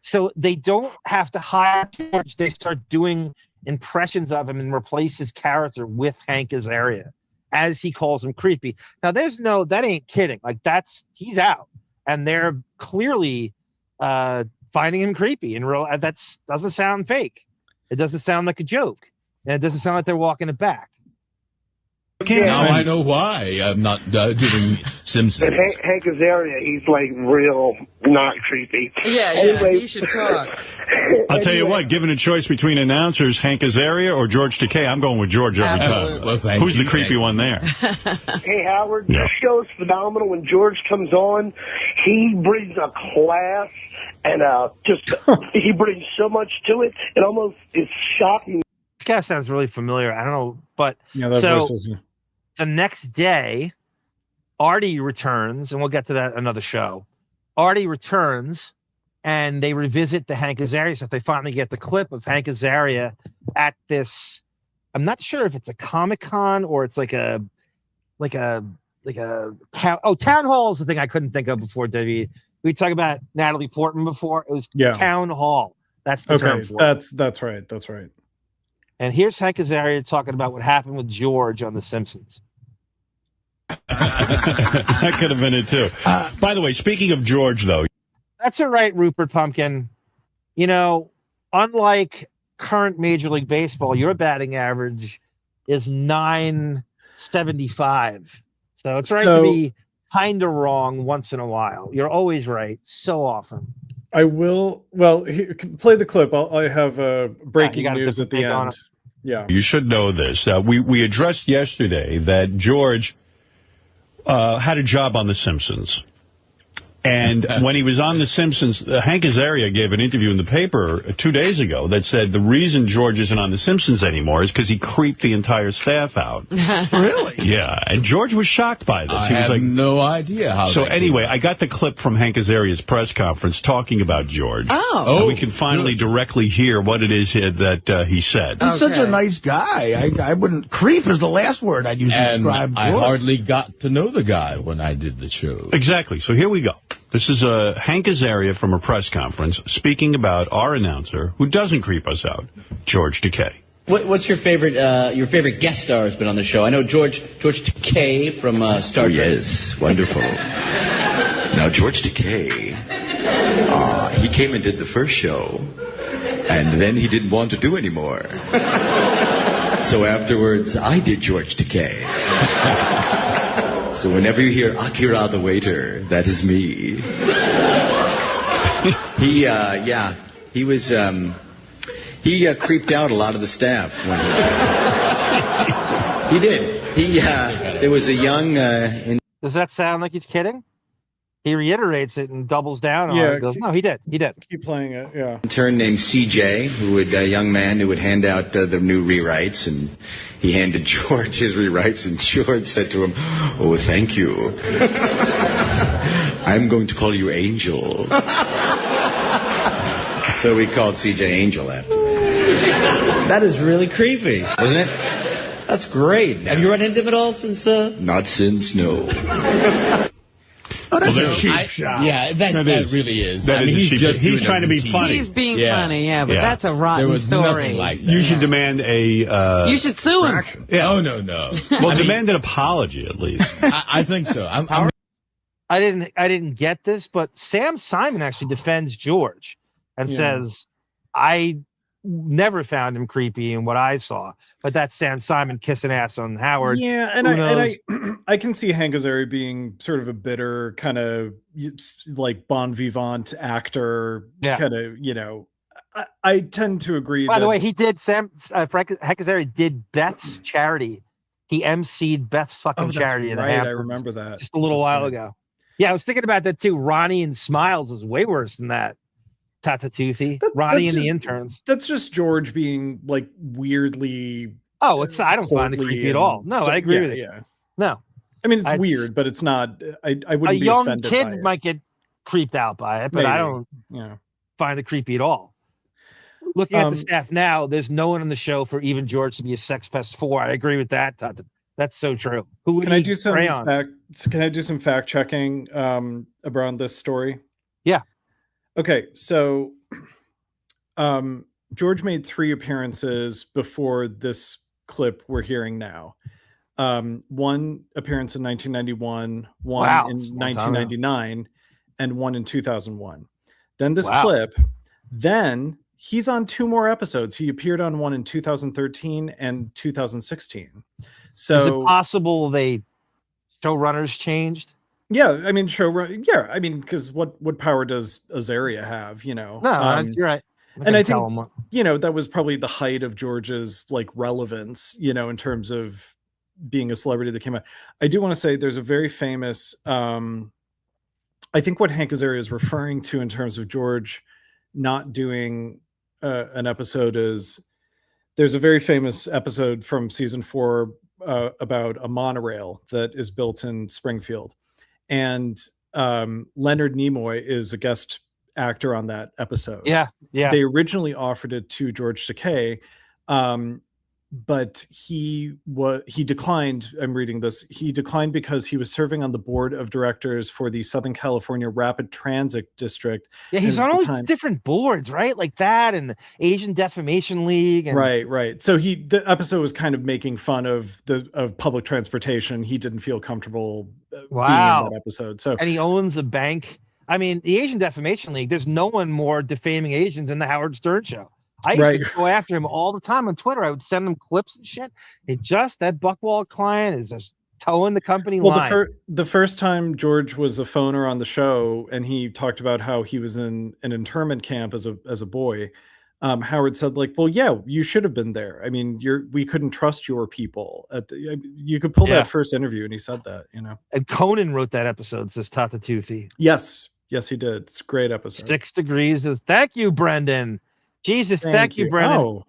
so they don't have to hire George. They start doing impressions of him and replace his character with Hank Azaria, as he calls him creepy. Now, that ain't kidding. Like he's out, and they're clearly finding him creepy. And that doesn't sound fake. It doesn't sound like a joke. And it doesn't sound like they're walking it back. Now I know why I'm not doing Simpsons. And Hank Azaria, he's like real not creepy. Anyway, he should talk. I'll tell you what, given a choice between announcers, Hank Azaria or George Takei, I'm going with George every time. Well, Who's the creepy one there? Hey, Howard, this show is phenomenal. When George comes on, he brings a class and he brings so much to it. It's shocking. That guy sounds really familiar. I don't know, but the next day, Artie returns, and we'll get to that another show. Artie returns, and they revisit the Hank Azaria stuff. They finally get the clip of Hank Azaria at this. I'm not sure if it's a Comic-Con or it's like a town hall is the thing I couldn't think of before, David. We talked about Natalie Portman before. It was town hall. That's the term for it. That's right. That's right. And here's Hank Azaria talking about what happened with George on The Simpsons. That could have been it, too. By the way, speaking of George, though. That's all right, Rupert Pumpkin. You know, unlike current Major League Baseball, your batting average is .975. So it's right to be kind of wrong once in a while. You're always right so often. I will. Well, play the clip. I have breaking news at the end. Yeah. You should know this. We addressed yesterday that George had a job on The Simpsons. And when he was on The Simpsons, Hank Azaria gave an interview in the paper 2 days ago that said the reason George isn't on The Simpsons anymore is because he creeped the entire staff out. Really? Yeah, and George was shocked by this. He was like, no idea how. So anyway, I got the clip from Hank Azaria's press conference talking about George. And we can finally directly hear what it is that he said. He's such a nice guy. I wouldn't. Creep is the last word I'd use to describe George. I hardly got to know the guy when I did the show. Exactly. So here we go. This is Hank Azaria from a press conference speaking about our announcer who doesn't creep us out, George Takei. What's your favorite guest star has been on the show? I know George Takei from Star Trek. Yes, wonderful. Now, George Takei, he came and did the first show, and then he didn't want to do anymore. So afterwards, I did George Takei. So whenever you hear Akira the waiter, that is me. He was, he creeped out a lot of the staff. He did. There was a young... Does that sound like he's kidding? He reiterates it and doubles down on it. Goes, no, he did. Keep playing it, yeah. Intern named CJ, a young man who would hand out the new rewrites, and he handed George his rewrites, and George said to him, "Oh, thank you. I'm going to call you Angel." So we called CJ Angel after that. That is really creepy. Wasn't it? That's great. Yeah. Have you run into him at all since... Not since, no. Oh, that's a cheap shot. Yeah, that really is. He's trying to be funny. He's being funny, but that's a rotten story. Like that. You should demand a... you should sue him. Yeah. Oh, no. Well, demand an apology, at least. I think so. I didn't get this, but Sam Simon actually defends George and says, I never found him creepy in what I saw, but that's Sam Simon kissing ass on Howard. Yeah, and I can see Hank Azaria being sort of a bitter kind of like bon vivant actor, kind of, you know. I tend to agree. By the way, he did Hank Azaria did Beth's charity. He emceed Beth's fucking charity in the Hamptons. I remember that just a little while ago. Yeah, I was thinking about that too. Ronnie and Smiles is way worse than that. Tatatoothy, Ronnie and the interns. That's just George being like weirdly. Oh, I don't find it creepy at all. No, I agree with you. Yeah. No, I mean it's weird, but it's not. I wouldn't be offended by it. A young kid might get creeped out by it, but I don't find it creepy at all. Looking at the staff now, there's no one on the show for even George to be a sex pest for. I agree with that. That's so true. Who would Can I do some fact checking around this story? Yeah. Okay, so George made 3 appearances before this clip we're hearing now. One appearance in 1991, one in 1999, and one in 2001. Then this clip, then he's on 2 more episodes. He appeared on one in 2013 and 2016. So is it possible showrunners changed? Yeah, I mean, because what power does Azaria have? No, you're right. And I think that was probably the height of George's like relevance, in terms of being a celebrity that came out. I do want to say there's a very famous. I think what Hank Azaria is referring to in terms of George not doing an episode is there's a very famous episode from season 4 about a monorail that is built in Springfield. And Leonard Nimoy is a guest actor on that episode. Yeah. They originally offered it to George Takei, but he declined. I'm reading this. He declined because he was serving on the board of directors for the Southern California Rapid Transit District. Yeah, he's on all these different boards, right? Like that and the Asian Defamation League. And... Right. So the episode was kind of making fun of public transportation. He didn't feel comfortable being in that episode. So, and he owns a bank. I mean, the Asian Defamation League, there's no one more defaming Asians than the Howard Stern show. I used to go after him all the time on Twitter. I would send him clips and shit. That Buckwald client is just towing the company line. The first time George was a phoner on the show, and he talked about how he was in an internment camp as a boy, Howard said, like, well, yeah, you should have been there. I mean, we couldn't trust your people. You could pull that first interview, and he said that, And Conan wrote that episode, says Tata Tuthi. Yes, he did. It's a great episode. 6 Degrees. Thank you, Brendan. Jesus, thank you, Brendan. Oh.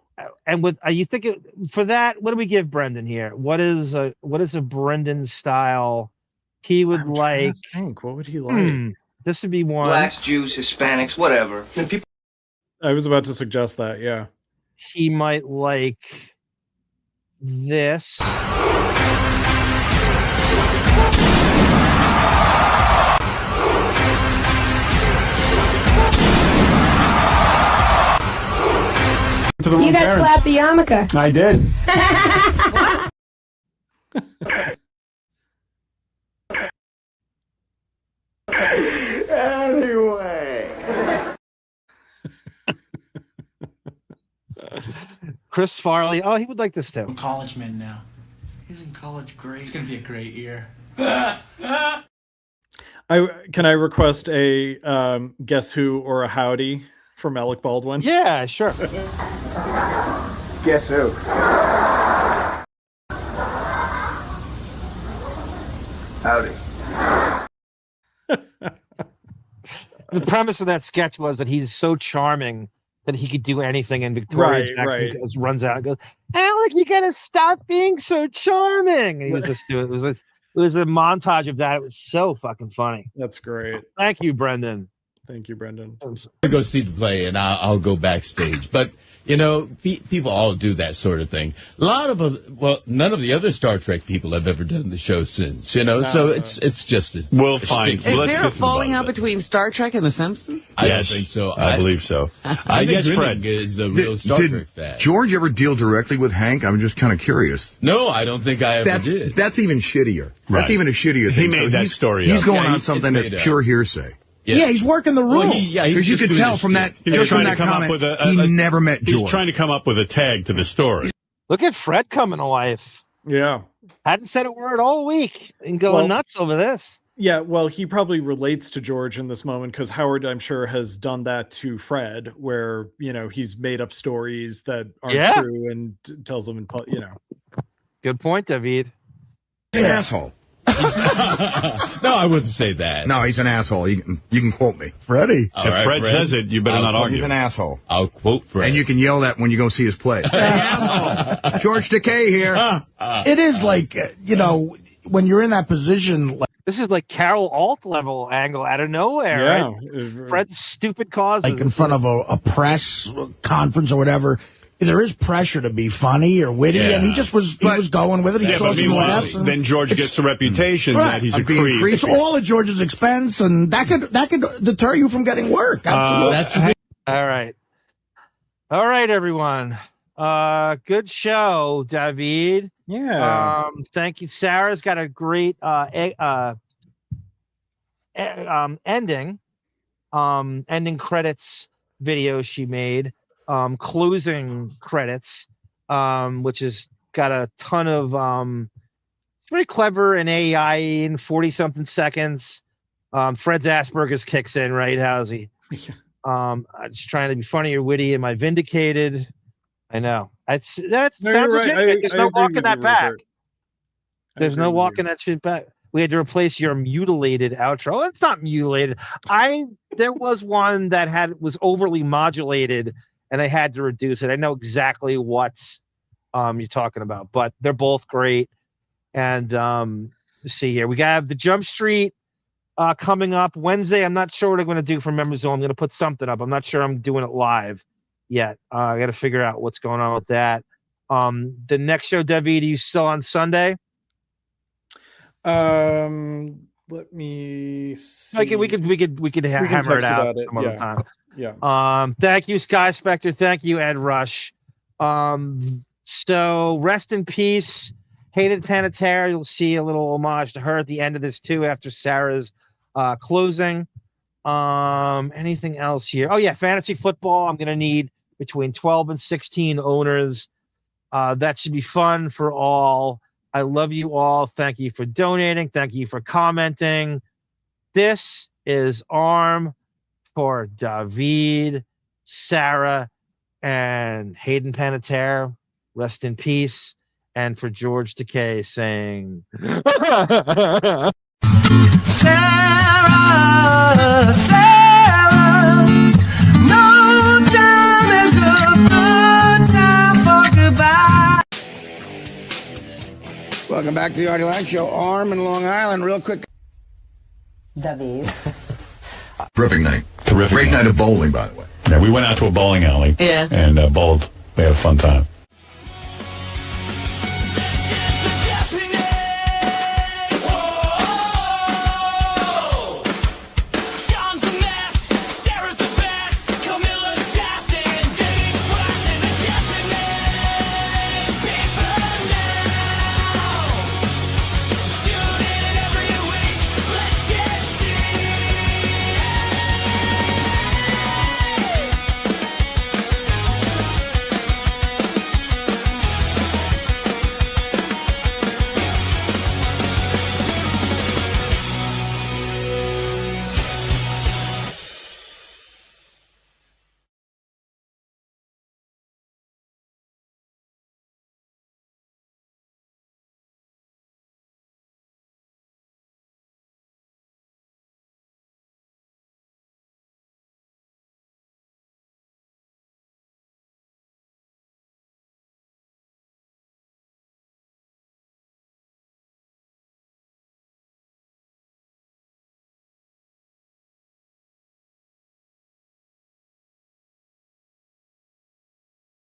And are you thinking for that? What do we give Brendan here? What is a Brendan style? He would like. What would he like? This would be one. Blacks, Jews, Hispanics, whatever. I was about to suggest that. Yeah. He might like this. You got slapped the yarmulke. I did. Anyway. Chris Farley. Oh, he would like this too. I'm a college man now. Isn't college great? It's going to be a great year. Can I request a guess who or a howdy from Alec Baldwin? Yeah, sure. Guess who? Howdy. The premise of that sketch was that he's so charming that he could do anything, and Victoria Jackson just runs out and goes, "Alec, you gotta stop being so charming." And he was just doing it was a montage of that. It was so fucking funny. That's great. Thank you, Brendan. Thank you, Brendan. I go see the play and I'll go backstage, but people all do that sort of thing. A lot of none of the other Star Trek people have ever done the show since, so it's just we'll find. Is there a falling out between Star Trek and The Simpsons? I don't think so. I believe so. I guess Fred is a real Star Trek fan. George ever deal directly with Hank? I'm just kind of curious. No, I don't think I ever did. That's even shittier. That's even a shittier thing. He made that story He's up. going on something that's pure hearsay. Yeah, he's working the room. Because you could tell from that, just from that comment, he never met George. He's trying to come up with a tag to the story. Look at Fred coming to life. Yeah. Hadn't said a word all week and going nuts over this. Yeah, well, he probably relates to George in this moment because Howard, I'm sure, has done that to Fred, where, he's made up stories that aren't true and tells them, Good point, David. He's an asshole. No, I wouldn't say that. No, he's an asshole. You can quote me. Freddie. If Fred says it, you better not argue. He's an asshole. I'll quote Fred. And you can yell that when you go see his play. Hey, asshole. George Takei here. It is like, when you're in that position. This is like Carol Alt level angle out of nowhere. Yeah. Right? Fred's stupid causes. Like in front of a press conference or whatever. There is pressure to be funny or witty, and he was going with it. He saw some laughs. Then George gets a reputation that he's a creep. It's all at George's expense, and that could deter you from getting work. Absolutely. All right, everyone. Good show, David. Yeah. Thank you. Sarah's got a great ending credits video she made. Closing credits, which has got a ton of very clever and AI in 40-something seconds. Fred's Asperger's kicks in, right? How's he? I'm just trying to be funny or witty. Am I vindicated? I know. That sounds legitimate. There's no walking that back. There's no walking that shit back. We had to replace your mutilated outro. It's not mutilated. There was one that was overly modulated, and I had to reduce it. I know exactly what you're talking about, but they're both great. And let's see here. We got the Jump Street coming up Wednesday. I'm not sure what I'm going to do for Members Zone. I'm going to put something up. I'm not sure I'm doing it live yet. I got to figure out what's going on with that. The next show, David, you still on Sunday? Let me see. We could hammer it out some other time. Yeah. Thank you, Sky Spectre. Thank you, Ed Rush. So rest in peace, Hayden Panettiere. You'll see a little homage to her at the end of this too, after Sarah's closing. Anything else here? Oh yeah, fantasy football. I'm gonna need between 12 and 16 owners. That should be fun for all. I love you all. Thank you for donating. Thank you for commenting. This is ARM for David, Sara, and Hayden Panettiere. Rest in peace. And for George Takei saying, Sara, no time is a good time for goodbye. Welcome back to the Artie Lang Show. Arm in Long Island, real quick. David. Terrific night. Terrific Great night of bowling, by the way. Yeah, we went out to a bowling alley. Yeah. And bowled. We had a fun time.